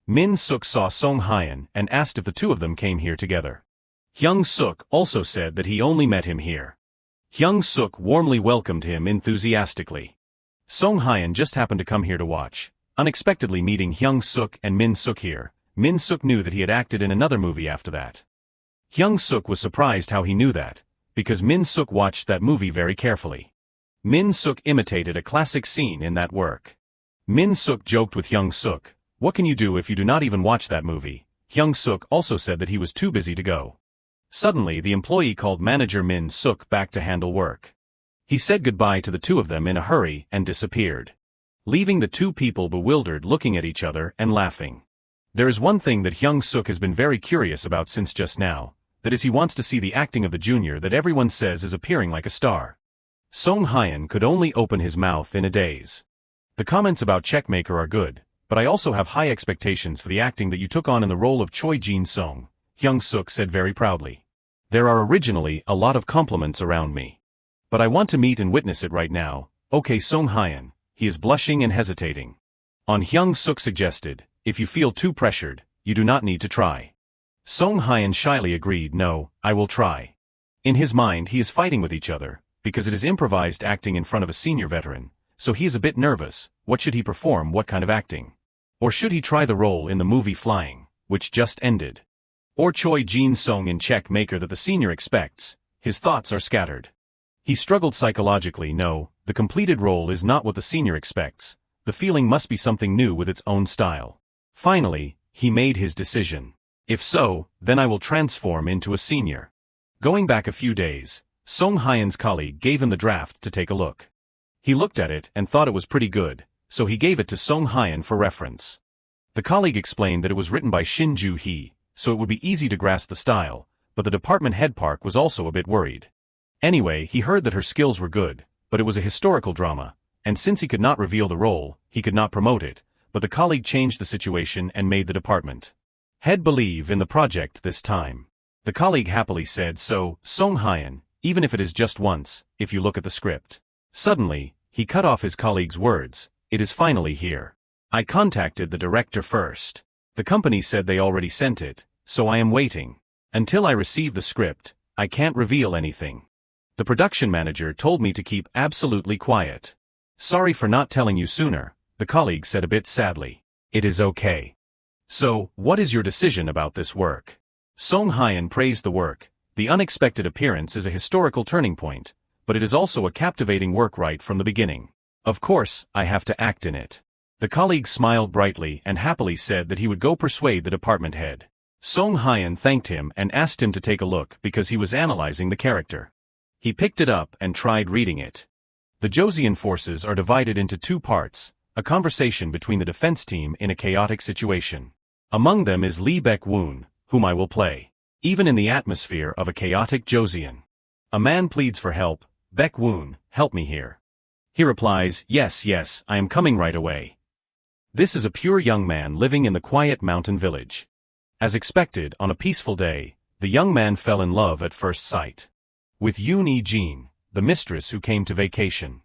Min-suk saw Song Hyun and asked if the two of them came here together. Hyung-suk also said that he only met him here. Hyung-suk warmly welcomed him enthusiastically. Song Hyun just happened to come here to watch. Unexpectedly meeting Hyung-suk and Min-suk here, Min-suk knew that he had acted in another movie after that. Hyung-suk was surprised how he knew that, because Min-suk watched that movie very carefully. Min-suk imitated a classic scene in that work. Min-suk joked with Hyung-suk, "What can you do if you do not even watch that movie?" Hyung-suk also said that he was too busy to go. Suddenly the employee called manager Min-suk back to handle work. He said goodbye to the two of them in a hurry and disappeared, leaving the two people bewildered looking at each other and laughing. There is one thing that Hyung-suk has been very curious about since just now, that is he wants to see the acting of the junior that everyone says is appearing like a star. Song Hyun could only open his mouth in a daze. The comments about Checkmaker are good, but I also have high expectations for the acting that you took on in the role of Choi Jin-sung, Hyung-suk said very proudly. There are originally a lot of compliments around me. But I want to meet and witness it right now. Okay Song Hyun, he is blushing and hesitating. On Hyung-suk suggested, if you feel too pressured, you do not need to try. Song Hyun shyly agreed, no, I will try. In his mind he is fighting with each other, because it is improvised acting in front of a senior veteran, so he is a bit nervous. What should he perform, what kind of acting? Or should he try the role in the movie Flying, which just ended? Or Choi Jin-sung in Checkmaker that the senior expects? His thoughts are scattered. He struggled psychologically, no, the completed role is not what the senior expects. The feeling must be something new with its own style. Finally, he made his decision. If so, then I will transform into a senior. Going back a few days, Song Hyun's colleague gave him the draft to take a look. He looked at it and thought it was pretty good, so he gave it to Song Hyun for reference. The colleague explained that it was written by Shin Joo-hee, so it would be easy to grasp the style, but the department head Park was also a bit worried. Anyway, he heard that her skills were good, but it was a historical drama, and since he could not reveal the role, he could not promote it, but the colleague changed the situation and made the department head believe in the project this time. The colleague happily said so, Song Hyun, even if it is just once, if you look at the script. Suddenly, he cut off his colleague's words, it is finally here. I contacted the director first. The company said they already sent it, so I am waiting. Until I receive the script, I can't reveal anything. The production manager told me to keep absolutely quiet. Sorry for not telling you sooner, the colleague said a bit sadly. It is okay. So, what is your decision about this work? Song Hyun praised the work. The unexpected appearance is a historical turning point, but it is also a captivating work right from the beginning. Of course, I have to act in it. The colleague smiled brightly and happily said that he would go persuade the department head. Song Hyun thanked him and asked him to take a look because he was analyzing the character. He picked it up and tried reading it. The Joseon forces are divided into two parts, a conversation between the defense team in a chaotic situation. Among them is Lee Baek-woon, whom I will play. Even in the atmosphere of a chaotic Joseon. A man pleads for help, Baek-woon, help me here. He replies, yes, I am coming right away. This is a pure young man living in the quiet mountain village. As expected, on a peaceful day, the young man fell in love at first sight. With Yoon E-jin, the mistress who came to vacation.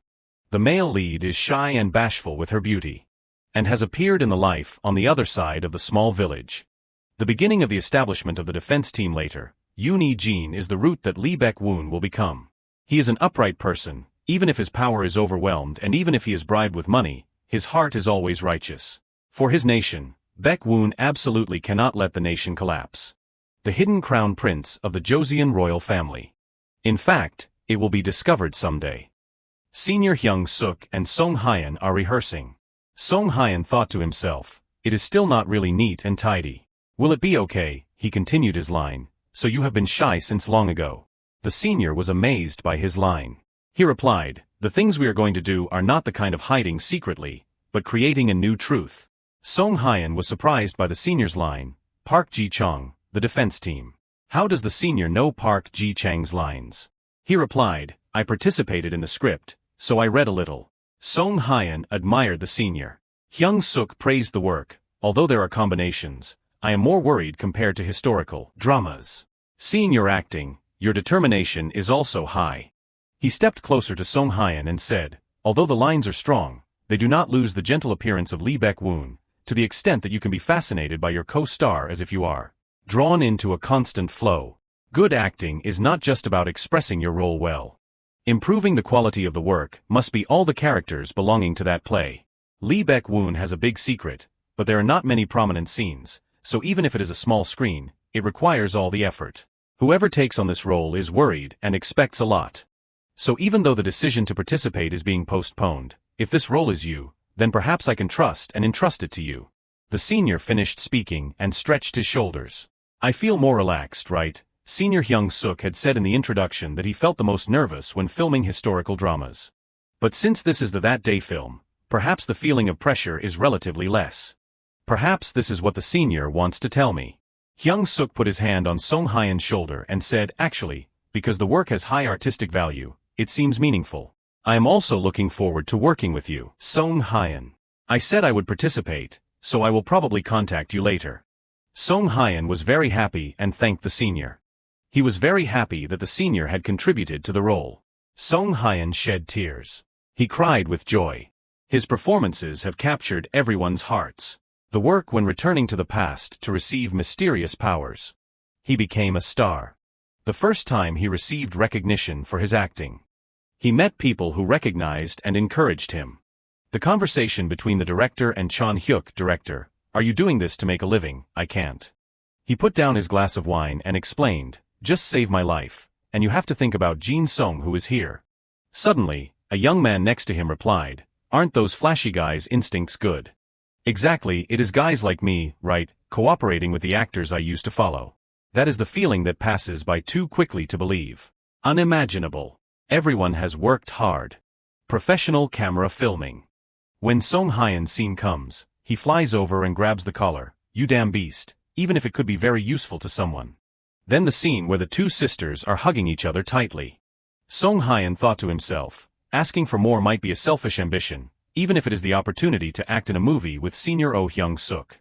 The male lead is shy and bashful with her beauty. And has appeared in the life on the other side of the small village. The beginning of the establishment of the defense team later, Yoon E-jin is the root that Lee Baek-woon will become. He is an upright person, even if his power is overwhelmed and even if he is bribed with money, his heart is always righteous. For his nation, Baek-woon absolutely cannot let the nation collapse. The hidden crown prince of the Joseon royal family. In fact, it will be discovered someday. Senior Hyung-suk and Song Hyun are rehearsing. Song Hyun thought to himself, it is still not really neat and tidy. Will it be okay? He continued his line, so you have been shy since long ago. The senior was amazed by his line. He replied, the things we are going to do are not the kind of hiding secretly, but creating a new truth. Song Hyun was surprised by the senior's line, Park Ji-chang, the defense team. How does the senior know Park Ji-chang's lines? He replied, I participated in the script, so I read a little. Song Hyun admired the senior. Hyung-suk praised the work, although there are combinations, I am more worried compared to historical dramas. Seeing your acting, your determination is also high. He stepped closer to Song Hyun and said, although the lines are strong, they do not lose the gentle appearance of Lee Baek-woon, to the extent that you can be fascinated by your co-star as if you are drawn into a constant flow. Good acting is not just about expressing your role well. Improving the quality of the work must be all the characters belonging to that play. Lee Baek-woon has a big secret, but there are not many prominent scenes, so even if it is a small screen, it requires all the effort. Whoever takes on this role is worried and expects a lot. So even though the decision to participate is being postponed, if this role is you, then perhaps I can trust and entrust it to you. The senior finished speaking and stretched his shoulders. I feel more relaxed, right? Senior Hyung-suk had said in the introduction that he felt the most nervous when filming historical dramas. But since this is the That Day film, perhaps the feeling of pressure is relatively less. Perhaps this is what the senior wants to tell me. Hyung-suk put his hand on Song Hyun's shoulder and said, actually, because the work has high artistic value, it seems meaningful. I am also looking forward to working with you, Song Hyun. I said I would participate, so I will probably contact you later. Song Hyun was very happy and thanked the senior. He was very happy that the senior had contributed to the role. Song Hyun shed tears. He cried with joy. His performances have captured everyone's hearts. The work when returning to the past to receive mysterious powers. He became a star. The first time he received recognition for his acting. He met people who recognized and encouraged him. The conversation between the director and Chon Hyuk, director, are you doing this to make a living? I can't. He put down his glass of wine and explained, just save my life, and you have to think about Jin Song who is here. Suddenly, a young man next to him replied, aren't those flashy guys' instincts good? Exactly, it is guys like me, right, cooperating with the actors I used to follow. That is the feeling that passes by too quickly to believe. Unimaginable. Everyone has worked hard. Professional camera filming. When Song Hyeon's scene comes, he flies over and grabs the collar, "You damn beast," even if it could be very useful to someone. Then the scene where the two sisters are hugging each other tightly. Song Hyeon thought to himself, asking for more might be a selfish ambition, even if it is the opportunity to act in a movie with senior Oh Hyung-suk.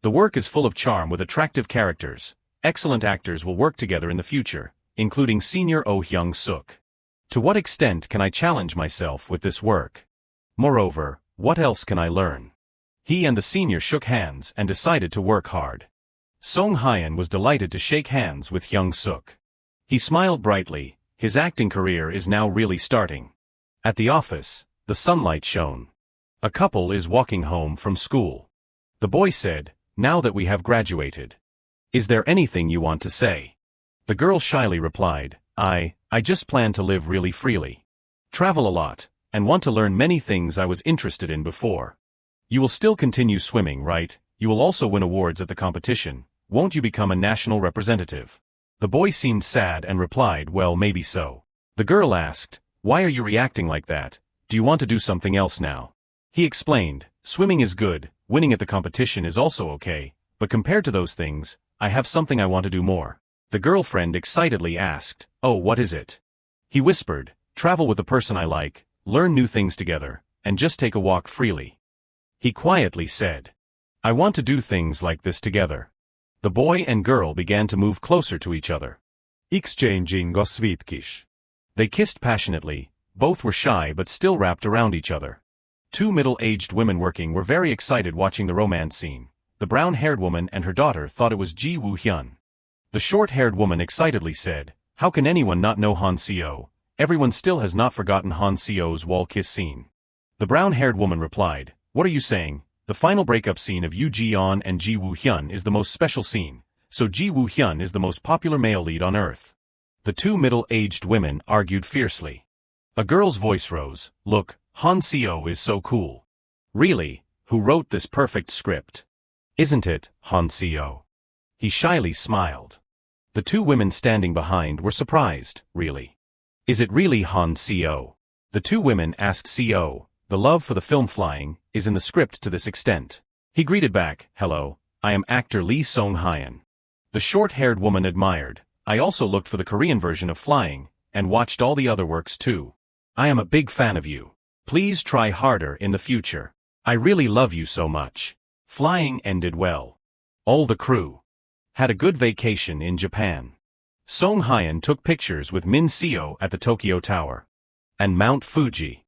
The work is full of charm with attractive characters. Excellent actors will work together in the future, including senior Oh Hyung-suk. To what extent can I challenge myself with this work? Moreover, what else can I learn? He and the senior shook hands and decided to work hard. Song Hyeon was delighted to shake hands with Hyung-suk. He smiled brightly. His acting career is now really starting. At the office, the sunlight shone. A couple is walking home from school. The boy said, "Now that we have graduated, is there anything you want to say?" The girl shyly replied, I just plan to live really freely. Travel a lot, and want to learn many things I was interested in before. You will still continue swimming, right? You will also win awards at the competition. Won't you become a national representative? The boy seemed sad and replied, "Well, maybe so." The girl asked, "Why are you reacting like that? Do you want to do something else now?" He explained, "Swimming is good, winning at the competition is also okay, but compared to those things, I have something I want to do more." The girlfriend excitedly asked, "Oh, what is it?" He whispered, "Travel with the person I like, learn new things together, and just take a walk freely." He quietly said, "I want to do things like this together." The boy and girl began to move closer to each other. Exchanging a sweet kiss. They kissed passionately. Both were shy but still wrapped around each other. Two middle-aged women working were very excited watching the romance scene. The brown-haired woman and her daughter thought it was Ji Woo-hyun. The short-haired woman excitedly said, "How can anyone not know Han Seo? Everyone still has not forgotten Han Seo's wall kiss scene." The brown-haired woman replied, "What are you saying? The final breakup scene of Yoo Ji-yeon and Ji Woo-hyun is the most special scene, so Ji Woo-hyun is the most popular male lead on Earth." The two middle-aged women argued fiercely. A girl's voice rose, "Look, Han Seo is so cool." "Really? Who wrote this perfect script? Isn't it Han Seo?" He shyly smiled. The two women standing behind were surprised, "Really? Is it really Han Seo?" The two women asked Seo, "The love for the film Flying is in the script to this extent." He greeted back, "Hello, I am actor Lee Song Hyeon." The short-haired woman admired, "I also looked for the Korean version of Flying, and watched all the other works too. I am a big fan of you. Please try harder in the future. I really love you so much." Flying ended well. All the crew had a good vacation in Japan. Song Hyeon took pictures with Min Seo at the Tokyo Tower and Mount Fuji.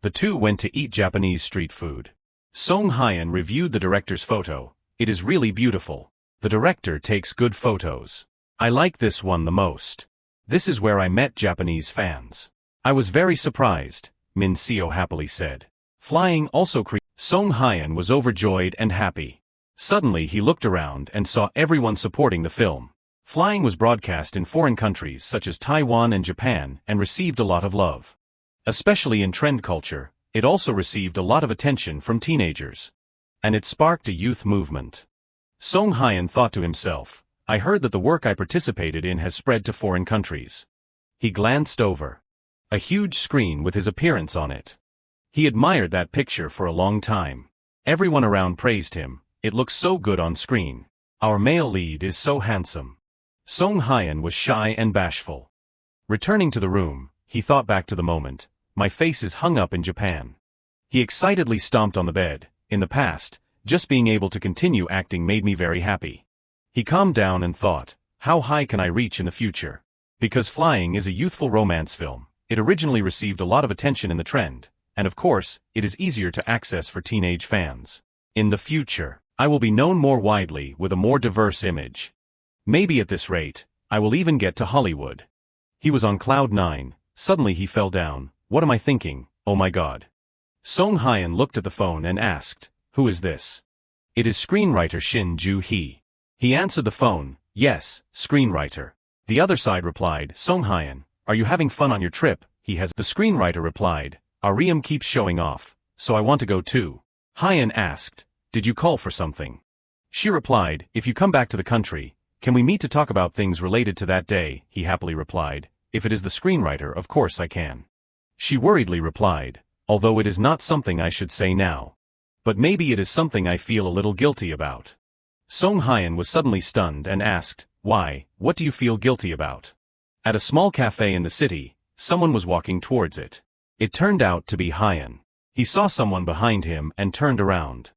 The two went to eat Japanese street food. Song Hyeon reviewed the director's photo. "It is really beautiful. The director takes good photos. I like this one the most. This is where I met Japanese fans. I was very surprised," Min Seo happily said. Flying also Song Hyeon was overjoyed and happy. Suddenly he looked around and saw everyone supporting the film. Flying was broadcast in foreign countries such as Taiwan and Japan and received a lot of love. Especially in trend culture, it also received a lot of attention from teenagers. And it sparked a youth movement. Song Hyeon thought to himself, "I heard that the work I participated in has spread to foreign countries." He glanced over a huge screen with his appearance on it. He admired that picture for a long time. Everyone around praised him. "It looks so good on screen. Our male lead is so handsome." Song Hyeon was shy and bashful. Returning to the room, he thought back to the moment, "My face is hung up in Japan." He excitedly stomped on the bed. "In the past, just being able to continue acting made me very happy." He calmed down and thought, "How high can I reach in the future?" Because Flying is a youthful romance film, it originally received a lot of attention in the trend, and of course, it is easier to access for teenage fans. In the future, I will be known more widely with a more diverse image. Maybe at this rate, I will even get to Hollywood. He was on cloud 9, suddenly he fell down. "What am I thinking? Oh my god." Song Hyeon looked at the phone and asked, "Who is this?" "It is screenwriter Shin Joo-hee." He answered the phone, "Yes, screenwriter." The other side replied, "Song Hyeon, are you having fun on your trip?" The screenwriter replied, "Our Riem keeps showing off, so I want to go too." Hyeon asked, "Did you call for something?" She replied, "If you come back to the country, can we meet to talk about things related to that day?" He happily replied, "If it is the screenwriter, of course I can." She worriedly replied, although it is not something I should say now. But maybe it is something I feel a little guilty about. Song Hyun was suddenly stunned and asked, why, what do you feel guilty about? At a small cafe in the city, someone was walking towards it. It turned out to be Hyun. He saw someone behind him and turned around.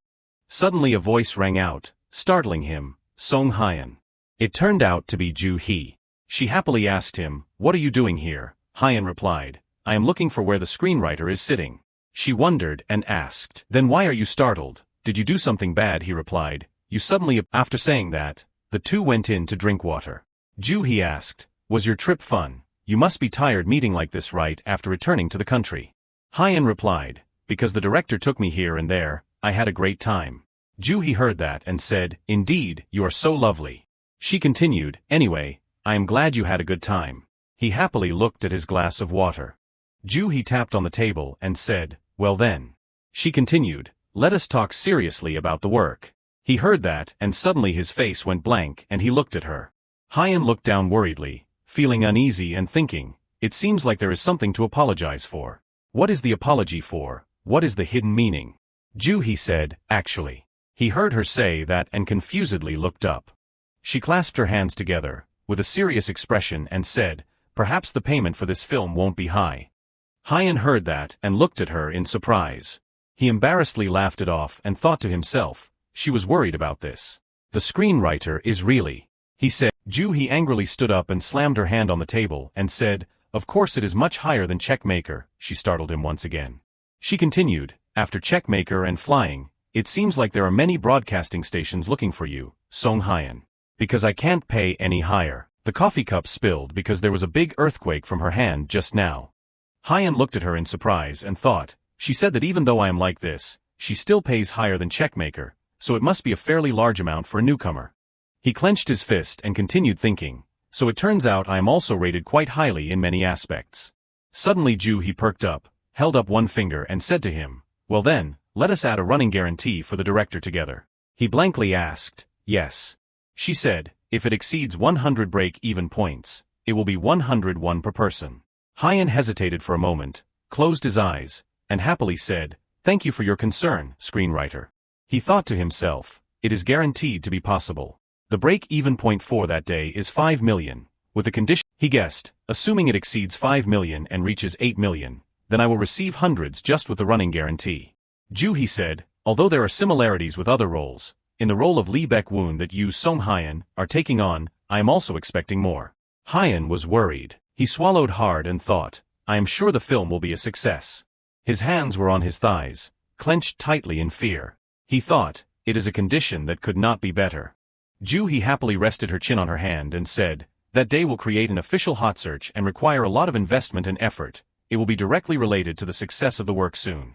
Suddenly a voice rang out, startling him, Song Hyun. It turned out to be Ju Hee. She happily asked him, what are you doing here? Hyun replied, I am looking for where the screenwriter is sitting. She wondered and asked, then why are you startled? Did you do something bad? He replied, you suddenly. After saying that, the two went in to drink water. Ju Hee asked, was your trip fun? You must be tired meeting like this right after returning to the country. Hyun replied, because the director took me here and there, I had a great time. Ju Hee heard that and said, indeed, you are so lovely. She continued, anyway, I am glad you had a good time. He happily looked at his glass of water. Ju Hee tapped on the table and said, well then. She continued, let us talk seriously about the work. He heard that and suddenly his face went blank and he looked at her. Hyun looked down worriedly, feeling uneasy and thinking, it seems like there is something to apologize for. What is the apology for? What is the hidden meaning? Ju Hee said, actually. He heard her say that and confusedly looked up. She clasped her hands together, with a serious expression and said, perhaps the payment for this film won't be high. Hyun heard that and looked at her in surprise. He embarrassedly laughed it off and thought to himself, she was worried about this. The screenwriter is really. He said. Ju Hee angrily stood up and slammed her hand on the table and said, of course it is much higher than Checkmaker. She startled him once again. She continued, after Checkmaker and Flying, it seems like there are many broadcasting stations looking for you, Song Hyun. Because I can't pay any higher. The coffee cup spilled because there was a big earthquake from her hand just now. Hyun looked at her in surprise and thought, she said that even though I am like this, she still pays higher than Checkmaker, so it must be a fairly large amount for a newcomer. He clenched his fist and continued thinking, so it turns out I am also rated quite highly in many aspects. Suddenly Ju Hee perked up, held up one finger and said to him, well then, let us add a running guarantee for the director together. He blankly asked, yes. She said, if it exceeds 100 break-even points, it will be 101 per person. Hyun hesitated for a moment, closed his eyes, and happily said, thank you for your concern, screenwriter. He thought to himself, it is guaranteed to be possible. The break-even point for that day is 5 million, with the condition, he guessed, assuming it exceeds 5 million and reaches 8 million, then I will receive hundreds just with the running guarantee. Ju Hee said, although there are similarities with other roles, in the role of Lee Baek-woon that you Song Hyun are taking on, I am also expecting more. Hyun was worried. He swallowed hard and thought, I am sure the film will be a success. His hands were on his thighs, clenched tightly in fear. He thought, it is a condition that could not be better. Ju Hee happily rested her chin on her hand and said, that day will create an official hot search and require a lot of investment and effort. It will be directly related to the success of the work soon.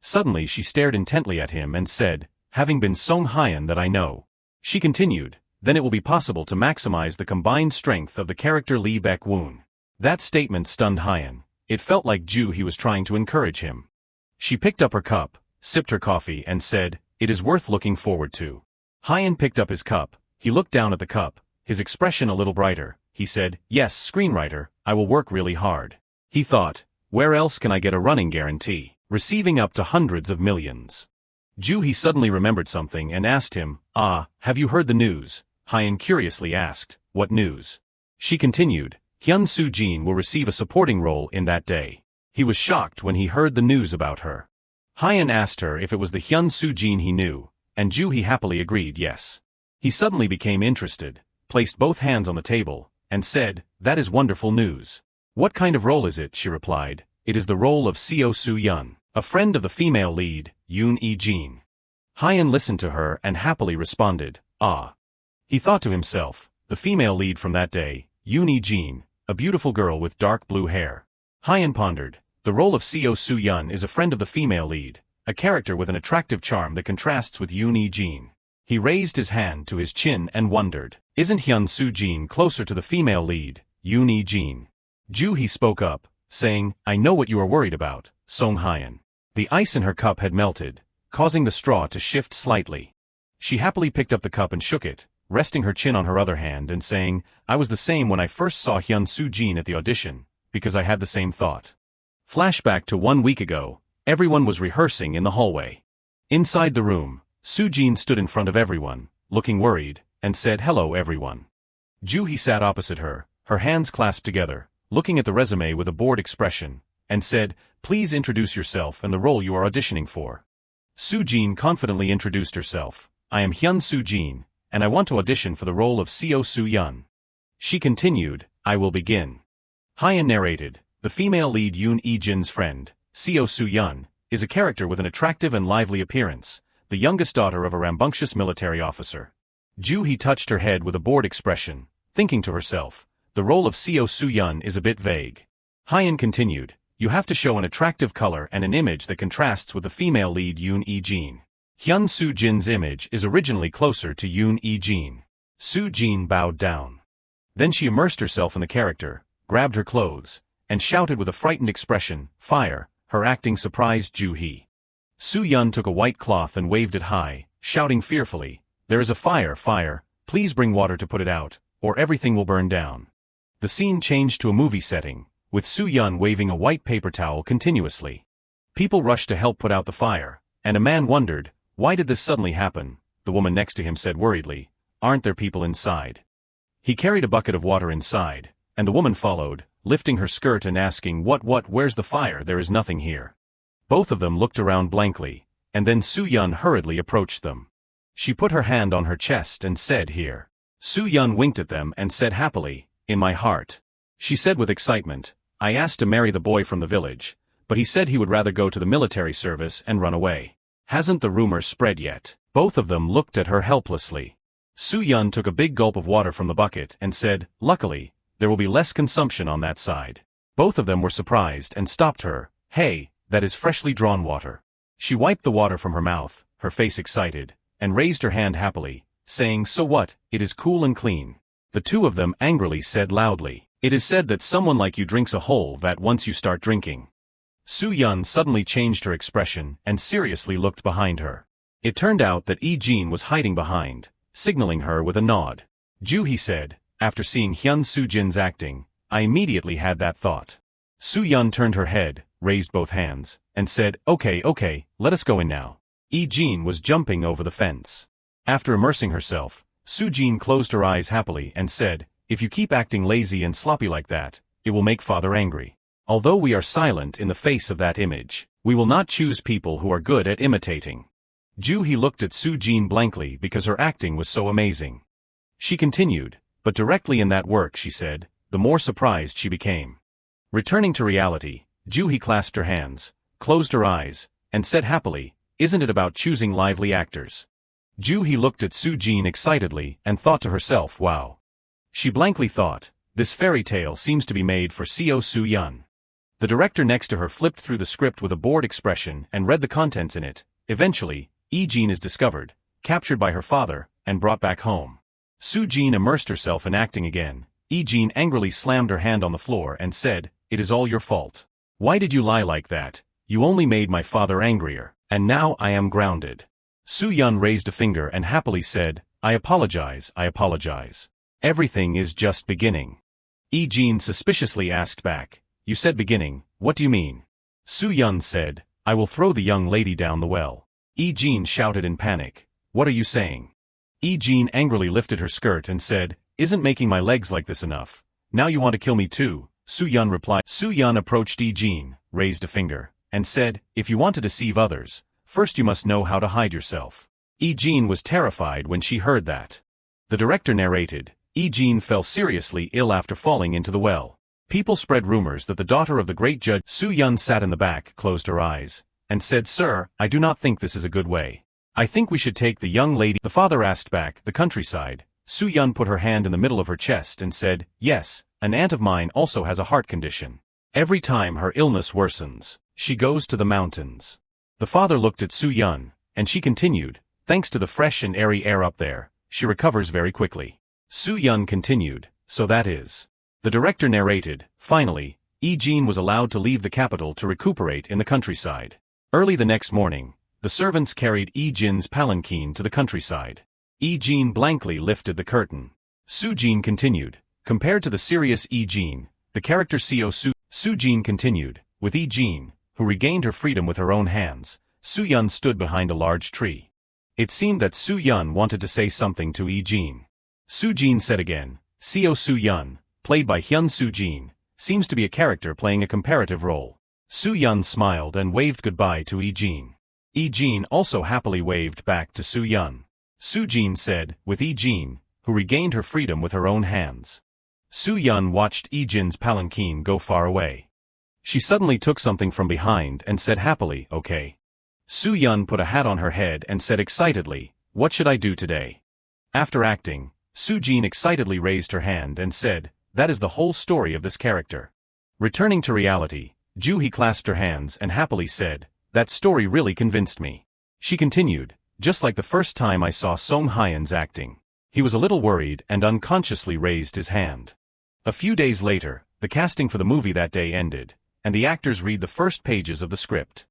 Suddenly she stared intently at him and said, having been Song Hyun that I know. She continued, then it will be possible to maximize the combined strength of the character Lee Baek-woon. That statement stunned Hyun. It felt like Ju Hee was trying to encourage him. She picked up her cup, sipped her coffee and said, it is worth looking forward to. Hyun picked up his cup, he looked down at the cup, his expression a little brighter. He said, yes, screenwriter, I will work really hard. He thought, where else can I get a running guarantee, receiving up to hundreds of millions? Ju Hee suddenly remembered something and asked him, have you heard the news? Hyun curiously asked, what news? She continued, Hyun Soo-jin will receive a supporting role in that day. He was shocked when he heard the news about her. Hyun asked her if it was the Hyun Soo-jin he knew, and Ju Hee happily agreed yes. He suddenly became interested, placed both hands on the table, and said, that is wonderful news. What kind of role is it? She replied, it is the role of Seo Soo-yeon, a friend of the female lead, Yoon E-jin. Hyun listened to her and happily responded, ah. He thought to himself, the female lead from that day, Yoon E-jin, a beautiful girl with dark blue hair. Hyun pondered, the role of Seo Soo-yeon is a friend of the female lead, a character with an attractive charm that contrasts with Yoon E-jin. He raised his hand to his chin and wondered, isn't Hyun Soo-jin closer to the female lead, Yoon E-jin? Ju Hee spoke up, saying, I know what you are worried about, Song Hyun. The ice in her cup had melted, causing the straw to shift slightly. She happily picked up the cup and shook it, resting her chin on her other hand and saying, I was the same when I first saw Hyun Soo-jin at the audition, because I had the same thought. Flashback to 1 week ago, Everyone was rehearsing in the hallway. Inside the room, Soo-jin stood in front of everyone, looking worried, and said hello everyone. Joo-hee sat opposite her, her hands clasped together, looking at the resume with a bored expression, and said, please introduce yourself and the role you are auditioning for. Soo-jin confidently introduced herself. I am Hyun Soo-jin, and I want to audition for the role of Seo Soo-yeon. She continued, I will begin. Hyun narrated, the female lead Yoon E-jin's friend, Seo Soo-yeon, is a character with an attractive and lively appearance, the youngest daughter of a rambunctious military officer. Joo-hee touched her head with a bored expression, thinking to herself, the role of Seo Soo-yeon is a bit vague. Hyun continued, you have to show an attractive color and an image that contrasts with the female lead Yoon E-jin. Hyun Soo-jin's image is originally closer to Yoon E-jin. Soo-jin bowed down. Then she immersed herself in the character, grabbed her clothes, and shouted with a frightened expression, fire. Her acting surprised Joo-hee. Soo-yeon took a white cloth and waved it high, shouting fearfully, there is a fire, fire, please bring water to put it out, or everything will burn down. The scene changed to a movie setting, with Soo-yeon waving a white paper towel continuously. People rushed to help put out the fire, and a man wondered, why did this suddenly happen? The woman next to him said worriedly, aren't there people inside? He carried a bucket of water inside, and the woman followed, lifting her skirt and asking where's the fire? There is nothing here. Both of them looked around blankly, and then Soo-yeon hurriedly approached them. She put her hand on her chest and said here. Soo-yeon winked at them and said happily, in my heart. She said with excitement, I asked to marry the boy from the village, but he said he would rather go to the military service and run away. Hasn't the rumor spread yet? Both of them looked at her helplessly. Soo-yeon took a big gulp of water from the bucket and said, luckily, there will be less consumption on that side. Both of them were surprised and stopped her. Hey, that is freshly drawn water. She wiped the water from her mouth, her face excited, and raised her hand happily, saying, so what, it is cool and clean. The two of them angrily said loudly, it is said that someone like you drinks a whole vat once you start drinking. Soo-yeon suddenly changed her expression and seriously looked behind her. It turned out that E-jin was hiding behind, signaling her with a nod. Joo-hee said, after seeing Hyun Soo-jin's acting, I immediately had that thought. Soo-yeon turned her head, raised both hands, and said, okay, let us go in now. E-jin was jumping over the fence. After immersing herself, Soo-jin closed her eyes happily and said, if you keep acting lazy and sloppy like that, it will make father angry. Although we are silent in the face of that image, we will not choose people who are good at imitating. Joo-hee looked at Soo-jin blankly because her acting was so amazing. She continued, but directly in that work she said, the more surprised she became. Returning to reality, Joo-hee clasped her hands, closed her eyes, and said happily, isn't it about choosing lively actors? Joo-hee looked at Soo-jin excitedly and thought to herself, wow. She blankly thought, this fairy tale seems to be made for Seo Soo-yeon. The director next to her flipped through the script with a bored expression and read the contents in it. Eventually, E-jin is discovered, captured by her father, and brought back home. Soo-jin immersed herself in acting again. E-jin angrily slammed her hand on the floor and said, it is all your fault. Why did you lie like that? You only made my father angrier, and now I am grounded. Soo-yeon raised a finger and happily said, I apologize. Everything is just beginning. E-jin suspiciously asked back, you said beginning, what do you mean? Soo-yeon said, I will throw the young lady down the well. E-jin shouted in panic, what are you saying? E-jin angrily lifted her skirt and said, isn't making my legs like this enough? Now you want to kill me too? Soo-yeon replied. Soo-yeon approached E-jin, raised a finger, and said, if you want to deceive others, first you must know how to hide yourself. E-jin was terrified when she heard that. The director narrated, E-jin fell seriously ill after falling into the well. People spread rumors that the daughter of the great judge Soo-yeon sat in the back, closed her eyes, and said, sir, I do not think this is a good way. I think we should take the young lady. The father asked back, the countryside. Soo-yeon put her hand in the middle of her chest and said, yes, an aunt of mine also has a heart condition. Every time her illness worsens, she goes to the mountains. The father looked at Soo-yeon, and she continued, thanks to the fresh and airy air up there, she recovers very quickly. Soo-yeon continued, so that is. The director narrated, finally, E-jin was allowed to leave the capital to recuperate in the countryside. Early the next morning, the servants carried E-jin's palanquin to the countryside. E-jin blankly lifted the curtain. Soo-jin continued, compared to the serious E-jin, the character Seo Soo-jin continued, with E-jin, who regained her freedom with her own hands, Soo-yun stood behind a large tree. It seemed that Soo-yun wanted to say something to Ee-jin. Soo-jin said again, Seo Soo-yun, played by Hyun Soo-jin, seems to be a character playing a comparative role. Soo-yun smiled and waved goodbye to Ee-jin. Ee-jin also happily waved back to Soo-yun. Soo-jin said, with Ee-jin, who regained her freedom with her own hands. Soo-yun watched Ee-jin's palanquin go far away. She suddenly took something from behind and said happily, okay. Soo-yun put a hat on her head and said excitedly, what should I do today? After acting, Soo-jin excitedly raised her hand and said, that is the whole story of this character. Returning to reality, Joo-hee clasped her hands and happily said, that story really convinced me. She continued, just like the first time I saw Song Hyun's acting. He was a little worried and unconsciously raised his hand. A few days later, the casting for the movie that day ended, and the actors read the first pages of the script.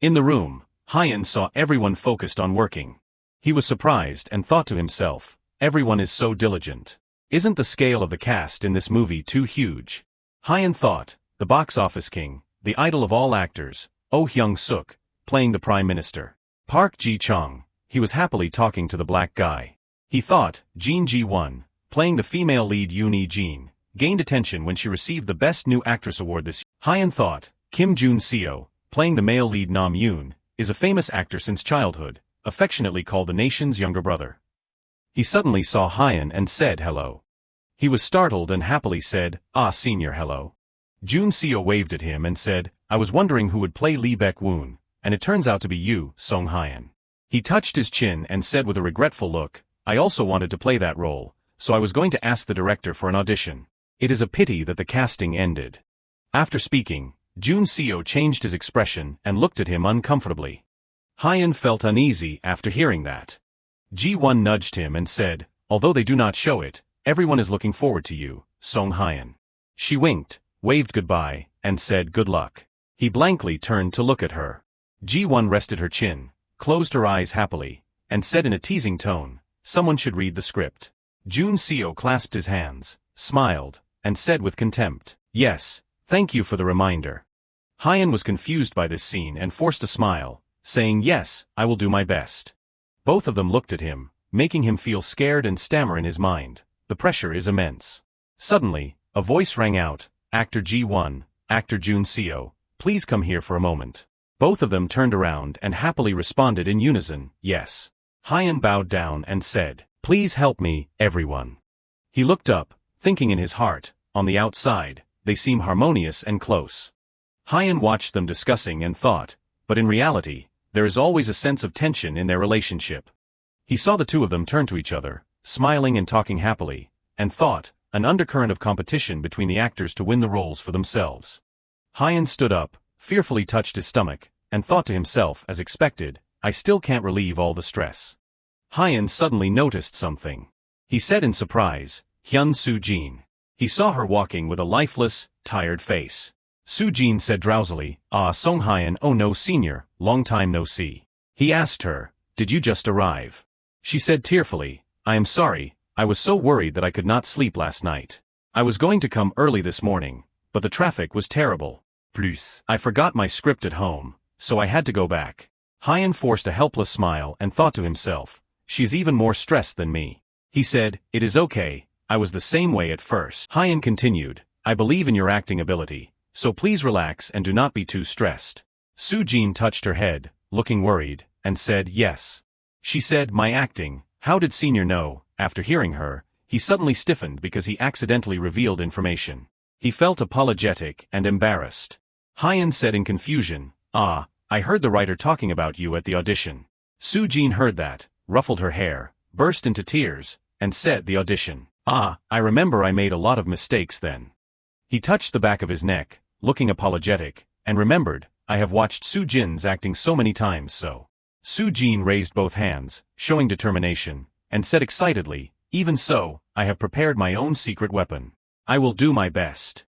In the room, Hyun saw everyone focused on working. He was surprised and thought to himself, everyone is so diligent. Isn't the scale of the cast in this movie too huge? Hyun thought, the box office king, the idol of all actors, Oh Hyung-suk, playing the Prime Minister. Park Ji-chong, he was happily talking to the black guy. He thought, Jin Ji-won, playing the female lead Yoon Ee-jin, gained attention when she received the Best New Actress award this year. Hyun thought, Kim Jun-seo, playing the male lead Nam Yoon, is a famous actor since childhood, affectionately called the nation's younger brother. He suddenly saw Hyun and said hello. He was startled and happily said, ah senior hello. Jun-seo waved at him and said, I was wondering who would play Lee Baek-woon, and it turns out to be you, Song Hyun. He touched his chin and said with a regretful look, I also wanted to play that role, so I was going to ask the director for an audition. It is a pity that the casting ended. After speaking, Jun-seo changed his expression and looked at him uncomfortably. Hyun felt uneasy after hearing that. Ji-won nudged him and said, although they do not show it, everyone is looking forward to you, Song Hyun. She winked, waved goodbye, and said good luck. He blankly turned to look at her. Ji-won rested her chin, closed her eyes happily, and said in a teasing tone, someone should read the script. Jun-seo clasped his hands, smiled, and said with contempt, yes, thank you for the reminder. Hyun was confused by this scene and forced a smile, saying yes, I will do my best. Both of them looked at him, making him feel scared and stammer in his mind, the pressure is immense. Suddenly, a voice rang out, Actor Ji-won, Actor Jun-seo, please come here for a moment. Both of them turned around and happily responded in unison, yes. Hyun bowed down and said, please help me, everyone. He looked up, thinking in his heart, on the outside, they seem harmonious and close. Hyun watched them discussing and thought, but in reality, there is always a sense of tension in their relationship. He saw the two of them turn to each other, smiling and talking happily, and thought, an undercurrent of competition between the actors to win the roles for themselves. Hyun stood up, fearfully touched his stomach, and thought to himself as expected, I still can't relieve all the stress. Hyun suddenly noticed something. He said in surprise, Hyun Soo-jin. He saw her walking with a lifeless, tired face. Soo-jin said drowsily, ah Song Hyun, oh no senior, long time no see. He asked her, did you just arrive? She said tearfully, I am sorry, I was so worried that I could not sleep last night. I was going to come early this morning, but the traffic was terrible. Plus, I forgot my script at home, so I had to go back. Hyun forced a helpless smile and thought to himself, she's even more stressed than me. He said, it is okay, I was the same way at first. Hyun continued, I believe in your acting ability, so please relax and do not be too stressed. Soo-jin touched her head, looking worried, and said yes. She said, my acting, how did senior know? After hearing her, he suddenly stiffened because he accidentally revealed information. He felt apologetic and embarrassed. Hyun said in confusion, ah, I heard the writer talking about you at the audition. Soo-jin heard that, ruffled her hair, burst into tears, and said the audition. Ah, I remember I made a lot of mistakes then. He touched the back of his neck, looking apologetic, and remembered, I have watched Soo-jin's acting so many times so. Soo-jin raised both hands, showing determination, and said excitedly, even so, I have prepared my own secret weapon. I will do my best.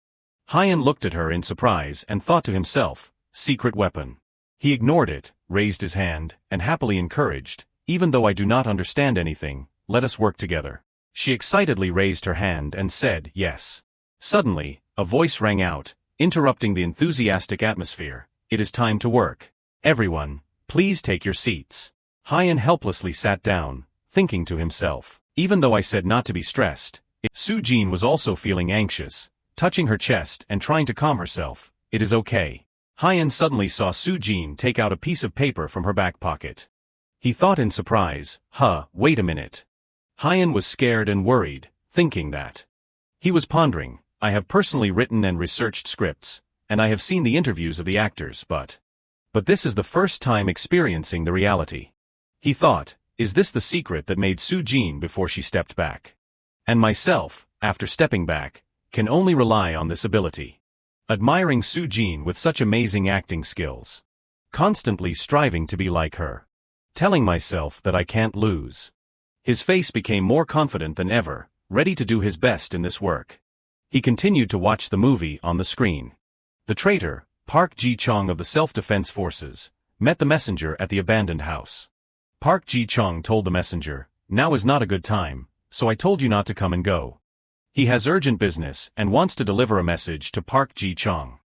Hyun looked at her in surprise and thought to himself, secret weapon. He ignored it, raised his hand, and happily encouraged, even though I do not understand anything, let us work together. She excitedly raised her hand and said, yes. Suddenly, a voice rang out, interrupting the enthusiastic atmosphere, It is time to work. Everyone, please take your seats. Hyun helplessly sat down, thinking to himself, even though I said not to be stressed. Soo-jin was also feeling anxious, touching her chest and trying to calm herself. It is okay. Hyun suddenly saw Soo-jin take out a piece of paper from her back pocket. He thought in surprise, wait a minute. Hyun was scared and worried, thinking that. He was pondering, I have personally written and researched scripts, and I have seen the interviews of the actors, but this is the first time experiencing the reality. He thought, is this the secret that made Soo-jin before she stepped back? And myself, after stepping back, can only rely on this ability. Admiring Soo-jin with such amazing acting skills. Constantly striving to be like her. Telling myself that I can't lose. His face became more confident than ever, ready to do his best in this work. He continued to watch the movie on the screen. The traitor, Park Ji-chong of the Self-Defense Forces, met the messenger at the abandoned house. Park Ji-chong told the messenger, now is not a good time, so I told you not to come and go. He has urgent business and wants to deliver a message to Park Ji-chong.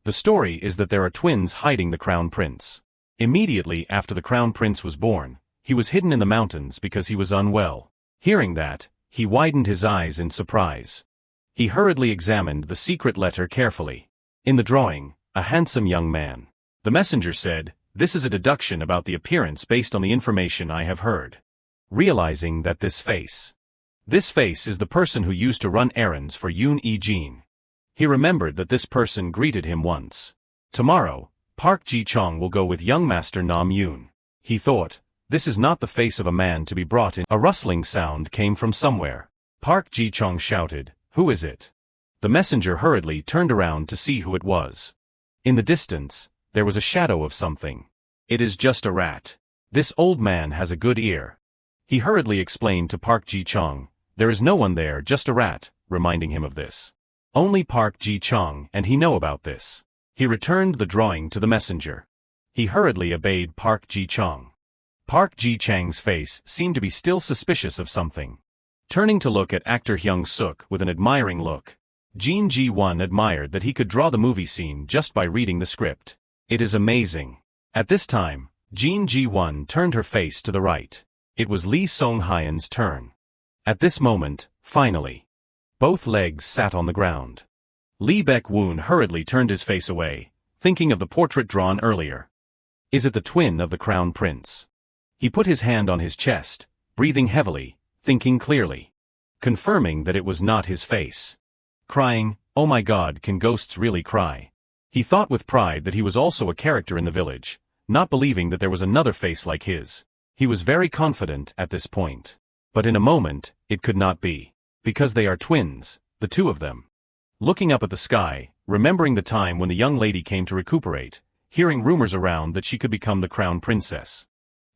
The story is that there are twins hiding the crown prince. Immediately after the crown prince was born, he was hidden in the mountains because he was unwell. Hearing that, he widened his eyes in surprise. He hurriedly examined the secret letter carefully. In the drawing, a handsome young man. The messenger said, this is a deduction about the appearance based on the information I have heard. Realizing that this face is the person who used to run errands for Yoon E-jin. He remembered that this person greeted him once. Tomorrow, Park Ji-chong will go with young master Nam Yoon. He thought, this is not the face of a man to be brought in. A rustling sound came from somewhere. Park Ji-chong shouted, who is it? The messenger hurriedly turned around to see who it was. In the distance, there was a shadow of something. It is just a rat. This old man has a good ear. He hurriedly explained to Park Ji-chong, there is no one there, just a rat, reminding him of this. Only Park Ji-chong and he know about this. He returned the drawing to the messenger. He hurriedly obeyed Park Ji-chong. Park Ji-chang's face seemed to be still suspicious of something. Turning to look at actor Hyung-suk with an admiring look, Jin Ji-won admired that he could draw the movie scene just by reading the script. It is amazing. At this time, Jin Ji-won turned her face to the right. It was Lee Song-hyun's turn. At this moment, finally, both legs sat on the ground. Lee Baek-woon hurriedly turned his face away, thinking of the portrait drawn earlier. Is it the twin of the crown prince? He put his hand on his chest, breathing heavily, thinking clearly. Confirming that it was not his face. Crying, oh my God, can ghosts really cry? He thought with pride that he was also a character in the village, not believing that there was another face like his. He was very confident at this point. But in a moment, it could not be. Because they are twins, the two of them. Looking up at the sky, remembering the time when the young lady came to recuperate, hearing rumors around that she could become the crown princess.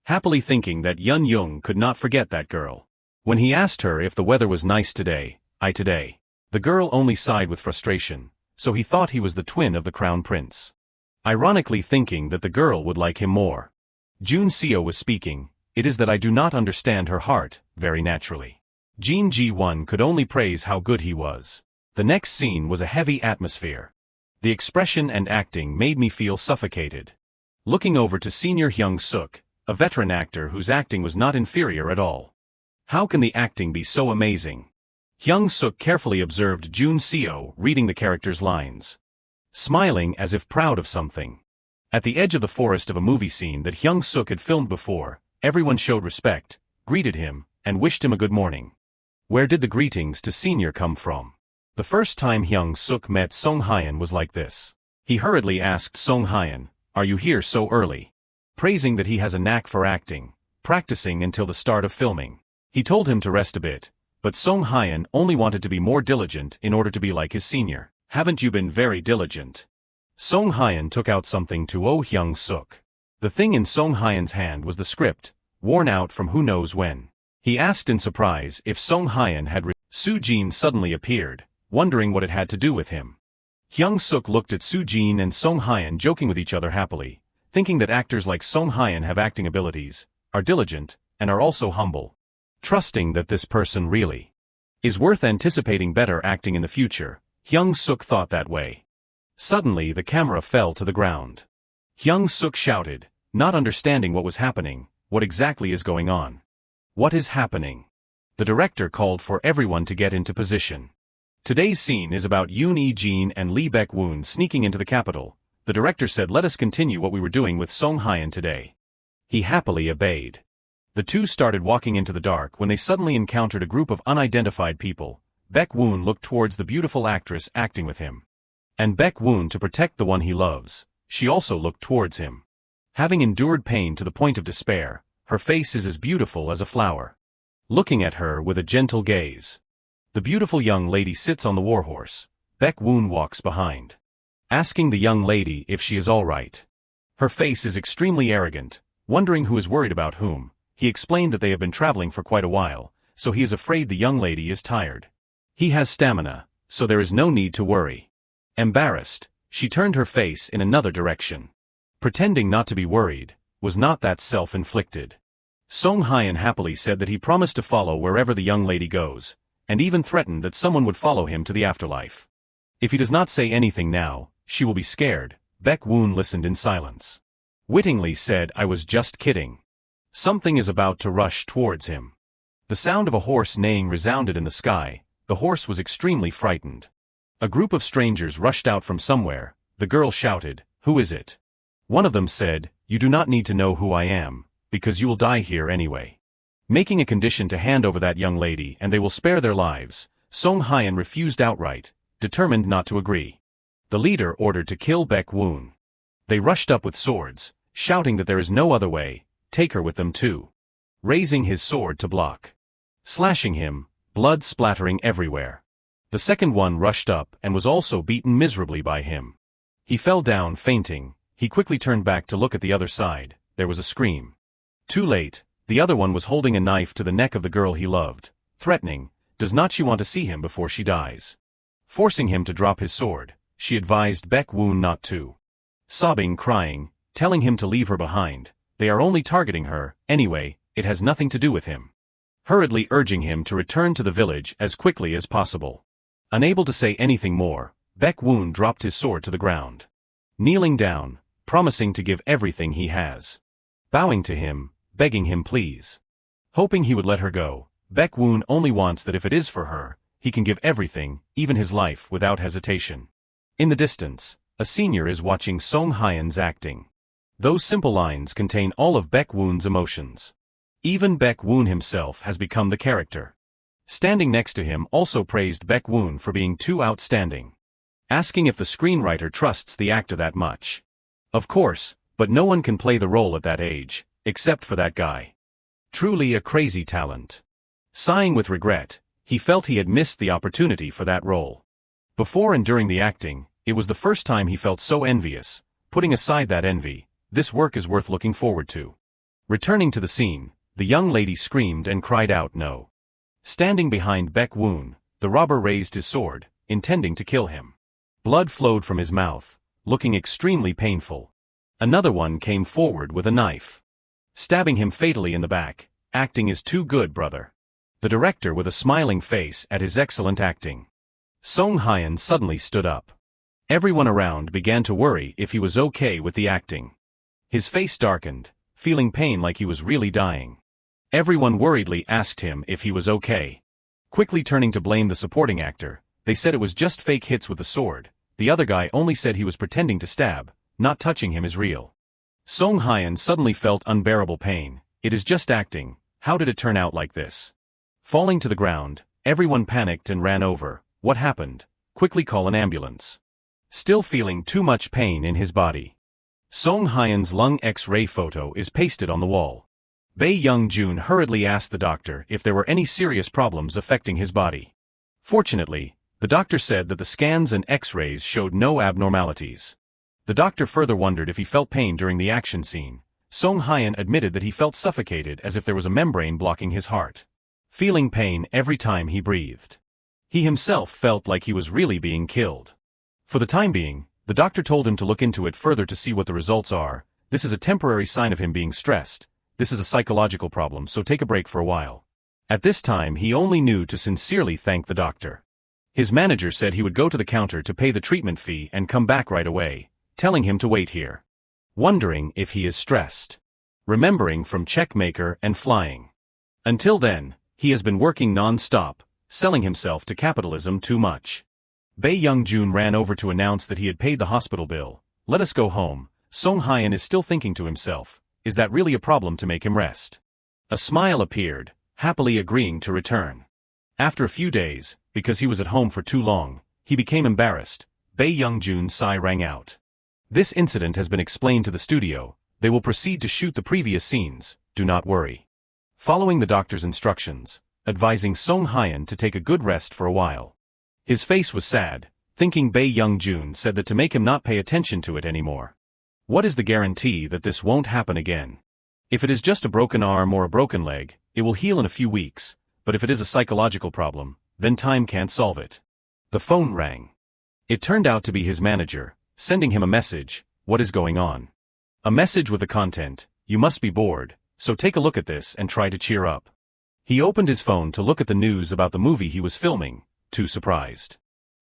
Happily thinking that Yun Young could not forget that girl. When he asked her if the weather was nice today, the girl only sighed with frustration, so he thought he was the twin of the crown prince. Ironically thinking that the girl would like him more. Jun Seo was speaking, it is that I do not understand her heart, very naturally. Jin Ji-won could only praise how good he was. The next scene was a heavy atmosphere. The expression and acting made me feel suffocated. Looking over to senior Hyung-suk, a veteran actor whose acting was not inferior at all. How can the acting be so amazing? Hyung-suk carefully observed Jun Seo reading the character's lines. Smiling as if proud of something. At the edge of the forest of a movie scene that Hyung-suk had filmed before, everyone showed respect, greeted him, and wished him a good morning. Where did the greetings to senior come from? The first time Hyung-suk met Song-hyun was like this. He hurriedly asked Song-hyun, are you here so early? Praising that he has a knack for acting, practicing until the start of filming. He told him to rest a bit, but Song-hyun only wanted to be more diligent in order to be like his senior. Haven't you been very diligent? Song-hyun took out something to Oh Hyung-suk. The thing in Song-hyun's hand was the script, worn out from who knows when. He asked in surprise if Song-hyun had Soo-jin suddenly appeared, wondering what it had to do with him. Hyung-suk looked at Soo-jin and Song-hyun joking with each other happily, thinking that actors like Song-hyun have acting abilities, are diligent, and are also humble. Trusting that this person really is worth anticipating better acting in the future, Hyung-suk thought that way. Suddenly the camera fell to the ground. Hyung Suk shouted, not understanding what was happening. What exactly is going on? What is happening? The director called for everyone to get into position. Today's scene is about Yoon E-jin and Lee Baek-woon sneaking into the capital. The director said, let us continue what we were doing with Song Hye-in today. He happily obeyed. The two started walking into the dark when they suddenly encountered a group of unidentified people. Baek-woon looked towards the beautiful actress acting with him. And Baek-woon, to protect the one he loves, she also looked towards him. Having endured pain to the point of despair, her face is as beautiful as a flower. Looking at her with a gentle gaze. The beautiful young lady sits on the warhorse. Baek-woon walks behind. Asking the young lady if she is all right. Her face is extremely arrogant, wondering who is worried about whom. He explained that they have been traveling for quite a while, so he is afraid the young lady is tired. He has stamina, so there is no need to worry. Embarrassed, she turned her face in another direction. Pretending not to be worried, was not that self-inflicted. Song Hye-in happily said that he promised to follow wherever the young lady goes, and even threatened that someone would follow him to the afterlife. If he does not say anything now, she will be scared. Baek-woon listened in silence. Wittingly said, I was just kidding. Something is about to rush towards him. The sound of a horse neighing resounded in the sky. The horse was extremely frightened. A group of strangers rushed out from somewhere. The girl shouted, who is it? One of them said, you do not need to know who I am, because you will die here anyway. Making a condition to hand over that young lady and they will spare their lives, Song Hye-in refused outright, determined not to agree. The leader ordered to kill Baek-woon. They rushed up with swords, shouting that there is no other way, take her with them too. Raising his sword to block. Slashing him, blood splattering everywhere. The second one rushed up and was also beaten miserably by him. He fell down fainting. He quickly turned back to look at the other side. There was a scream. Too late, the other one was holding a knife to the neck of the girl he loved, threatening, does not she want to see him before she dies? Forcing him to drop his sword, she advised Baek-woon not to. Sobbing, crying, telling him to leave her behind, they are only targeting her, anyway, it has nothing to do with him. Hurriedly urging him to return to the village as quickly as possible. Unable to say anything more, Baek-woon dropped his sword to the ground. Kneeling down, promising to give everything he has. Bowing to him, begging him please. Hoping he would let her go, Baek-woon only wants that if it is for her, he can give everything, even his life, without hesitation. In the distance, a senior is watching Song Hye-in's acting. Those simple lines contain all of Baek-woon's emotions. Even Baek-woon himself has become the character. Standing next to him also praised Baek-woon for being too outstanding. Asking if the screenwriter trusts the actor that much. Of course, but no one can play the role at that age, except for that guy. Truly a crazy talent. Sighing with regret, he felt he had missed the opportunity for that role. Before and during the acting, it was the first time he felt so envious. Putting aside that envy, this work is worth looking forward to. Returning to the scene, the young lady screamed and cried out no. Standing behind Baek-woon, the robber raised his sword, intending to kill him. Blood flowed from his mouth, looking extremely painful. Another one came forward with a knife. Stabbing him fatally in the back. Acting is too good, brother. The director with a smiling face at his excellent acting. Song Hye-in suddenly stood up. Everyone around began to worry if he was okay with the acting. His face darkened, feeling pain like he was really dying. Everyone worriedly asked him if he was okay. Quickly turning to blame the supporting actor, they said it was just fake hits with the sword. The other guy only said he was pretending to stab, not touching him is real. Song Hye-in suddenly felt unbearable pain. It is just acting, how did it turn out like this? Falling to the ground, everyone panicked and ran over. What happened? Quickly call an ambulance. Still feeling too much pain in his body. Song Hye-in's lung X-ray photo is pasted on the wall. Bae Young-jun hurriedly asked the doctor if there were any serious problems affecting his body. Fortunately, the doctor said that the scans and X-rays showed no abnormalities. The doctor further wondered if he felt pain during the action scene. Song Hye-in admitted that he felt suffocated as if there was a membrane blocking his heart. Feeling pain every time he breathed. He himself felt like he was really being killed. For the time being, the doctor told him to look into it further to see what the results are. This is a temporary sign of him being stressed. This is a psychological problem, so take a break for a while. At this time he only knew to sincerely thank the doctor. His manager said he would go to the counter to pay the treatment fee and come back right away, telling him to wait here. wondering if he is stressed, remembering from checkmaker and flying. Until then, he has been working non-stop, selling himself to capitalism too much. Bae Young-joon ran over to announce that he had paid the hospital bill. Let us go home. Song Hye-in is still thinking to himself, is that really a problem to make him rest? A smile appeared, happily agreeing to return. After a few days, because he was at home for too long, he became embarrassed. Bae Young-joon's sigh rang out. This incident has been explained to the studio. They will proceed to shoot the previous scenes, do not worry. Following the doctor's instructions, advising Song Hye-in to take a good rest for a while. His face was sad, thinking Bae Young-joon said that to make him not pay attention to it anymore. What is the guarantee that this won't happen again? If it is just a broken arm or a broken leg, it will heal in a few weeks, but if it is a psychological problem, then time can't solve it. The phone rang. It turned out to be his manager, sending him a message, what is going on? A message with the content, you must be bored, so take a look at this and try to cheer up. He opened his phone to look at the news about the movie he was filming, too surprised.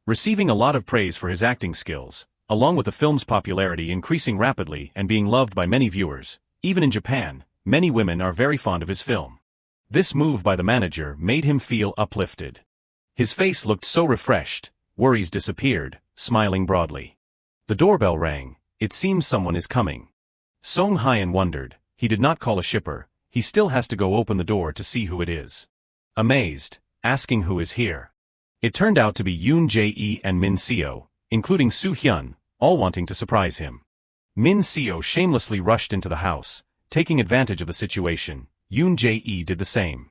Receiving a lot of praise for his acting skills, along with the film's popularity increasing rapidly and being loved by many viewers, even in Japan, many women are very fond of his film. This move by the manager made him feel uplifted. His face looked so refreshed, worries disappeared, smiling broadly. The doorbell rang, it seems someone is coming. Song Hye-in wondered, he did not call a shipper, he still has to go open the door to see who it is. Amazed, asking who is here. It turned out to be Yoon Jae-e and Min Seo, including Soo Hyun, all wanting to surprise him. Min Seo shamelessly rushed into the house, taking advantage of the situation. Yoon Jae-e did the same.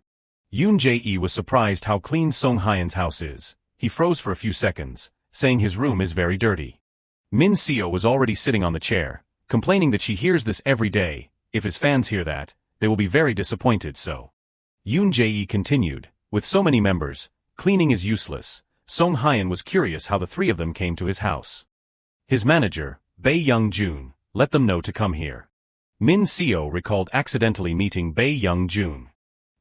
Yoon Jae-e was surprised how clean Song Hye-in's house is. He froze for a few seconds, saying his room is very dirty. Min Seo was already sitting on the chair, complaining that she hears this every day. If his fans hear that, they will be very disappointed. So Yoon Jae-e continued, with so many members, cleaning is useless. Song Hye-in was curious how the three of them came to his house. His manager, Bae Young-joon, let them know to come here. Min Seo recalled accidentally meeting Bae Young-joon.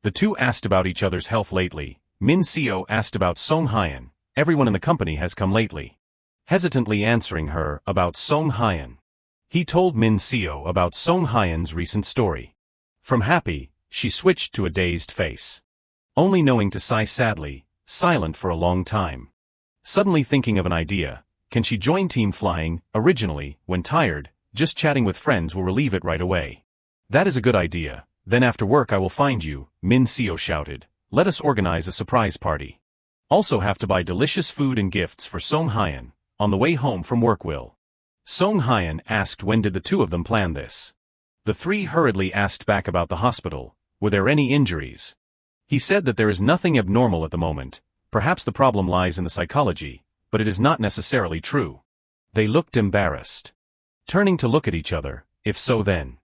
The two asked about each other's health lately. Min Seo asked about Song Hye-in. Everyone in the company has come lately. Hesitantly answering her about Song Hye-in. He told Min Seo about Song Hye-in's recent story. From happy, she switched to a dazed face. Only knowing to sigh sadly, silent for a long time. Suddenly thinking of an idea, can she join Team Flying? Originally, when tired, just chatting with friends will relieve it right away. That is a good idea, then after work I will find you, Min Seo shouted. Let us organize a surprise party. Also have to buy delicious food and gifts for Song Hye-in, on the way home from work will. Song Hye-in asked when did the two of them plan this. The three hurriedly asked back about the hospital, were there any injuries? He said that there is nothing abnormal at the moment, perhaps the problem lies in the psychology, but it is not necessarily true. They looked embarrassed. Turning to look at each other, if so then.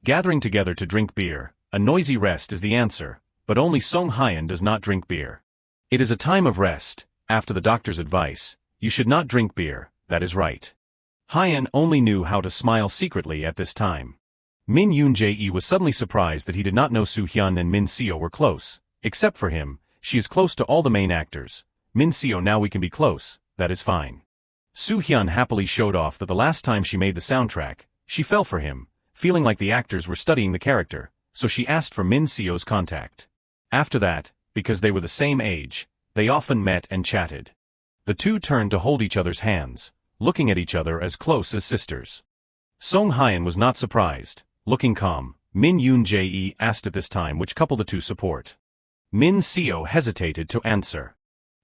Gathering together to drink beer, a noisy rest is the answer, but only Song Hye-in does not drink beer. It is a time of rest, after the doctor's advice, you should not drink beer, that is right. Hye-in only knew how to smile secretly at this time. Min Yoon Jae-e was suddenly surprised that he did not know Soo Hyun and Min Seo were close. Except for him, she is close to all the main actors. Min Seo, now we can be close, that is fine. Soo Hyun happily showed off that the last time she made the soundtrack, she fell for him, feeling like the actors were studying the character, so she asked for Min Seo's contact. After that, because they were the same age, they often met and chatted. The two turned to hold each other's hands, looking at each other as close as sisters. Song Hye-in was not surprised, looking calm. Min Yoon Jae-e asked at this time which couple the two support. Min Seo hesitated to answer.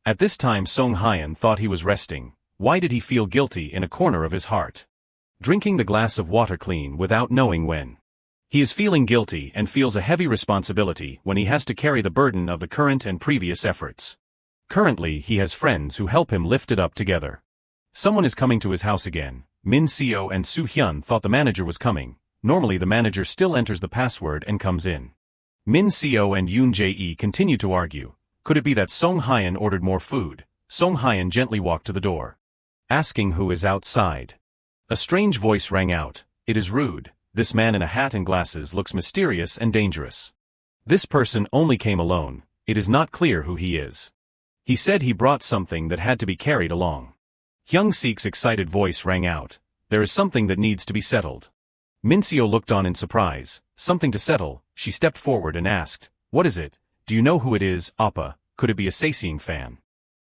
At this time Song Hye-in thought he was resting. Why did he feel guilty in a corner of his heart? Drinking the glass of water clean without knowing when. He is feeling guilty and feels a heavy responsibility when he has to carry the burden of the current and previous efforts. Currently he has friends who help him lift it up together. Someone is coming to his house again. Min Seo and Soo Hyun thought the manager was coming. Normally the manager still enters the password and comes in. Min Seo and Yoon Jae-e continue to argue. Could it be that Song Hye-in ordered more food? Song Hye-in gently walked to the door, asking who is outside. A strange voice rang out. It is rude. This man in a hat and glasses looks mysterious and dangerous. This person only came alone. It is not clear who he is. He said he brought something that had to be carried along. Hyung-sik's excited voice rang out. There is something that needs to be settled. Mincio looked on in surprise. Something to settle, she stepped forward and asked, "What is it? Do you know who it is, Appa? Could it be a Saseing fan?"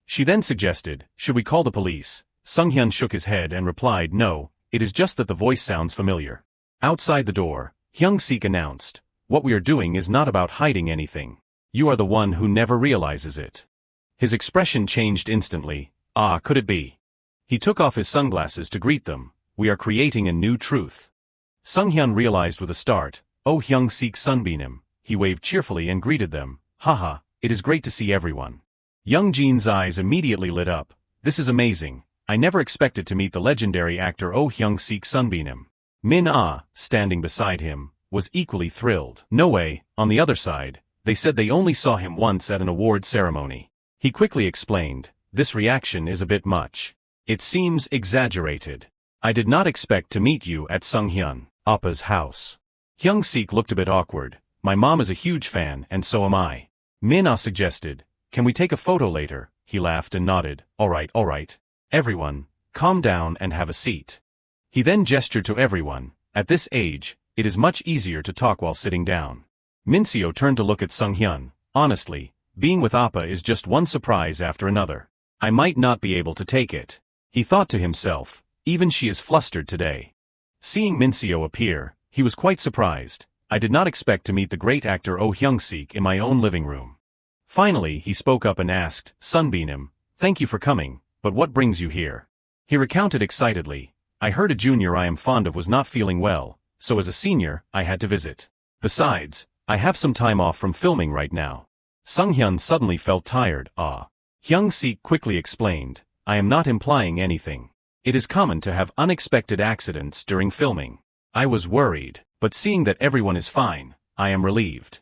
She then suggested, "Should we call the police?" Sunghyun shook his head and replied, "No, it is just that the voice sounds familiar." Outside the door, Hyung-sik announced, "What we are doing is not about hiding anything. You are the one who never realizes it." His expression changed instantly. Ah, could it be? He took off his sunglasses to greet them. "We are creating a new truth." Sunghyun realized with a start. "Oh, Hyung-sik Sunbeam." He waved cheerfully and greeted them. "Haha, it is great to see everyone." Young Jin's eyes immediately lit up. "This is amazing. I never expected to meet the legendary actor Oh Hyung-sik Sunbeam." Min Ah, standing beside him, was equally thrilled. "No way." On the other side, they said they only saw him once at an award ceremony. He quickly explained, "This reaction is a bit much. It seems exaggerated. I did not expect to meet you at Sunghyun Appa's house." Hyung-sik looked a bit awkward. "My mom is a huge fan and so am I." Min Ah suggested, "Can we take a photo later?" He laughed and nodded. All right. Everyone, calm down and have a seat." He then gestured to everyone. At this age, it is much easier to talk while sitting down. Mincio turned to look at Sunghyun. "Honestly, being with Appa is just one surprise after another. I might not be able to take it." He thought to himself, "Even she is flustered today." Seeing Mincio appear, he was quite surprised. "I did not expect to meet the great actor Oh Hyung-sik in my own living room." Finally, he spoke up and asked, "Sunbeam, thank you for coming, but what brings you here?" He recounted excitedly, "I heard a junior I am fond of was not feeling well, so as a senior, I had to visit. Besides, I have some time off from filming right now." Sunghyun suddenly felt tired. Hyung-sik quickly explained, "I am not implying anything. It is common to have unexpected accidents during filming. I was worried, but seeing that everyone is fine, I am relieved."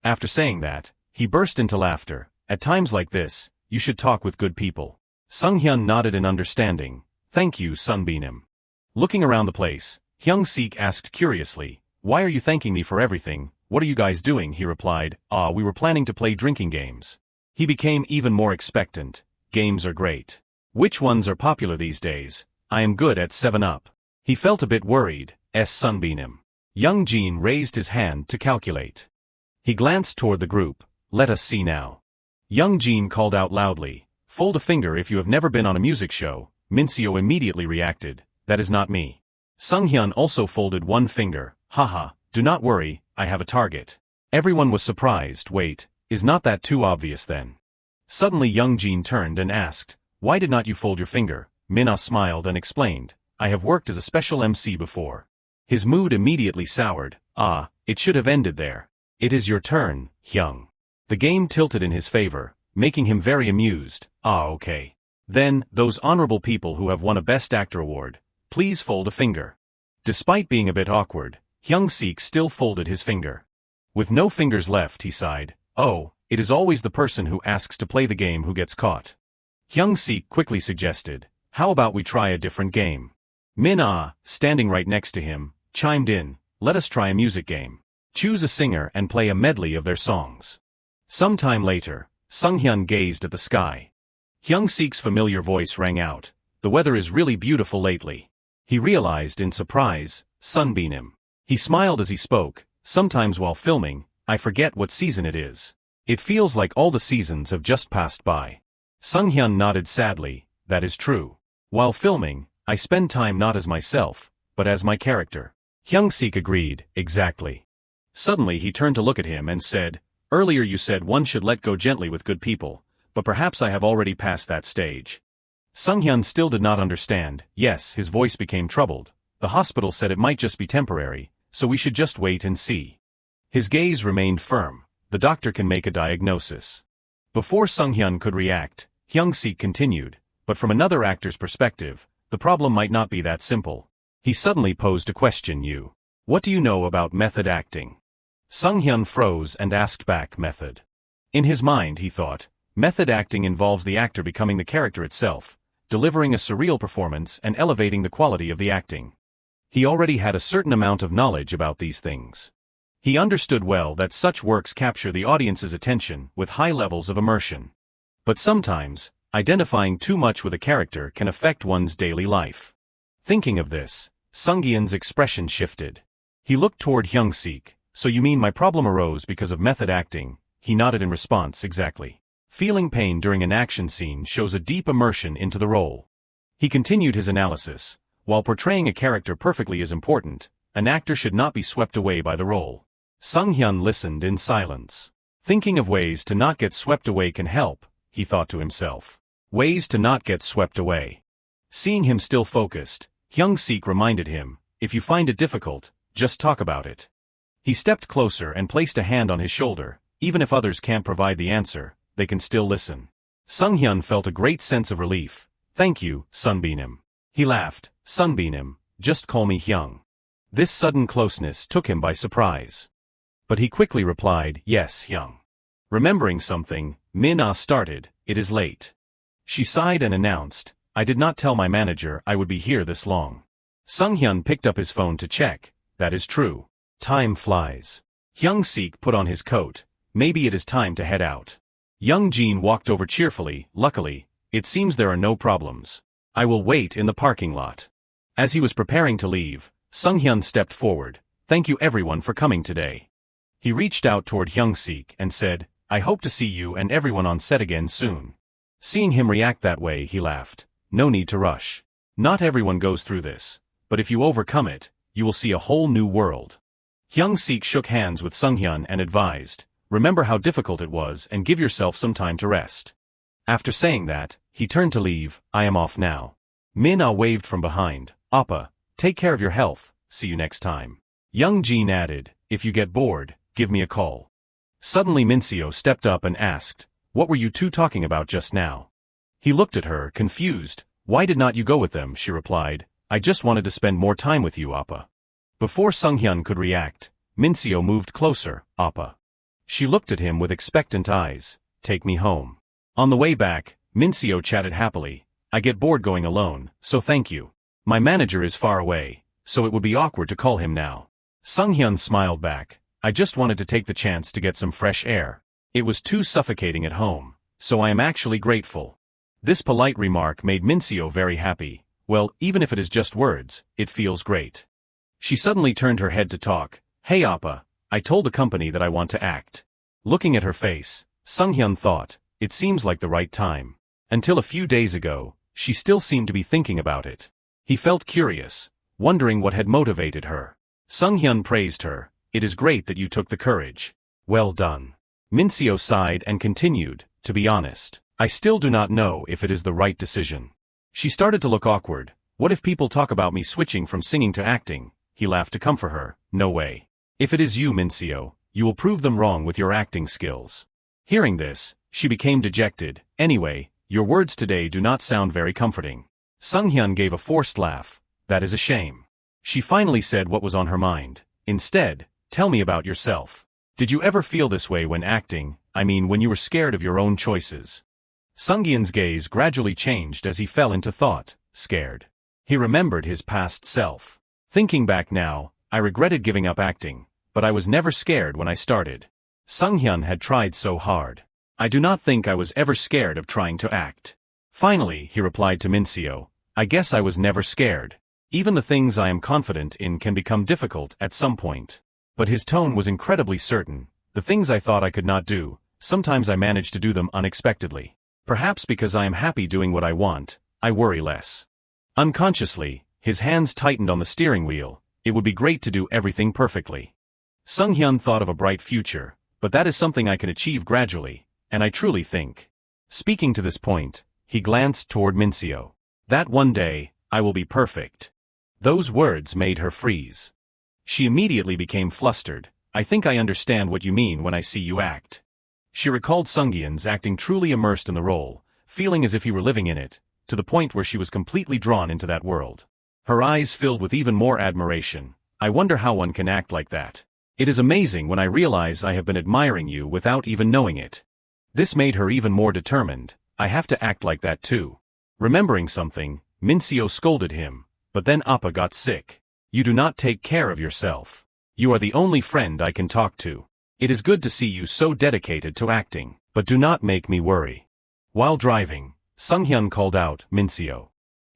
After saying that, he burst into laughter. "At times like this, you should talk with good people." Sunghyun nodded in understanding. "Thank you, Sunbeam." Looking around the place, Hyung-sik asked curiously, "Why are you thanking me for everything? What are you guys doing?" He replied, We were planning to play drinking games." He became even more expectant. "Games are great. Which ones are popular these days? I am good at 7-Up." He felt a bit worried. Sunbeam. Young Jin raised his hand to calculate. He glanced toward the group. "Let us see now." Young Jin called out loudly, "Fold a finger if you have never been on a music show." Mincio immediately reacted, "That is not me." Sunghyun also folded one finger. "Haha, do not worry, I have a target." Everyone was surprised. "Wait, is not that too obvious then?" Suddenly Young Jin turned and asked, "Why did not you fold your finger?" Minna smiled and explained, "I have worked as a special MC before." His mood immediately soured. It should have ended there. "It is your turn, Hyung." The game tilted in his favor, making him very amused. Okay. Then, those honorable people who have won a Best Actor award, please fold a finger." Despite being a bit awkward, Hyung-sik still folded his finger. With no fingers left, he sighed, "Oh, it is always the person who asks to play the game who gets caught." Hyung-sik quickly suggested, "How about we try a different game?" Min Ah, standing right next to him, chimed in, "Let us try a music game. Choose a singer and play a medley of their songs." Some time later, Sunghyun gazed at the sky. Hyung-sik's familiar voice rang out, "The weather is really beautiful lately." He realized in surprise, Sunbeam. He smiled as he spoke, "Sometimes while filming, I forget what season it is. It feels like all the seasons have just passed by." Sunghyun nodded sadly, "That is true. While filming, I spend time not as myself, but as my character." Hyung-sik agreed, "Exactly." Suddenly he turned to look at him and said, "Earlier you said one should let go gently with good people, but perhaps I have already passed that stage." Sunghyun still did not understand. Yes, his voice became troubled. "The hospital said it might just be temporary, so we should just wait and see." His gaze remained firm. "The doctor can make a diagnosis." Before Sunghyun could react, Hyung-sik continued, "But from another actor's perspective, the problem might not be that simple." He suddenly posed a question. "What do you know about method acting?" Sunghyun froze and asked back, "Method?" In his mind he thought, method acting involves the actor becoming the character itself, delivering a surreal performance and elevating the quality of the acting. He already had a certain amount of knowledge about these things. He understood well that such works capture the audience's attention with high levels of immersion. But sometimes, identifying too much with a character can affect one's daily life. Thinking of this, Sunghyun's expression shifted. He looked toward Hyung-sik. So you mean my problem arose because of method acting? He nodded in response. Exactly. Feeling pain during an action scene shows a deep immersion into the role. He continued his analysis. While portraying a character perfectly is important, an actor should not be swept away by the role. Sung-hyun listened in silence. Thinking of ways to not get swept away can help, he thought to himself. Ways to not get swept away. Seeing him still focused, Hyung-sik reminded him, if you find it difficult, just talk about it. He stepped closer and placed a hand on his shoulder. Even if others can't provide the answer, they can still listen. Sung-hyun felt a great sense of relief. Thank you, Sunbeam. He laughed. Sunbeam, just call me Hyung. This sudden closeness took him by surprise. But he quickly replied, yes, Hyung. Remembering something, Min-ah started, it is late. She sighed and announced, I did not tell my manager I would be here this long. Sung-hyun picked up his phone to check. That is true. Time flies. Hyung-sik put on his coat. Maybe it is time to head out. Young-jin walked over cheerfully. Luckily, it seems there are no problems. I will wait in the parking lot. As he was preparing to leave, Sung-hyun stepped forward. Thank you everyone for coming today. He reached out toward Hyung-sik and said, I hope to see you and everyone on set again soon. Seeing him react that way, he laughed. No need to rush. Not everyone goes through this, but if you overcome it, you will see a whole new world. Hyung-sik shook hands with Sung-hyun and advised, remember how difficult it was and give yourself some time to rest. After saying that, he turned to leave. I am off now. Min-ah waved from behind. Appa, take care of your health, see you next time. Young-jin added, if you get bored, give me a call. Suddenly Mincio stepped up and asked, what were you two talking about just now? He looked at her, confused. Why did not you go with them? She replied, I just wanted to spend more time with you, Appa. Before Sung-hyun could react, Mincio moved closer. Appa. She looked at him with expectant eyes. Take me home. On the way back, Mincio chatted happily. I get bored going alone, so thank you. My manager is far away, so it would be awkward to call him now. Sung-hyun smiled back. I just wanted to take the chance to get some fresh air. It was too suffocating at home, so I am actually grateful. This polite remark made Mincio very happy. Well, even if it is just words, it feels great. She suddenly turned her head to talk. Hey Appa, I told the company that I want to act. Looking at her face, Sung-hyun thought, it seems like the right time. Until a few days ago, she still seemed to be thinking about it. He felt curious, wondering what had motivated her. Sung-hyun praised her. It is great that you took the courage. Well done. Mincio sighed and continued, to be honest, I still do not know if it is the right decision. She started to look awkward. What if people talk about me switching from singing to acting? He laughed to comfort her. No way. If it is you, Mincio, you will prove them wrong with your acting skills. Hearing this, she became dejected. Anyway, your words today do not sound very comforting. Sung-hyun gave a forced laugh. That is a shame. She finally said what was on her mind. Instead, tell me about yourself. Did you ever feel this way when acting? I mean when you were scared of your own choices? Sung-hyun's gaze gradually changed as he fell into thought. Scared. He remembered his past self. Thinking back now, I regretted giving up acting, but I was never scared when I started. Sung-hyun had tried so hard. I do not think I was ever scared of trying to act. Finally, he replied to Mincio, I guess I was never scared. Even the things I am confident in can become difficult at some point. But his tone was incredibly certain. The things I thought I could not do, sometimes I manage to do them unexpectedly. Perhaps because I am happy doing what I want, I worry less. Unconsciously, his hands tightened on the steering wheel. It would be great to do everything perfectly. Sung-hyun thought of a bright future, but that is something I can achieve gradually, and I truly think. Speaking to this point, he glanced toward Mincio. That one day, I will be perfect. Those words made her freeze. She immediately became flustered. I think I understand what you mean when I see you act. She recalled Sung-hyun's acting truly immersed in the role, feeling as if he were living in it, to the point where she was completely drawn into that world. Her eyes filled with even more admiration. I wonder how one can act like that. It is amazing when I realize I have been admiring you without even knowing it. This made her even more determined. I have to act like that too. Remembering something, Mincio scolded him, but then Appa got sick. You do not take care of yourself. You are the only friend I can talk to. It is good to see you so dedicated to acting, but do not make me worry. While driving, Sung-hyun called out, Mincio.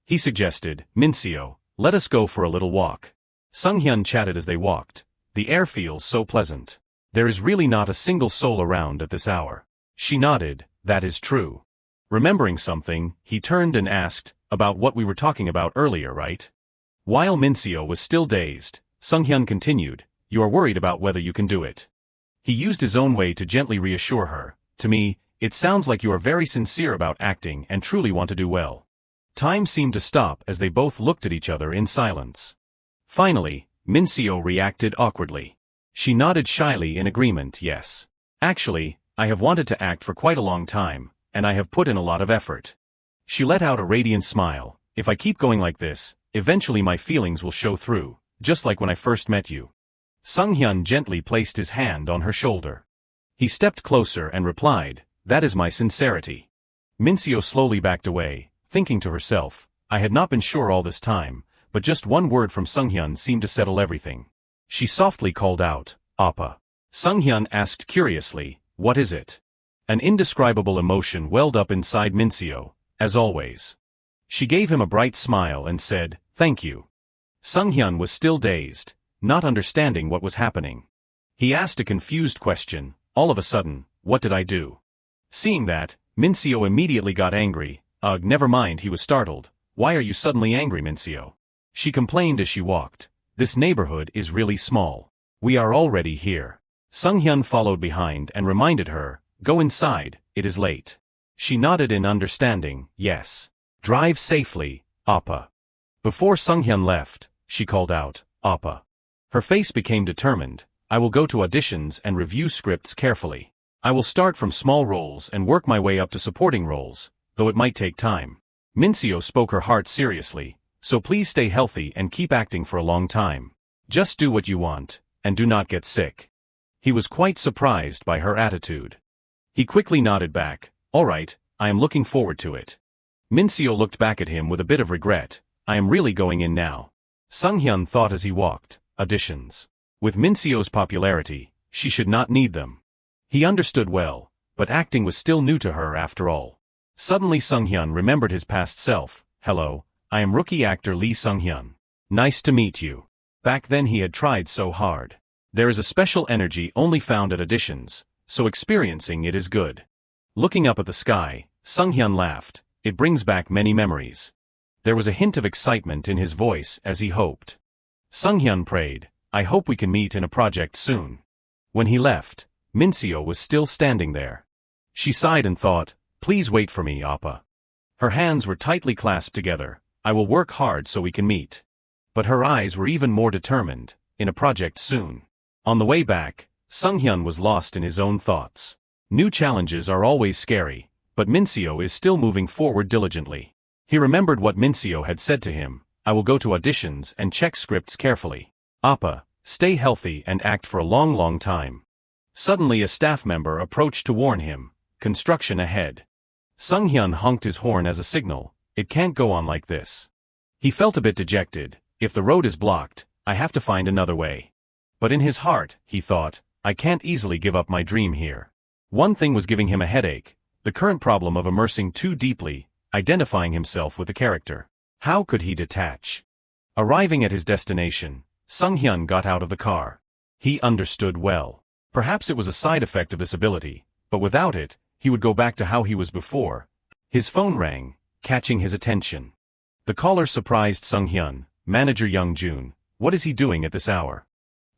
He suggested, Mincio, let us go for a little walk. Sung-hyun chatted as they walked. The air feels so pleasant. There is really not a single soul around at this hour. She nodded. That is true. Remembering something, he turned and asked, about what we were talking about earlier, right? While Minio was still dazed, Sung-hyun continued, you are worried about whether you can do it. He used his own way to gently reassure her. To me, it sounds like you are very sincere about acting and truly want to do well. Time seemed to stop as they both looked at each other in silence. Finally, Minio reacted awkwardly. She nodded shyly in agreement, yes. Actually, I have wanted to act for quite a long time, and I have put in a lot of effort. She let out a radiant smile. If I keep going like this, eventually my feelings will show through, just like when I first met you. Sung-hyun gently placed his hand on her shoulder. He stepped closer and replied, that is my sincerity. Minio slowly backed away, thinking to herself, I had not been sure all this time, but just one word from Sung-hyun seemed to settle everything. She softly called out, Appa. Sung-hyun asked curiously, what is it? An indescribable emotion welled up inside Minio, as always. She gave him a bright smile and said, thank you. Sung-hyun was still dazed, not understanding what was happening. He asked a confused question, all of a sudden, what did I do? Seeing that, Minio immediately got angry. Ugh, never mind, he was startled. Why are you suddenly angry, Minio? She complained as she walked. This neighborhood is really small. We are already here. Sung-hyun followed behind and reminded her, go inside, it is late. She nodded in understanding, yes. Drive safely, Appa. Before Sung-hyun left, she called out, Appa. Her face became determined. I will go to auditions and review scripts carefully. I will start from small roles and work my way up to supporting roles, though it might take time. Minio spoke her heart seriously, so please stay healthy and keep acting for a long time. Just do what you want, and do not get sick. He was quite surprised by her attitude. He quickly nodded back, all right, I am looking forward to it. Minio looked back at him with a bit of regret. I am really going in now. Sung-hyun thought as he walked, auditions. With Minio's popularity, she should not need them. He understood well, but acting was still new to her after all. Suddenly Sung-hyun remembered his past self. Hello, I am rookie actor Lee Sung-hyun. Nice to meet you. Back then he had tried so hard. There is a special energy only found at auditions, so experiencing it is good. Looking up at the sky, Sung-hyun laughed. It brings back many memories. There was a hint of excitement in his voice as he hoped. Sung-hyun prayed, I hope we can meet in a project soon. When he left, Minio was still standing there. She sighed and thought, please wait for me, Appa. Her hands were tightly clasped together. I will work hard so we can meet. But her eyes were even more determined, in a project soon. On the way back, Sung-hyun was lost in his own thoughts. New challenges are always scary, but Minio is still moving forward diligently. He remembered what Minio had said to him, I will go to auditions and check scripts carefully. Appa, stay healthy and act for a long time. Suddenly a staff member approached to warn him, construction ahead. Sung-hyun honked his horn as a signal, it can't go on like this. He felt a bit dejected, if the road is blocked, I have to find another way. But in his heart, he thought, I can't easily give up my dream here. One thing was giving him a headache, the current problem of immersing too deeply, identifying himself with the character. How could he detach? Arriving at his destination, Sung-hyun got out of the car. He understood well. Perhaps it was a side effect of this ability, but without it, he would go back to how he was before. His phone rang, catching his attention. The caller surprised Sung-hyun, manager Young-jun. What is he doing at this hour?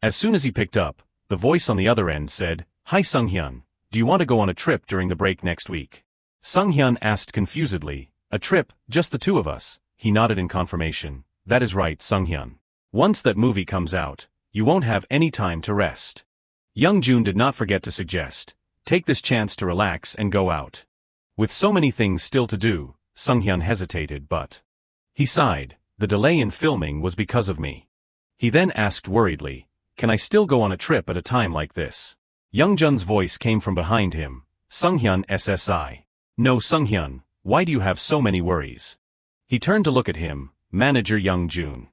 As soon as he picked up, the voice on the other end said, Hi Sung-hyun, do you want to go on a trip during the break next week? Sung-hyun asked confusedly, a trip, just the two of us? He nodded in confirmation. That is right, Sung-hyun. Once that movie comes out, you won't have any time to rest. Young-jun did not forget to suggest, take this chance to relax and go out. With so many things still to do, Sung-hyun hesitated but. He sighed, the delay in filming was because of me. He then asked worriedly, can I still go on a trip at a time like this? Young-jun's voice came from behind him, Sung-hyun SSI. No Sung-hyun, why do you have so many worries? He turned to look at him, manager Young-jun.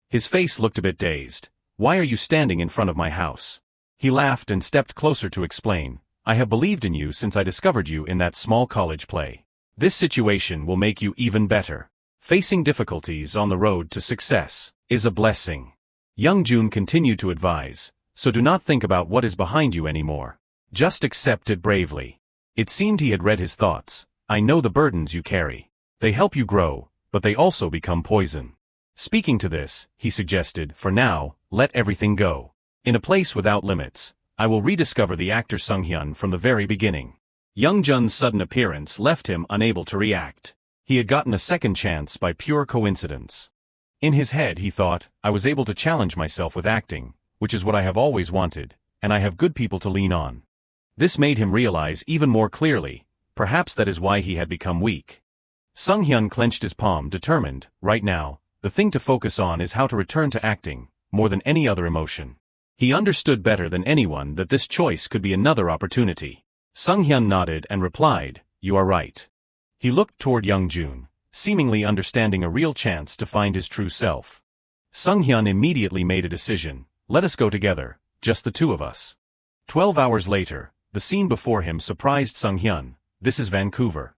His face looked a bit dazed. Why are you standing in front of my house? He laughed and stepped closer to explain, I have believed in you since I discovered you in that small college play. This situation will make you even better. Facing difficulties on the road to success is a blessing. Young Jun continued to advise, so do not think about what is behind you anymore. Just accept it bravely. It seemed he had read his thoughts. I know the burdens you carry. They help you grow, but they also become poison. Speaking to this, he suggested, for now, let everything go. In a place without limits, I will rediscover the actor Sung-hyun from the very beginning. Young Jun's sudden appearance left him unable to react. He had gotten a second chance by pure coincidence. In his head he thought, I was able to challenge myself with acting, which is what I have always wanted, and I have good people to lean on. This made him realize even more clearly, perhaps that is why he had become weak. Sung-hyun clenched his palm, determined, right now, the thing to focus on is how to return to acting, more than any other emotion. He understood better than anyone that this choice could be another opportunity. Sung-hyun nodded and replied, you are right. He looked toward Young Jun, seemingly understanding a real chance to find his true self. Sung-hyun immediately made a decision, let us go together, just the two of us. 12 hours later, the scene before him surprised Sung-hyun, this is Vancouver.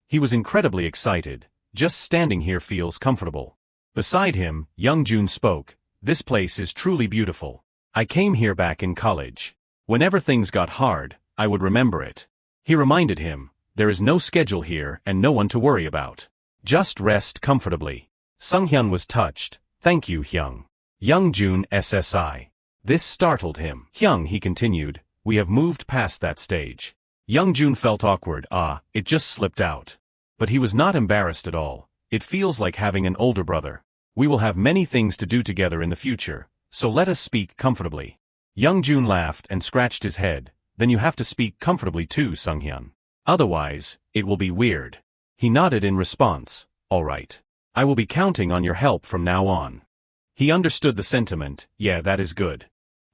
He was incredibly excited, just standing here feels comfortable. Beside him, Young Jun spoke, this place is truly beautiful. I came here back in college. Whenever things got hard, I would remember it. He reminded him, there is no schedule here and no one to worry about. Just rest comfortably. Sung-hyun was touched, thank you Hyung. Young Jun SSI. This startled him. Hyung, he continued, we have moved past that stage. Young Jun felt awkward, it just slipped out. But he was not embarrassed at all. It feels like having an older brother. We will have many things to do together in the future, so let us speak comfortably. Young Jun laughed and scratched his head, then you have to speak comfortably too, Sung-hyun. Otherwise, it will be weird. He nodded in response, all right. I will be counting on your help from now on. He understood the sentiment, yeah, that is good.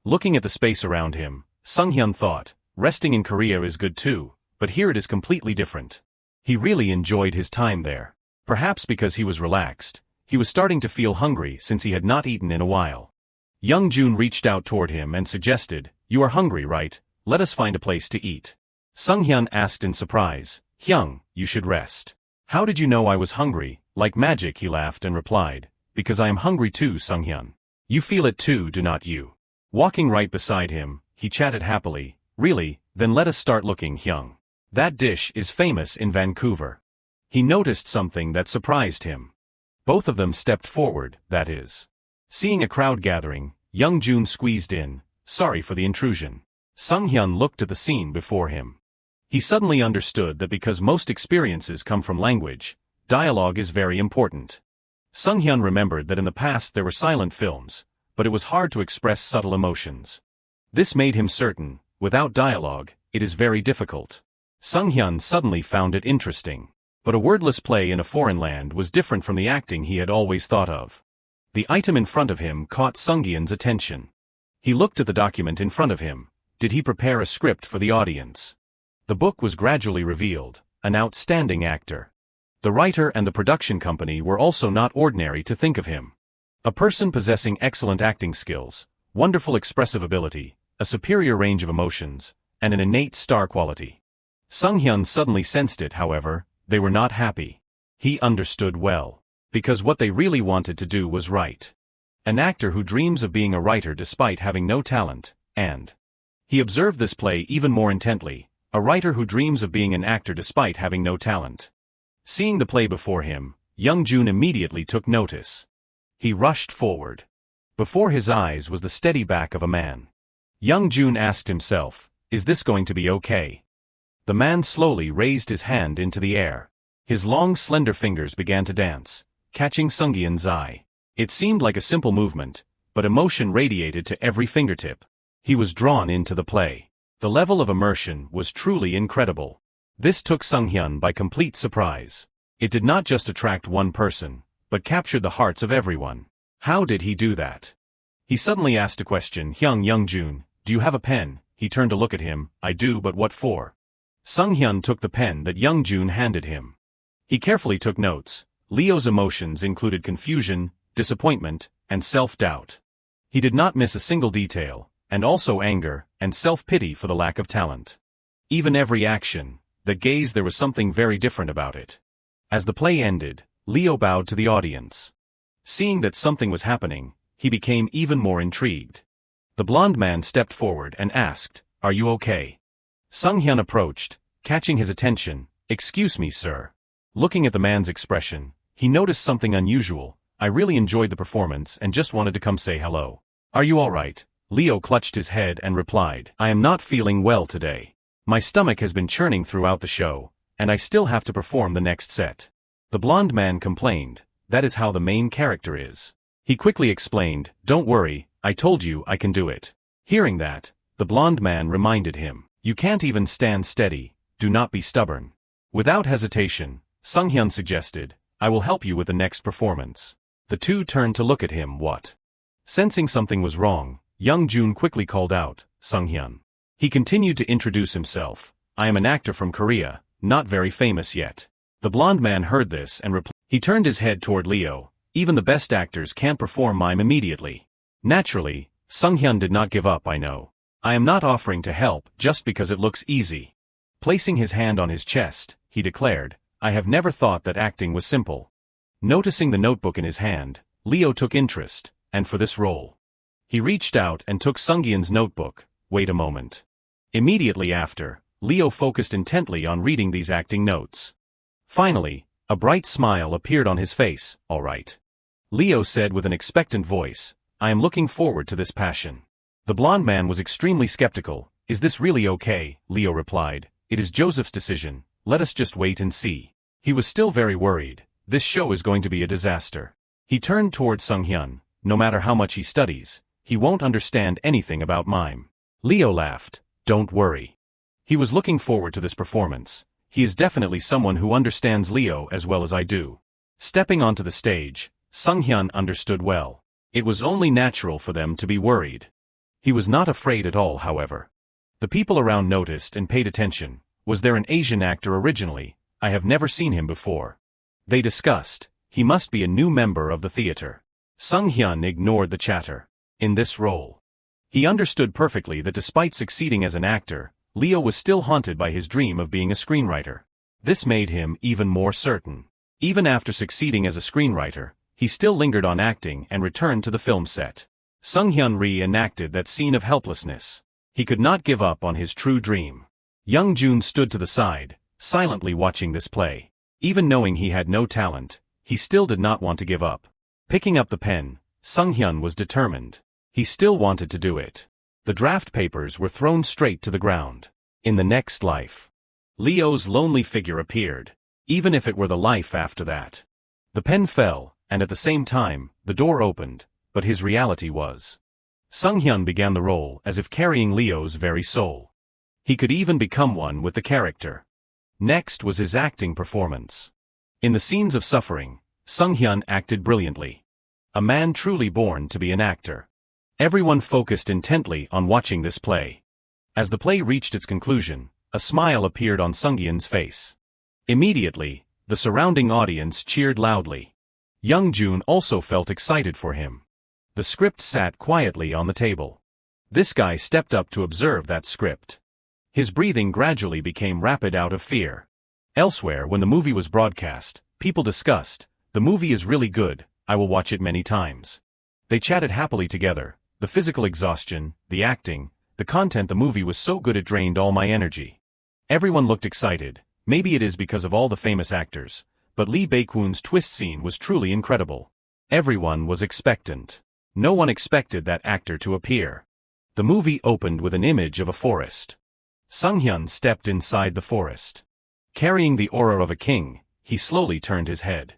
Looking at the space around him, Sung-hyun thought, resting in Korea is good too, but here it is completely different. He really enjoyed his time there. Perhaps because he was relaxed, he was starting to feel hungry since he had not eaten in a while. Young Jun reached out toward him and suggested, you are hungry, right? Let us find a place to eat. Sung-hyun asked in surprise, Hyung, you should rest. How did you know I was hungry? Like magic, he laughed and replied, because I am hungry too, Sung-hyun. You feel it too, do not you? Walking right beside him, he chatted happily, really, then let us start looking, Hyung. That dish is famous in Vancouver. He noticed something that surprised him. Both of them stepped forward, that is. Seeing a crowd gathering, Young Jun squeezed in, sorry for the intrusion. Sung-hyun looked at the scene before him. He suddenly understood that because most experiences come from language, dialogue is very important. Sung-hyun remembered that in the past there were silent films, but it was hard to express subtle emotions. This made him certain, without dialogue, it is very difficult. Sung-hyun suddenly found it interesting. But a wordless play in a foreign land was different from the acting he had always thought of. The item in front of him caught Sung-hyun's attention. He looked at the document in front of him. Did he prepare a script for the audience? The book was gradually revealed, an outstanding actor. The writer and the production company were also not ordinary to think of him. A person possessing excellent acting skills, wonderful expressive ability, a superior range of emotions, and an innate star quality. Sung-hyun suddenly sensed it, however, they were not happy. He understood well. Because what they really wanted to do was write. An actor who dreams of being a writer despite having no talent, and he observed this play even more intently, a writer who dreams of being an actor despite having no talent. Seeing the play before him, Young Jun immediately took notice. He rushed forward. Before his eyes was the steady back of a man. Young Jun asked himself, is this going to be okay? The man slowly raised his hand into the air. His long slender fingers began to dance, catching Sung-hyun's eye. It seemed like a simple movement, but emotion radiated to every fingertip. He was drawn into the play. The level of immersion was truly incredible. This took Sung-hyun by complete surprise. It did not just attract one person, but captured the hearts of everyone. How did he do that? He suddenly asked a question. Young Jun, do you have a pen? He turned to look at him. I do, but what for? Sung-hyun took the pen that Young Jun handed him. He carefully took notes. Leo's emotions included confusion, disappointment, and self-doubt. He did not miss a single detail, and also anger and self-pity for the lack of talent. Even every action, the gaze, there was something very different about it. As the play ended, Leo bowed to the audience. Seeing that something was happening, he became even more intrigued. The blond man stepped forward and asked, "Are you okay?" Sung-hyun approached, catching his attention. "Excuse me, sir." Looking at the man's expression, he noticed something unusual. "I really enjoyed the performance and just wanted to come say hello." "Are you alright?" Leo clutched his head and replied, "I am not feeling well today. My stomach has been churning throughout the show, and I still have to perform the next set." The blond man complained, "That is how the main character is." He quickly explained, "Don't worry, I told you I can do it." Hearing that, the blond man reminded him, "You can't even stand steady, do not be stubborn." Without hesitation, Sung-hyun suggested, "I will help you with the next performance." The two turned to look at him. What? Sensing something was wrong, Young-jun quickly called out, "Sung-hyun." He continued to introduce himself, "I am an actor from Korea, not very famous yet." The blond man heard this and replied. He turned his head toward Leo, "Even the best actors can't perform mime immediately." Naturally, Sung-hyun did not give up. "I know. I am not offering to help just because it looks easy." Placing his hand on his chest, he declared, "I have never thought that acting was simple." Noticing the notebook in his hand, Leo took interest, and for this role. He reached out and took Sung-hyun's notebook. "Wait a moment." Immediately after, Leo focused intently on reading these acting notes. Finally, a bright smile appeared on his face. "All right." Leo said with an expectant voice, "I am looking forward to this passion." The blond man was extremely skeptical. "Is this really okay?" Leo replied, "It is Joseph's decision, let us just wait and see." He was still very worried. This show is going to be a disaster. He turned toward Sung-hyun. No matter how much he studies, he won't understand anything about mime. Leo laughed. "Don't worry." He was looking forward to this performance. He is definitely someone who understands Leo as well as I do. Stepping onto the stage, Sung-hyun understood well. It was only natural for them to be worried. He was not afraid at all, however. The people around noticed and paid attention. Was there an Asian actor originally? I have never seen him before. They discussed. He must be a new member of the theater. Sung-hyun ignored the chatter. In this role, he understood perfectly that despite succeeding as an actor, Leo was still haunted by his dream of being a screenwriter. This made him even more certain. Even after succeeding as a screenwriter, he still lingered on acting and returned to the film set. Sung-hyun re-enacted that scene of helplessness. He could not give up on his true dream. Young-jun stood to the side, silently watching this play. Even knowing he had no talent, he still did not want to give up. Picking up the pen, Sung-hyun was determined. He still wanted to do it. The draft papers were thrown straight to the ground. In the next life, Leo's lonely figure appeared, even if it were the life after that. The pen fell, and at the same time, the door opened, but his reality was. Sung-hyun began the role as if carrying Leo's very soul. He could even become one with the character. Next was his acting performance. In the scenes of suffering, Sung-hyun acted brilliantly. A man truly born to be an actor. Everyone focused intently on watching this play. As the play reached its conclusion, a smile appeared on Sung-hyun's face. Immediately, the surrounding audience cheered loudly. Young-jun also felt excited for him. The script sat quietly on the table. This guy stepped up to observe that script. His breathing gradually became rapid out of fear. Elsewhere, when the movie was broadcast, people discussed, "The movie is really good, I will watch it many times." They chatted happily together. The physical exhaustion, the acting, the content, the movie was so good it drained all my energy. Everyone looked excited. Maybe it is because of all the famous actors, but Lee Baek-woon's twist scene was truly incredible. Everyone was expectant. No one expected that actor to appear. The movie opened with an image of a forest. Sung-hyun stepped inside the forest. Carrying the aura of a king, he slowly turned his head.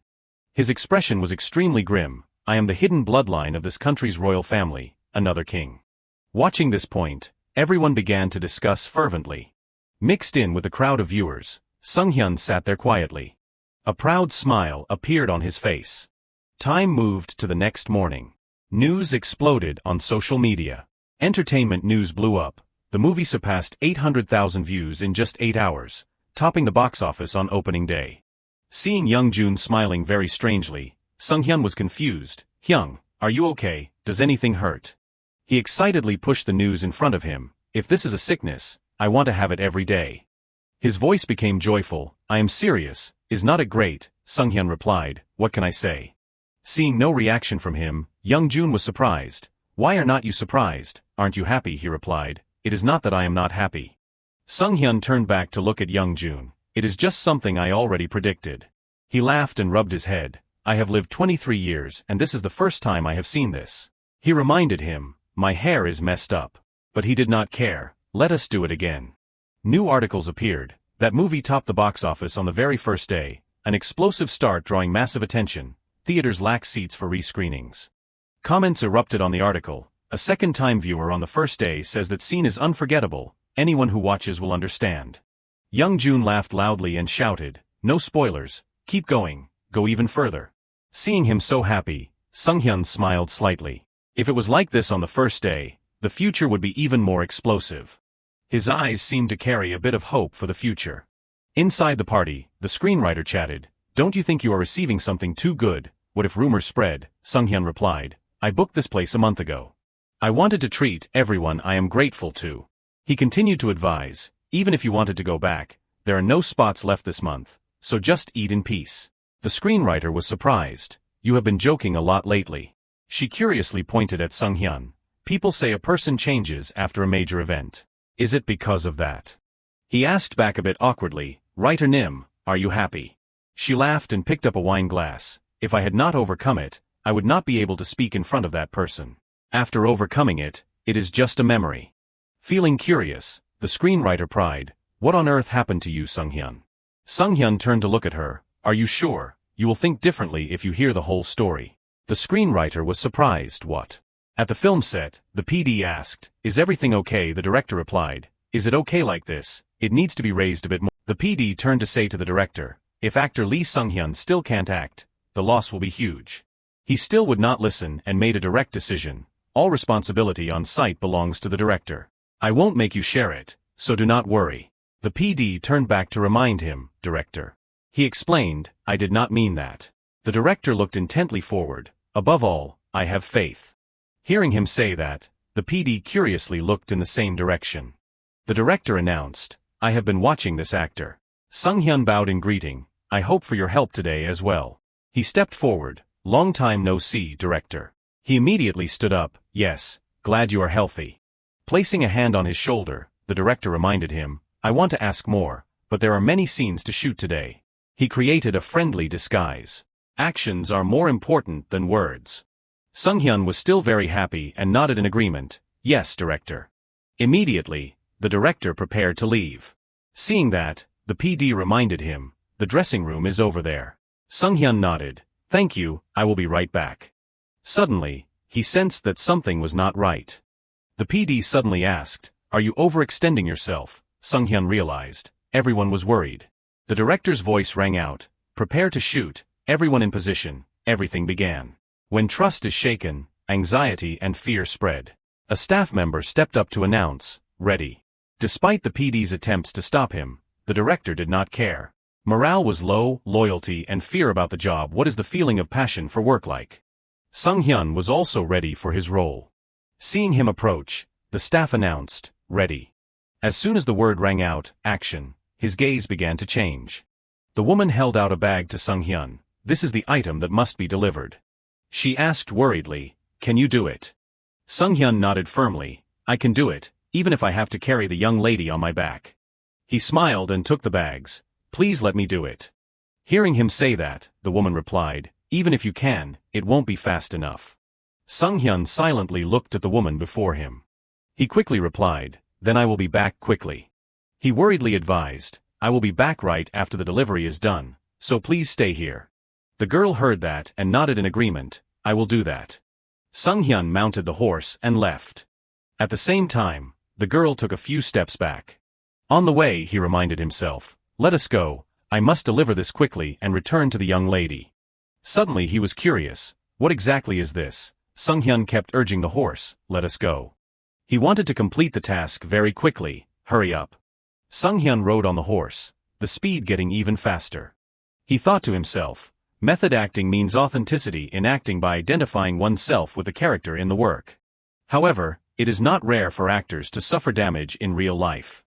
His expression was extremely grim. "I am the hidden bloodline of this country's royal family, another king." Watching this point, everyone began to discuss fervently. Mixed in with the crowd of viewers, Sung-hyun sat there quietly. A proud smile appeared on his face. Time moved to the next morning. News exploded on social media. Entertainment news blew up. The movie surpassed 800,000 views in just 8 hours, topping the box office on opening day. Seeing Young-jun smiling very strangely, Sung-hyun was confused. "Hyung, are you okay? Does anything hurt?" He excitedly pushed the news in front of him. "If this is a sickness, I want to have it every day." His voice became joyful. "I am serious. Is not it great?" Sung-hyun replied. "What can I say?" Seeing no reaction from him, Young Jun was surprised. Why are not you surprised? Aren't you happy? He replied. It is not that I am not happy. Sung Hyun turned back to look at Young Jun. It is just something I already predicted. He laughed and rubbed his head. I have lived 23 years and this is the first time I have seen this. He reminded him, my hair is messed up. But he did not care. Let us do it again. New articles appeared. That movie topped the box office on the very first day. An explosive start drawing massive attention. Theaters lack seats for re-screenings. Comments erupted on the article. A second-time viewer on the first day says that scene is unforgettable. Anyone who watches will understand. Young Jun laughed loudly and shouted, no spoilers, keep going, go even further. Seeing him so happy, Sung Hyun smiled slightly. If it was like this on the first day, the future would be even more explosive. His eyes seemed to carry a bit of hope for the future. Inside the party, the screenwriter chatted, don't you think you are receiving something too good? What if rumors spread? Sung Hyun replied, I booked this place a month ago. I wanted to treat everyone I am grateful to. He continued to advise, even if you wanted to go back, there are no spots left this month, so just eat in peace. The screenwriter was surprised. You have been joking a lot lately. She curiously pointed at Sung Hyun. People say a person changes after a major event. Is it because of that? He asked back a bit awkwardly, Writer Nim, are you happy? She laughed and picked up a wine glass. If I had not overcome it, I would not be able to speak in front of that person. After overcoming it, it is just a memory. Feeling curious, the screenwriter pried, what on earth happened to you, Sung Hyun? Sung Hyun turned to look at her. Are you sure? You will think differently if you hear the whole story. The screenwriter was surprised. What? At the film set, the PD asked, is everything okay? The director replied, is it okay like this? It needs to be raised a bit more. The PD turned to say to the director, if actor Lee Sung Hyun still can't act, the loss will be huge. He still would not listen and made a direct decision. All responsibility on site belongs to the director. I won't make you share it, so do not worry. The PD turned back to remind him, Director. He explained, I did not mean that. The director looked intently forward. Above all, I have faith. Hearing him say that, the PD curiously looked in the same direction. The director announced, I have been watching this actor. Sung Hyun bowed in greeting. I hope for your help today as well. He stepped forward. Long time no see, Director. He immediately stood up. Yes, glad you are healthy. Placing a hand on his shoulder, the director reminded him, I want to ask more, but there are many scenes to shoot today. He created a friendly disguise. Actions are more important than words. Sung Hyun was still very happy and nodded in agreement. Yes, Director. Immediately, the director prepared to leave. Seeing that, the PD reminded him, the dressing room is over there. Sung Hyun nodded. Thank you, I will be right back. Suddenly, he sensed that something was not right. The PD suddenly asked, are you overextending yourself? Sung Hyun realized. Everyone was worried. The director's voice rang out. Prepare to shoot, everyone in position. Everything began. When trust is shaken, anxiety and fear spread. A staff member stepped up to announce, ready. Despite the PD's attempts to stop him, the director did not care. Morale was low, loyalty and fear about the job. What is the feeling of passion for work like? Sung Hyun was also ready for his role. Seeing him approach, the staff announced, ready. As soon as the word rang out, action, his gaze began to change. The woman held out a bag to Sung Hyun. This is the item that must be delivered. She asked worriedly, can you do it? Sung Hyun nodded firmly. I can do it, even if I have to carry the young lady on my back. He smiled and took the bags. Please let me do it. Hearing him say that, the woman replied, even if you can, it won't be fast enough. Sung Hyun silently looked at the woman before him. He quickly replied, then I will be back quickly. He worriedly advised, I will be back right after the delivery is done, so please stay here. The girl heard that and nodded in agreement, I will do that. Sung Hyun mounted the horse and left. At the same time, the girl took a few steps back. On the way, he reminded himself, let us go, I must deliver this quickly and return to the young lady. Suddenly he was curious, what exactly is this? Sung Hyun kept urging the horse, let us go. He wanted to complete the task very quickly, hurry up. Sung Hyun rode on the horse, the speed getting even faster. He thought to himself, method acting means authenticity in acting by identifying oneself with the character in the work. However, it is not rare for actors to suffer damage in real life.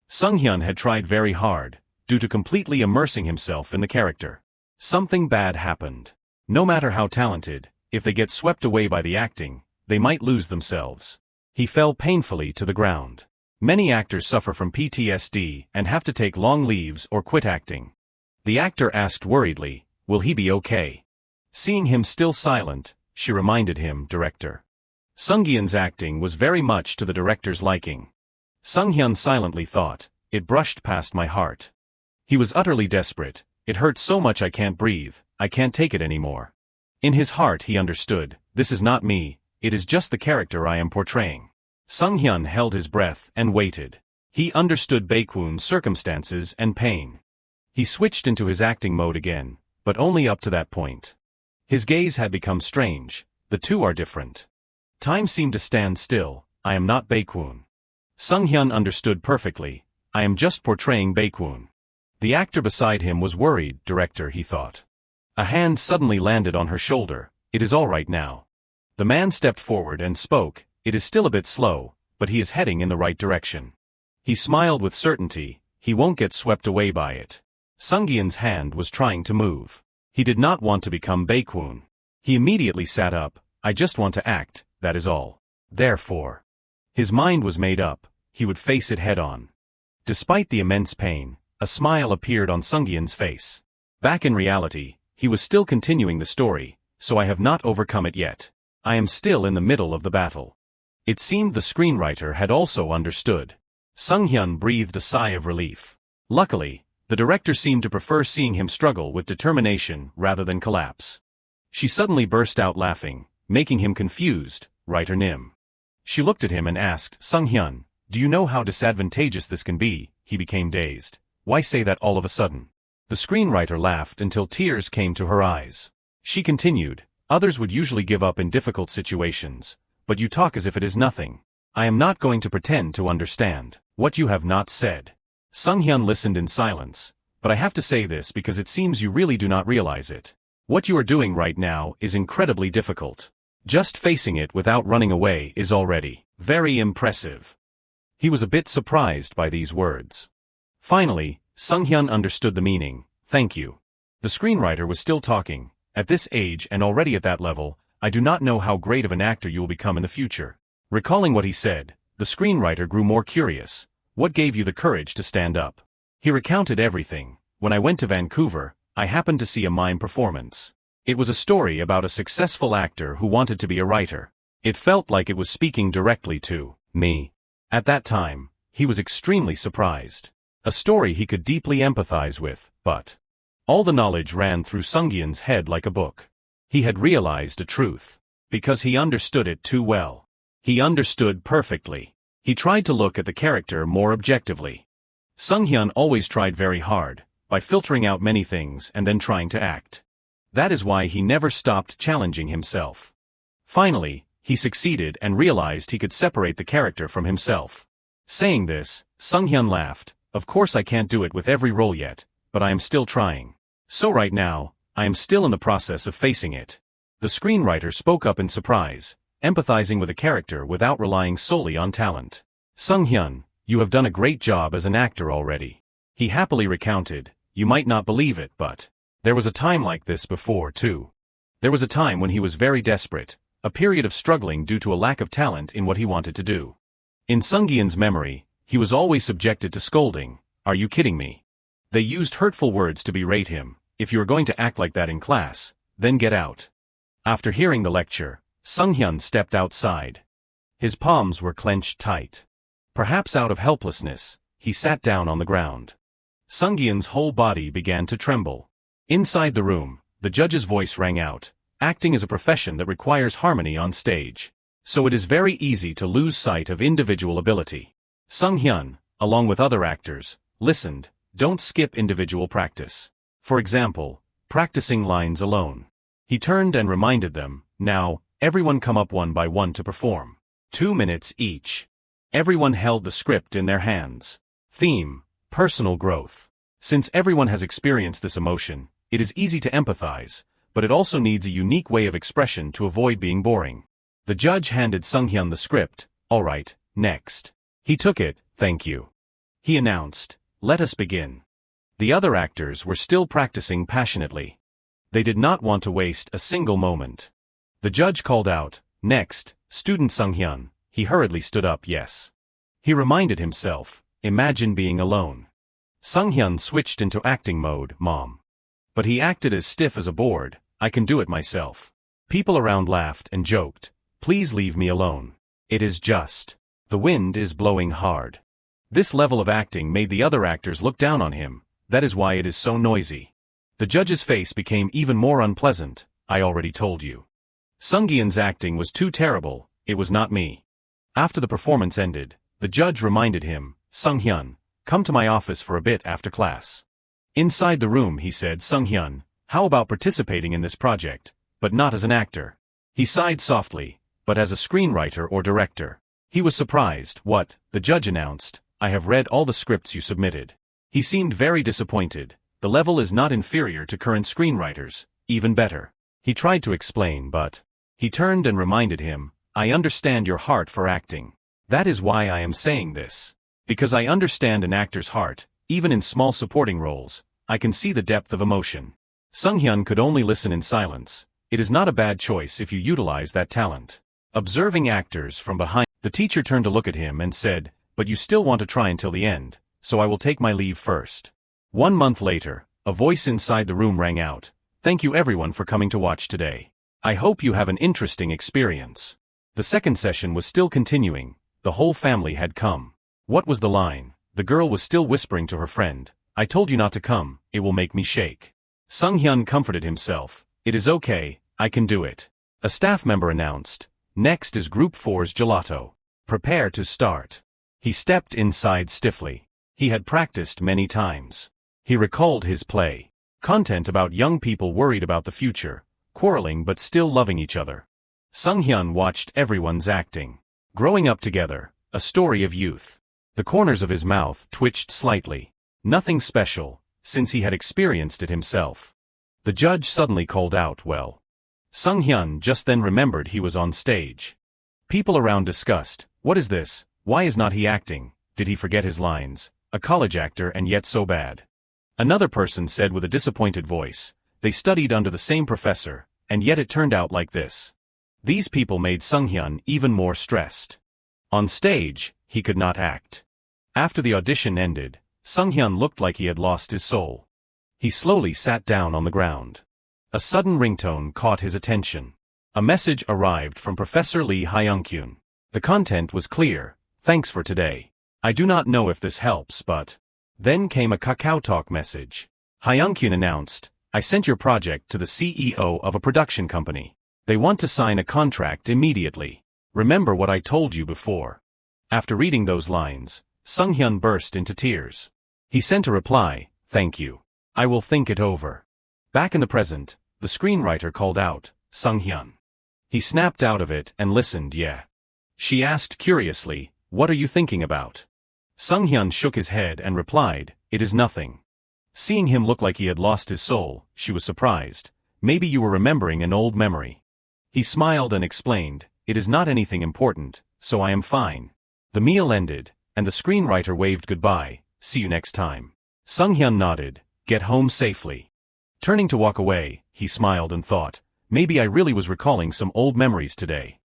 Sung Hyun had tried very hard, due to completely immersing himself in the character. Something bad happened. No matter how talented, if they get swept away by the acting, they might lose themselves. He fell painfully to the ground. Many actors suffer from PTSD and have to take long leaves or quit acting. The actor asked worriedly, "Will he be okay?" Seeing him still silent, she reminded him, "Director." Sunghyun's acting was very much to the director's liking. Sunghyun silently thought, "It brushed past my heart." He was utterly desperate. "It hurts so much I can't breathe, I can't take it anymore." In his heart he understood, "This is not me, it is just the character I am portraying." Sunghyun held his breath and waited. He understood Baekwoon's circumstances and pain. He switched into his acting mode again, but only up to that point. His gaze had become strange. The two are different. Time seemed to stand still. "I am not Baekwoon." Sunghyun understood perfectly. "I am just portraying Baekwoon." The actor beside him was worried. "Director," he thought. A hand suddenly landed on her shoulder. "It is all right now." The man stepped forward and spoke. "It is still a bit slow, but he is heading in the right direction." He smiled with certainty. He won't get swept away by it. Sunghyun's hand was trying to move. He did not want to become Baekwoon. He immediately sat up. "I just want to act, that is all." Therefore, his mind was made up. He would face it head-on. Despite the immense pain, a smile appeared on Sunghyun's face. Back in reality, he was still continuing the story, "So I have not overcome it yet. I am still in the middle of the battle." It seemed the screenwriter had also understood. Sunghyun breathed a sigh of relief. Luckily, the director seemed to prefer seeing him struggle with determination rather than collapse. She suddenly burst out laughing, making him confused. "Writer Nim." She looked at him and asked, "Sunghyun, do you know how disadvantageous this can be?" He became dazed. "Why say that all of a sudden?" The screenwriter laughed until tears came to her eyes. She continued, "Others would usually give up in difficult situations, but you talk as if it is nothing. I am not going to pretend to understand what you have not said." Sunghyun listened in silence. "But I have to say this because it seems you really do not realize it. What you are doing right now is incredibly difficult. Just facing it without running away is already very impressive." He was a bit surprised by these words. Finally, Sunghyun understood the meaning. "Thank you." The screenwriter was still talking. "At this age and already at that level, I do not know how great of an actor you will become in the future." Recalling what he said, the screenwriter grew more curious. "What gave you the courage to stand up?" He recounted everything. "When I went to Vancouver, I happened to see a mime performance. It was a story about a successful actor who wanted to be a writer. It felt like it was speaking directly to me. At that time, he was extremely surprised. A story he could deeply empathize with, but all the knowledge ran through Sunghyun's head like a book. He had realized a truth. Because he understood it too well. He understood perfectly. He tried to look at the character more objectively. Sunghyun always tried very hard, by filtering out many things and then trying to act. That is why he never stopped challenging himself. Finally, he succeeded and realized he could separate the character from himself. Saying this, Sunghyun laughed. "Of course I can't do it with every role yet, but I am still trying. So right now, I am still in the process of facing it." The screenwriter spoke up in surprise, empathizing with a character without relying solely on talent. "Sunghyun, you have done a great job as an actor already." He happily recounted, "You might not believe it, but there was a time like this before, too. There was a time when he was very desperate, a period of struggling due to a lack of talent in what he wanted to do. In Sunghyun's memory, he was always subjected to scolding. Are you kidding me? They used hurtful words to berate him. If you are going to act like that in class, then get out." After hearing the lecture, Sunghyun stepped outside. His palms were clenched tight. Perhaps out of helplessness, he sat down on the ground. Sunghyun's whole body began to tremble. Inside the room, the judge's voice rang out. "Acting is a profession that requires harmony on stage. So it is very easy to lose sight of individual ability." Sunghyun, along with other actors, listened. "Don't skip individual practice. For example, practicing lines alone." He turned and reminded them, "Now, everyone come up one by one to perform. 2 minutes each." Everyone held the script in their hands. Theme: personal growth. Since everyone has experienced this emotion, it is easy to empathize, but it also needs a unique way of expression to avoid being boring. The judge handed Sunghyun the script. "All right, next." He took it. "Thank you," he announced. "Let us begin." The other actors were still practicing passionately. They did not want to waste a single moment. The judge called out, "Next, student Sung-hyun." He hurriedly stood up. Yes. He reminded himself, imagine being alone. Sung-hyun switched into acting mode, Mom. But he acted as stiff as a board. I can do it myself. People around laughed and joked, please leave me alone. It is just. The wind is blowing hard. This level of acting made the other actors look down on him. That is why it is so noisy. The judge's face became even more unpleasant. I already told you. Sung-hyun's acting was too terrible. It was not me. After the performance ended, the judge reminded him, Sung-hyun, come to my office for a bit after class. Inside the room he said, Sung-hyun, how about participating in this project, but not as an actor? He sighed softly, but as a screenwriter or director. He was surprised. What? The judge announced, I have read all the scripts you submitted. He seemed very disappointed. The level is not inferior to current screenwriters, even better. He tried to explain, but he turned and reminded him, I understand your heart for acting. That is why I am saying this. Because I understand an actor's heart, even in small supporting roles, I can see the depth of emotion. Sung-hyun could only listen in silence. It is not a bad choice if you utilize that talent. Observing actors from behind, the teacher turned to look at him and said, but you still want to try until the end, so I will take my leave first. 1 month later, a voice inside the room rang out, thank you everyone for coming to watch today. I hope you have an interesting experience. The second session was still continuing. The whole family had come. What was the line? The girl was still whispering to her friend, I told you not to come, it will make me shake. Sung-hyun comforted himself, it is okay, I can do it. A staff member announced, next is Group 4's gelato. Prepare to start. He stepped inside stiffly. He had practiced many times. He recalled his play. Content about young people worried about the future, quarreling but still loving each other. Sung-hyun watched everyone's acting. Growing up together, a story of youth. The corners of his mouth twitched slightly. Nothing special, since he had experienced it himself. The judge suddenly called out, well. Sung-hyun just then remembered he was on stage. People around discussed, what is this? Why is not he acting? Did he forget his lines? A college actor and yet so bad. Another person said with a disappointed voice, they studied under the same professor, and yet it turned out like this. These people made Sung-hyun even more stressed. On stage, he could not act. After the audition ended, Sung-hyun looked like he had lost his soul. He slowly sat down on the ground. A sudden ringtone caught his attention. A message arrived from Professor Lee Hyung-kyun. The content was clear, thanks for today. I do not know if this helps but... Then came a Kakao Talk message. Hyung-kyun announced, I sent your project to the CEO of a production company. They want to sign a contract immediately. Remember what I told you before. After reading those lines, Sung-hyun burst into tears. He sent a reply, thank you. I will think it over. Back in the present, the screenwriter called out, Sung-hyun. He snapped out of it and listened. Yeah. She asked curiously, what are you thinking about? Sung-hyun shook his head and replied, it is nothing. Seeing him look like he had lost his soul, she was surprised. Maybe you were remembering an old memory. He smiled and explained, it is not anything important, so I am fine. The meal ended, and the screenwriter waved goodbye, see you next time. Sung-hyun nodded, get home safely. Turning to walk away, he smiled and thought, maybe I really was recalling some old memories today.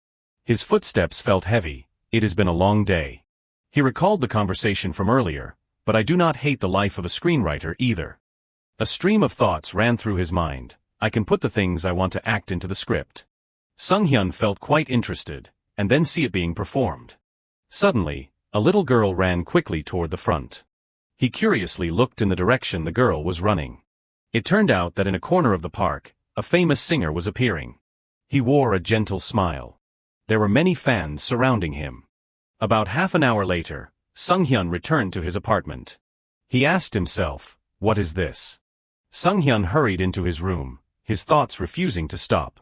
His footsteps felt heavy, it has been a long day. He recalled the conversation from earlier, but I do not hate the life of a screenwriter either. A stream of thoughts ran through his mind, I can put the things I want to act into the script. Sung-hyun felt quite interested, and then see it being performed. Suddenly, a little girl ran quickly toward the front. He curiously looked in the direction the girl was running. It turned out that in a corner of the park, a famous singer was appearing. He wore a gentle smile. There were many fans surrounding him. About half an hour later, Sung-hyun returned to his apartment. He asked himself, what is this? Sung-hyun hurried into his room, his thoughts refusing to stop.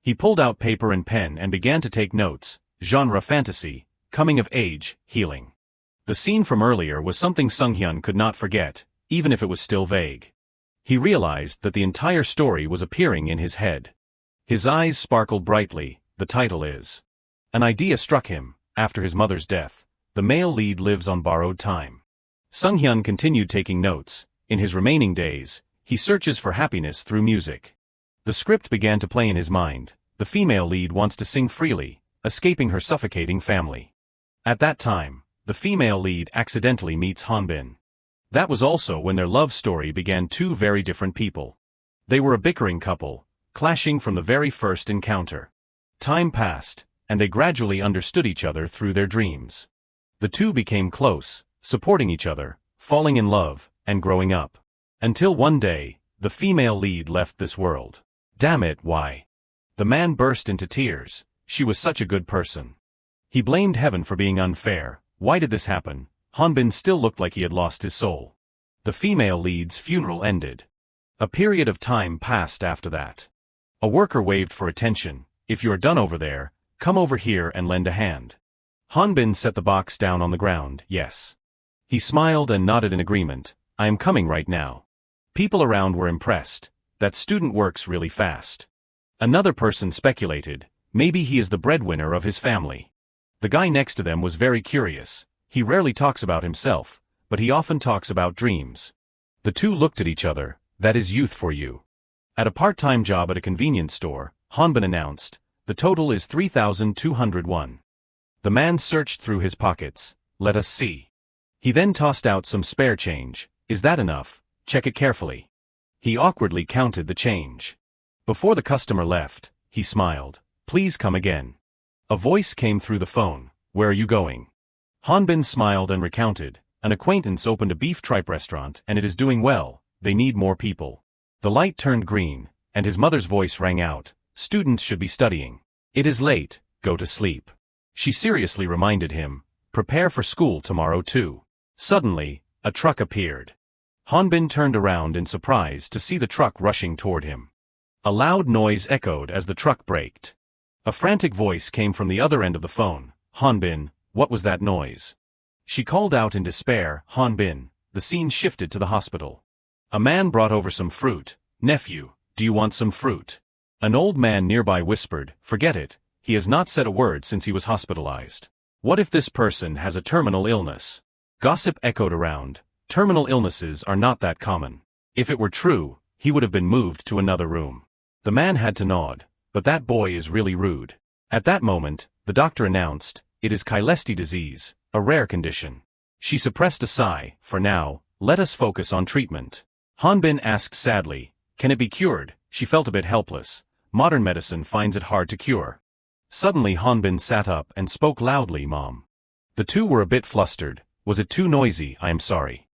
He pulled out paper and pen and began to take notes, genre fantasy, coming of age, healing. The scene from earlier was something Sung-hyun could not forget, even if it was still vague. He realized that the entire story was appearing in his head. His eyes sparkled brightly, the title is. An idea struck him, after his mother's death, the male lead lives on borrowed time. Sung-hyun continued taking notes, in his remaining days, he searches for happiness through music. The script began to play in his mind. The female lead wants to sing freely, escaping her suffocating family. At that time, the female lead accidentally meets Hanbin. That was also when their love story began. Two very different people. They were a bickering couple, clashing from the very first encounter. Time passed, and they gradually understood each other through their dreams. The two became close, supporting each other, falling in love, and growing up. Until one day, the female lead left this world. Damn it, why? The man burst into tears. She was such a good person. He blamed heaven for being unfair. Why did this happen? Hanbin still looked like he had lost his soul. The female lead's funeral ended. A period of time passed after that. A worker waved for attention. If you're done over there, come over here and lend a hand. Hanbin set the box down on the ground. Yes. He smiled and nodded in agreement. I am coming right now. People around were impressed. That student works really fast. Another person speculated, maybe he is the breadwinner of his family. The guy next to them was very curious. He rarely talks about himself, but he often talks about dreams. The two looked at each other. That is youth for you. At a part-time job at a convenience store, Hanbin announced, the total is 3,201. The man searched through his pockets. Let us see. He then tossed out some spare change. Is that enough? Check it carefully. He awkwardly counted the change. Before the customer left, he smiled. Please come again. A voice came through the phone. Where are you going? Hanbin smiled and recounted. An acquaintance opened a beef tripe restaurant and it is doing well. They need more people. The light turned green, and his mother's voice rang out. Students should be studying. It is late, go to sleep. She seriously reminded him. Prepare for school tomorrow too. Suddenly, a truck appeared. Hanbin turned around in surprise to see the truck rushing toward him. A loud noise echoed as the truck braked. A frantic voice came from the other end of the phone. Hanbin, what was that noise? She called out in despair. Hanbin, the scene shifted to the hospital. A man brought over some fruit. Nephew, do you want some fruit? An old man nearby whispered, forget it, he has not said a word since he was hospitalized. What if this person has a terminal illness? Gossip echoed around. Terminal illnesses are not that common. If it were true, he would have been moved to another room. The man had to nod, but that boy is really rude. At that moment, the doctor announced, it is Kylesti disease, a rare condition. She suppressed a sigh. For now, let us focus on treatment. Hanbin asked sadly, can it be cured? She felt a bit helpless. Modern medicine finds it hard to cure. Suddenly Hanbin sat up and spoke loudly. Mom. The two were a bit flustered. Was it too noisy? I am sorry.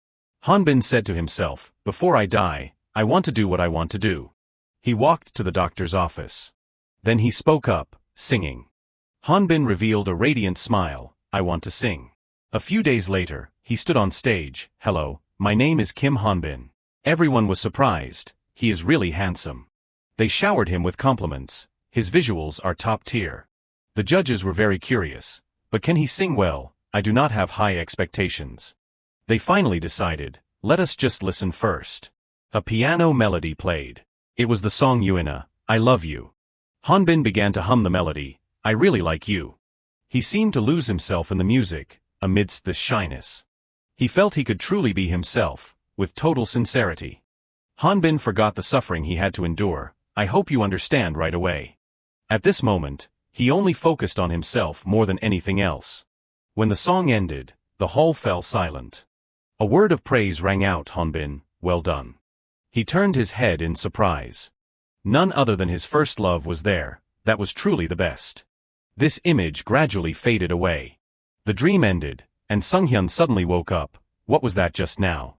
Hanbin said to himself, before I die, I want to do what I want to do. He walked to the doctor's office. Then he spoke up, singing. Hanbin revealed a radiant smile. I want to sing. A few days later, he stood on stage. Hello, my name is Kim Hanbin. Everyone was surprised. He is really handsome. They showered him with compliments. His visuals are top tier. The judges were very curious. But can he sing well? I do not have high expectations. They finally decided, let us just listen first. A piano melody played. It was the song Yuina, I Love You. Hanbin began to hum the melody. I really like you. He seemed to lose himself in the music, amidst this shyness. He felt he could truly be himself, with total sincerity. Hanbin forgot the suffering he had to endure. I hope you understand right away. At this moment, he only focused on himself more than anything else. When the song ended, the hall fell silent. A word of praise rang out. Hanbin, well done. He turned his head in surprise. None other than his first love was there. That was truly the best. This image gradually faded away. The dream ended, and Sunghyun suddenly woke up. What was that just now?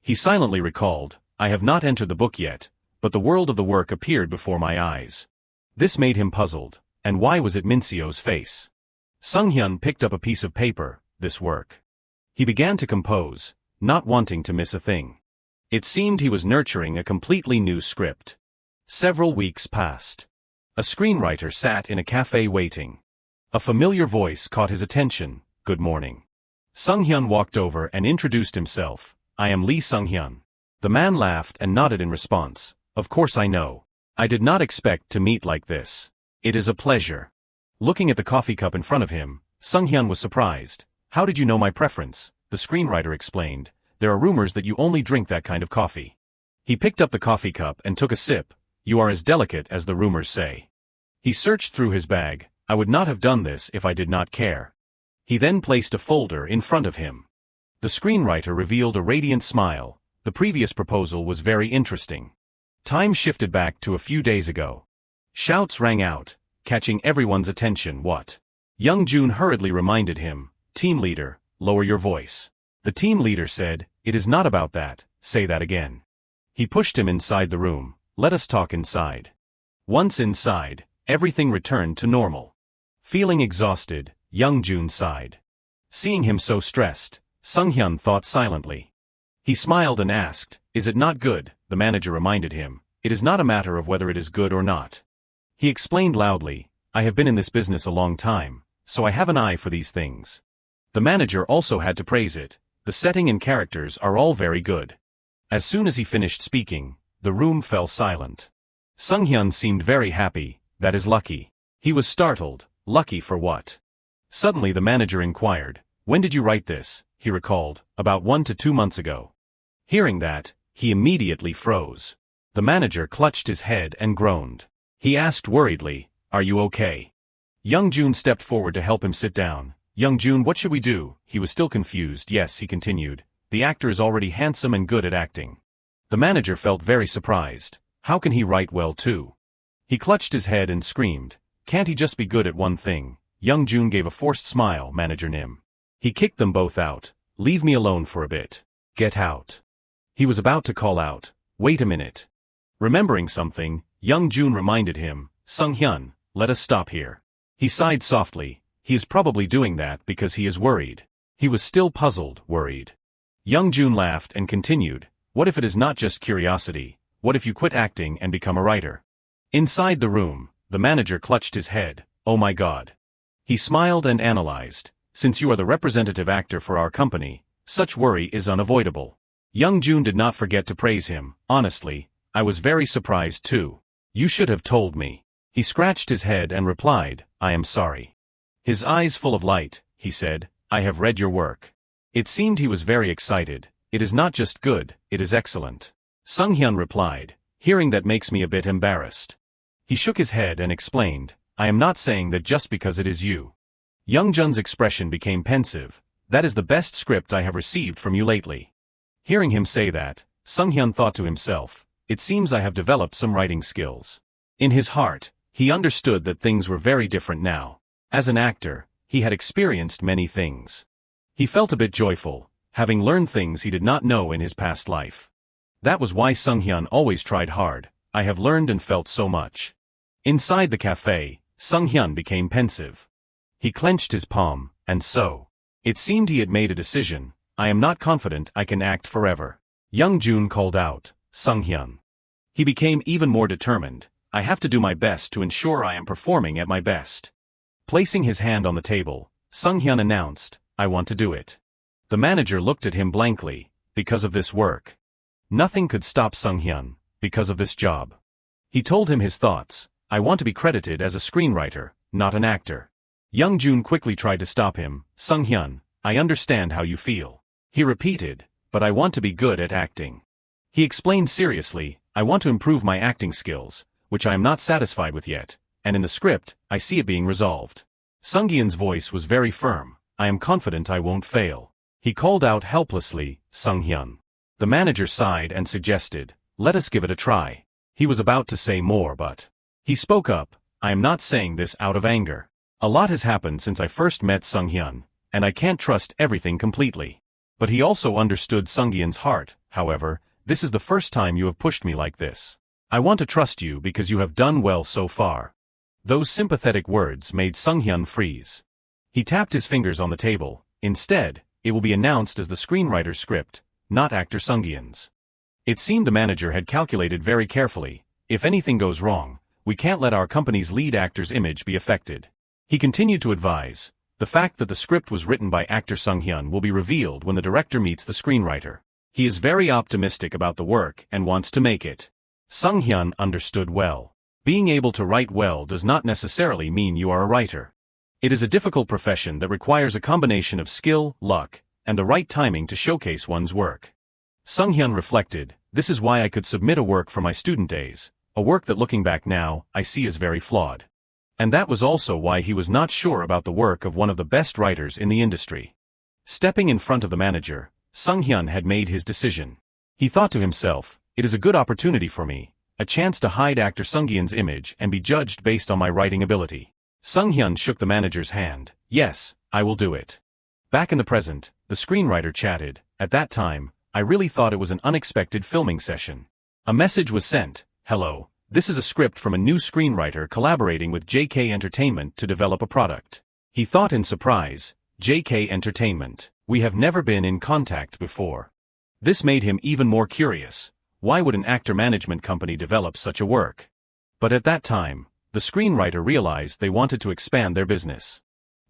He silently recalled, I have not entered the book yet, but the world of the work appeared before my eyes. This made him puzzled, and why was it Minsio's face? Sunghyun picked up a piece of paper, this work. He began to compose, not wanting to miss a thing. It seemed he was nurturing a completely new script. Several weeks passed. A screenwriter sat in a cafe waiting. A familiar voice caught his attention. Good morning. Sunghyun walked over and introduced himself. I am Lee Sunghyun. The man laughed and nodded in response. Of course I know. I did not expect to meet like this. It is a pleasure. Looking at the coffee cup in front of him, Sunghyun was surprised. How did you know my preference? The screenwriter explained. There are rumors that you only drink that kind of coffee. He picked up the coffee cup and took a sip. You are as delicate as the rumors say. He searched through his bag. I would not have done this if I did not care. He then placed a folder in front of him. The screenwriter revealed a radiant smile. The previous proposal was very interesting. Time shifted back to a few days ago. Shouts rang out, catching everyone's attention. What? Young Jun hurriedly reminded him, team leader, lower your voice. The team leader said, it is not about that, say that again. He pushed him inside the room. Let us talk inside. Once inside, everything returned to normal. Feeling exhausted, Young Jun sighed. Seeing him so stressed, Sung-hyun thought silently. He smiled and asked, is it not good? The manager reminded him, it is not a matter of whether it is good or not. He explained loudly, I have been in this business a long time, so I have an eye for these things. The manager also had to praise it. The setting and characters are all very good. As soon as he finished speaking, the room fell silent. Sung-hyun seemed very happy. That is lucky. He was startled. Lucky for what? Suddenly the manager inquired, when did you write this? He recalled, about 1 to 2 months ago. Hearing that, he immediately froze. The manager clutched his head and groaned. He asked worriedly, are you okay? Young Jun stepped forward to help him sit down. Young Jun, what should we do? He was still confused. Yes, he continued. The actor is already handsome and good at acting. The manager felt very surprised. How can he write well too? He clutched his head and screamed, can't he just be good at one thing? Young Jun gave a forced smile. Manager Nim. He kicked them both out. Leave me alone for a bit. Get out. He was about to call out, wait a minute. Remembering something, Young Jun reminded him, Sung-hyun, let us stop here. He sighed softly. He is probably doing that because he is worried. He was still puzzled, worried. Young Jun laughed and continued, what if it is not just curiosity? What if you quit acting and become a writer? Inside the room, the manager clutched his head. Oh my God. He smiled and analyzed. Since you are the representative actor for our company, such worry is unavoidable. Young Jun did not forget to praise him. Honestly, I was very surprised too. You should have told me. He scratched his head and replied, I am sorry. His eyes full of light, he said, I have read your work. It seemed he was very excited. It is not just good, it is excellent. Sung-hyun replied, hearing that makes me a bit embarrassed. He shook his head and explained, I am not saying that just because it is you. Young Jun's expression became pensive. That is the best script I have received from you lately. Hearing him say that, Sung-hyun thought to himself, it seems I have developed some writing skills. In his heart, he understood that things were very different now. As an actor, he had experienced many things. He felt a bit joyful, having learned things he did not know in his past life. That was why Sung-hyun always tried hard. I have learned and felt so much. Inside the cafe, Sung-hyun became pensive. He clenched his palm, and so. It seemed he had made a decision. I am not confident I can act forever. Young Jun called out, Sung-hyun. He became even more determined. I have to do my best to ensure I am performing at my best. Placing his hand on the table, Sung-hyun announced, I want to do it. The manager looked at him blankly. Because of this work. Nothing could stop Sung-hyun, because of this job. He told him his thoughts. I want to be credited as a screenwriter, not an actor. Young Jun quickly tried to stop him. Sung-hyun, I understand how you feel. He repeated, but I want to be good at acting. He explained seriously, I want to improve my acting skills, which I am not satisfied with yet, and in the script, I see it being resolved. Sung-hyun's voice was very firm. I am confident I won't fail. He called out helplessly, Sung-hyun. The manager sighed and suggested, let us give it a try. He was about to say more but. He spoke up, I am not saying this out of anger. A lot has happened since I first met Sung-hyun, and I can't trust everything completely. But he also understood Sung-hyun's heart. However, this is the first time you have pushed me like this. I want to trust you because you have done well so far. Those sympathetic words made Sung-hyun freeze. He tapped his fingers on the table. Instead, it will be announced as the screenwriter's script, not actor Sung-hyun's. It seemed the manager had calculated very carefully. If anything goes wrong, we can't let our company's lead actor's image be affected. He continued to advise, the fact that the script was written by actor Sung-hyun will be revealed when the director meets the screenwriter. He is very optimistic about the work and wants to make it. Sung-hyun understood well. Being able to write well does not necessarily mean you are a writer. It is a difficult profession that requires a combination of skill, luck, and the right timing to showcase one's work. Sung-hyun reflected, this is why I could submit a work for my student days. a work that looking back now, I see is very flawed. And that was also why he was not sure about the work of one of the best writers in the industry. Stepping in front of the manager, Sung-hyun had made his decision. He thought to himself, it is a good opportunity for me, a chance to hide actor Sung-hyun's image and be judged based on my writing ability. Sung-hyun shook the manager's hand. Yes, I will do it. Back in the present, the screenwriter chatted. At that time, I really thought it was an unexpected filming session. A message was sent. Hello, this is a script from a new screenwriter collaborating with JK Entertainment to develop a product. He thought in surprise, JK Entertainment. We have never been in contact before. This made him even more curious. Why would an actor management company develop such a work? But at that time, the screenwriter realized they wanted to expand their business.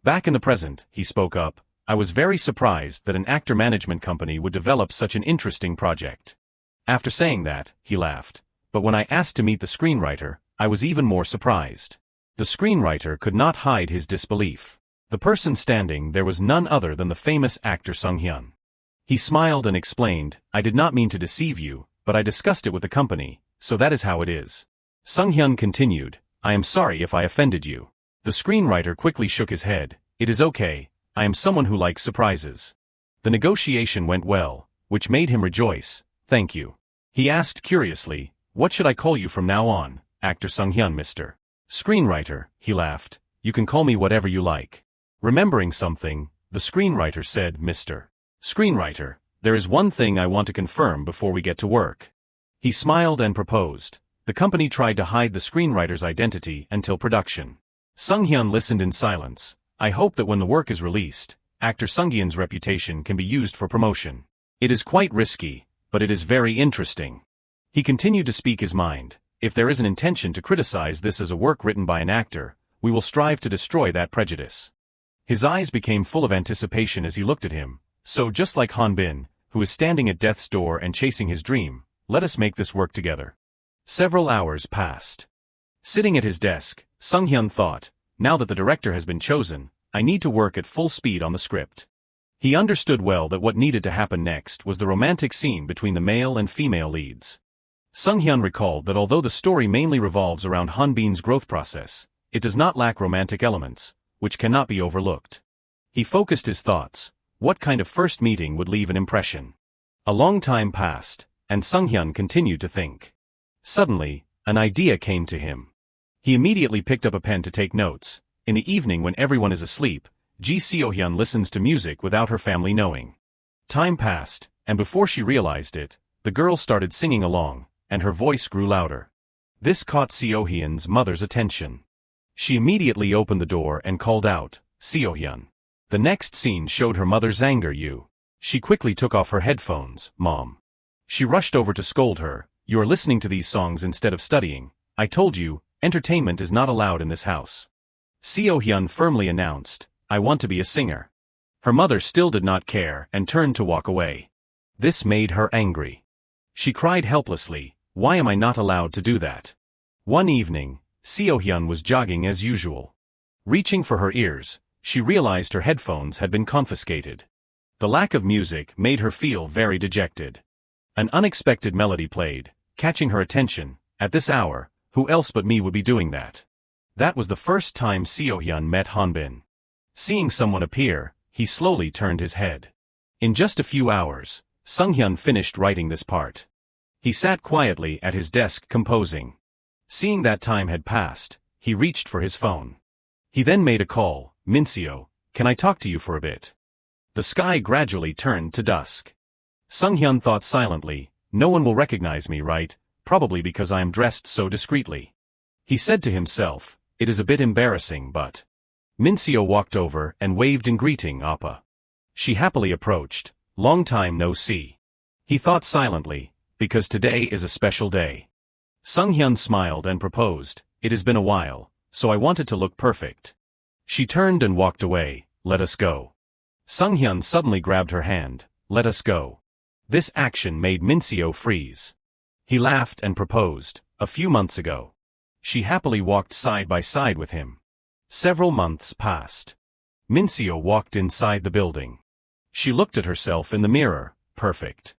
Back in the present, he spoke up. I was very surprised that an actor management company would develop such an interesting project. After saying that, he laughed. But when I asked to meet the screenwriter, I was even more surprised. The screenwriter could not hide his disbelief. The person standing there was none other than the famous actor Sung-hyun. He smiled and explained, I did not mean to deceive you, but I discussed it with the company, so that is how it is. Sung-hyun continued, I am sorry if I offended you. The screenwriter quickly shook his head. It is okay, I am someone who likes surprises. The negotiation went well, which made him rejoice. Thank you. He asked curiously, what should I call you from now on, actor Sung-hyun Mr. Screenwriter, he laughed. You can call me whatever you like. Remembering something, the screenwriter said, Mr. Screenwriter, there is one thing I want to confirm before we get to work. He smiled and proposed. The company tried to hide the screenwriter's identity until production. Sung-hyun listened in silence. I hope that when the work is released, actor Sung-hyun's reputation can be used for promotion. It is quite risky, but it is very interesting. He continued to speak his mind. If there is an intention to criticize this as a work written by an actor, we will strive to destroy that prejudice. His eyes became full of anticipation as he looked at him. So just like Han Bin, who is standing at death's door and chasing his dream, let us make this work together. Several hours passed. Sitting at his desk, Sung-hyun thought, now that the director has been chosen, I need to work at full speed on the script. He understood well that what needed to happen next was the romantic scene between the male and female leads. Sung-hyun recalled that although the story mainly revolves around Han Bin's growth process, it does not lack romantic elements, which cannot be overlooked. He focused his thoughts. What kind of first meeting would leave an impression? A long time passed, and Sung-hyun continued to think. Suddenly, an idea came to him. He immediately picked up a pen to take notes. In the evening when everyone is asleep, Ji Seo-hyun listens to music without her family knowing. Time passed, and before she realized it, the girl started singing along, and her voice grew louder. This caught Seo-hyun's mother's attention. She immediately opened the door and called out, Seo-hyun. The next scene showed her mother's anger. She quickly took off her headphones. Mom. She rushed over to scold her. You are listening to these songs instead of studying. I told you, entertainment is not allowed in this house. Seo-hyun firmly announced, I want to be a singer. Her mother still did not care and turned to walk away. This made her angry. She cried helplessly, why am I not allowed to do that? One evening, Seo-hyun was jogging as usual. Reaching for her ears, she realized her headphones had been confiscated. The lack of music made her feel very dejected. An unexpected melody played, catching her attention. At this hour, who else but me would be doing that? That was the first time Seo-hyun met Han Bin. Seeing someone appear, he slowly turned his head. In just a few hours, Sung-hyun finished writing this part. He sat quietly at his desk composing. Seeing that time had passed, he reached for his phone. He then made a call. Minio, can I talk to you for a bit? The sky gradually turned to dusk. Sung-hyun thought silently, no one will recognize me, right? Probably because I am dressed so discreetly. He said to himself, it is a bit embarrassing but... Minio walked over and waved in greeting. Appa. She happily approached. Long time no see. He thought silently, because today is a special day. Sung-hyun smiled and proposed, it has been a while, so I wanted to look perfect. She turned and walked away. Let us go. Sung-hyun suddenly grabbed her hand. Let us go. This action made Minio freeze. He laughed and proposed, a few months ago. She happily walked side by side with him. Several months passed. Minio walked inside the building. She looked at herself in the mirror. Perfect.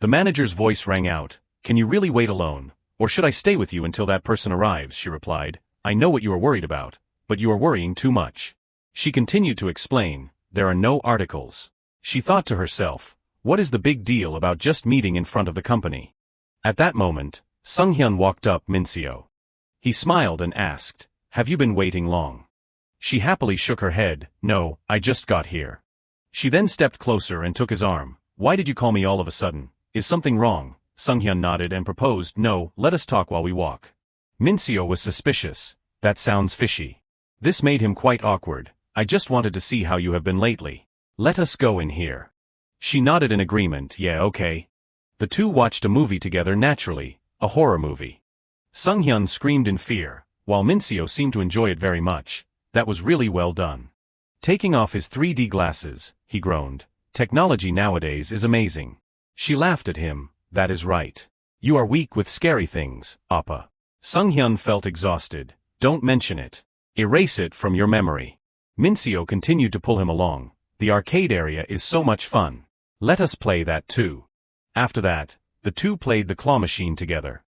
The manager's voice rang out. Can you really wait alone, Or should I stay with you until that person arrives, she replied. I know what you are worried about, but you are worrying too much. She continued to explain, there are no articles. She thought to herself, what is the big deal about just meeting in front of the company? At that moment, Sunghyun walked up Minio. He smiled and asked, have you been waiting long? She happily shook her head, no, I just got here. She then stepped closer and took his arm. Why did you call me all of a sudden? Is something wrong? Sunghyun nodded and proposed, no, let us talk while we walk. Minio was suspicious. That sounds fishy. This made him quite awkward. I just wanted to see how you have been lately. Let us go in here. She nodded in agreement, yeah, okay. The two watched a movie together naturally, a horror movie. Sunghyun screamed in fear, while Minio seemed to enjoy it very much. That was really well done. Taking off his 3D glasses, he groaned. Technology nowadays is amazing. She laughed at him, that is right. You are weak with scary things, Appa. Sunghyun felt exhausted. Don't mention it. Erase it from your memory. Minio continued to pull him along. The arcade area is so much fun. Let us play that too. After that, the two played the claw machine together.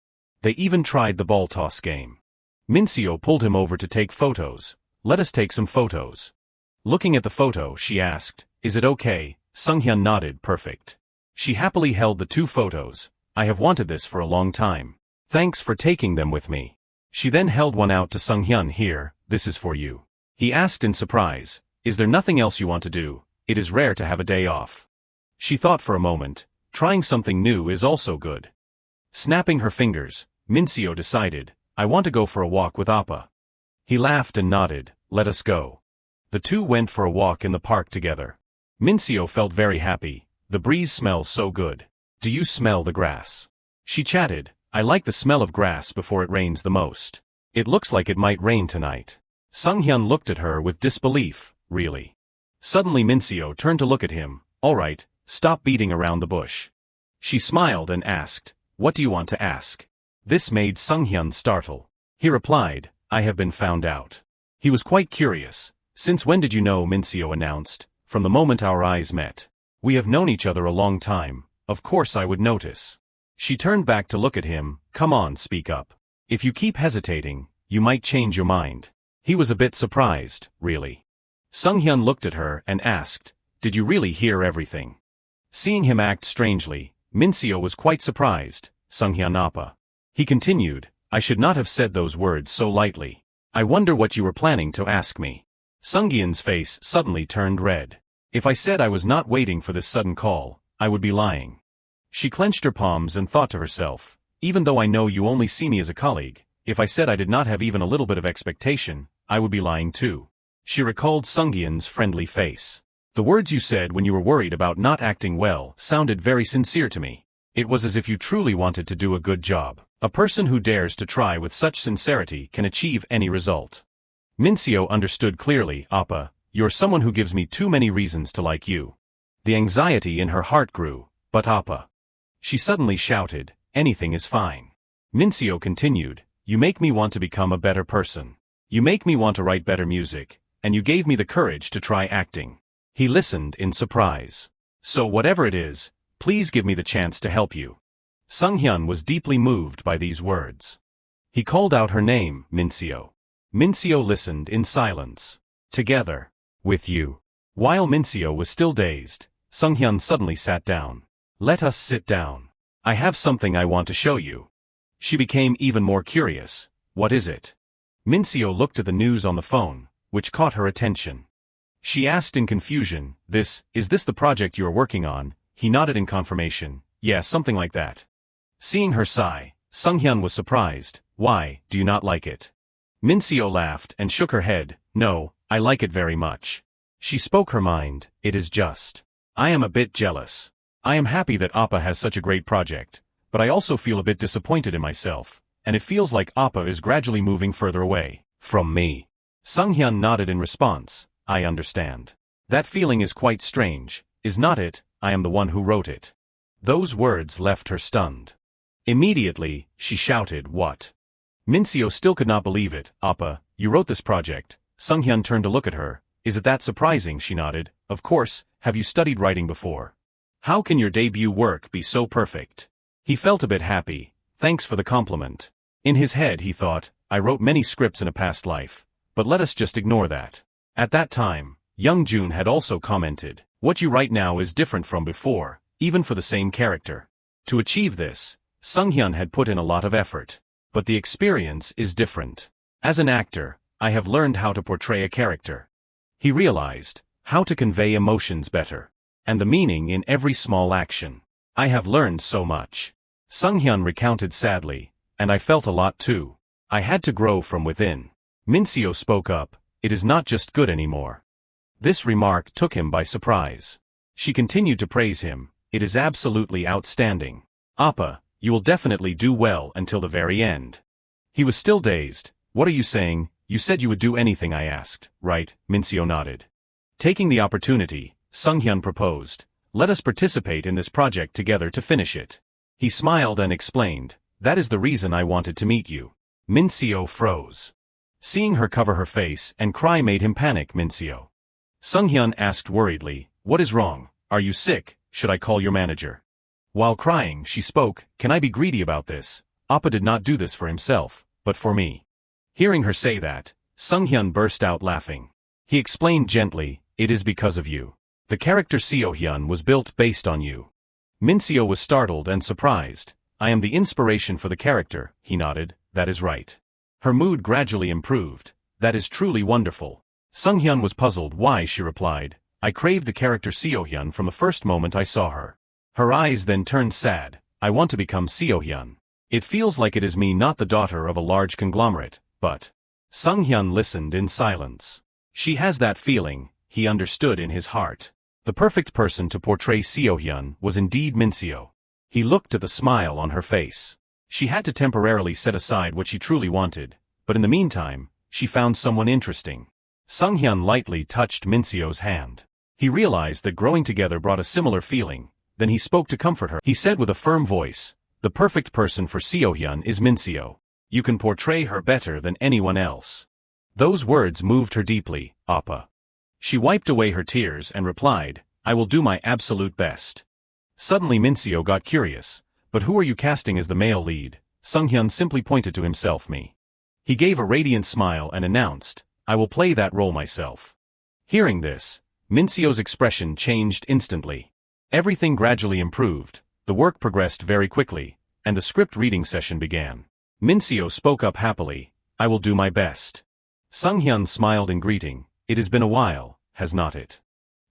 They even tried the ball toss game. Minio pulled him over to take photos. Let us take some photos. Looking at the photo, she asked, is it okay? Sunghyun nodded, perfect. She happily held the two photos. I have wanted this for a long time. Thanks for taking them with me. She then held one out to Sunghyun. Here, this is for you. He asked in surprise, is there nothing else you want to do? It is rare to have a day off. She thought for a moment, trying something new is also good. Snapping her fingers, Minio decided, I want to go for a walk with Appa. He laughed and nodded, let us go. The two went for a walk in the park together. Minio felt very happy, the breeze smells so good. Do you smell the grass? She chatted, I like the smell of grass before it rains the most. It looks like it might rain tonight. Sunghyun looked at her with disbelief, really? Suddenly Minio turned to look at him, alright, stop beating around the bush. She smiled and asked, what do you want to ask? This made Sunghyun startle. He replied, I have been found out. He was quite curious. Since when did you know? Minio announced, from the moment our eyes met. We have known each other a long time, of course I would notice. She turned back to look at him, come on, speak up. If you keep hesitating, you might change your mind. He was a bit surprised, really. Sunghyun looked at her and asked, did you really hear everything? Seeing him act strangely, Minio was quite surprised, Sunghyun Appa. He continued, I should not have said those words so lightly. I wonder what you were planning to ask me. Sunghyun's face suddenly turned red. If I said I was not waiting for this sudden call, I would be lying. She clenched her palms and thought to herself, even though I know you only see me as a colleague, if I said I did not have even a little bit of expectation, I would be lying too. She recalled Sunghyun's friendly face. The words you said when you were worried about not acting well sounded very sincere to me. It was as if you truly wanted to do a good job. A person who dares to try with such sincerity can achieve any result. Minio understood clearly, Appa, you're someone who gives me too many reasons to like you. The anxiety in her heart grew, but Appa. She suddenly shouted, anything is fine. Minio continued, you make me want to become a better person. You make me want to write better music, and you gave me the courage to try acting. He listened in surprise. So whatever it is, please give me the chance to help you. Sunghyun was deeply moved by these words. He called out her name, Minio. Minio listened in silence. Together. With you. While Minio was still dazed, Sunghyun suddenly sat down. Let us sit down. I have something I want to show you. She became even more curious. What is it? Minio looked at the news on the phone, which caught her attention. She asked in confusion, is this the project you are working on? He nodded in confirmation, yeah, something like that. Seeing her sigh, Sunghyun was surprised, why, do you not like it? Minio laughed and shook her head, no, I like it very much. She spoke her mind, it is just. I am a bit jealous. I am happy that Appa has such a great project, but I also feel a bit disappointed in myself, and it feels like Appa is gradually moving further away from me. Sunghyun nodded in response, I understand. That feeling is quite strange, is not it? I am the one who wrote it. Those words left her stunned. Immediately, she shouted, what? Minio still could not believe it, Appa, you wrote this project. Sunghyun turned to look at her, is it that surprising? She nodded, of course, have you studied writing before? How can your debut work be so perfect? He felt a bit happy, thanks for the compliment. In his head he thought, I wrote many scripts in a past life, but let us just ignore that. At that time, Young Jun had also commented, what you write now is different from before, even for the same character. To achieve this, Sunghyun had put in a lot of effort. But the experience is different. As an actor, I have learned how to portray a character. He realized how to convey emotions better, and the meaning in every small action. I have learned so much. Sunghyun recounted sadly, and I felt a lot too. I had to grow from within. Minio spoke up, it is not just good anymore. This remark took him by surprise. She continued to praise him, it is absolutely outstanding. Appa, you will definitely do well until the very end. He was still dazed. What are you saying? You said you would do anything I asked, right? Minio nodded. Taking the opportunity, Sunghyun proposed, let us participate in this project together to finish it. He smiled and explained, that is the reason I wanted to meet you. Minio froze. Seeing her cover her face and cry made him panic. Minio. Sunghyun asked worriedly, what is wrong? Are you sick? Should I call your manager? While crying, she spoke, can I be greedy about this? Appa did not do this for himself, but for me. Hearing her say that, Sunghyun burst out laughing. He explained gently, it is because of you. The character Seohyun was built based on you. Minio was startled and surprised. I am the inspiration for the character, he nodded, that is right. Her mood gradually improved, that is truly wonderful. Sunghyun was puzzled why she replied, I craved the character Seohyun from the first moment I saw her. Her eyes then turned sad, I want to become Seohyun. It feels like it is me, not the daughter of a large conglomerate, but... Sunghyun listened in silence. She has that feeling, he understood in his heart. The perfect person to portray Seohyun was indeed Minio. He looked at the smile on her face. She had to temporarily set aside what she truly wanted, but in the meantime, she found someone interesting. Sunghyun lightly touched Minio's hand. He realized that growing together brought a similar feeling. Then he spoke to comfort her. He said with a firm voice, the perfect person for Seohyun is Minio. You can portray her better than anyone else. Those words moved her deeply, Appa. She wiped away her tears and replied, I will do my absolute best. Suddenly Minio got curious, but who are you casting as the male lead? Sunghyun simply pointed to himself. Me. He gave a radiant smile and announced, I will play that role myself. Hearing this, Minio's expression changed instantly. Everything gradually improved, the work progressed very quickly, and the script reading session began. Minio spoke up happily, I will do my best. Sunghyun smiled in greeting, it has been a while, has not it?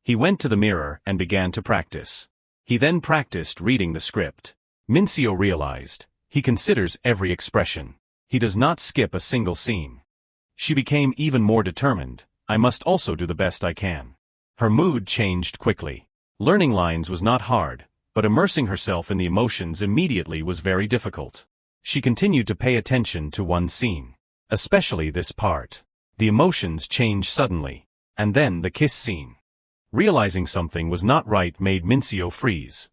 He went to the mirror and began to practice. He then practiced reading the script. Minio realized, he considers every expression. He does not skip a single scene. She became even more determined, I must also do the best I can. Her mood changed quickly. Learning lines was not hard, but immersing herself in the emotions immediately was very difficult. She continued to pay attention to one scene. Especially this part. The emotions changed suddenly. And then the kiss scene. Realizing something was not right made Minio freeze.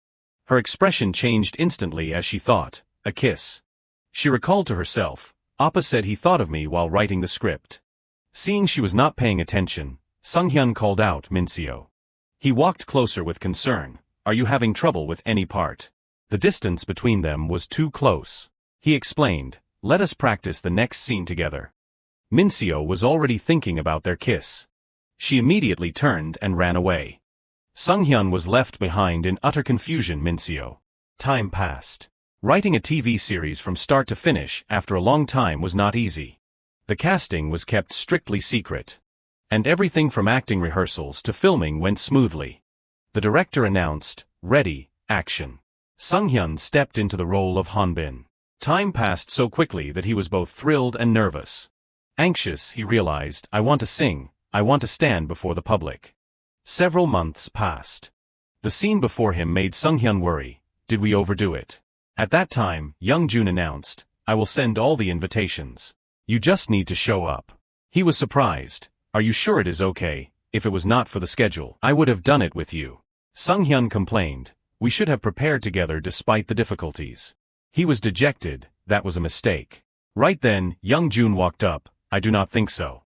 Her expression changed instantly as she thought, a kiss. She recalled to herself, Appa said he thought of me while writing the script. Seeing she was not paying attention, Sunghyun called out Minio. He walked closer with concern, are you having trouble with any part? The distance between them was too close. He explained, let us practice the next scene together. Minio was already thinking about their kiss. She immediately turned and ran away. Sunghyun was left behind in utter confusion. Minio. Time passed. Writing a TV series from start to finish after a long time was not easy. The casting was kept strictly secret. And everything from acting rehearsals to filming went smoothly. The director announced, ready, action. Sunghyun stepped into the role of Hanbin. Time passed so quickly that he was both thrilled and nervous. Anxious, he realized, I want to sing, I want to stand before the public. Several months passed. The scene before him made Sunghyun worry, did we overdo it? At that time, Young Jun announced, I will send all the invitations. You just need to show up. He was surprised. Are you sure it is okay? If it was not for the schedule, I would have done it with you. Sunghyun complained, we should have prepared together despite the difficulties. He was dejected, that was a mistake. Right then, Young Jun walked up, I do not think so.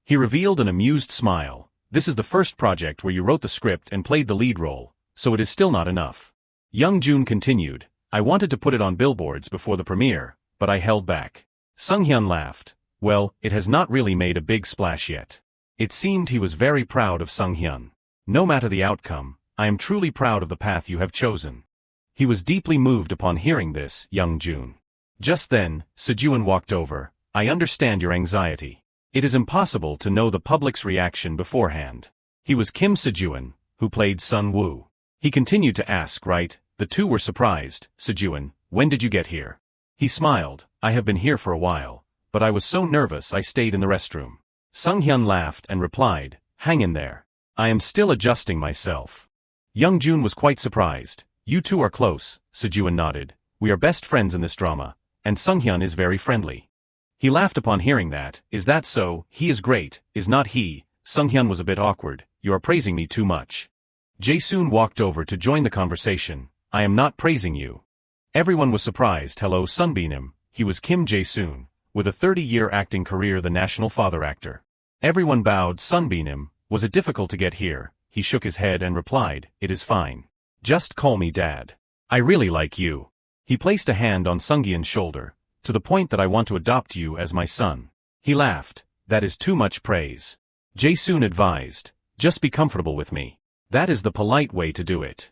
He revealed an amused smile, this is the first project where you wrote the script and played the lead role, so it is still not enough. Young Jun continued, I wanted to put it on billboards before the premiere, but I held back. Sung-hyun laughed. Well, it has not really made a big splash yet. It seemed he was very proud of Sung-hyun. No matter the outcome, I am truly proud of the path you have chosen. He was deeply moved upon hearing this, Young-jun. Just then, Sejun walked over. I understand your anxiety. It is impossible to know the public's reaction beforehand. He was Kim Sejun, who played Sun-woo. He continued to ask, right? The two were surprised. Sejun, when did you get here? He smiled. I have been here for a while, but I was so nervous I stayed in the restroom. Sung-hyun laughed and replied, hang in there. I am still adjusting myself. Young-jun was quite surprised. You two are close, Sejun nodded. We are best friends in this drama, and Sung-hyun is very friendly. He laughed upon hearing that. Is that so? He is great, is not he? Sung-hyun was a bit awkward. You are praising me too much. Jae-soon walked over to join the conversation. I am not praising you. Everyone was surprised. Hello Sunbeam. He was Kim Jae-soon, with a 30-year acting career, the national father actor. Everyone bowed. Sunbeam, was it difficult to get here? He shook his head and replied, it is fine. Just call me Dad. I really like you. He placed a hand on Sung-hyun's shoulder, to the point that I want to adopt you as my son. He laughed. That is too much praise. Jae-soon advised, just be comfortable with me. That is the polite way to do it.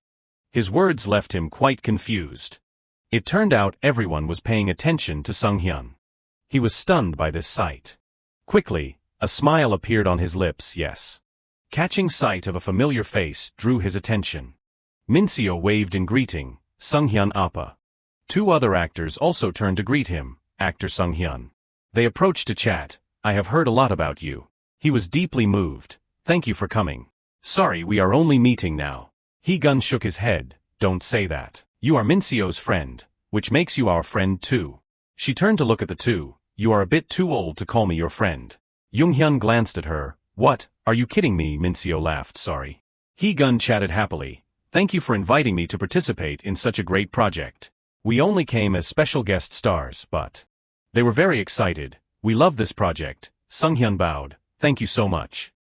His words left him quite confused. It turned out everyone was paying attention to Sung-hyun. He was stunned by this sight. Quickly, a smile appeared on his lips. Yes. Catching sight of a familiar face drew his attention. Minio waved in greeting. Sung-hyun appa. Two other actors also turned to greet him. Actor Sung-hyun. They approached to chat. I have heard a lot about you. He was deeply moved. Thank you for coming. Sorry, we are only meeting now. Hee-gun shook his head. Don't say that. You are Minsio's friend, which makes you our friend too. She turned to look at the two. You are a bit too old to call me your friend. Jung-hyun glanced at her. What? Are you kidding me? Minio laughed. Sorry. Hee-gun chatted happily. Thank you for inviting me to participate in such a great project. We only came as special guest stars, but they were very excited. We love this project. Sung-hyun bowed. Thank you so much.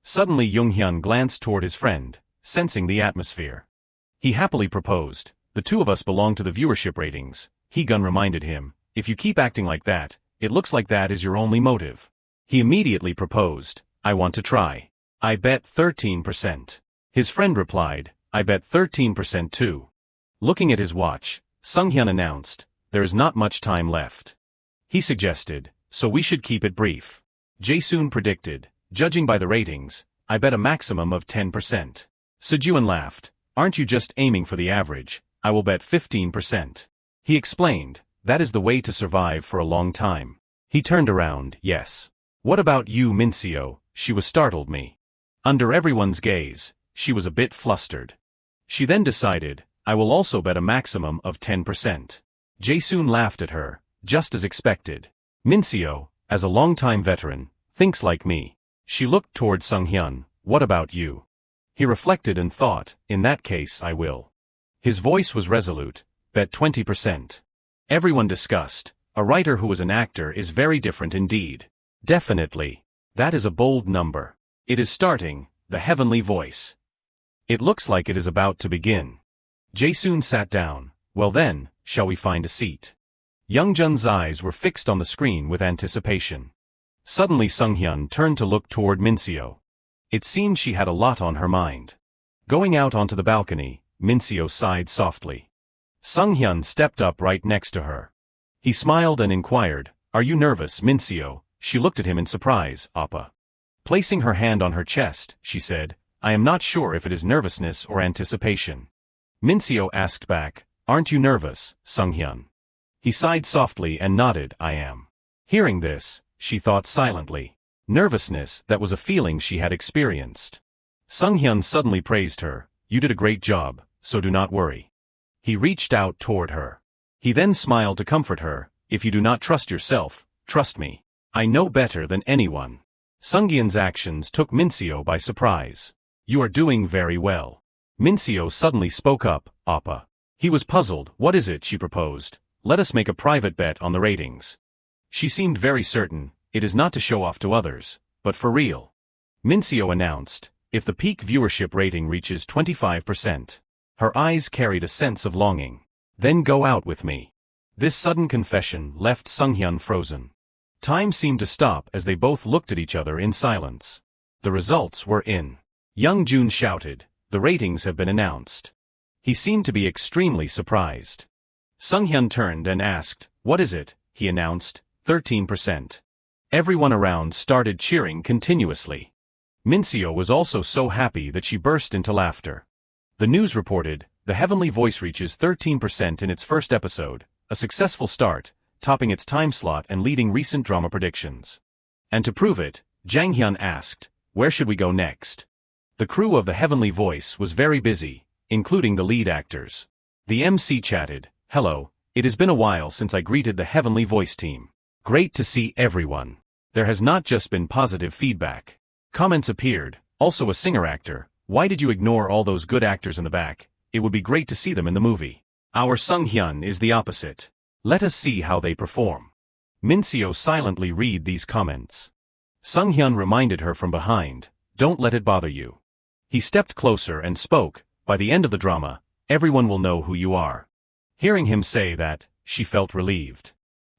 Suddenly Jung-hyun glanced toward his friend, sensing the atmosphere. He happily proposed. The two of us belong to the viewership ratings. Hee-gun reminded him. If you keep acting like that, it looks like that is your only motive. He immediately proposed. I want to try. I bet 13%. His friend replied. I bet 13% too. Looking at his watch, Sung-hyun announced, there is not much time left. He suggested, so we should keep it brief. Jae-soon predicted, judging by the ratings, I bet a maximum of 10%. Sejun laughed, aren't you just aiming for the average? I will bet 15%. He explained, that is the way to survive for a long time. He turned around, yes. What about you, Minio? She was startled me. Under everyone's gaze, she was a bit flustered. She then decided, I will also bet a maximum of 10%. Jae-soon laughed at her, just as expected. Minio, as a longtime veteran, thinks like me. She looked toward Sung-hyun. What about you? He reflected and thought, in that case I will. His voice was resolute. Bet 20%. Everyone discussed. A writer who is an actor is very different indeed. Definitely. That is a bold number. It is starting, the heavenly voice. It looks like it is about to begin. Jae-soon sat down. Well then, shall we find a seat? Young-jun's eyes were fixed on the screen with anticipation. Suddenly Sung-hyun turned to look toward Minio. It seemed she had a lot on her mind. Going out onto the balcony, Minio sighed softly. Sung-hyun stepped up right next to her. He smiled and inquired, are you nervous, Minio? She looked at him in surprise. Appa. Placing her hand on her chest, she said, I am not sure if it is nervousness or anticipation. Minio asked back, aren't you nervous, Sung-hyun? He sighed softly and nodded, I am. Hearing this, she thought silently. Nervousness, that was a feeling she had experienced. Sung-hyun suddenly praised her, you did a great job, so do not worry. He reached out toward her. He then smiled to comfort her, if you do not trust yourself, trust me. I know better than anyone. Sung-hyun's actions took Minio by surprise. You are doing very well. Minio suddenly spoke up, Appa. He was puzzled. What is it? She proposed. Let us make a private bet on the ratings. She seemed very certain, it is not to show off to others, but for real. Minio announced, if the peak viewership rating reaches 25%. Her eyes carried a sense of longing. Then go out with me. This sudden confession left Sunghyun frozen. Time seemed to stop as they both looked at each other in silence. The results were in. Young-jun shouted, "The ratings have been announced." He seemed to be extremely surprised. Sunghyun turned and asked, "What is it?" He announced, 13%. Everyone around started cheering continuously. Minio was also so happy that she burst into laughter. The news reported, "The Heavenly Voice reaches 13% in its first episode, a successful start, topping its time slot and leading recent drama predictions." And to prove it, Jang Hyun asked, "Where should we go next?" The crew of The Heavenly Voice was very busy, including the lead actors. The MC chatted, "Hello, it has been a while since I greeted the Heavenly Voice team. Great to see everyone. There has not just been positive feedback. Comments appeared, also a singer-actor, why did you ignore all those good actors in the back? It would be great to see them in the movie. Our Sunghyun is the opposite. Let us see how they perform." Minio silently read these comments. Sunghyun reminded her from behind, "Don't let it bother you." He stepped closer and spoke, "By the end of the drama, everyone will know who you are." Hearing him say that, she felt relieved.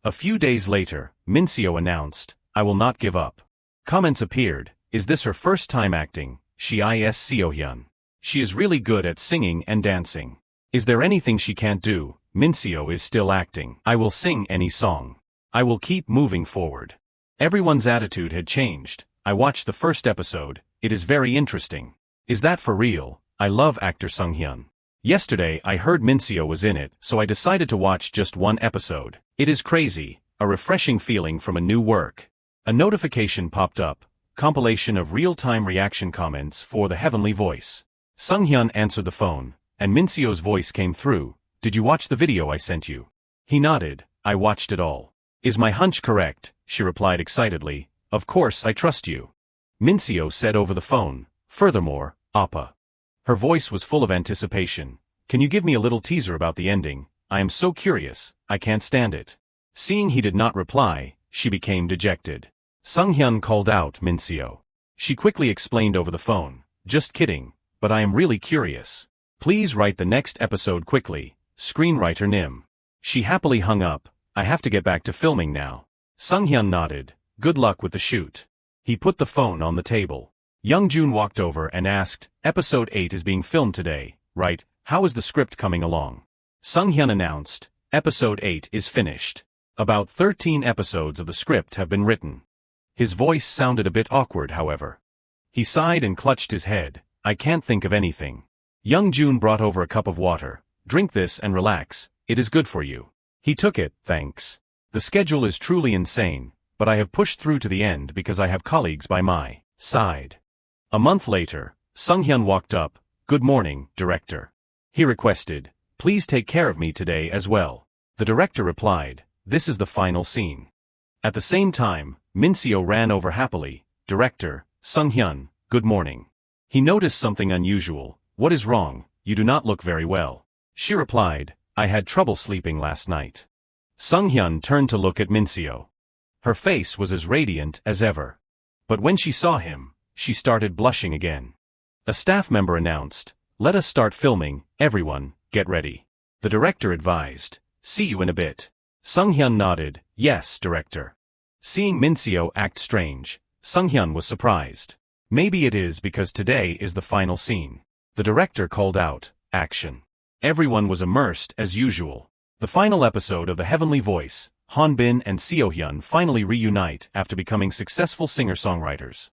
A few days later, Minio announced, "I will not give up." Comments appeared, "Is this her first time acting? She is Seo-hyun. She is really good at singing and dancing. Is there anything she can't do? Minio is still acting. I will sing any song. I will keep moving forward." Everyone's attitude had changed. "I watched the first episode, it is very interesting." "Is that for real? I love actor Sunghyun. Yesterday I heard Minio was in it, so I decided to watch just one episode. It is crazy, a refreshing feeling from a new work." A notification popped up, compilation of real-time reaction comments for The Heavenly Voice. Sunghyun answered the phone, and Minio's voice came through, "Did you watch the video I sent you?" He nodded, "I watched it all." "Is my hunch correct?" she replied excitedly, "Of course I trust you." Minio said over the phone, "Furthermore, Appa." Her voice was full of anticipation. "Can you give me a little teaser about the ending? I am so curious, I can't stand it." Seeing he did not reply, she became dejected. Sunghyun called out Minio. She quickly explained over the phone, "Just kidding, but I am really curious. Please write the next episode quickly, screenwriter Nim." She happily hung up, "I have to get back to filming now." Sunghyun nodded, "Good luck with the shoot." He put the phone on the table. Young-jun walked over and asked, "Episode 8 is being filmed today, right? How is the script coming along?" Sunghyun announced, "Episode 8 is finished. About 13 episodes of the script have been written." His voice sounded a bit awkward, however. He sighed and clutched his head, "I can't think of anything." Young-jun brought over a cup of water. "Drink this and relax, it is good for you." He took it, "Thanks. The schedule is truly insane, but I have pushed through to the end because I have colleagues by my side." A month later, Sunghyun walked up, "Good morning, director." He requested, "Please take care of me today as well." The director replied, "This is the final scene." At the same time, Minio ran over happily, "Director, Sunghyun, good morning." He noticed something unusual. "What is wrong? You do not look very well." She replied, "I had trouble sleeping last night." Sunghyun turned to look at Minio. Her face was as radiant as ever. But when she saw him, she started blushing again. A staff member announced, "Let us start filming, everyone, get ready." The director advised, "See you in a bit." Sunghyun nodded, "Yes, director." Seeing Minio act strange, Sunghyun was surprised. Maybe it is because today is the final scene. The director called out, "Action." Everyone was immersed as usual. The final episode of The Heavenly Voice, Hanbin and Seo-hyun finally reunite after becoming successful singer-songwriters.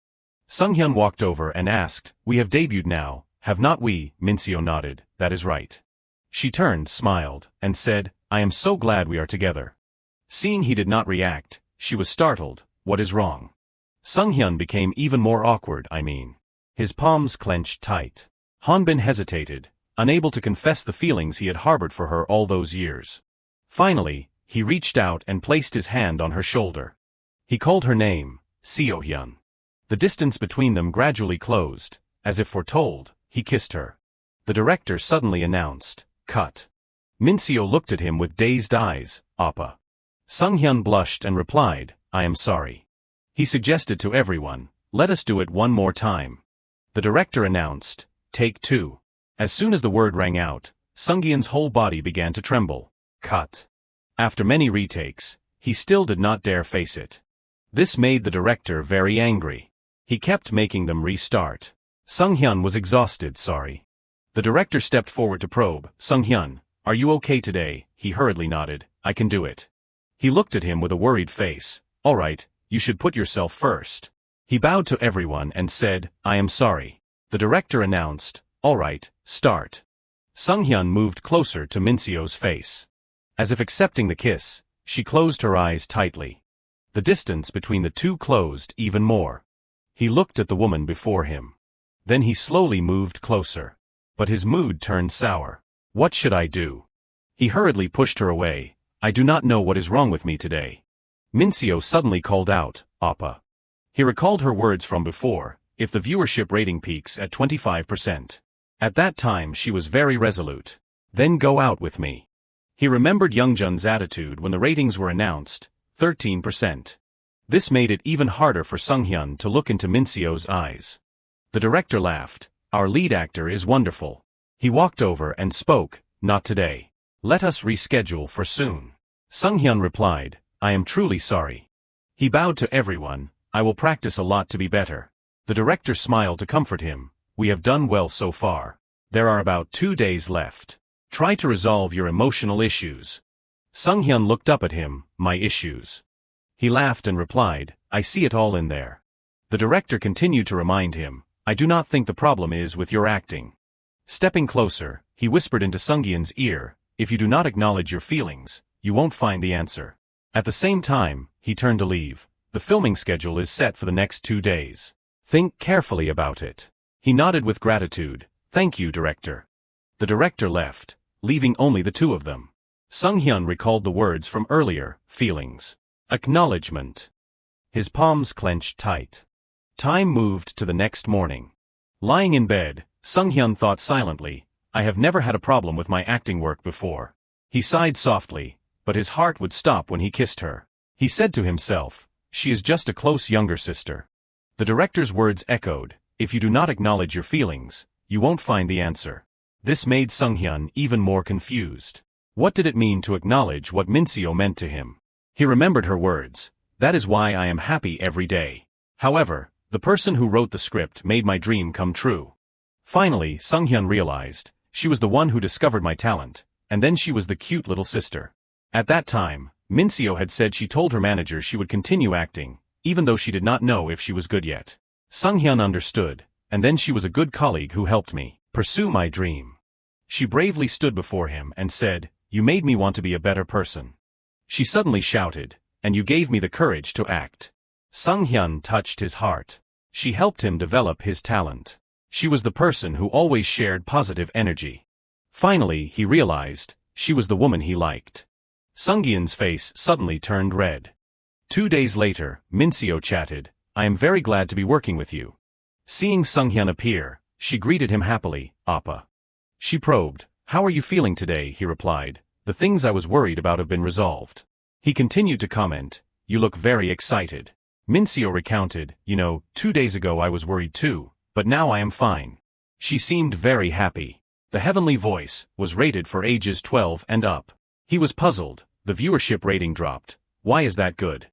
Sunghyun walked over and asked, "We have debuted now, have not we?" Minio nodded, "That is right." She turned, smiled, and said, "I am so glad we are together." Seeing he did not react, she was startled, "What is wrong?" Sunghyun became even more awkward, His palms clenched tight. Hanbin hesitated, unable to confess the feelings he had harbored for her all those years. Finally, he reached out and placed his hand on her shoulder. He called her name, Seo-hyun. The distance between them gradually closed. As if foretold, he kissed her. The director suddenly announced, "Cut." Minio looked at him with dazed eyes, "Appa." Sunghyun blushed and replied, "I am sorry." He suggested to everyone, "Let us do it one more time." The director announced, "Take 2." As soon as the word rang out, Sunghyun's whole body began to tremble. Cut. After many retakes, he still did not dare face it. This made the director very angry. He kept making them restart. Sunghyun was exhausted, sorry. The director stepped forward to probe. Sunghyun, are you okay today? He hurriedly nodded. I can do it. He looked at him with a worried face. All right, you should put yourself first. He bowed to everyone and said, I am sorry. The director announced, all right, start. Sunghyun moved closer to Minsio's face. As if accepting the kiss, she closed her eyes tightly. The distance between the two closed even more. He looked at the woman before him. Then he slowly moved closer. But his mood turned sour. What should I do? He hurriedly pushed her away. I do not know what is wrong with me today. Minsio suddenly called out, Appa. He recalled her words from before, if the viewership rating peaks at 25%. At that time she was very resolute. Then go out with me. He remembered Youngjun's attitude when the ratings were announced, 13%. This made it even harder for Sunghyun to look into Minsio's eyes. The director laughed. Our lead actor is wonderful. He walked over and spoke, not today. Let us reschedule for soon. Sunghyun replied, I am truly sorry. He bowed to everyone, I will practice a lot to be better. The director smiled to comfort him, we have done well so far. There are about 2 days left. Try to resolve your emotional issues. Sunghyun looked up at him, my issues. He laughed and replied, I see it all in there. The director continued to remind him, I do not think the problem is with your acting. Stepping closer, he whispered into Sunghyun's ear, if you do not acknowledge your feelings, you won't find the answer. At the same time, he turned to leave. The filming schedule is set for the next 2 days. Think carefully about it. He nodded with gratitude. Thank you, director. The director left, leaving only the two of them. Sunghyun recalled the words from earlier, feelings. Acknowledgement. His palms clenched tight. Time moved to the next morning. Lying in bed, Sunghyun thought silently, I have never had a problem with my acting work before. He sighed softly, but his heart would stop when he kissed her. He said to himself, she is just a close younger sister. The director's words echoed, if you do not acknowledge your feelings, you won't find the answer. This made Sunghyun even more confused. What did it mean to acknowledge what Minsio meant to him? He remembered her words, that is why I am happy every day. However, the person who wrote the script made my dream come true. Finally, Sunghyun realized, she was the one who discovered my talent, and then she was the cute little sister. At that time, Minsio had said she told her manager she would continue acting, even though she did not know if she was good yet. Sunghyun understood, and then she was a good colleague who helped me pursue my dream. She bravely stood before him and said, you made me want to be a better person. She suddenly shouted, and you gave me the courage to act. Sunghyun touched his heart. She helped him develop his talent. She was the person who always shared positive energy. Finally, he realized, she was the woman he liked. Sunghyun's face suddenly turned red. 2 days later, Minsio chatted, I am very glad to be working with you. Seeing Sunghyun appear, she greeted him happily, Appa. She probed, how are you feeling today? He replied, the things I was worried about have been resolved. He continued to comment, you look very excited. Minsio recounted, 2 days ago I was worried too, but now I am fine. She seemed very happy. The heavenly voice was rated for ages 12 and up. He was puzzled, the viewership rating dropped. Why is that good?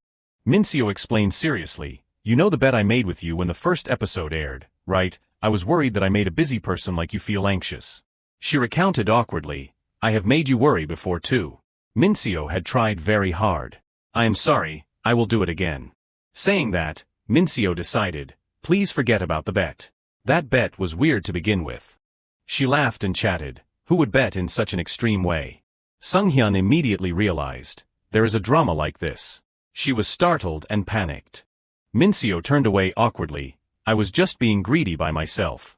Minsio explained seriously, you know the bet I made with you when the first episode aired, right? I was worried that I made a busy person like you feel anxious. She recounted awkwardly, I have made you worry before too. Minsio had tried very hard. I am sorry, I will do it again. Saying that, Minsio decided, please forget about the bet. That bet was weird to begin with. She laughed and chatted, who would bet in such an extreme way? Sunghyun immediately realized, there is a drama like this. She was startled and panicked. Minsio turned away awkwardly, I was just being greedy by myself.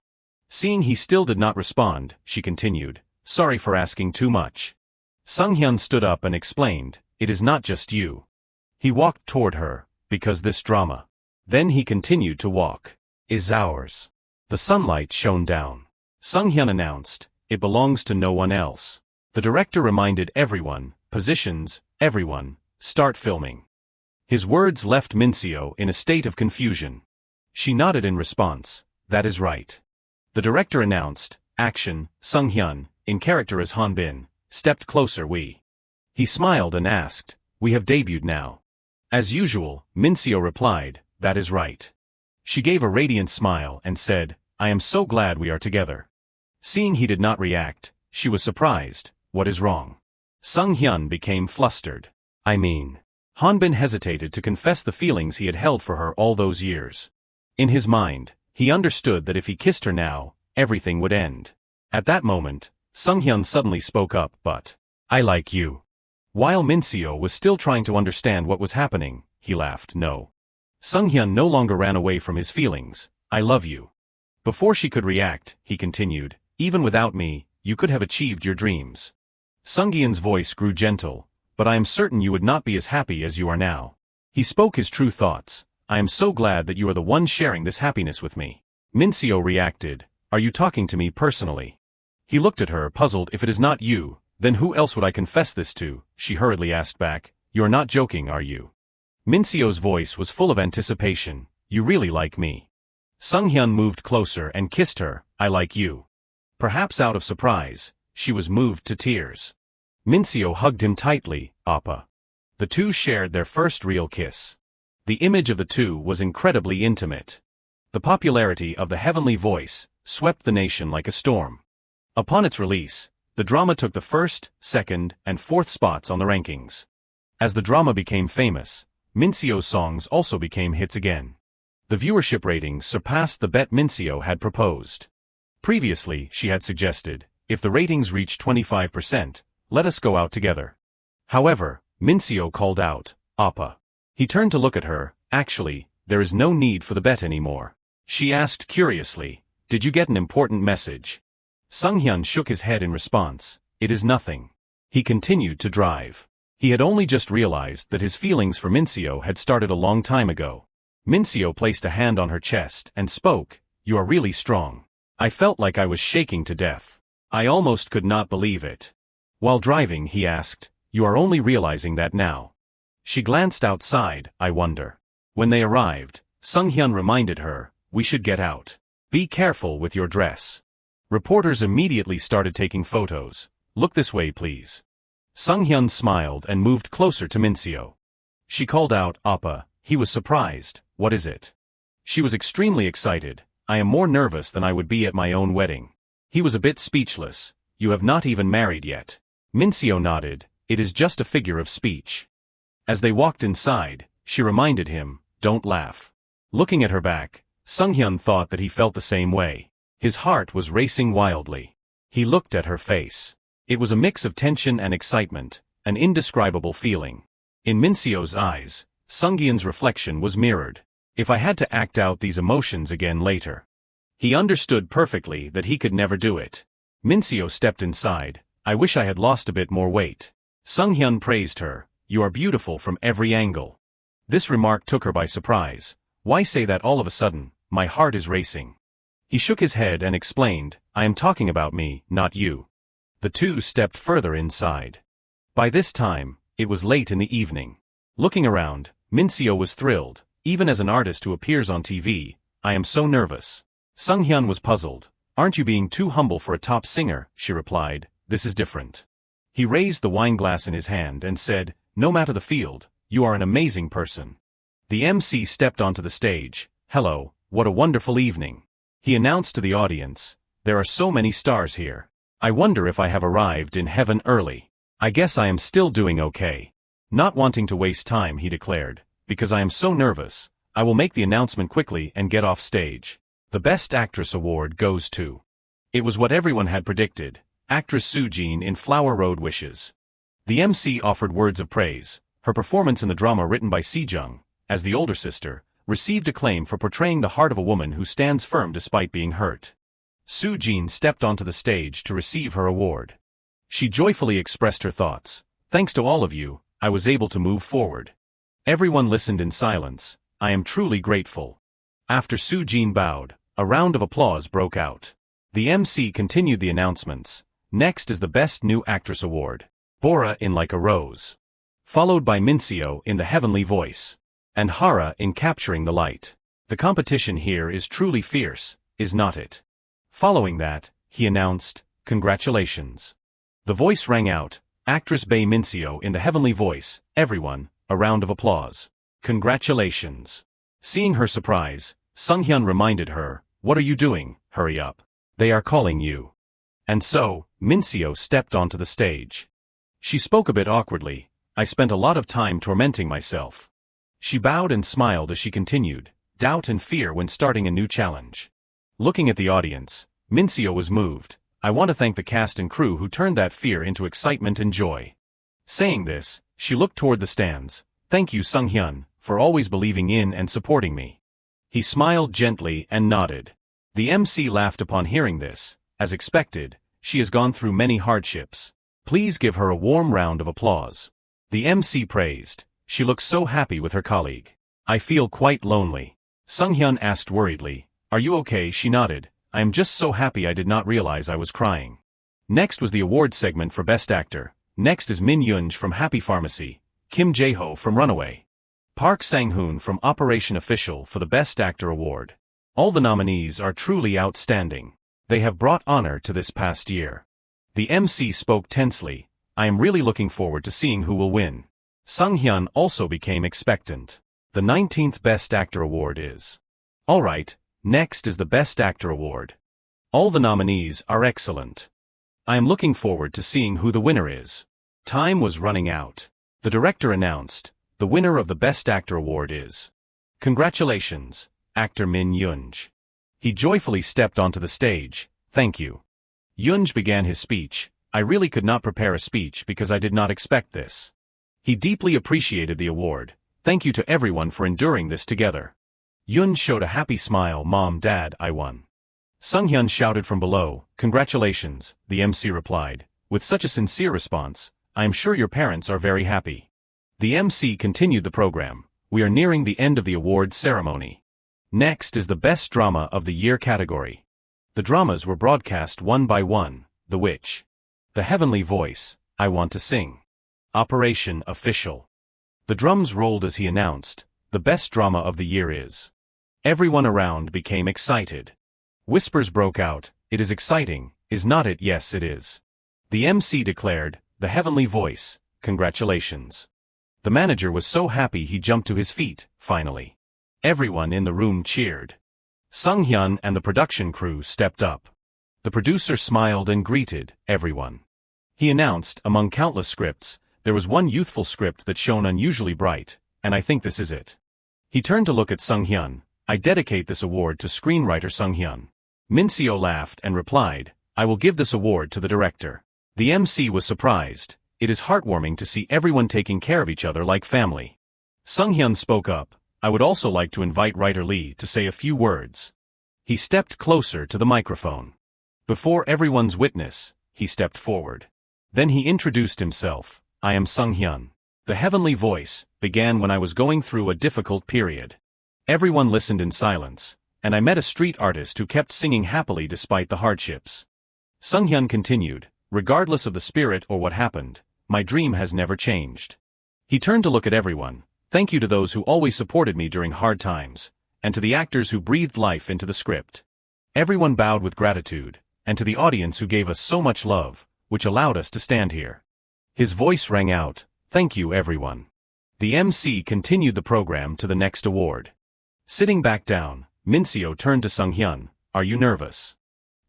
Seeing he still did not respond, she continued, sorry for asking too much. Sunghyun stood up and explained, it is not just you. He walked toward her, because this drama. Then he continued to walk. Is ours. The sunlight shone down. Sunghyun announced, it belongs to no one else. The director reminded everyone, positions, everyone, start filming. His words left Minsio in a state of confusion. She nodded in response, that is right. The director announced, action, Sunghyun, in character as Hanbin, stepped closer. He smiled and asked, "We have debuted now?" As usual, Minio replied, "That is right." She gave a radiant smile and said, "I am so glad we are together." Seeing he did not react, she was surprised. "What is wrong?" Sung Hyun became flustered. Hanbin hesitated to confess the feelings he had held for her all those years. In his mind, he understood that if he kissed her now, everything would end. At that moment, Sung Hyun suddenly spoke up, "But I like you." While Minio was still trying to understand what was happening, he laughed. "No." Sung Hyun no longer ran away from his feelings. "I love you." Before she could react, he continued, "Even without me, you could have achieved your dreams." Sung Hyun's voice grew gentle, "But I am certain you would not be as happy as you are now." He spoke his true thoughts. "I am so glad that you are the one sharing this happiness with me." Minio reacted, "Are you talking to me personally?" He looked at her, puzzled. "If it is not you, then who else would I confess this to?" She hurriedly asked back, "You are not joking, are you?" Minio's voice was full of anticipation. "You really like me?" Sung Hyun moved closer and kissed her. "I like you." Perhaps out of surprise, she was moved to tears. Minio hugged him tightly. "Appa." The two shared their first real kiss. The image of the two was incredibly intimate. The popularity of The Heavenly Voice swept the nation like a storm. Upon its release, the drama took the first, second, and fourth spots on the rankings. As the drama became famous, Minio's songs also became hits again. The viewership ratings surpassed the bet Minio had proposed. Previously, she had suggested, "If the ratings reach 25%, let us go out together." However, Minio called out, "Appa." He turned to look at her. "Actually, there is no need for the bet anymore." She asked curiously, "Did you get an important message?" Sung Hyun shook his head in response, "It is nothing." He continued to drive. He had only just realized that his feelings for Minio had started a long time ago. Minio placed a hand on her chest and spoke, "You are really strong." I felt like I was shaking to death. I almost could not believe it. While driving, he asked, "You are only realizing that now?" She glanced outside. "I wonder." When they arrived, Sung Hyun reminded her, "We should get out. Be careful with your dress." Reporters immediately started taking photos. "Look this way, please." Sung Hyun smiled and moved closer to Minio. She called out, "Appa." He was surprised. "What is it?" She was extremely excited. "I am more nervous than I would be at my own wedding." He was a bit speechless. "You have not even married yet." Minio nodded. "It is just a figure of speech." As they walked inside, she reminded him, "Don't laugh." Looking at her back, Sung Hyun thought that he felt the same way. His heart was racing wildly. He looked at her face. It was a mix of tension and excitement, an indescribable feeling. In Minio's eyes, Sung Hyun's reflection was mirrored. "If I had to act out these emotions again later." He understood perfectly that he could never do it. Minio stepped inside. "I wish I had lost a bit more weight." Sung Hyun praised her. "You are beautiful from every angle." This remark took her by surprise. "Why say that all of a sudden? My heart is racing." He shook his head and explained, "I am talking about me, not you." The two stepped further inside. By this time, it was late in the evening. Looking around, Minio was thrilled. "Even as an artist who appears on TV, I am so nervous." Sung Hyun was puzzled. "Aren't you being too humble for a top singer?" She replied, "This is different." He raised the wine glass in his hand and said, "No matter the field, you are an amazing person." The MC stepped onto the stage. "Hello, what a wonderful evening." He announced to the audience, "There are so many stars here. I wonder if I have arrived in heaven early. I guess I am still doing okay." Not wanting to waste time, he declared, "Because I am so nervous, I will make the announcement quickly and get off stage. The Best Actress award goes to..." It was what everyone had predicted, actress Soo-jin in Flower Road Wishes. The MC offered words of praise. Her performance in the drama written by Sejong, as the older sister, received acclaim for portraying the heart of a woman who stands firm despite being hurt. Soo-jin stepped onto the stage to receive her award. She joyfully expressed her thoughts. "Thanks to all of you, I was able to move forward." Everyone listened in silence. "I am truly grateful." After Soo-jin bowed, a round of applause broke out. The MC continued the announcements. "Next is the Best New Actress award. Bora in Like a Rose. Followed by Minio in The Heavenly Voice. And Hara in Capturing the Light. The competition here is truly fierce, is not it?" Following that, he announced, congratulations. The voice rang out, actress Bae Mincio in the heavenly voice, everyone, a round of applause. Congratulations. Seeing her surprise, Sunghyun reminded her, what are you doing? Hurry up. They are calling you. And so, Mincio stepped onto the stage. She spoke a bit awkwardly, I spent a lot of time tormenting myself. She bowed and smiled as she continued, doubt and fear when starting a new challenge. Looking at the audience, Mincio was moved, I want to thank the cast and crew who turned that fear into excitement and joy. Saying this, she looked toward the stands, thank you Sunghyun, for always believing in and supporting me. He smiled gently and nodded. The MC laughed upon hearing this, as expected, she has gone through many hardships. Please give her a warm round of applause. The MC praised, she looks so happy with her colleague. I feel quite lonely. Sunghyun asked worriedly, are you okay? She nodded, I am just so happy I did not realize I was crying. Next was the awards segment for Best Actor. Next is Min Yoonj from Happy Pharmacy, Kim Jae-ho from Runaway, Park Sang-hoon from Operation Official for the Best Actor Award. All the nominees are truly outstanding. They have brought honor to this past year. The MC spoke tensely, I am really looking forward to seeing who will win. Sunghyun also became expectant. The 19th Best Actor Award is. Alright, next is the Best Actor Award. All the nominees are excellent. I am looking forward to seeing who the winner is. Time was running out. The director announced, the winner of the Best Actor Award is. Congratulations, actor Min Yoonj. He joyfully stepped onto the stage, thank you. Yoonj began his speech, I really could not prepare a speech because I did not expect this. He deeply appreciated the award, thank you to everyone for enduring this together. Yoonj showed a happy smile, Mom, Dad, I won. Sunghyun shouted from below, congratulations, the MC replied, with such a sincere response, I am sure your parents are very happy. The MC continued the program, we are nearing the end of the awards ceremony. Next is the Best Drama of the Year category. The dramas were broadcast one by one, The Witch, The Heavenly Voice, I Want to Sing, Operation Official. The drums rolled as he announced, the best drama of the year is. Everyone around became excited. Whispers broke out, it is exciting, is not it? Yes it is. The MC declared, The Heavenly Voice, congratulations. The manager was so happy he jumped to his feet, finally. Everyone in the room cheered. Sunghyun and the production crew stepped up. The producer smiled and greeted everyone. He announced, among countless scripts, there was one youthful script that shone unusually bright, and I think this is it. He turned to look at Sunghyun, I dedicate this award to screenwriter Sunghyun. Mincio laughed and replied, I will give this award to the director. The MC was surprised, it is heartwarming to see everyone taking care of each other like family. Sunghyun spoke up, I would also like to invite writer Lee to say a few words. He stepped closer to the microphone. Before everyone's witness, he stepped forward. Then he introduced himself, I am Sunghyun. The Heavenly Voice began when I was going through a difficult period. Everyone listened in silence, and I met a street artist who kept singing happily despite the hardships. Sunghyun continued, regardless of the spirit or what happened, my dream has never changed. He turned to look at everyone, thank you to those who always supported me during hard times, and to the actors who breathed life into the script. Everyone bowed with gratitude, and to the audience who gave us so much love, which allowed us to stand here. His voice rang out, thank you everyone. The MC continued the program to the next award. Sitting back down, Mincio turned to Sunghyun, are you nervous?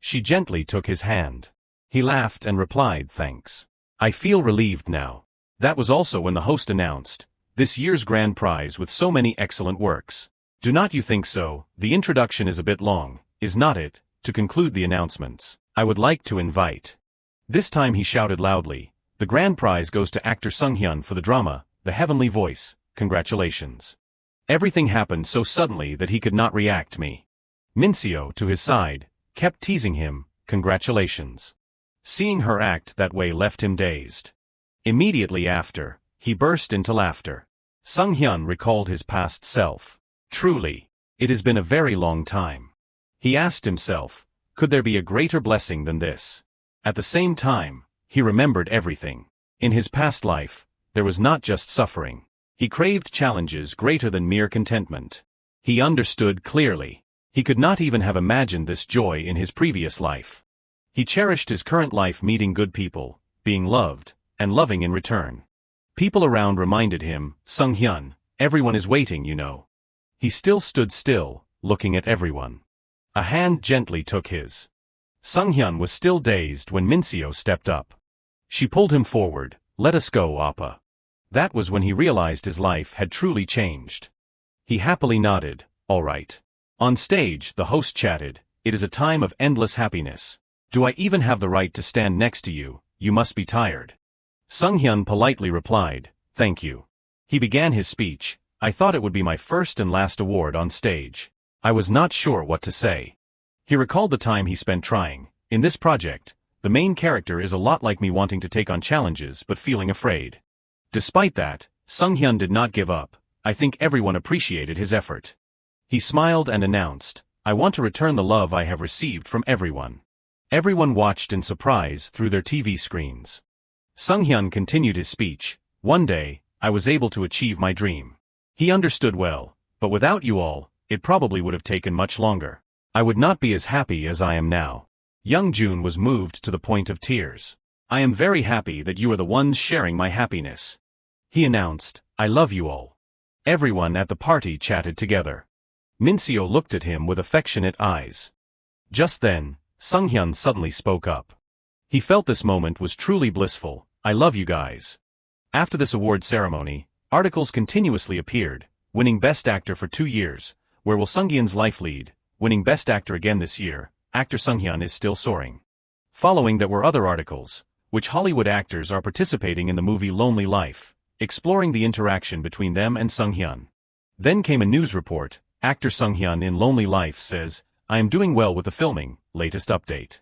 She gently took his hand. He laughed and replied, thanks. I feel relieved now. That was also when the host announced, this year's grand prize with so many excellent works. Do not you think so? The introduction is a bit long, is not it? To conclude the announcements, I would like to invite. This time he shouted loudly, the grand prize goes to actor Sunghyun for the drama, The Heavenly Voice, congratulations. Everything happened so suddenly that he could not react me. Mincio, to his side, kept teasing him, congratulations. Seeing her act that way left him dazed. Immediately after, he burst into laughter. Sunghyun recalled his past self. Truly, it has been a very long time. He asked himself, could there be a greater blessing than this? At the same time, he remembered everything. In his past life, there was not just suffering. He craved challenges greater than mere contentment. He understood clearly. He could not even have imagined this joy in his previous life. He cherished his current life meeting good people, being loved, and loving in return. People around reminded him, Sung-hyun, everyone is waiting, you know. He still stood still, looking at everyone. A hand gently took his. Sung-hyun was still dazed when Minio stepped up. She pulled him forward. Let us go, Appa. That was when he realized his life had truly changed. He happily nodded, all right. On stage, the host chatted, it is a time of endless happiness. Do I even have the right to stand next to you? You must be tired. Sung-hyun politely replied, thank you. He began his speech. I thought it would be my first and last award on stage. I was not sure what to say. He recalled the time he spent trying. In this project, the main character is a lot like me, wanting to take on challenges but feeling afraid. Despite that, Sung-hyun did not give up. I think everyone appreciated his effort. He smiled and announced, I want to return the love I have received from everyone. Everyone watched in surprise through their TV screens. Sung-hyun continued his speech. One day, I was able to achieve my dream. He understood well, but without you all, it probably would have taken much longer. I would not be as happy as I am now. Young-jun was moved to the point of tears. I am very happy that you are the ones sharing my happiness. He announced, I love you all. Everyone at the party chatted together. Minio looked at him with affectionate eyes. Just then, Sung-hyun suddenly spoke up. He felt this moment was truly blissful. I love you guys. After this award ceremony, articles continuously appeared, winning Best Actor for 2 years. Where will Sung-hyun's life lead? Winning Best Actor again this year, actor Sung-hyun is still soaring. Following that were other articles, which Hollywood actors are participating in the movie Lonely Life, exploring the interaction between them and Sung-hyun. Then came a news report, actor Sung-hyun in Lonely Life says, I am doing well with the filming, latest update.